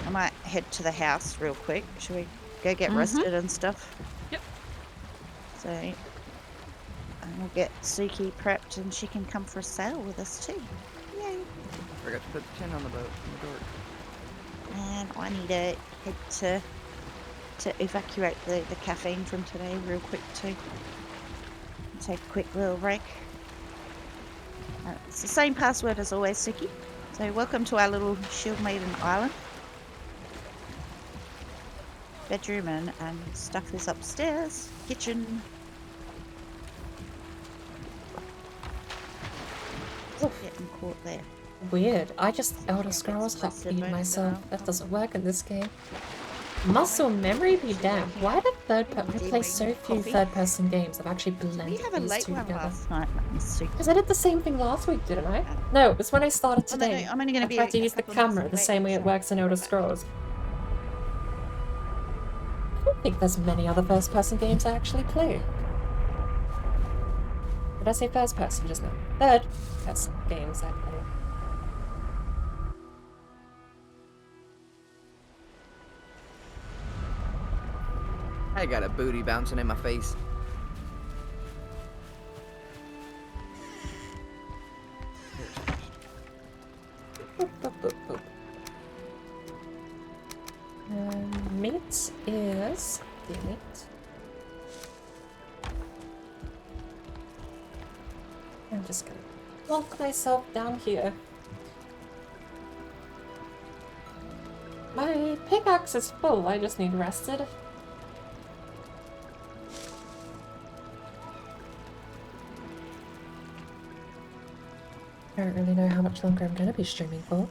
S3: I might head to the house real quick. Should we go get rested and stuff?
S7: Yep.
S3: So, and we'll get Suki prepped, and she can come for a sail with us too. Yay!
S2: Forgot to put the tin on the boat in the door.
S3: And I need to head to evacuate the caffeine from today real quick too. Take a quick little break. It's the same password as always, Suki. So welcome to our little Shield Maiden Island. Bedroom and stuff is upstairs. Kitchen. Getting caught there.
S1: Weird. I just Elder Scrolls
S3: Rested
S1: hotkeyed
S3: both
S1: myself.
S3: now.
S1: That doesn't work in this game. Muscle memory be damned. Why did I play so few third-person games? I've actually
S3: We
S1: blended
S3: have a
S1: these
S3: late
S1: two
S3: one
S1: together.
S3: last night, Suki.
S1: Because I did the same thing last week, didn't I? No, it was when I started
S3: Oh, no,
S1: today.
S3: I'm only gonna
S1: I
S3: be
S1: tried to
S3: a
S1: use the
S3: couple of minutes
S1: camera the
S3: late,
S1: same way it
S3: so-
S1: works in Elder Scrolls. I don't think there's many other first-person games I actually play. Did I say first-person just now? Third-person games I play.
S2: I got a booty bouncing in my face.
S1: Boop, boop, boop, boop. Meat is delete. I'm just gonna walk myself down here. My pickaxe is full, I just need rested. I don't really know how much longer I'm gonna be streaming for.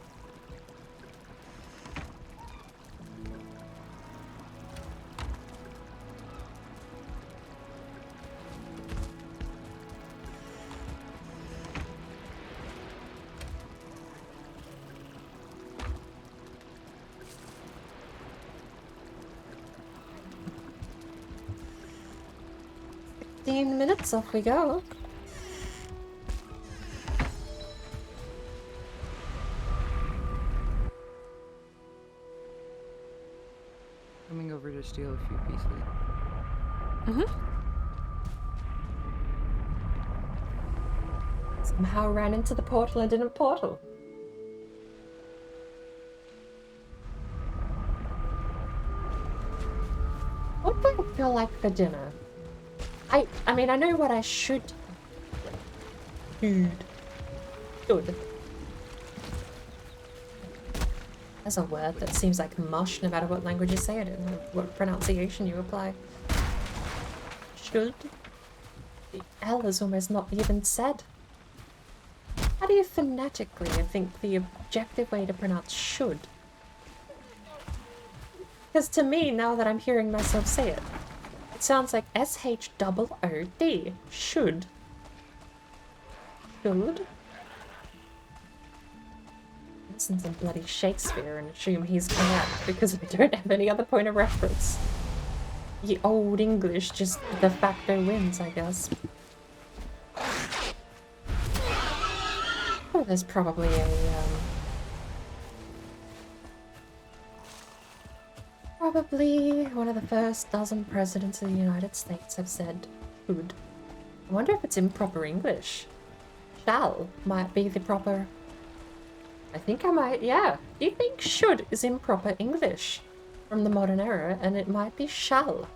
S1: Minutes, off we go.
S2: Coming over to steal a few pieces.
S1: Somehow ran into the portal and didn't portal. What do I feel like for dinner? I mean, I know what I should. Food. Good. There's a word that seems like mush no matter what language you say it in, or what pronunciation you apply. Should. The L is almost not even said. How do you phonetically think the objective way to pronounce should? Because to me, now that I'm hearing myself say it, it sounds like S-H-O-O-D. Should. Should. listen to bloody Shakespeare and assume he's correct because I don't have any other point of reference. The old English just de facto wins, I guess. Oh, there's probably probably one of the first dozen presidents of the United States have said "should." I wonder if it's improper English. Shall might be the proper. I think I might, yeah. Do you think should is improper English from the modern era, and it might be shall?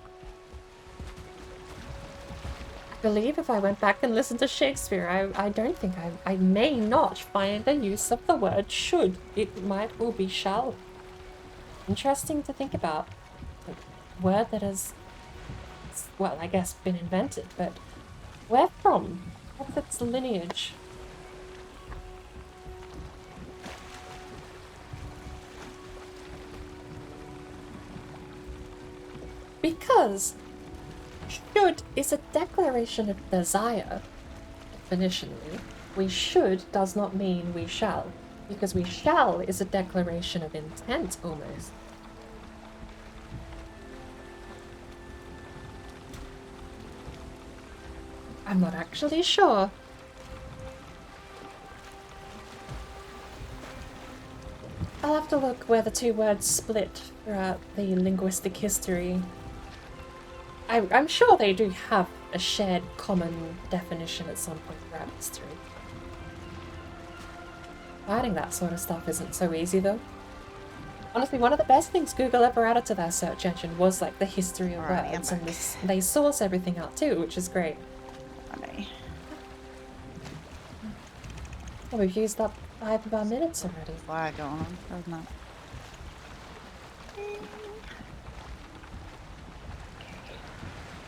S1: I believe if I went back and listened to Shakespeare, I don't think I may not find a use of the word should. It might well be shall. Interesting to think about. A word that has, well, I guess been invented, but where from? What's its lineage? Because should is a declaration of desire. Definitionally, we should does not mean we shall, because we shall is a declaration of intent almost. I'm not actually sure. I'll have to look where the two words split throughout the linguistic history. I'm sure they do have a shared common definition at some point throughout history. Finding that sort of stuff isn't so easy though. Honestly, one of the best things Google ever added to their search engine was like the history of words, and they source everything out too, which is great. Oh, we've used up 5 of our minutes already.
S3: Fire going on, doesn't it?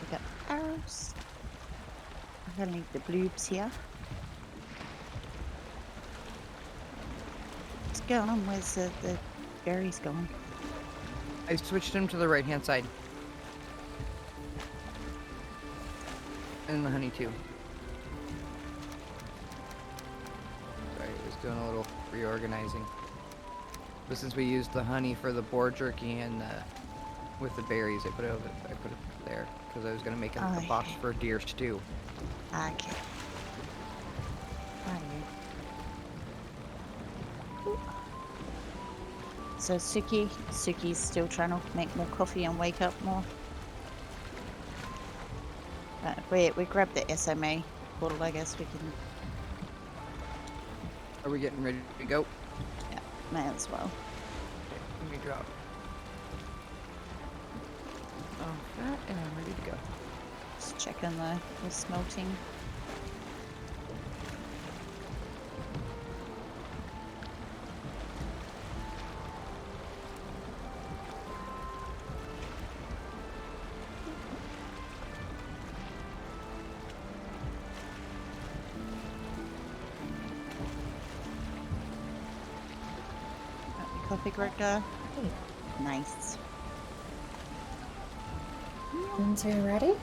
S3: We got arrows. I'm gonna leave the bloobs here. What's going on? Where's the berries going?
S2: I switched him to the right hand side. And the honey too. Sorry, I was doing a little reorganizing. But since we used the honey for the boar jerky and with the berries, I put it there because I was gonna make a box for deer stew.
S3: Okay. So Suki's still trying to make more coffee and wake up more. We grabbed the SMA bottle, I guess we can.
S2: Are we getting ready to go?
S3: Yeah, may as well.
S2: Okay, let me drop. Oh, that, and I'm ready to go.
S3: Just checking the smelting. Coffee Gregor. Nice.
S1: And two ready?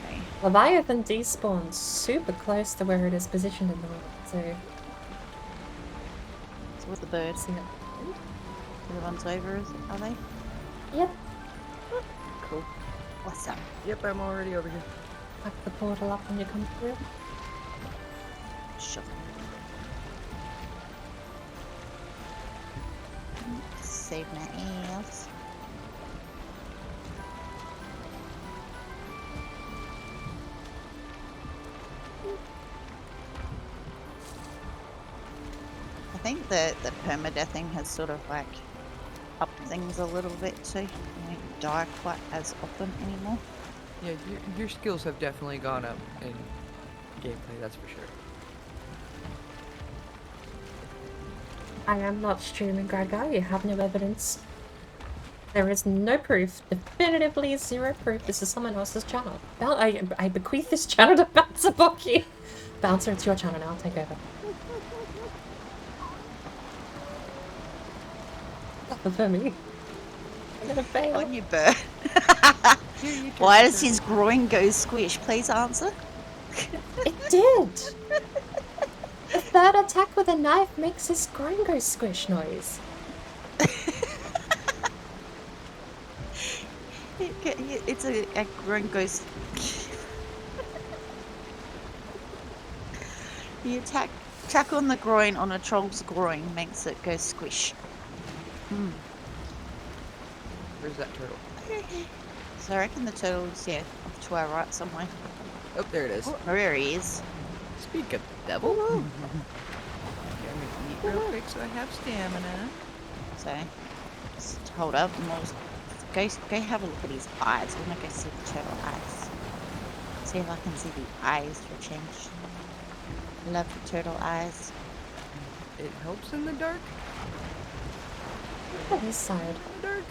S3: Okay.
S1: Leviathan despawns super close to where it is positioned in the world, so
S3: what's the birds?
S1: see it.
S3: The ones over, are they?
S1: Yep.
S3: Cool. Awesome.
S2: Yep, I'm already over here.
S1: Pack the portal up when you come through.
S3: Sure. Save my ass. I think the permadeathing has sort of like upped things a little bit too. You don't die quite as often anymore.
S2: Yeah, your skills have definitely gone up in gameplay, that's for sure.
S1: I am not streaming, Gregor. You have no evidence. There is no proof. Definitively zero proof. This is someone else's channel. I bequeath this channel to Bouncer Bucky. Bouncer, it's your channel now. Take over. Not for me. I'm gonna fail.
S3: On you, bird. Why does his groin go squish? Please answer.
S1: It did. The third attack with a knife makes his groin go squish noise.
S3: It's a groin goes. The attack on the groin on a troll's groin makes it go squish.
S2: Where's that turtle?
S3: So I reckon the turtle's, yeah, off to our right somewhere.
S2: Oh, there it is.
S3: Oh, there he is.
S2: Speak of the devil. Okay, I'm gonna eat real quick so I have stamina.
S3: So, just hold up and we'll go have a look at his eyes. I want to go see the turtle eyes. See if I can see the eyes for a change. Love the turtle eyes.
S2: It helps in the dark.
S1: Look at his side.
S2: Dark.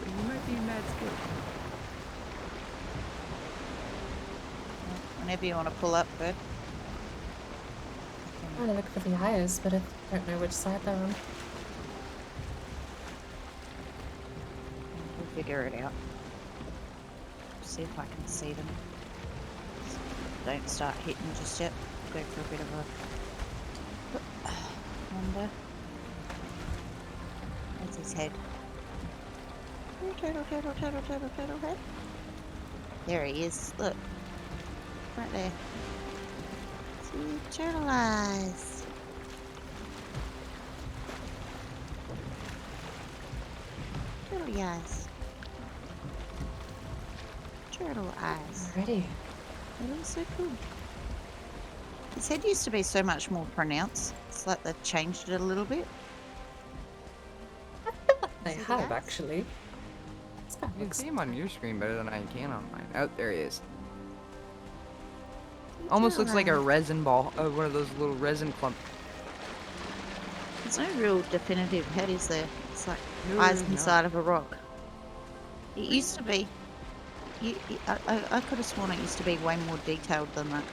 S2: But you might be mad scared.
S3: Whenever you want to pull up, good.
S1: I'm trying to look for the eyes, but I don't know which side they're on.
S3: We'll figure it out. See if I can see them. Don't start hitting just yet. Go for a bit of a wander. That's his head. Oh, turtle head. There he is. Look. Right there. See, turtle eyes. Turtle eyes. Turtle eyes.
S1: Alrighty.
S3: It looks so cool. His head used to be so much more pronounced. It's like they've changed it a little bit.
S1: They
S3: See the
S1: have,
S3: eyes?
S1: actually. This guy
S2: You can
S1: looks...
S2: see him on your screen better than I can on mine. Oh, there he is. Almost looks like a resin ball. One of those little resin clump.
S3: There's no real definitive head, is there? It's like
S2: No,
S3: eyes
S2: there's
S3: inside of a rock. It used to be. I could have sworn it used to be way more detailed than that.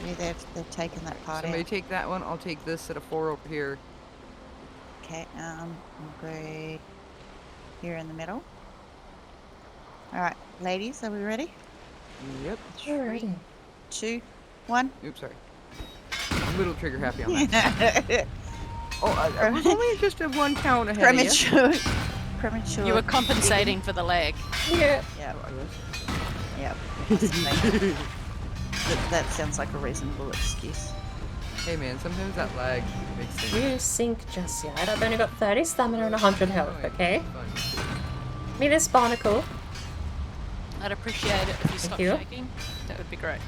S3: Yeah, they've taken that part
S2: Somebody
S3: out.
S2: take that one. I'll take this at a 4 over here.
S3: Okay, I'll go here in the middle. Alright, ladies, are we ready?
S2: Yep.
S1: Alrighty.
S3: 2, 1.
S2: Oops, sorry. I'm a little trigger happy on that. Oh, I was only just a 1 count ahead of you.
S3: Premature. Premature.
S7: You were compensating for the lag.
S1: Yeah.
S3: Yep.
S2: Oh, I was.
S3: Yep. That sounds like a reasonable excuse.
S2: Hey man, sometimes that lag makes things.
S1: You sink just yet. I've only got 30 stamina and 100 health, okay? Me this barnacle.
S7: I'd appreciate it if you stopped
S1: you.
S7: shaking. That would be great.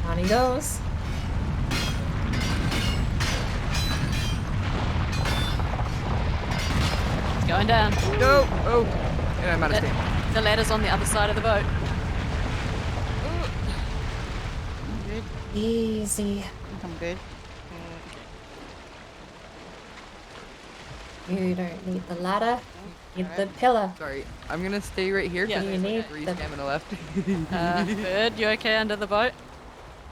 S1: On he goes.
S7: It's going down.
S2: No! Oh! And I'm out of stamina.
S7: The ladder's on the other side of the boat.
S3: I'm good.
S1: Easy.
S3: I think I'm good.
S1: You don't need the ladder. You need the pillar.
S2: Sorry, I'm gonna stay right here
S7: Yeah.
S2: because
S1: You
S2: there's
S1: need
S2: like 3
S1: the-
S2: stamina left.
S7: Bird, you okay under the boat?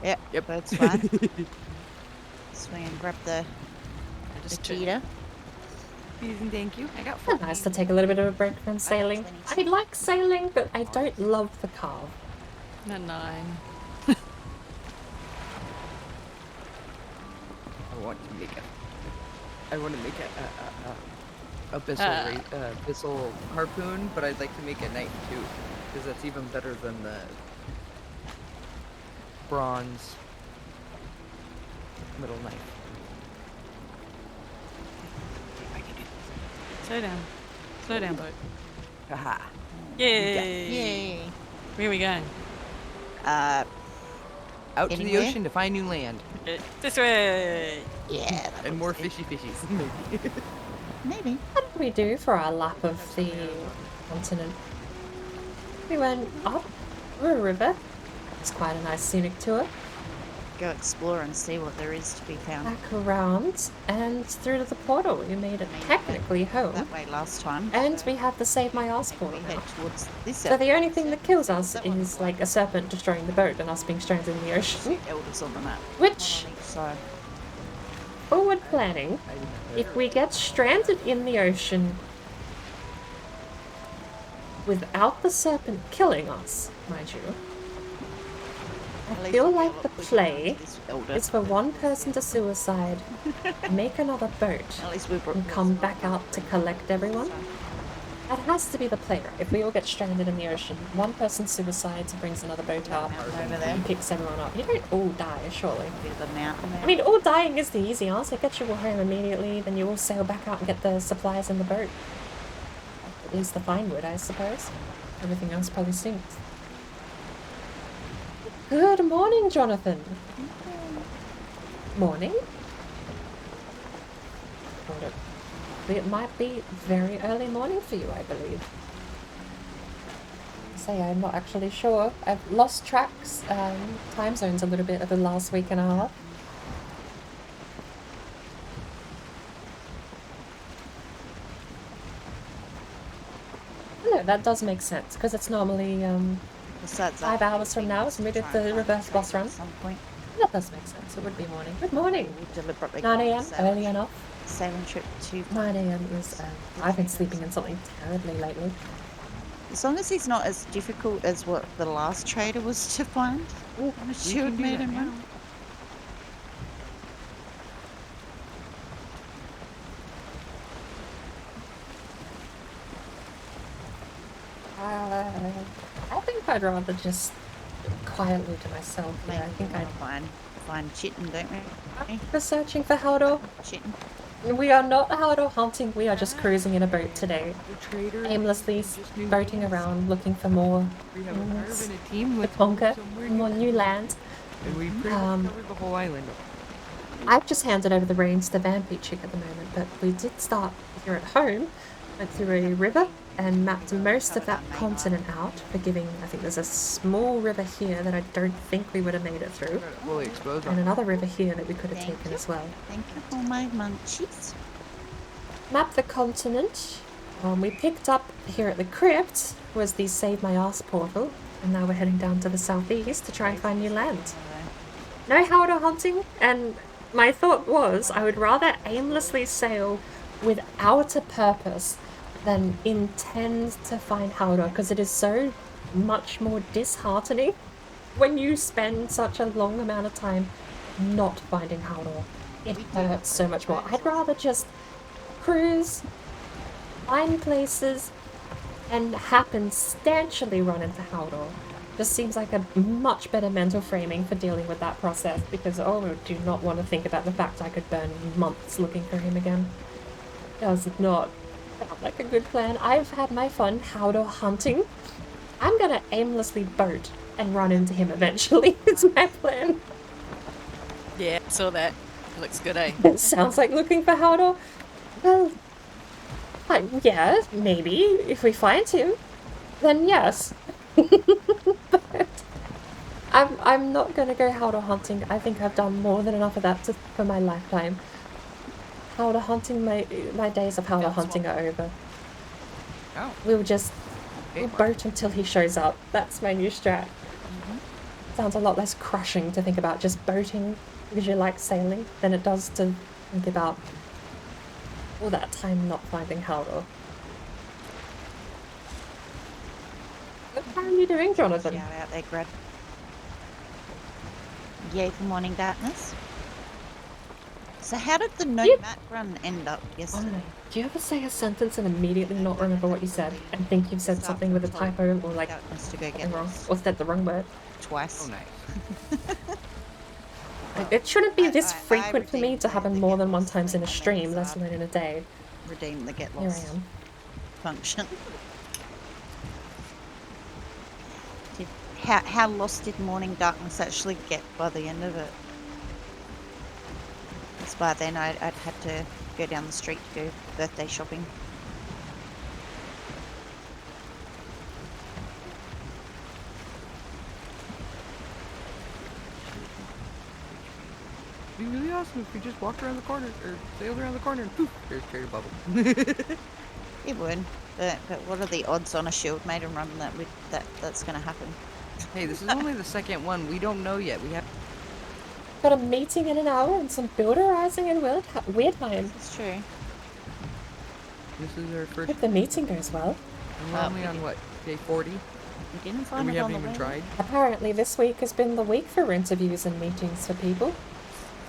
S3: Yep.
S2: Yep.
S3: That's fine. Swing and grab the
S7: Just
S3: cheetah.
S2: Please and thank you. I got 4.
S1: Nice to take a little bit of a break from sailing. I like sailing, but I don't love the carve.
S7: a 9.
S2: I want to make a abyssal harpoon, but I'd like to make a knife too, because that's even better than the bronze middle knife.
S7: Slow down. Slow down, boat.
S2: Haha.
S7: Yay!
S3: Yay.
S7: Where are we going?
S2: Out to the
S3: Anywhere?
S2: ocean to find new land
S7: This way!
S3: Yeah. that
S2: and
S3: looks
S2: more
S3: good.
S2: fishies. Maybe.
S3: Maybe.
S1: What did we do for our lap of the continent? We went up through a river. It's quite a nice scenic tour.
S3: Go explore and see what there is to be found.
S1: Back around and through to the portal. We made it technically home.
S3: That way last time.
S1: And we have the Save My Ass
S3: we
S1: portal
S3: head
S1: now.
S3: towards this
S1: So the
S3: area.
S1: only thing that kills us is like a serpent destroying the boat and us being stranded in the ocean.
S3: Elders on the map.
S1: Which,
S3: On each side.
S1: forward planning, if we get stranded in the ocean without the serpent killing us, mind you.
S3: At
S1: I
S3: least
S1: feel
S3: we'll
S1: like
S3: be
S1: the
S3: able to push
S1: play
S3: on this elder.
S1: is for one person to suicide, make another boat,
S3: At least we brought
S1: and come back out to collect everyone. That has to be the play, right? If we all get stranded in the ocean, one person suicides and brings another boat out
S3: Over there.
S1: and picks everyone up. You don't all die, surely.
S3: There's a mountain there.
S1: I mean, all dying is the easy answer. Get you all home immediately, then you all sail back out and get the supplies in the boat. At least the fine wood, I suppose. Everything else probably sinks. Good morning, Jonathan. Morning? Hold it. It might be very early morning for you, I believe. I'm not actually sure. I've lost tracks, time zones a little bit over the last week and a half. No, that does make sense, because it's normally
S3: Besides
S1: 5 hours from now, so we did the reverse boss run.
S3: At some point.
S1: That does make sense. It would be morning. Good morning.
S3: We'll deliberately
S1: 9
S3: go on a
S1: a.m.
S3: sailing
S1: Early
S3: trip-
S1: enough.
S3: Sailing trip to
S1: 9 a.m. is. I've been sleeping in something terribly lately.
S3: As long as he's not as difficult as what the last trader was to find. The shield made him run.
S1: I think I'd rather just quietly to myself. Yeah, I think I'd
S3: find chitin, don't we?
S1: for searching for Haldor.
S3: Chitin.
S1: We are not Haldor hunting. We are just cruising in a boat today,
S2: The trader
S1: aimlessly
S2: just knew
S1: boating
S2: things.
S1: around looking for more
S2: We have a
S1: things
S2: caravan a team
S1: to
S2: with
S1: conquer,
S2: somewhere
S1: more new land.
S2: and we pretty much covered the whole island.
S1: I've just handed over the reins to Van Chick at the moment, but we did start here at home, went through a river and mapped most of that continent out, forgiving, I think there's a small river here that I don't think we would have made it through,
S2: Fully exposed.
S1: and another river here that we could have
S3: Thank
S1: taken
S3: you.
S1: as well.
S3: Thank you for my munchies.
S1: Map the continent. We picked up here at the crypt was the Save My Ass portal, and now we're heading down to the southeast to try and find new land. No Haldor hunting, and my thought was I would rather aimlessly sail without a purpose than intend to find Haldor, because it is so much more disheartening when you spend such a long amount of time not finding Haldor. It hurts so much more. I'd rather just cruise, find places, and happenstantially run into Haldor. Just seems like a much better mental framing for dealing with that process, because I do not want to think about the fact I could burn months looking for him again. Does not sound like a good plan. I've had my fun Haldor hunting. I'm gonna aimlessly boat and run into him eventually. It's my plan.
S7: Yeah, saw that. Looks good, eh?
S1: It sounds like looking for Haldor. Well, yeah, maybe. If we find him, then yes. But I'm not gonna go Haldor hunting. I think I've done more than enough of that for my lifetime. Haldor hunting, my days of Haldor hunting are over.
S2: Oh.
S1: We'll boat until he shows up. That's my new strat. Sounds a lot less crushing to think about just boating because you like sailing than it does to think about all that time not finding Haldor. How are you doing, Jonathan?
S3: Shout out there, Grad. Yay for morning darkness. So how did the no mat run end up yesterday?
S1: Oh, do you ever say a sentence and immediately not remember what you said and think you've said something with a typo or like
S3: Darkness to go get
S1: something wrong
S3: lost
S1: or said the wrong word?
S3: twice.
S2: Oh, nice.
S1: It shouldn't be this
S3: I
S1: frequent for me
S3: redeemed
S1: to
S3: the
S1: happen
S3: get
S1: more than one
S3: lost
S1: times in a
S3: thing and
S1: stream,
S3: then
S1: let alone in a day.
S3: Redeem the get
S1: Here I
S3: lost
S1: am.
S3: function. How lost did morning darkness actually get by the end of it? Because by then I'd had to go down the street to go birthday shopping.
S2: It'd be really awesome if we just walked around the corner or sailed around the corner and poof, there's Trader Bubble.
S3: It would, but what are the odds on a shield made and run that's going to happen?
S2: Hey, this is only the second one. We don't know yet. We have.
S1: Got a meeting in an hour and some builderizing in weird time.
S3: That's true.
S2: This is our first.
S1: Hope the meeting goes well.
S2: And we're only on what? Day 40,
S3: You didn't
S2: and
S3: find
S2: we
S3: it on
S2: haven't
S3: the
S2: even
S3: way.
S2: tried.
S1: Apparently this week has been the week for interviews and meetings for people.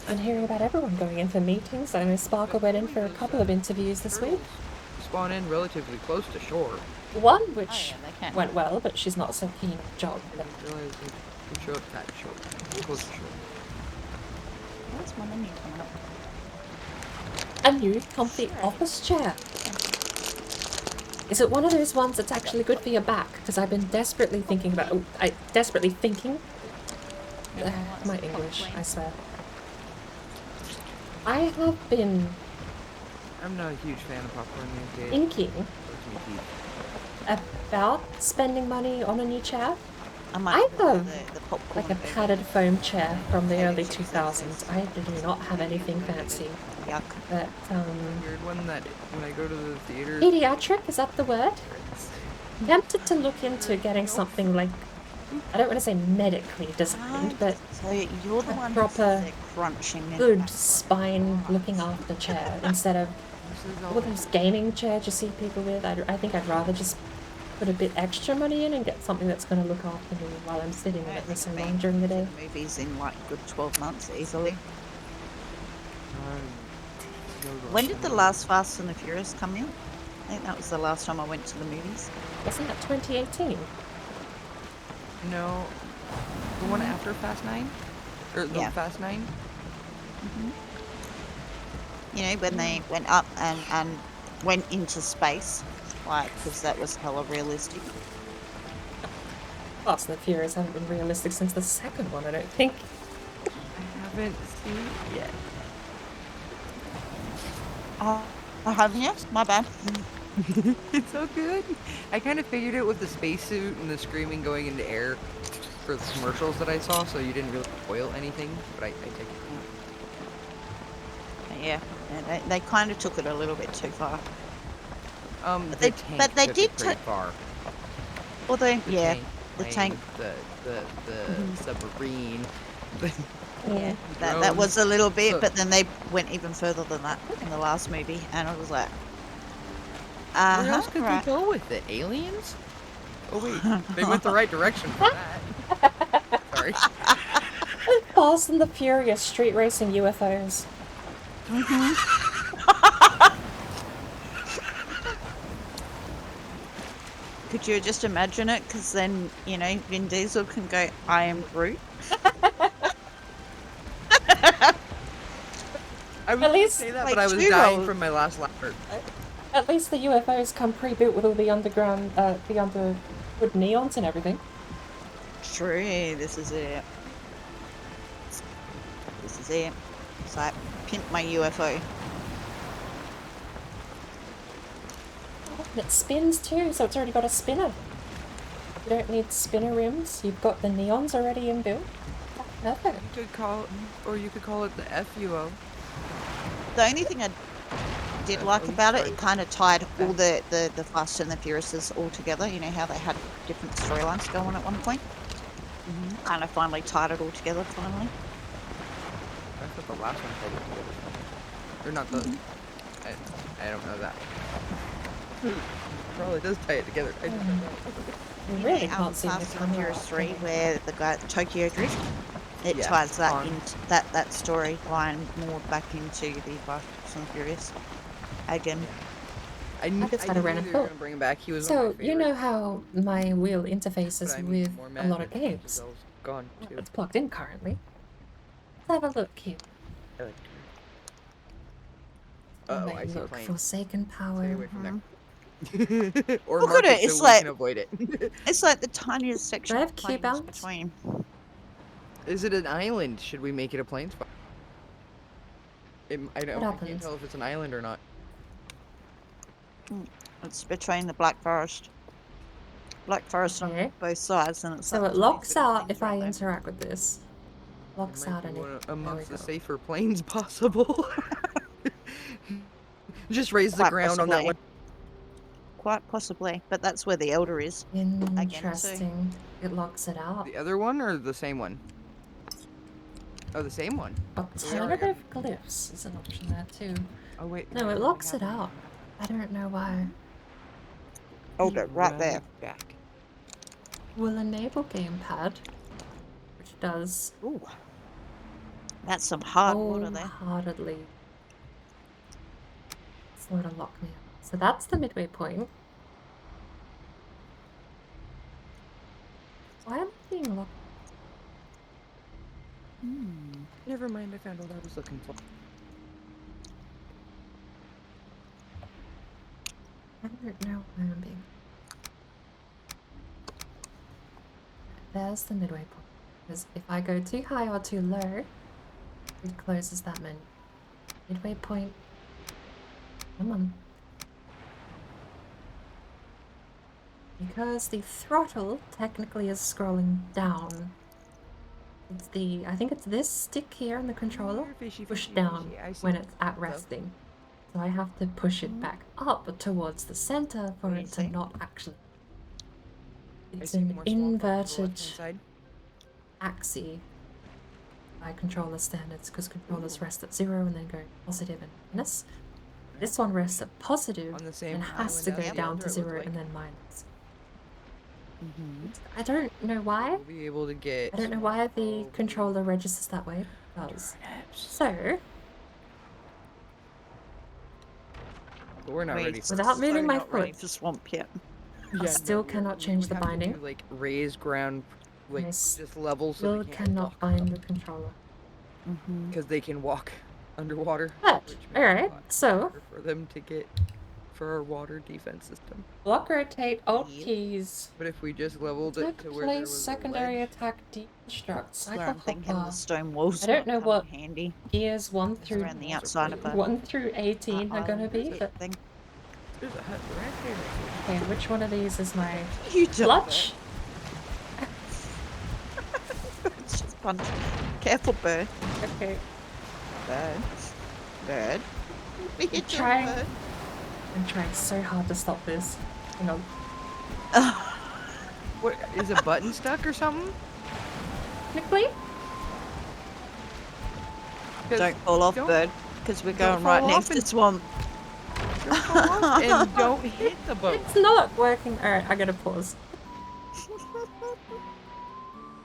S1: Been hearing about everyone going in for meetings. I know Sparkle went in for a couple of interviews this week.
S2: Turtles spawn in relatively close to shore.
S1: One
S3: Oh
S1: which
S3: yeah, they can.
S1: went well, but she's not so keen on the job.
S2: I didn't realize they could show up that short. Close to shore.
S3: Where's my menu coming up?
S1: A new comfy office chair. Is it one of those ones that's actually good for your back? Because I've been desperately thinking about. Oh, desperately thinking. My English, I swear. I have been
S2: I'm not a huge fan of popcorn these days.
S1: thinking
S2: Hurts my teeth.
S1: about spending money on a new chair.
S3: I
S1: I
S3: might
S1: have
S3: the popcorn
S1: like a
S3: burger.
S1: padded foam chair from the
S3: Maybe
S1: early
S3: fix
S1: 2000s. I do not have anything fancy,
S3: Yuck.
S1: but
S2: Weird one that when I go to the theater.
S1: pediatric, is that the word? Tempted to look into getting something like, I don't want to say medically designed, but
S3: So you're the one
S1: proper
S3: who's crunching in the
S1: good
S3: background.
S1: spine looking after chair instead of all those gaming chairs you see people with. I think I'd rather just put a bit extra money in and get something that's going to look after me while I'm sitting in it for so long during the day.
S3: Movies in like good 12 months easily. When did the last Fast and the Furious come out? I think that was the last time I went to the movies.
S1: Wasn't that 2018?
S2: No, the one after Fast 9, or the
S3: Yeah.
S2: Fast 9.
S3: You know, when they went up and went into space, like, because that was hella realistic.
S1: Fast and the Furious haven't been realistic since the second one, I don't think.
S2: I haven't seen it yet.
S3: Oh, I haven't yet? My bad.
S2: It's so good. I kind of figured it with the spacesuit and the screaming going into air for the commercials that I saw, so you didn't really spoil anything, but I take it.
S3: Yeah, they kind of took it a little bit too far.
S2: But
S3: they-
S2: the tank
S3: but they
S2: took
S3: did
S2: it pretty far.
S3: Although,
S2: The
S3: yeah,
S2: tank,
S3: the
S2: plane,
S3: tank,
S2: the submarine.
S3: yeah, that
S2: drones.
S3: was a little bit,
S2: So-
S3: but then they went even further than that in the last movie, and I was like,
S2: Where else could
S3: right.
S2: they go with it? Aliens? Oh wait, they went the right direction for that. Sorry.
S1: Fast and the Furious street racing UFOs.
S3: Could you just imagine it? Because then, you know, Vin Diesel can go, I am Groot.
S2: I was
S1: At
S2: gonna
S1: least,
S2: say that,
S3: like,
S2: but I was
S3: two
S2: dying
S3: roles.
S2: from my last laughter.
S1: At least the UFOs come pre-built with all the underground, the underwood neons and everything.
S3: True, this is it. This is it. It's like, pimp my UFO.
S1: And it spins too, so it's already got a spinner. You don't need spinner rims. You've got the neons already inbuilt. Perfect.
S2: You could call, or you could call it the FUO.
S3: The only thing I did like about it, it kind of tied all the Fast and the Furiouses all together. You know how they had different storylines going at one point? Kind of finally tied it all together, finally.
S2: I thought the last one tied it together. Or not the. I don't know that. Probably does tie it together. I just don't know.
S1: You really
S3: You know,
S1: can't see the
S3: Fast and the
S1: camera.
S3: Furious 3, where the guy at the Tokyo Drift, it
S2: Yeah,
S3: ties that
S2: on.
S3: into that storyline more back into the Fast and the Furious again.
S2: I knew,
S1: just
S2: I
S1: had a
S2: knew
S1: random
S2: they were
S1: thought.
S2: gonna bring him back. He was one
S1: So,
S2: of my
S1: you know
S2: favorites,
S1: how my wheel
S2: but
S1: interfaces
S2: I mean,
S1: with
S2: more
S1: a lot of
S2: Madness,
S1: games?
S2: Gisele's gone too.
S1: It's plugged in currently. Let's have a look here.
S2: I like her. Uh-oh, I see a
S1: Look,
S2: plane.
S1: Forsaken
S2: Stay
S1: Power.
S2: away from there. Or
S3: Look
S2: mark
S3: at
S2: it
S3: it,
S2: so
S3: it's
S2: we
S3: like-
S2: can avoid it.
S3: It's like the tiniest section
S1: I
S3: of
S1: have Q
S3: planes
S1: bounce?
S3: between.
S2: Is it an island? Should we make it a plane spot? I can't
S1: happens?
S2: tell if it's an island or not.
S3: It's between the Black Forest. Black Forest
S1: Okay.
S3: on both sides, and it's
S1: So
S3: like
S1: it
S3: these
S1: locks
S3: little
S1: out
S3: things
S1: if I
S3: right there.
S1: interact with this. Locks
S2: It might
S1: out
S2: be
S1: and
S2: one
S1: it.
S2: of-
S1: There we
S2: amongst the
S1: go.
S2: safer planes possible. Just raise the
S3: Quite
S2: ground on that
S3: possibly.
S2: one.
S3: Quite possibly, but that's where the Elder is. too.
S1: Interesting. It locks it out.
S2: The other one or the same one? Oh, the same one.
S1: Alternative glyphs is an option there too.
S2: Oh wait.
S1: No, it locks it out. I don't know why.
S3: Hold it right there.
S2: Back.
S1: will enable gamepad, which does
S3: Ooh. That's some hard water there.
S1: wholeheartedly sort of lock me up. So that's the midway point. Why am I being locked?
S2: Never mind, I found what I was looking for.
S1: I don't know why I'm being. There's the midway point. Because if I go too high or too low, it closes that menu. Midway point. Come on. Because the throttle technically is scrolling down. It's the, I think it's this stick here in the controller, pushed down when it's at resting. So I have to push it back up towards the center for it to not actually. It's an inverted axis by controller standards because controllers rest at 0 and then go positive and minus. This one rests at positive
S2: On the same
S1: and has to
S2: island
S1: go
S2: as the
S1: down
S2: other,
S1: to
S2: it
S1: 0
S2: looked
S1: and
S2: like.
S1: then minus. I don't know why.
S2: We'll be able to get.
S1: I don't know why the controller registers that way. It does. So,
S2: But we're not
S3: Wait,
S2: ready for
S1: without moving my
S3: not ready
S1: foot,
S3: for swamp yet.
S1: I still
S2: we
S1: cannot change the
S2: have to
S1: binding.
S2: do, like raised ground, like
S1: I
S2: just level, so
S1: still
S2: they can't
S1: cannot
S2: walk
S1: bind the controller.
S2: because they can walk underwater.
S1: But,
S2: which makes it a
S1: alright,
S2: lot
S1: so,
S2: harder for them to get for our water defense system.
S1: block rotate, alt
S3: Yep.
S1: keys,
S2: But if we just leveled it
S1: attack,
S2: to where there
S1: place,
S2: was
S1: secondary
S2: a ledge,
S1: attack, deconstruct,
S3: That's where I'm
S1: cycle
S3: thinking the
S1: hopper.
S3: stone walls
S1: I don't
S3: might
S1: know
S3: come
S1: what
S3: in handy.
S1: gears 1
S2: There's
S1: through
S3: Around the
S2: walls are
S3: outside of
S2: pretty-
S3: a
S1: 1 through 18 are gonna
S3: island
S1: be,
S3: sort
S1: but
S3: of thing.
S2: there's a hut right there.
S1: okay, which one of these is my
S3: You don't
S1: clutch?
S3: It's just punch. Careful, bird.
S1: Okay,
S3: Bird. Bird. Be a
S1: trying.
S3: bird.
S1: I'm trying so hard to stop this. Hang on.
S2: What is a button stuck or something?
S1: Technically,
S2: 'Cause
S3: Don't fall off,
S2: don't-
S3: bird, because we're
S2: don't
S3: going right
S2: fall
S3: next
S2: off
S3: to
S2: and-
S3: swamp.
S2: Don't fall off and don't hit the boat.
S1: it's not working. Alright, I gotta pause.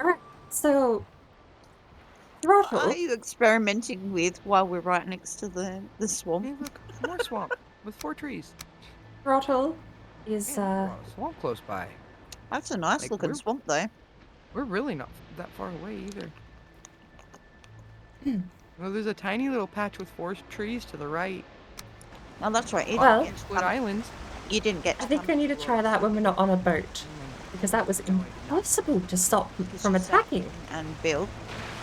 S1: Alright, so
S3: What
S1: throttle.
S3: are you experimenting with while we're right next to the
S2: Hey,
S3: swamp?
S2: look, more swamp with 4 trees.
S1: Throttle is
S2: Man, there's a lot of swamp close by.
S3: That's a nice
S2: Like,
S3: looking
S2: we're-
S3: swamp, though.
S2: We're really not that far away either.
S1: Hmm.
S2: Well, there's a tiny little patch with 4 trees to the right.
S3: Oh, that's right.
S1: Well-
S2: Split islands.
S3: You didn't get to
S1: I think we
S3: come
S1: need to try that when we're not on a boat. Because that was impossible to stop
S3: because
S1: from
S3: you sat
S1: attacking.
S3: and build.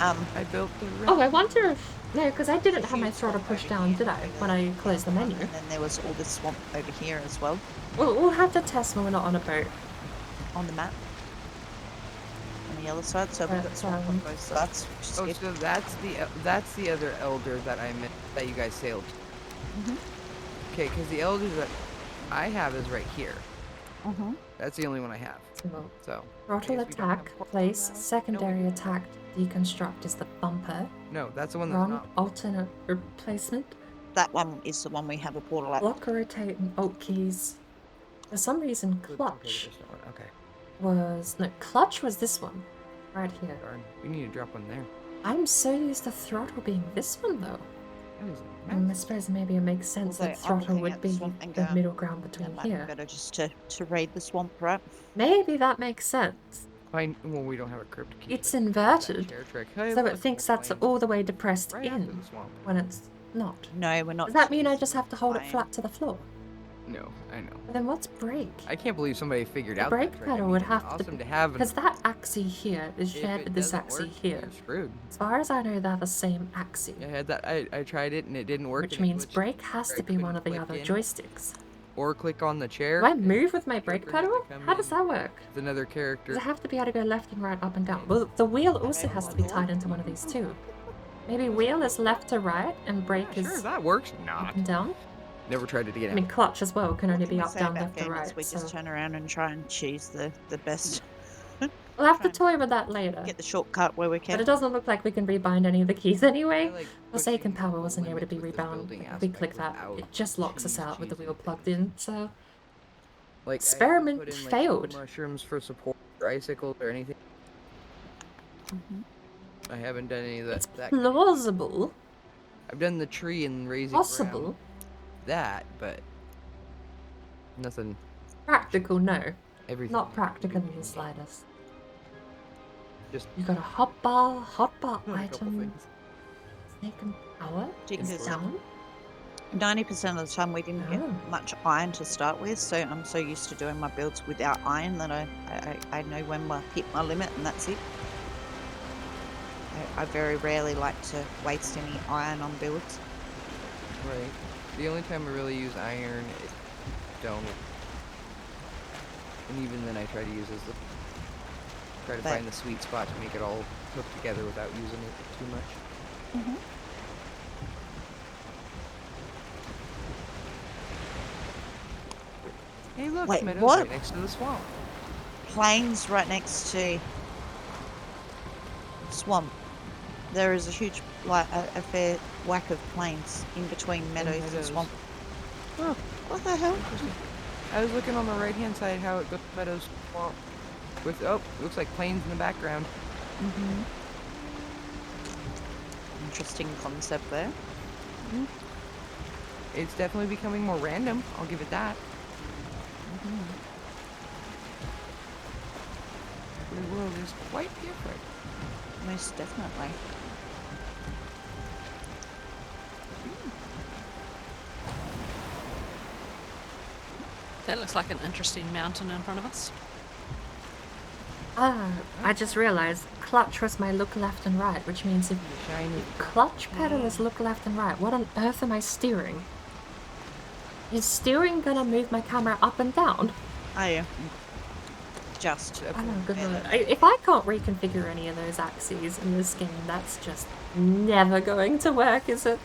S2: I built the
S1: Oh, I wonder if... No, because I didn't have my throttle pushed down, did I? When I closed the menu.
S3: And then there was all this swamp over here as well
S1: We'll have to test when we're not on a boat.
S3: on the map. On the other side, so we've got
S1: Right,
S3: swamp on both sides. Which is
S2: Oh,
S3: good.
S2: so that's the other elder that I meant that you guys sailed.
S3: Mhm.
S2: Okay, because the elder that I have is right here.
S3: Mhm.
S2: That's the only one I have.
S1: So,
S2: So
S1: throttle
S2: I guess we don't have
S1: attack,
S2: a
S1: place,
S2: now.
S1: secondary attack, deconstruct is the bumper.
S2: no, that's the one that's
S1: Run,
S2: not.
S1: alternate replacement.
S3: That one is the one we have a portal at.
S1: Block, rotate, and alt keys. For some reason,
S2: Okay,
S1: clutch
S2: there's no one. Okay,
S1: was... No, clutch was this one. Right here.
S2: darn. We need to drop one there.
S1: I'm so used to throttle being this one, though.
S2: That is a
S1: I
S2: mess.
S1: suppose maybe it makes sense
S3: Although
S1: that
S3: I'm
S1: throttle
S3: looking
S1: would
S3: at the
S1: be
S3: swamp and
S1: the
S3: going,
S1: middle ground
S3: That
S1: between
S3: might be
S1: here.
S3: better just to raid the swamp, right?
S1: Maybe that makes sense.
S2: Fine. Well, we don't have a crypt to keep.
S1: It's
S2: it.
S1: inverted,
S2: Chair trick. Hey,
S1: so
S2: look,
S1: it thinks
S2: we'll
S1: that's
S2: find
S1: all the way depressed
S2: right after
S1: in
S2: the swamp.
S1: when it's not.
S3: No, we're not.
S1: Does that mean I just have to hold it
S3: Fine.
S1: flat to the floor?
S2: No, I know.
S1: But then what's brake?
S2: I can't believe somebody figured
S1: The
S2: out
S1: brake
S2: that trick. I
S1: pedal
S2: mean,
S1: would
S2: it's
S1: have to
S2: awesome
S1: be-
S2: to have.
S1: Because that axis here is
S2: If
S1: shared
S2: it
S1: with this
S2: doesn't
S1: axis
S2: work,
S1: here.
S2: you're screwed.
S1: As far as I know, they're the same axis.
S2: I had that. I tried it and it didn't work.
S1: Which
S2: and it
S1: means
S2: glitched.
S1: brake has
S2: I
S1: to be one
S2: couldn't
S1: of the
S2: click
S1: other
S2: in
S1: joysticks.
S2: Or click on the chair.
S1: Do I move with my brake
S2: Joker had to
S1: pedal?
S2: come
S1: How does
S2: in
S1: that work?
S2: with another character.
S1: Does it have to be able to go left and right, up and down? Well, the wheel also has to be tied into one of these too. Maybe wheel is left to right and brake
S2: Yeah, sure,
S1: is
S2: that works.
S1: up
S2: Not.
S1: and down.
S2: Never tried it again.
S1: I mean, clutch as well can only
S3: What can
S1: be
S3: we
S1: up,
S3: say
S1: down,
S3: about
S1: left, or
S3: gamers?
S1: right.
S3: We
S1: So
S3: just turn around and try and choose the best.
S1: we'll have to
S3: try
S1: toy with that later.
S3: Get the shortcut where we
S1: But
S3: can.
S1: it doesn't look like we can rebind any of the keys anyway.
S2: I like
S1: Forsaken
S2: pushing
S1: Power wasn't
S2: the
S1: able to be
S2: limits with the
S1: rebound.
S2: building
S1: If we
S2: aspect
S1: click that,
S2: without
S1: it just locks us
S2: cheese
S1: out with the wheel
S2: cheesing
S1: plugged
S2: things.
S1: in. So
S2: Like, I
S1: Experiment
S2: haven't put in, like,
S1: failed.
S2: mushrooms for support or icicles or anything.
S3: Mhm.
S2: I haven't done any of that.
S1: It's
S2: that kind of-
S1: plausible,
S2: I've done the tree and raising
S1: possible,
S2: around that, but nothing.
S1: practical. No,
S2: Everything.
S1: not practical in the slightest.
S2: Just
S1: You got a hot bar
S2: a couple
S1: item.
S2: things.
S1: Snake and power is
S3: Because
S1: down.
S3: 90% of the time we didn't get
S1: Oh.
S3: much iron to start with, so I'm so used to doing my builds without iron that I know when I hit my limit and that's it. I very rarely like to waste any iron on builds.
S2: Right. The only time I really use iron is stone. And even then I try to use try to
S3: But-
S2: find the sweet spot to make it all hook together without using it too much.
S3: Mm-hmm.
S2: Hey look,
S3: Wait,
S2: meadows
S3: what?
S2: right next to the swamp.
S3: Plains right next to swamp. There is a huge, like a fair whack of plains in between meadows and
S2: meadows.
S3: swamp.
S2: Huh.
S3: What the hell?
S2: Interesting. I was looking on the right hand side how it goes meadows swamp. With looks like plains in the background.
S3: Mm-hmm. Interesting concept there.
S2: It's definitely becoming more random, I'll give it that. The world is quite different.
S3: Most definitely.
S7: That looks like an interesting mountain in front of us.
S1: Ah, I just realized clutch was my look left and right, which means if
S2: Shiny.
S1: clutch pedal is look left and right, what on earth am I steering? Is steering gonna move my camera up and down?
S3: Oh yeah. Just.
S1: I know, good lord. If I can't reconfigure any of those axes in this game, that's just never going to work, is it?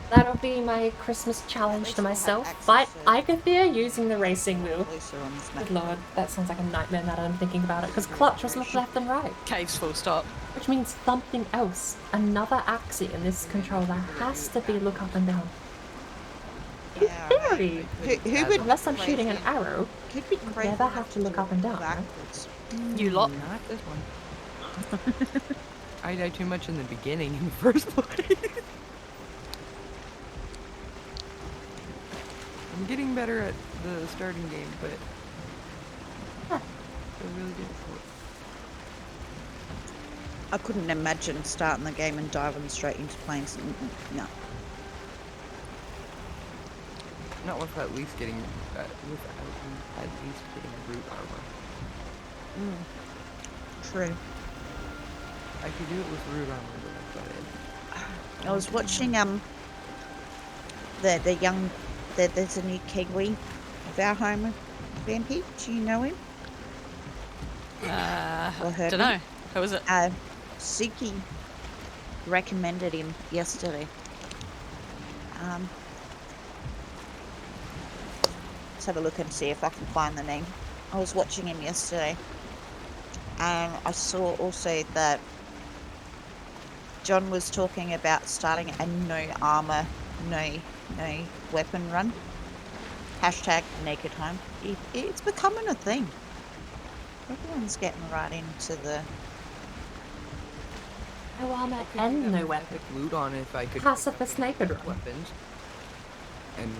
S1: That'll be my Christmas challenge to
S3: least we'll have
S1: myself.
S3: access
S1: Fight
S3: to-
S1: Icafear using the racing wheel.
S3: Closer on this map.
S1: Good lord, that sounds like a nightmare now that I'm thinking about it, because clutch was look left and right.
S7: Caves full stop.
S1: Which means something else, another axis in this controller has to be look up and down.
S3: Yeah,
S1: Theory!
S3: Who would
S1: Unless I'm shooting an arrow,
S3: could be crazy
S1: never
S3: enough
S1: have to look up and down, right?
S3: backwards.
S7: You lot.
S2: Not this one. I died too much in the beginning in the first place. I'm getting better at the starting game, but they're really difficult.
S3: I couldn't imagine starting the game and diving straight into planes. No.
S2: Not with at least getting root armor.
S3: True.
S2: I could do it with root armor, but that's about it.
S3: I was watching the young there's a new Kiwi of our home Vampy. Do you know him? Or heard
S7: Don't
S3: of
S7: know. Who is it?
S3: Suki recommended him yesterday. Let's have a look and see if I can find the name. I was watching him yesterday, and I saw also that John was talking about starting a no armor, no weapon run. Hashtag naked home. It's becoming a thing. Everyone's getting right into the
S1: No armor
S2: I could do
S1: and
S2: that
S1: no
S2: with
S1: weapon.
S2: epic loot on if I could
S1: Pacifist naked run.
S2: weapons and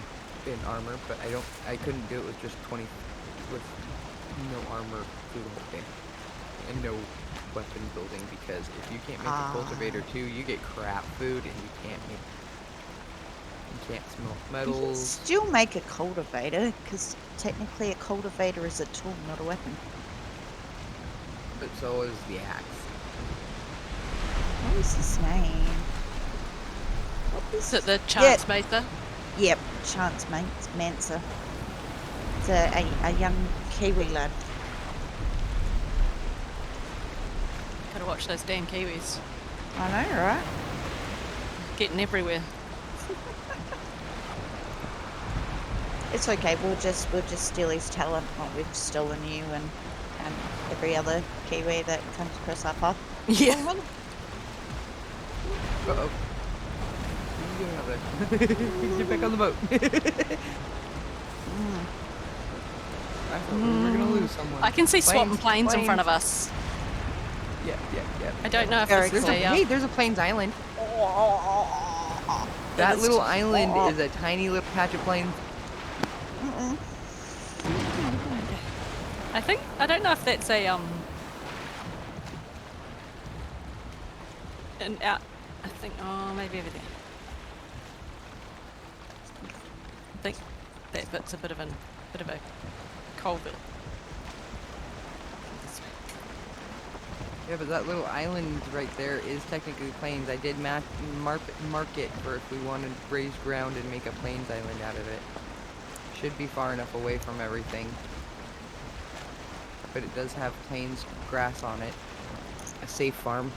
S2: armor, but I couldn't do it with just 20 with no armor through the whole game and no weapon building, because if you can't make a cultivator too, you get crap food and you can't smelt
S3: You can
S2: metals.
S3: still make a cultivator, because technically a cultivator is a tool, not a weapon.
S2: But so is the axe.
S3: What is his name? What
S7: Is it the chance maker?
S3: Yep, Chance Mancer. It's a young Kiwi lad.
S7: Gotta watch those damn Kiwis.
S3: I know, right?
S7: Getting everywhere.
S3: It's okay. We'll just steal his talent, like we've stolen you and every other Kiwi that comes across our path.
S7: Yeah.
S2: Uh-oh. What are you doing out there? Get back on the boat. I thought we were gonna lose someone.
S7: I can see swamping planes in front of us.
S2: Yeah.
S7: I don't know if
S3: Very
S7: this is
S3: cool.
S2: Hey, there's a plains island. That little island is a tiny little patch of plains.
S7: I don't know if that's a an out. I think maybe over there. I think that bit's a bit of a culvert.
S2: Yeah, but that little island right there is technically plains. I did mark it for if we wanted raised ground and make a plains island out of it. Should be far enough away from everything. But it does have plains grass on it. A safe farm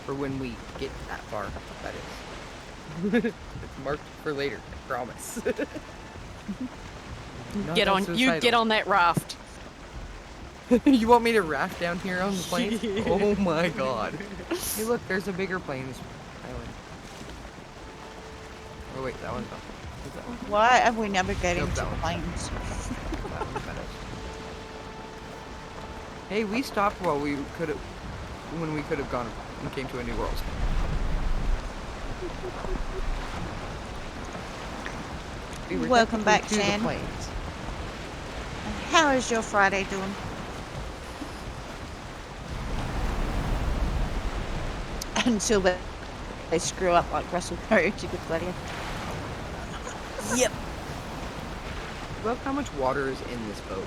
S2: for when we get that far, that is. It's marked for later, I promise. Not
S7: Get
S2: that
S7: on, you get
S2: suicidal.
S7: on that raft.
S2: You want me to raft down here on the plains? Oh my god. Hey look, there's a bigger plains island. Oh wait, that one's not. Who's that one?
S3: Why have we never getting
S2: Nope,
S3: to
S2: that one's
S3: planes?
S2: That one's better. Hey, we stopped while we could have, when we could have gone and came to a new world. We were
S3: Welcome back,
S2: technically to the
S3: Shan.
S2: plains.
S3: How is your Friday doing? Until they screw up like Russell Crowe to good bloody. Yep.
S2: Look how much water is in this boat.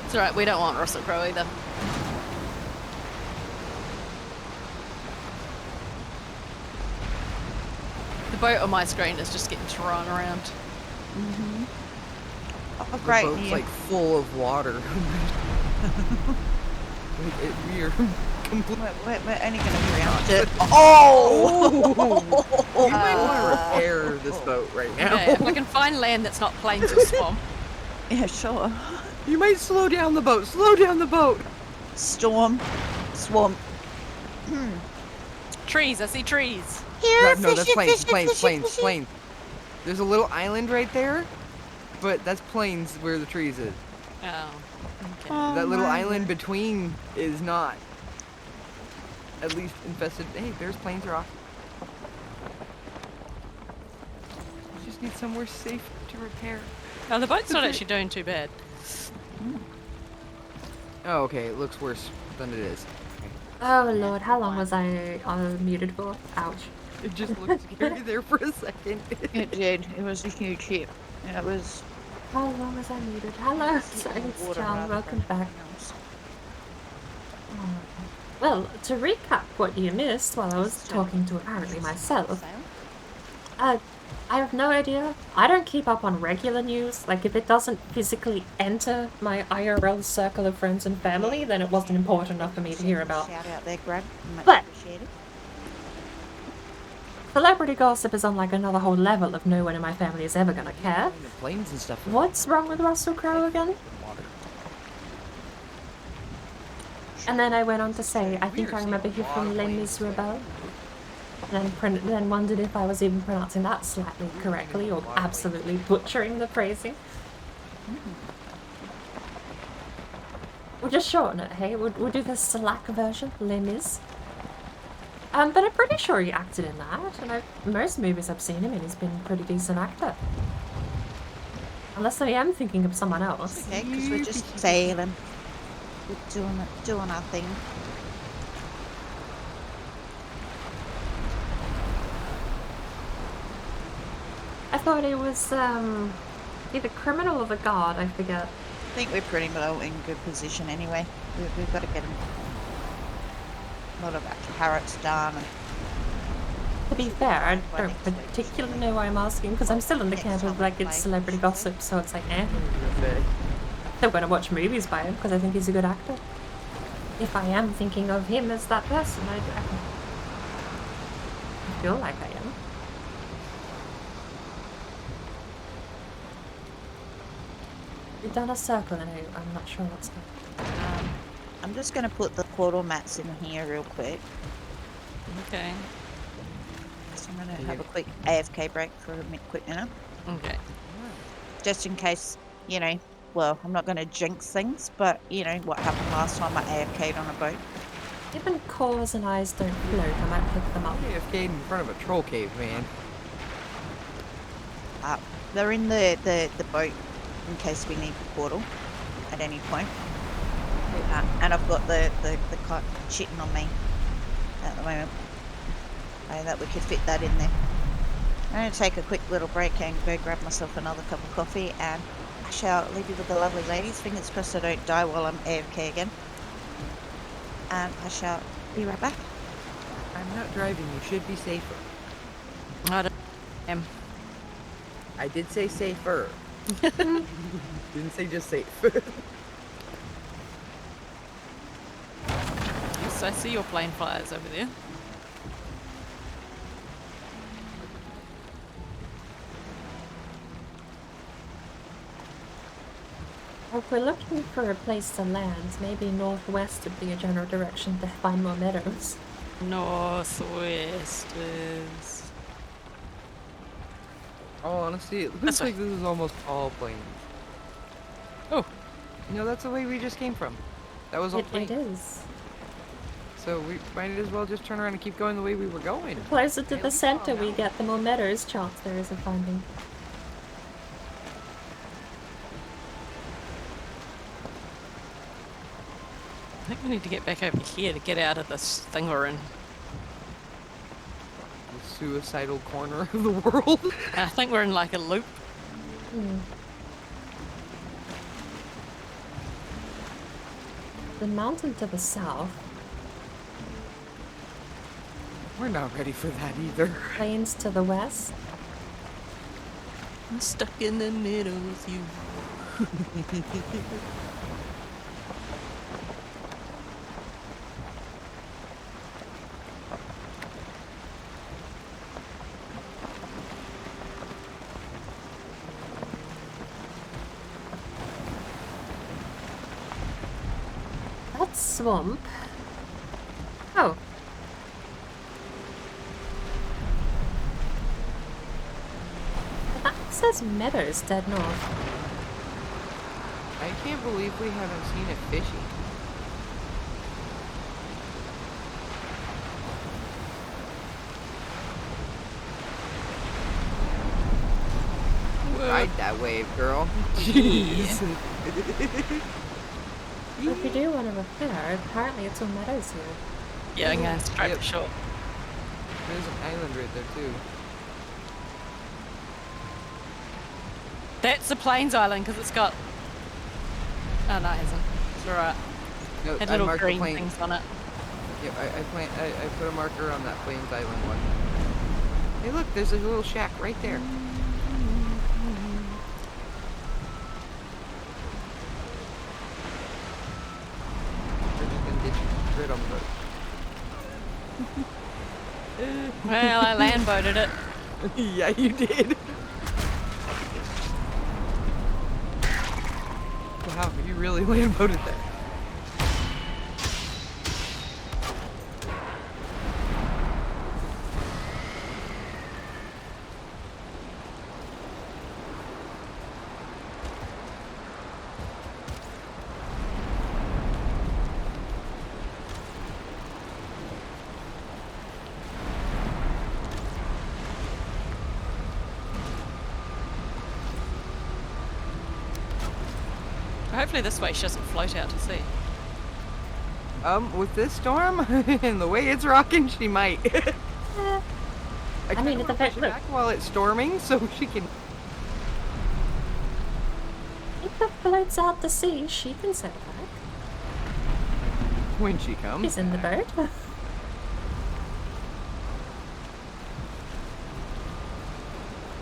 S7: It's alright, we don't want Russell Crowe either. The boat on my screen is just getting thrown around.
S3: Oh,
S2: The
S3: great.
S2: boat's
S3: Neil.
S2: like full of water. We are completely.
S3: We're only going to be around it. Oh!
S2: You might want to repair this boat right now.
S7: Okay, if we can find land that's not plains or swamp.
S3: Yeah, sure.
S2: You might slow down the boat. Slow down the boat.
S3: Storm. Swamp.
S7: Trees, I see trees.
S6: Here,
S2: No, that's
S6: fishy,
S2: plains,
S6: fishy,
S2: plains,
S6: fishy,
S2: plains,
S6: fishy.
S2: plains. There's a little island right there, but that's plains where the trees is.
S7: Oh, okay.
S2: That little island between is not. At least infested. Hey, there's plains are off. We just need somewhere safe to repair.
S7: Oh, the boat's not actually doing too bad.
S2: Oh, okay. It looks worse than it is.
S1: Oh lord, how long was I muted for? Ouch.
S2: It just looked scary there for a second.
S3: It did. It was a huge ship. And it was.
S1: How long was I muted? Hello, Science
S3: water
S1: Child,
S3: rather
S1: welcome
S3: than
S1: back.
S3: anything else.
S1: Well, to recap what you missed while I was talking to apparently myself, I have no idea. I don't keep up on regular news. Like, if it doesn't physically enter my IRL circle of friends and family, then it wasn't important enough for me to hear about.
S3: Shout out there, Grab. Much
S1: But-
S3: appreciated.
S1: Celebrity gossip is on like another whole level of no one in my family is ever gonna care.
S2: The plains and stuff.
S1: What's wrong with Russell Crowe again?
S2: Water.
S1: And then I went on to say, I think I remember you from Les Miserables. And then wondered if I was even pronouncing that slightly correctly or absolutely butchering the phrasing. We'll just shorten it, hey? We'll do the Slack version, Les Mis. But I'm pretty sure he acted in that, and most movies I've seen him in, he's been a pretty decent actor. Unless I am thinking of someone else.
S3: Okay, because we're just sailing. We're doing our thing.
S1: I thought it was, either criminal or the guard, I forget.
S3: I think we're pretty well in good position anyway. We've got to get a lot of our carrots done. And
S1: To be fair, I don't particularly know why I'm asking, because I'm still in the camp of, like, it's celebrity gossip, so it's like, eh. I'm gonna watch movies by him, because I think he's a good actor. If I am thinking of him as that person, I feel like I am. We've done a circle, and I'm not sure what's happening.
S3: I'm just going to put the portal mats in here real quick.
S7: Okay.
S3: So I'm going to have a quick AFK break for a quick minute.
S7: Okay.
S3: just in case, you know, well, I'm not going to jinx things, but, you know, what happened last time I AFK'd on a boat.
S1: Even cores and eyes don't float, I might pick them up.
S2: AFK'd in front of a troll cave, man.
S3: They're in the boat in case we need the portal at any point. And I've got the cot shitting on me at the moment. So that we could fit that in there. I'm going to take a quick little break and go grab myself another cup of coffee, and I shall leave you with the lovely ladies. Fingers crossed I don't die while I'm AFK again. And I shall be right back.
S2: I'm not driving. You should be safer.
S7: I don't
S2: I did say safer. Didn't say just safe.
S7: Yes, I see your plane fires over there.
S1: If we're looking for a place to land, maybe northwest would be a general direction to find more meadows.
S7: Northwest is...
S2: Oh, honestly, it looks
S7: That's
S2: like this is almost all plains.
S7: Oh.
S2: No, that's the way we just came from. That was all
S1: It
S2: plains.
S1: is.
S2: So we might as well just turn around and keep going the way we were going.
S1: The closer to the center we get, the more meadows chance there is of finding.
S7: I think we need to get back over here to get out of this thing we're in.
S2: The suicidal corner of the world.
S7: I think we're in like a loop.
S1: The mountain to the south,
S2: We're not ready for that either.
S1: plains to the west.
S7: I'm stuck in the middle with you.
S1: That's swamp. Oh. That says meadows dead north.
S2: I can't believe we haven't seen a fishy. Ride that wave, girl. Jeez.
S1: But if you do want to repair, apparently it's all meadows here.
S7: Yeah, I'm going to straight
S2: Yep.
S7: for shore.
S2: There's an island right there too.
S7: That's the Plains Island because it's got... Oh, no, it hasn't. It's alright.
S2: No,
S7: Had
S2: I
S7: little
S2: marked the
S7: green
S2: plane.
S7: things on it.
S2: Yep, I put a marker on that Plains Island one. Hey, look, there's a little shack right there. We're just gonna ditch you right on the boat.
S7: Well, I land boated it.
S2: Yeah, you did. Wow, you really land boated that.
S7: Hopefully this way she doesn't float out to sea.
S2: With this storm and the way it's rocking, she might.
S1: I mean,
S2: kinda
S1: at the
S2: wanna
S1: fact,
S2: push it
S1: look,
S2: back while it's storming, so she can.
S1: if it floats out to sea, she can sail back.
S2: When she comes.
S1: She's in the boat.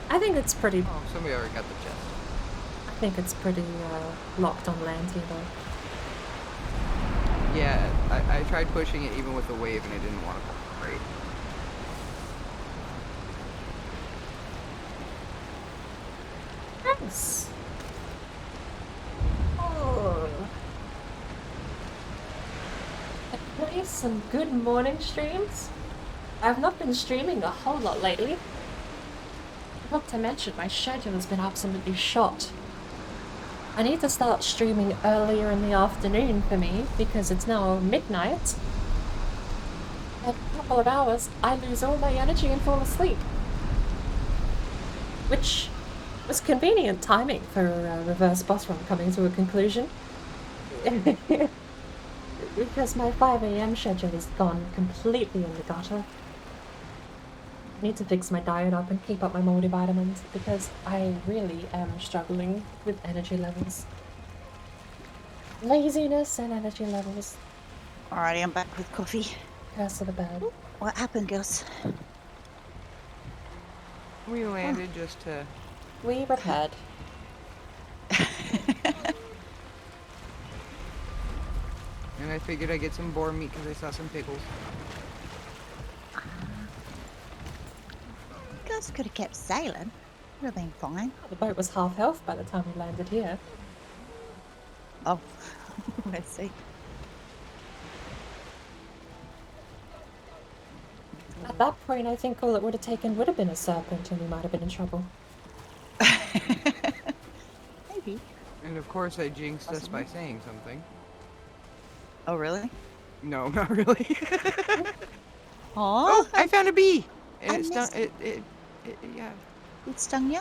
S1: I think it's pretty.
S2: Oh, somebody already got the chest.
S1: I think it's pretty locked on land here, though.
S2: Yeah, I tried pushing it even with the wave and it didn't want to cooperate.
S1: Nice. Oh. Play some good morning streams. I've not been streaming a whole lot lately. Not to mention, my schedule has been absolutely shot. I need to start streaming earlier in the afternoon for me, because it's now midnight. In a couple of hours, I lose all my energy and fall asleep. Which was convenient timing for a reverse boss run coming to a conclusion. Because my 5 AM schedule is gone completely in the gutter. I need to fix my diet up and keep up my multivitamins because I really am struggling with energy levels. Laziness and energy levels.
S3: Alrighty, I'm back with coffee.
S1: Curse of the bird.
S3: What happened, girls?
S2: We landed just to.
S1: We repaired.
S2: And I figured I'd get some boar meat because I saw some pickles.
S3: You guys could have kept sailing. Would have been fine.
S1: The boat was half health by the time we landed here.
S3: Oh, I see.
S1: At that point, I think all it would have taken would have been a serpent and we might have been in trouble.
S3: Maybe.
S2: And of course I jinxed us by saying something.
S3: Oh, really?
S2: No, not really.
S3: Oh,
S2: I found a bee! And
S3: I
S2: it stung.
S3: missed
S2: It, yeah.
S3: it stung you?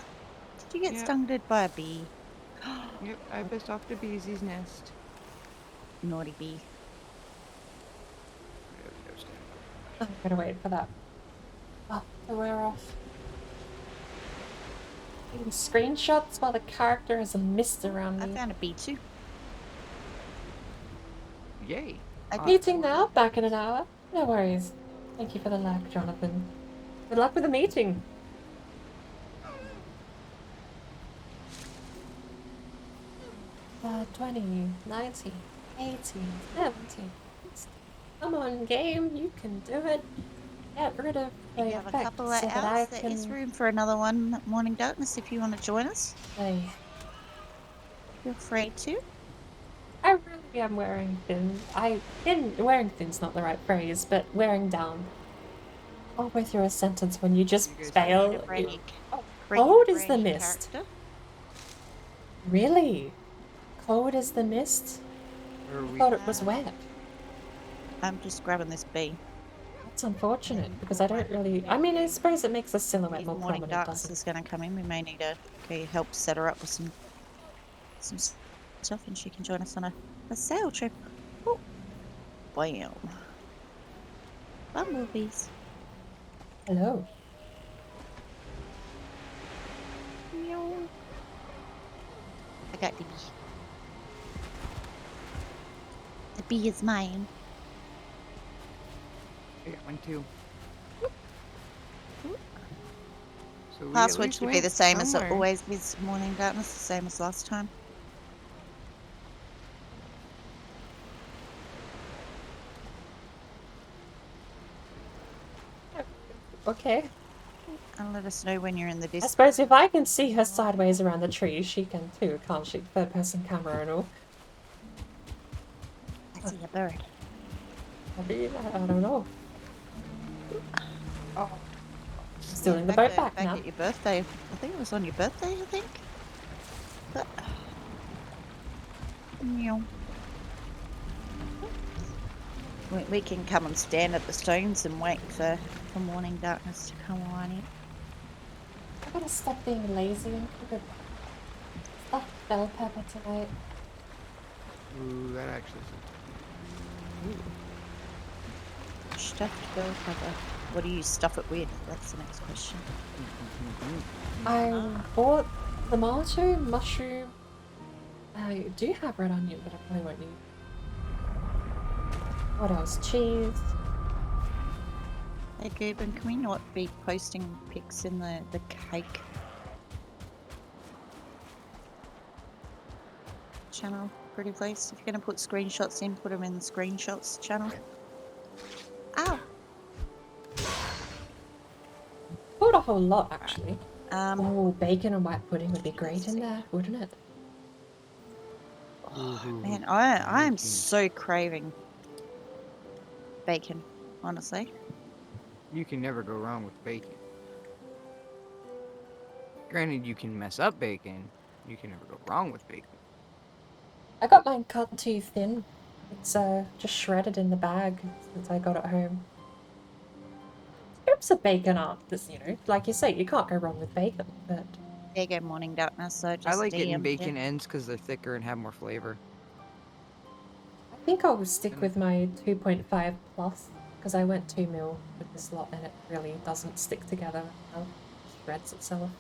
S3: Did you get
S2: Yeah.
S3: stung by a bee?
S2: Yep, I pissed off the bee's nest.
S3: Naughty bee.
S1: I'm gonna wait for that. Oh, to wear off. Taking screenshots while the character has a mist around
S3: I
S1: me.
S3: found a bee too.
S2: Yay.
S1: Meeting now, back in an hour. No worries. Thank you for the lag, Jonathan. Good luck with the meeting. Uh, 20, 90, 80, 70. Come on, game, you can do it. Get rid of
S3: We
S1: the
S3: have a
S1: effects
S3: couple
S1: so
S3: of
S1: that I
S3: hours. There is
S1: can
S3: room for another one, Morning Darkness, if you want to join us.
S1: play.
S3: Feel free to.
S1: I really am wearing thin. Wearing thin's not the right phrase, but wearing down. Halfway through a sentence when you just
S2: You guys
S1: fail.
S3: Bring
S1: you-
S3: your-
S1: Oh,
S3: bring your
S1: cold is the
S3: brand new
S1: mist.
S3: character.
S1: Really? Cold is the mist?
S2: Or
S1: I
S2: we
S1: thought it was wet.
S3: I'm just grabbing this bee.
S1: That's unfortunate because I don't really. I mean, I suppose it makes a silhouette
S3: If
S1: more
S3: Morning
S1: prominent,
S3: Darkness
S1: doesn't it?
S3: is going to come in, we may need to help set her up with some stuff, and she can join us on a sail trip. Oh, bam! Bumblebees.
S1: Hello.
S3: Meow. I got the bee. The bee is mine.
S2: I got one too. So we at
S3: Password
S2: least
S3: should be
S2: went
S3: the same as it
S2: somewhere.
S3: always is. Morning Darkness, the same as last time.
S1: Okay.
S3: And let us know when you're in the
S1: I
S3: Discord.
S1: suppose if I can see her sideways around the tree, she can too, can't she? Third person camera and all.
S3: I see a bird.
S1: I mean, I don't know.
S2: Oh,
S1: Stealing the
S3: Back
S1: boat back now.
S3: at your birthday. I think it was on your birthday, I think. But... Meow. We can come and stand at the stones and wait for Morning Darkness to come on in.
S1: I gotta stop being lazy and cook a stuffed bell pepper tonight.
S2: ooh, that actually.
S3: Stuffed bell pepper. What do you stuff it with? That's the next question.
S1: I bought tomato, mushroom. I do have red onion, but I probably won't need. What else? Cheese.
S3: Hey Gooben, can we not be posting pics in the cake channel, pretty please? If you're going to put screenshots in, put them in the screenshots channel. Ow!
S1: Bought a whole lot actually.
S3: Um,
S1: Oh, bacon and white pudding would be great in there, wouldn't it?
S3: man, I am so craving bacon, honestly.
S2: You can never go wrong with bacon. Granted, you can mess up bacon. You can never go wrong with bacon.
S1: I got mine cut too thin. It's just shredded in the bag since I got it home. Strips of bacon aren't this, like you say, you can't go wrong with bacon, but
S3: There you go, morning darkness. So just
S2: I like getting
S3: DM,
S2: bacon ends because they're thicker and have more flavor.
S1: I think I'll stick
S2: And-
S1: with my 2.5 plus because I went 2 mil with this lot and it really doesn't stick together well. It shreds itself.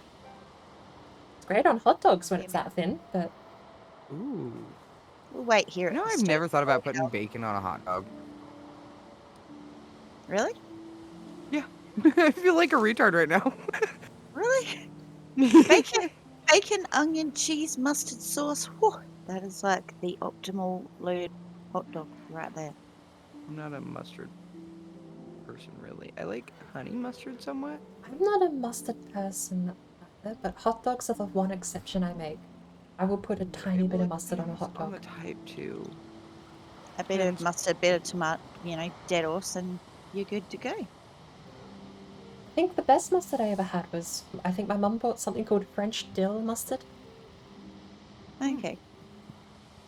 S1: It's great on hot dogs when it's that thin, but
S2: Ooh.
S3: we'll wait here.
S2: You know,
S3: at the
S2: I've never thought about
S3: Steak
S2: putting bacon on a hot dog.
S3: Really?
S2: I feel like a retard right now.
S3: Really? Bacon, onion, cheese, mustard sauce. Whew, that is like the optimal load hot dog right there.
S2: I'm not a mustard person, really. I like honey mustard somewhat.
S1: I'm not a mustard person either, but hot dogs are the one exception I make. I will put a tiny bit of mustard on a hot
S2: On the
S1: dog.
S2: type too.
S3: A bit of mustard, bit of tomato, dead horse, and you're good to go.
S1: I think the best mustard I ever had was, I think my mum bought something called French dill mustard
S3: Okay.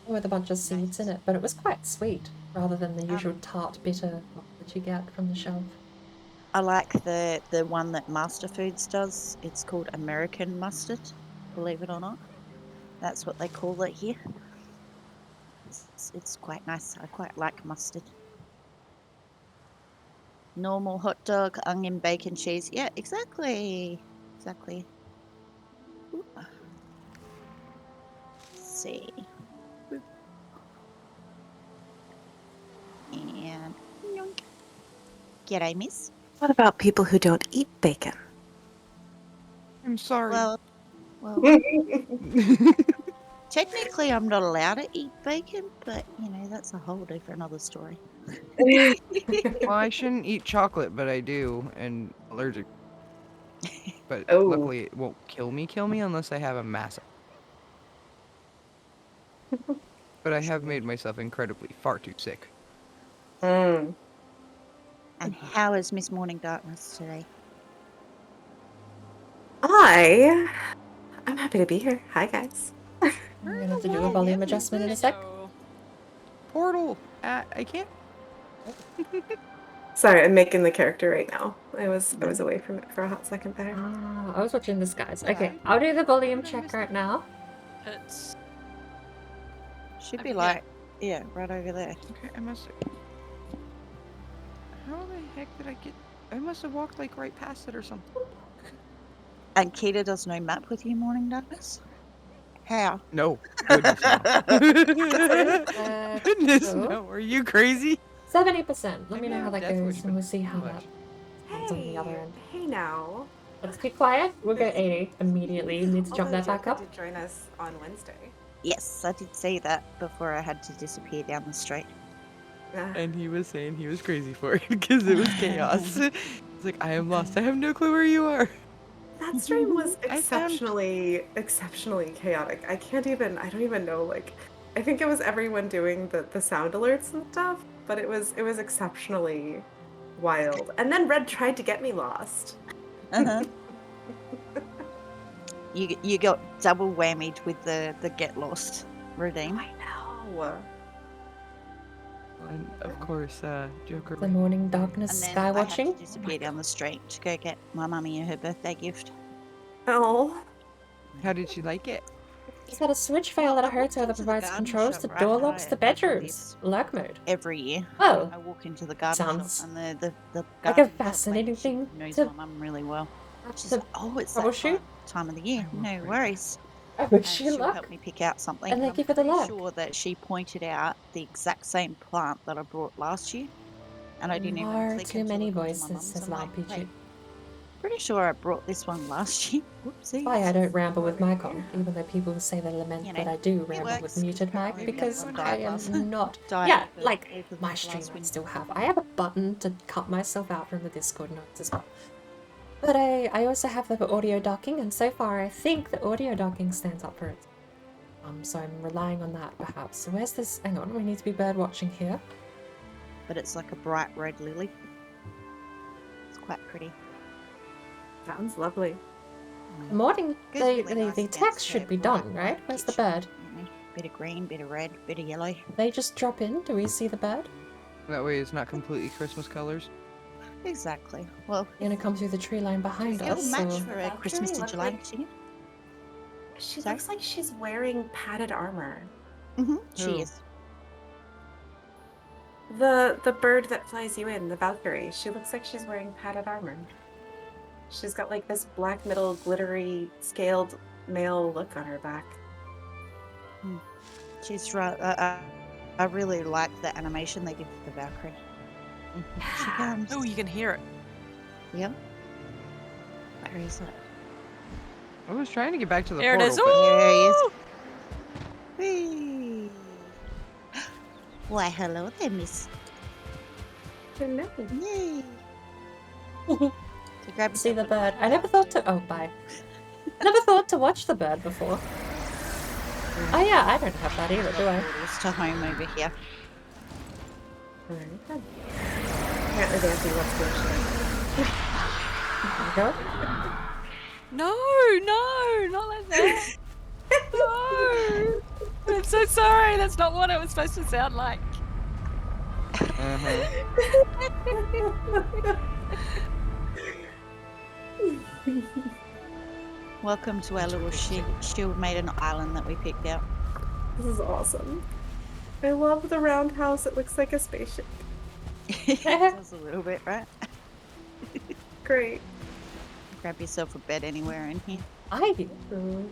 S1: with a bunch of seeds in it, but it was quite sweet rather than the usual tart bitter that you get from the shelf.
S3: I like the one that Master Foods does. It's called American mustard, believe it or not. That's what they call it here. It's quite nice. I quite like mustard. Normal hot dog, onion, bacon, cheese. Yeah, exactly. Exactly. Ooh. Let's see. Boop. And yoink. G'day, miss.
S10: What about people who don't eat bacon?
S2: I'm sorry.
S3: Well, technically I'm not allowed to eat bacon, but that's a whole different other story.
S2: Well, I shouldn't eat chocolate, but I do, and allergic. But
S10: Oh.
S2: luckily, it won't kill me unless I have a massive. But I have made myself incredibly far too sick.
S10: Mm.
S3: And how is Miss Morning Darkness today?
S10: I'm happy to be here. Hi, guys.
S1: I'm gonna have to do a volume adjustment in a sec.
S2: Portal! I can't.
S10: Sorry, I'm making the character right now. I was away from it for a hot second there.
S1: Ah, I was watching this, guys. Okay, I'll do the volume check right now.
S7: Hits.
S3: Should
S7: Over
S3: be
S7: here.
S3: like, yeah, right over there.
S2: Okay, I must have. How the heck did I get. I must have walked like right past it or something.
S3: And Keita does no map with you, Morning Darkness? How?
S2: No. Goodness no. Goodness
S1: so-
S2: no. Are you crazy?
S1: 70%. Let me know
S2: Maybe
S1: how
S2: I'm
S1: that
S2: Death
S1: goes,
S2: Wish,
S1: and
S2: but
S1: we'll see
S2: too
S1: how
S2: much.
S1: that sounds on the other end.
S10: Hey now.
S1: Let's be quiet. We'll go 80 immediately. You need to jump that back up.
S10: did join us on Wednesday.
S3: Yes, I did see that before I had to disappear down the street.
S2: And he was saying he was crazy for it because it was chaos. It's like, I am lost. I have no clue where you are.
S10: That stream was
S2: I found-
S10: exceptionally chaotic. I don't even know, like, I think it was everyone doing the sound alerts and stuff, but it was exceptionally wild. And then Red tried to get me lost.
S3: Uh-huh. You got double whammied with the get lost redeem.
S10: I know.
S2: And of course, Joker.
S1: The morning darkness
S3: And then
S1: sky
S3: I had
S1: watching.
S3: to disappear down the street to go get my mummy her birthday gift.
S10: Oh.
S2: How did she like it?
S1: Just had a switch fail at a hotel that
S3: to the
S1: provides
S3: garden
S1: controls
S3: shop,
S1: to
S3: right?
S1: door
S3: And
S1: locks
S3: I
S1: to
S3: do
S1: bedrooms.
S3: this
S1: Lurk mode.
S3: every year.
S1: Oh,
S3: I walk into the garden
S1: Sounds
S3: shop and the
S1: like a
S3: garden shop
S1: fascinating
S3: lady, she
S1: thing
S3: knows
S1: to-
S3: my mum really well. She's
S1: to
S3: like, oh, it's that
S1: troubleshoot.
S3: time of the year.
S2: I will
S3: No
S2: pray.
S3: worries.
S1: I
S3: And
S1: wish you
S3: she'll
S1: luck.
S3: help me pick out something.
S1: And
S3: And
S1: thank
S3: I'm
S1: you for the
S3: pretty
S1: luck.
S3: sure that she pointed out the exact same plant that I brought last year. And I didn't even
S1: Far
S3: click
S1: too
S3: until
S1: many
S3: I got to my
S1: voices,
S3: mum's.
S1: says
S3: I'm
S1: Loud
S3: like,
S1: Peachy.
S3: "Wait, pretty sure I brought this one last year. Whoopsies.
S1: That's why I don't ramble with mic on, even though people say they lament
S3: You
S1: that
S3: know,
S1: I do
S3: it
S1: ramble with
S3: works.
S1: muted mic,
S3: Maybe
S1: because
S3: I'm
S1: I
S3: diet
S1: am not.
S3: Diet
S1: Yeah,
S3: for
S1: like
S3: both of
S1: my
S3: the
S1: stream
S3: last
S1: I
S3: week.
S1: still have. I have a button to cut myself out from the Discord notes as well. But I also have the audio docking, and so far I think the audio docking stands up for it. So I'm relying on that perhaps. So where's this? Hang on, we need to be bird watching here.
S3: But it's like a bright red lily. It's quite pretty.
S10: Sounds lovely.
S1: Modding,
S3: Goes really nice
S1: the
S3: against
S1: text should be
S3: bright
S1: done, right?
S3: white
S1: Where's the
S3: kitchen.
S1: bird?
S3: Bit of green, bit of red, bit of yellow.
S1: They just drop in? Do we see the bird?
S2: That way it's not completely Christmas colors.
S3: Exactly. Well,
S1: You're gonna come through the tree line behind
S3: it'll
S1: us,
S3: match
S1: or...
S3: for a
S10: Valkyrie
S3: Christmas
S10: looks
S3: July
S10: like-
S3: chicken.
S10: She
S3: Sorry?
S10: looks like she's wearing padded armor.
S3: She
S2: Who?
S3: is.
S10: The bird that flies you in, the Valkyrie, she looks like she's wearing padded armor. She's got like this black middle glittery scaled mail look on her back.
S3: She's right. I really like the animation they did for the Valkyrie. She comes.
S7: Oh, you can hear it.
S3: Yep. Where is it?
S2: I was trying to get back to the
S7: There it
S2: portal,
S7: is.
S2: but
S3: There he is.
S7: Ooh!
S3: Whee! Why, hello there, miss.
S10: No.
S3: Yay! So grab
S1: See the
S3: yourself a-
S1: bird. I never thought to... Oh, bye. Never thought to watch the bird before. Oh yeah, I don't have that either, do I?
S3: portals to home over here.
S10: Alright, then. Apparently they have to watch the
S1: There you go.
S7: No, no, not like that. No. I'm so sorry. That's not what it was supposed to sound like.
S3: Welcome to our little shield maiden island that we picked out.
S10: This is awesome. I love the roundhouse. It looks like a spaceship.
S3: It does a little bit, right?
S10: Great.
S3: Grab yourself a bed anywhere in here.
S1: I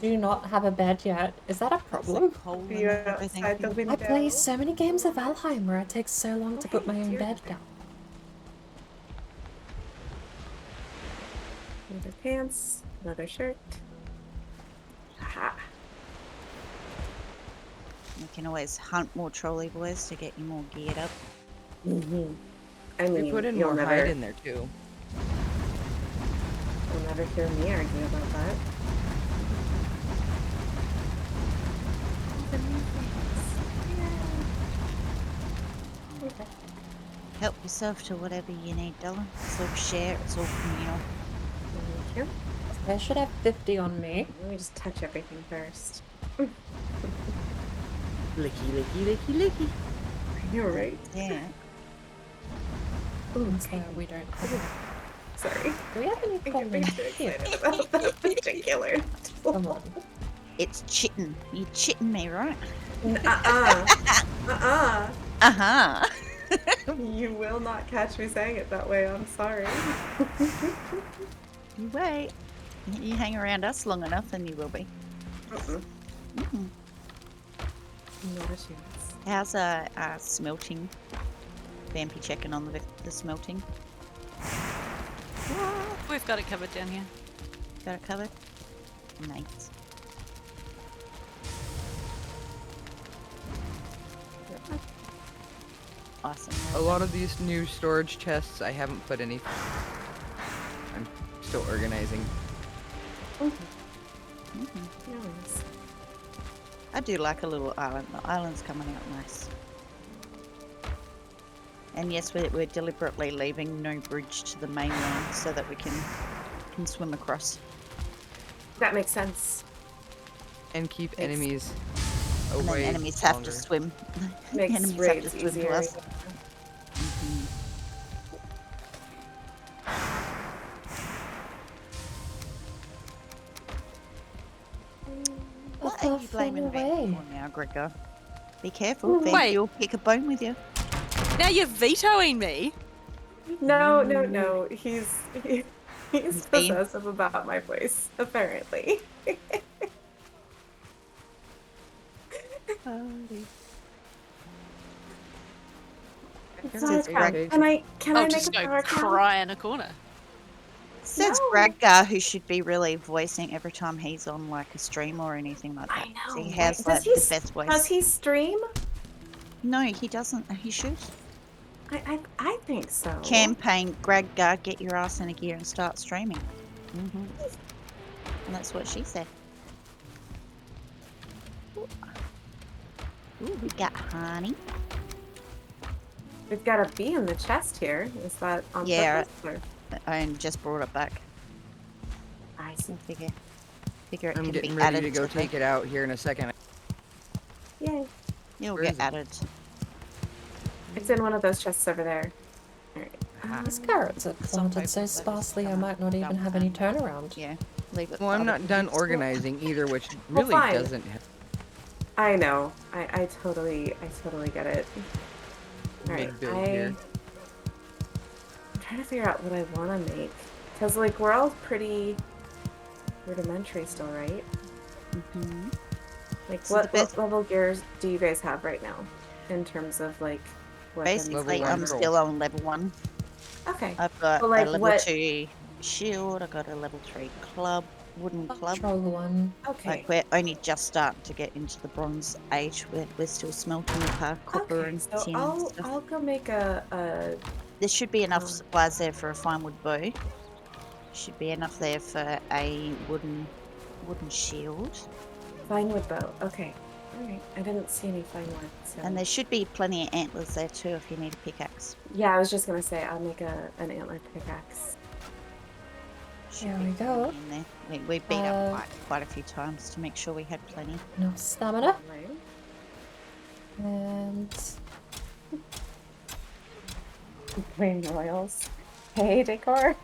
S1: do not have a bed yet. Is that a problem?
S3: Cold and
S10: Yeah,
S3: everything.
S10: outside the window.
S1: I play so many games of Valheim where it takes so long to put my own bed down.
S10: Another pants, another shirt. Aha.
S3: You can always hunt more trolley boys to get you more geared up.
S10: Mm-hmm. I mean,
S2: we put in
S10: you'll
S2: more
S10: never,
S2: hide in there too.
S10: You'll never hear me argue about that. Okay.
S3: Help yourself to whatever you need, darling. It's all share, it's all communal.
S10: Thank you.
S1: I should have 50 on me.
S10: Let me just touch everything first.
S2: Licky, licky, licky, licky.
S10: You're right.
S3: Yeah.
S10: Ooh,
S1: So we don't have...
S10: sorry.
S1: Do we have any
S10: I get
S1: problem
S10: way too
S1: here?
S10: excited about that particular.
S1: Come on.
S3: It's chitting. You're chitting me, right? Uh-huh.
S10: You will not catch me saying it that way. I'm sorry.
S3: You wait. You hang around us long enough and you will be.
S10: Mm-mm.
S3: Mm.
S10: Not a chance.
S3: How's smelting? Vampy checking on the smelting.
S7: We've got it covered down here.
S3: Got it covered? Nice. Awesome.
S2: A lot of these new storage chests, I haven't put any. I'm still organizing.
S3: Mhm.
S10: Nice.
S3: I do like a little island. The island's coming out nice. And yes, we're deliberately leaving no bridge to the mainland so that we can swim across.
S10: That makes sense.
S2: And keep
S3: It's-
S2: enemies
S3: And then
S2: away
S3: enemies have
S2: longer.
S3: to swim.
S10: Makes
S3: enemies have
S10: raids
S3: to swim
S10: easier.
S3: to us. Mhm. What are you blaming Vampy for now, Gregor? Be careful,
S7: Wait.
S3: Vampy will pick a bone with you.
S7: Now you're vetoing me.
S10: No, no, no. He's
S3: He's being-
S10: possessive about my voice, apparently.
S3: Says
S10: Can I
S7: I'll
S10: make
S7: just
S10: a
S7: go
S10: power count?
S7: cry in a corner.
S3: Says
S10: No.
S3: Gregor, who should be really voicing every time he's on like a stream or anything like that.
S10: I know.
S3: He
S10: right?
S3: has like the best voice.
S10: Does he stream?
S3: No, he doesn't. He should.
S10: I think so.
S3: Campaign, Gregor, get your ass in a gear and start streaming. And that's what she said. Ooh, we got honey.
S10: We've got a bee in the chest here. Is that on
S3: Yeah.
S10: purpose? Or?
S3: I just brought it back.
S10: I see.
S3: I figure Figure it
S2: I'm
S3: can
S2: getting
S3: be
S2: ready
S3: added
S2: to go
S3: the-
S2: take it out here in a second.
S10: Yay.
S3: You'll
S2: Where
S3: get
S2: is it?
S3: added.
S10: It's in one of those chests over there. Alright.
S1: These carrots are
S3: Some
S1: planted so
S3: people, they just
S1: sparsely I
S3: come
S1: might not even
S3: dump
S1: have any
S3: them.
S1: turnaround.
S3: Yeah, leave it.
S2: Well,
S3: for
S2: I'm
S3: other
S2: not done
S3: people to
S2: organizing either, which
S10: Well,
S2: really
S10: fine.
S2: doesn't help.
S10: I know. I totally get it. Alright,
S2: Big build here.
S10: I'm trying to figure out what I want to make. Because, like, we're all pretty rudimentary still, right?
S3: Mhm.
S10: Like,
S3: So the
S10: what
S3: best-
S10: level gears do you guys have right now? In terms of, like, weapons?
S3: Basically,
S2: Level
S3: I'm
S2: one.
S3: still on level 1.
S10: Okay.
S3: I've got
S10: But, like,
S3: a level
S10: what...
S3: 2 shield. I got a level 3 club, wooden club.
S1: Troll one.
S10: Okay.
S3: Like we're only just starting to get into the Bronze Age. We're still smelting with our copper
S10: Okay,
S3: and
S10: so
S3: tin and stuff.
S10: I'll go make a
S3: There should be enough
S10: um,
S3: supplies there for a fine wood bow. Should be enough there for a wooden shield.
S10: fine wood bow. Okay. Alright. I didn't see any fine wood, so...
S3: And there should be plenty of antlers there too if you need a pickaxe.
S10: Yeah, I was just gonna say, I'll make an antler pickaxe.
S3: Should
S1: There
S3: be
S1: we go.
S3: plenty in there. We beat up quite a few times to make sure we had plenty.
S1: Enough stamina.
S10: Right.
S1: And
S10: Plain royals. Hey, Decor.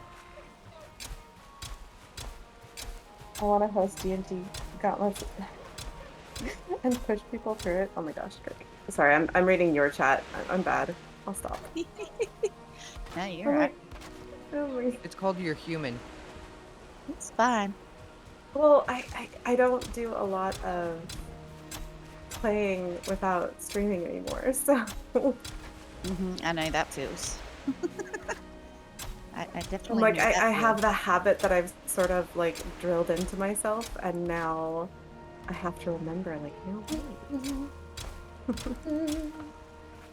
S10: I want to host D&D gauntlets and push people through it. Oh my gosh, great. Sorry, I'm reading your chat. I'm bad. I'll stop.
S3: No, you're right.
S10: Oh my.
S2: It's called You're Human.
S3: It's fine.
S10: Well, I don't do a lot of playing without streaming anymore, so...
S3: I know that feels. I definitely
S10: Like,
S3: knew that
S10: I have
S3: feels.
S10: the habit that I've sort of, like, drilled into myself, and now I have to remember, like, no, wait.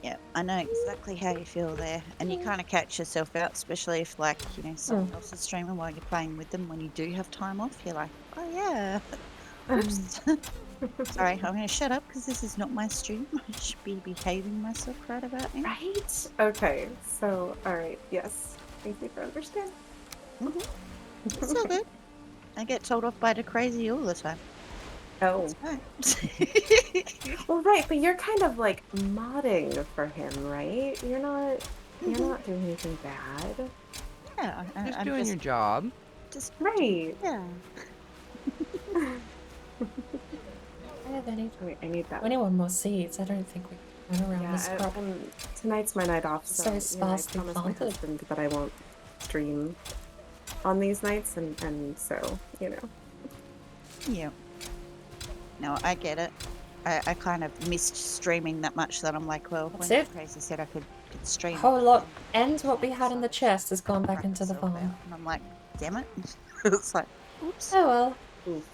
S3: Yeah, I know exactly how you feel there. And you kind of catch yourself out, especially if, like, you know, someone else is streaming while you're playing with them. When you do have time off, you're like, oh, yeah. Oops. Sorry, I'm going to shut up because this is not my stream. I should be behaving myself right about now.
S10: Right? Okay, so, alright, yes. Thank you for understanding.
S3: It's all good. I get told off by the crazy all the time.
S10: Oh.
S3: It's fine.
S10: Well, right, but you're kind of, like, modding for him, right? You're not doing anything bad.
S3: Yeah,
S2: Just
S3: I'm
S2: doing your job.
S3: just
S10: Right.
S3: yeah.
S1: I have any
S10: Wait, I need that.
S1: 21 more seeds. I don't think we can run around this
S10: Yeah,
S1: crop.
S10: tonight's my night off, so,
S1: So
S10: I
S1: sparsely
S10: promised my
S1: planted.
S10: husband that I won't stream on these nights, and so, you know.
S3: Yeah. No, I get it. I kind of missed streaming that much that I'm like, well,
S1: That's
S3: when
S1: it.
S3: Crazy said I could stream.
S1: A whole lot. And what we had in the chest has gone back into the farm.
S3: And I'm like, damn it. It's like, oops.
S1: Oh well.
S10: Oof.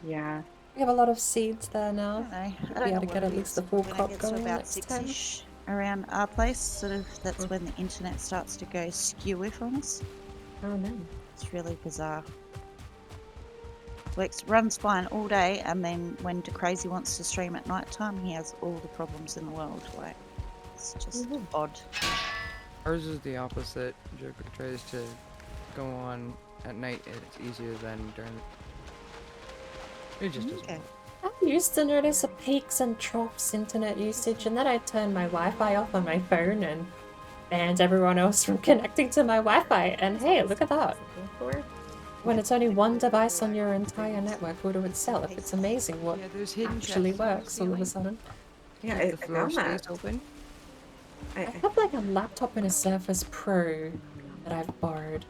S10: Yeah.
S1: We have a lot of seeds there
S3: I
S1: now.
S3: don't know. I
S1: Be
S3: don't
S1: able
S3: know
S1: to
S3: what
S1: get
S3: it
S1: at least
S3: is.
S1: the full
S3: When
S1: crop
S3: it gets to
S1: going
S3: about
S1: next time.
S3: 6-ish around our place, sort of, that's when the internet starts to go skew on us.
S10: Oh no.
S3: It's really bizarre. Runs fine all day, and then when Crazy wants to stream at night time, he has all the problems in the world. Like, it's just odd.
S2: Ours is the opposite. Joker tries to go on at night and it's easier than during the... It just doesn't
S3: Okay.
S2: work.
S1: I used to notice a peaks and troughs internet usage, and then I turned my Wi-Fi off on my phone and banned everyone else from connecting to my Wi-Fi. And hey, look at that. When it's only one device on your entire network, what would it sell? If it's amazing what
S2: Yeah, there's hidden
S1: actually
S2: chests on the
S1: works all of a
S2: ceiling.
S1: sudden.
S10: Yeah,
S2: If the
S10: I
S2: floor
S10: found
S2: stays
S10: that.
S2: open.
S1: I have like a laptop and a Surface Pro that I've borrowed.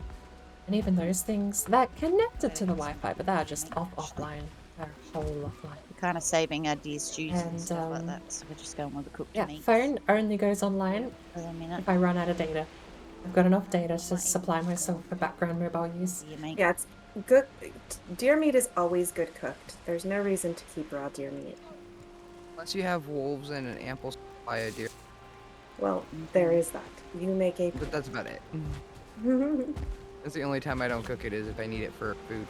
S1: And even those things, they're connected to the Wi-Fi, but they're just offline. They're whole offline.
S3: We're kind of saving our DSGs and
S1: And,
S3: stuff like that, so we're just going with the cooked
S1: Yeah,
S3: meats
S1: phone only goes online
S3: for the minute.
S1: if I run out of data. I've got enough data to supply myself for background mobile use.
S3: You make
S10: Yeah, it's good. Deer meat is always good cooked. There's no reason to keep raw deer meat.
S2: Unless you have wolves and an ample supply of deer.
S10: Well, there is that. You make a...
S2: But that's about it. That's the only time I don't cook it is if I need it for food.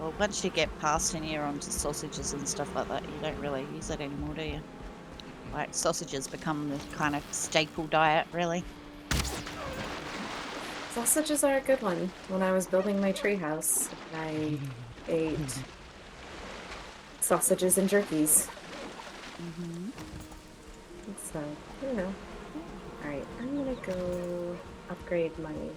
S3: Well, once you get past and you're onto sausages and stuff like that, you don't really use it anymore, do you? Like, sausages become the kind of staple diet, really.
S10: Sausages are a good one. When I was building my treehouse, I ate sausages and jerkies.
S3: Mm-hmm.
S10: So, you know. Alright, I'm gonna go upgrade my item.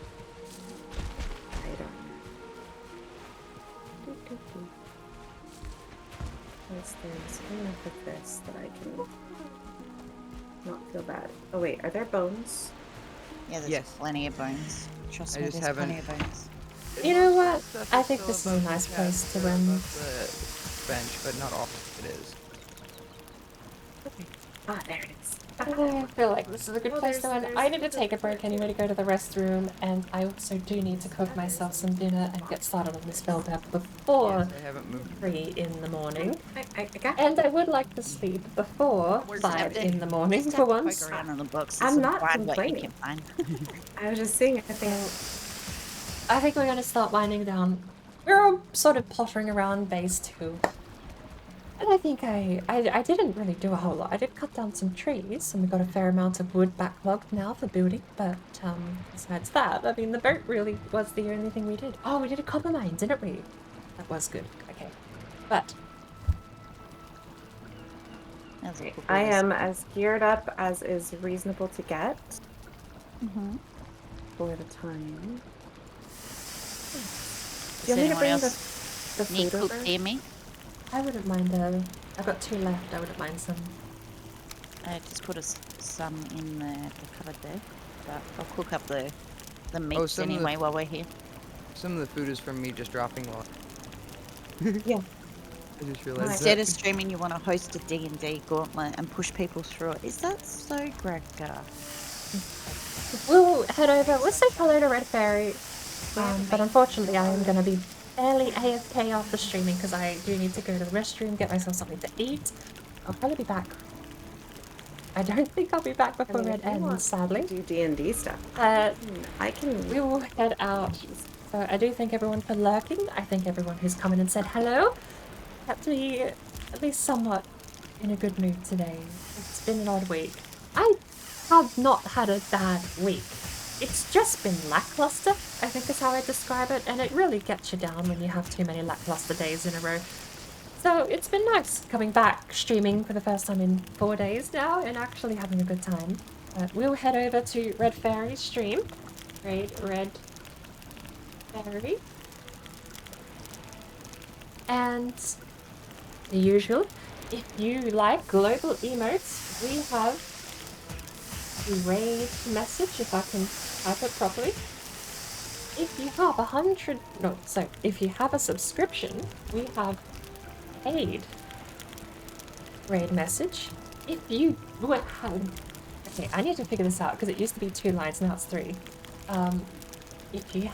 S10: There's enough of this that I can not feel bad. Oh wait, are there bones?
S3: Yeah, there's
S2: Yes.
S3: plenty of bones. Trust
S2: I
S3: me,
S2: just
S3: there's plenty
S2: haven't-
S3: of bones.
S1: You know
S2: Most of
S1: what?
S2: the stuff
S1: I
S2: is
S1: think
S2: still
S1: this is a
S2: above
S1: nice
S2: the
S1: place to
S2: Casper,
S1: end.
S2: above the bench, but not all it is.
S10: Ah, there it is.
S1: I feel like this is a good
S10: Oh,
S1: place to
S10: there's-
S1: end. I need to
S10: there's
S1: take a
S10: the
S1: break anyway to go to the restroom, and I also do need to cook myself some dinner and get started on this build up before
S2: Yes, I haven't moved.
S1: 3 in the morning.
S10: I got
S1: And I would like to sleep before
S2: Where's
S1: 5
S3: the-
S1: in the morning
S3: Just
S1: for
S3: have to
S1: once.
S3: poke around on the boxes
S10: I'm
S3: and
S10: not
S3: find what you
S10: complaining.
S3: can find.
S10: I was just saying, I think
S1: I think we're going to start winding down. We're all sort of pottering around base 2. And I think I didn't really do a whole lot. I did cut down some trees, and we got a fair amount of wood backlogged now for building, but besides that, I mean, the boat really was the only thing we did. Oh, we did a copper mine, didn't we? That was good. Okay. But
S3: That's a cool
S10: I
S3: place.
S10: am as geared up as is reasonable to get
S3: Mm-hmm.
S10: for the time.
S3: Does
S10: Do you want me to
S3: anyone
S10: bring
S3: else
S10: the
S3: need
S10: food
S3: cooked
S10: over?
S3: near me?
S1: I wouldn't mind, I've got 2 left, I wouldn't mind some.
S3: Just put some in the cupboard there. But I'll cook up the meats
S2: some of the-
S3: anyway while we're here.
S2: Some of the food is from me just dropping off.
S1: Yeah.
S2: I just realized
S3: Instead
S2: that.
S3: of streaming, you want to host a D&D gauntlet and push people through it. Is that so, Gregor?
S1: We'll head over, we'll say hello to Red Fairy, but unfortunately I am going to be fairly AFK after streaming because I do need to go to the restroom, get myself something to eat. I'll probably be back. I don't think I'll be back before Red
S10: if you want
S1: ends, sadly.
S10: to do D&D stuff.
S1: Uh,
S10: I can.
S1: we will head out. So I do thank everyone for lurking. I thank everyone who's come in and said hello. Kept me at least somewhat in a good mood today. It's been an odd week. I have not had a bad week. It's just been lackluster, I think is how I describe it, and it really gets you down when you have too many lackluster days in a row. So it's been nice coming back, streaming for the first time in 4 days now, and actually having a good time. We'll head over to Red Fairy's stream. Red Fairy. And the usual, if you like global emotes, we have the raid message, if I can type it properly. If you have if you have a subscription, we have paid raid message. If you okay, I need to figure this out because it used to be 2 lines, now it's 3. If you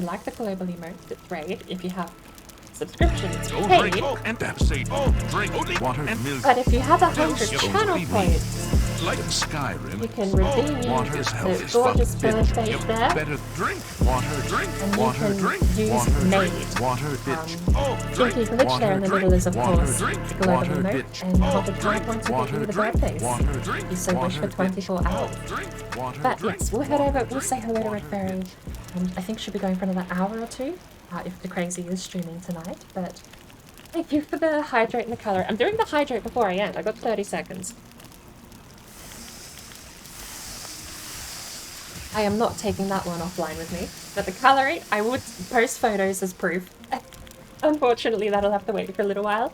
S1: like the global emote, it's raid. If you have subscription, it's
S9: Oh,
S1: paid.
S9: drink, oh, and that's it. Oh, drink, water, milk.
S1: But if you have 100
S9: Don't
S1: channel
S9: be
S1: points,
S9: Like in Skyrim.
S1: you can redeem
S9: Water's health
S1: the
S9: is
S1: gorgeous
S9: fucking
S1: birthday
S9: bitch. You
S1: there.
S9: better drink. Water, drink.
S1: And you
S9: Water,
S1: can
S9: drink.
S1: use
S9: Water,
S1: Maid.
S9: drink. Water, bitch.
S1: Stinky glitch there in the middle is, of
S9: water,
S1: course,
S9: drink.
S1: the global
S9: Water,
S1: emote,
S9: bitch.
S1: and 100 channel points will
S9: Water,
S1: give you the
S9: drink.
S1: birthdays.
S9: Water, drink.
S1: You so wish for
S9: Water,
S1: 24
S9: bitch.
S1: hours.
S9: Drink. Water,
S1: But
S9: drink.
S1: yes, we'll head over, we'll say hello to
S9: Water,
S1: Red Fairy. I think she'll be going for another hour or 2, if the crazy is streaming tonight, but thank you for the hydrate and the colour. I'm doing the hydrate before I end, I got 30 seconds. I am not taking that one offline with me, but the colouring, I would post photos as proof. Unfortunately, that'll have to wait for a little while.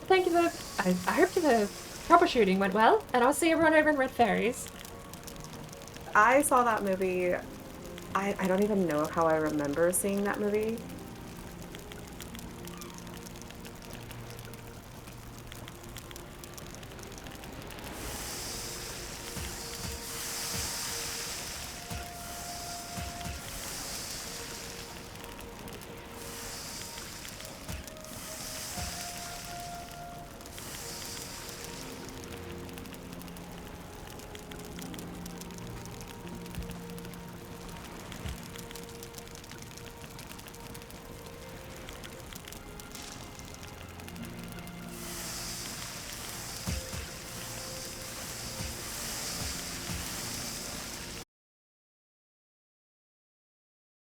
S1: Thank you for, I hope the troubleshooting went well, and I'll see everyone over in Red Fairies.
S10: I saw that movie. I don't even know how I remember seeing that movie.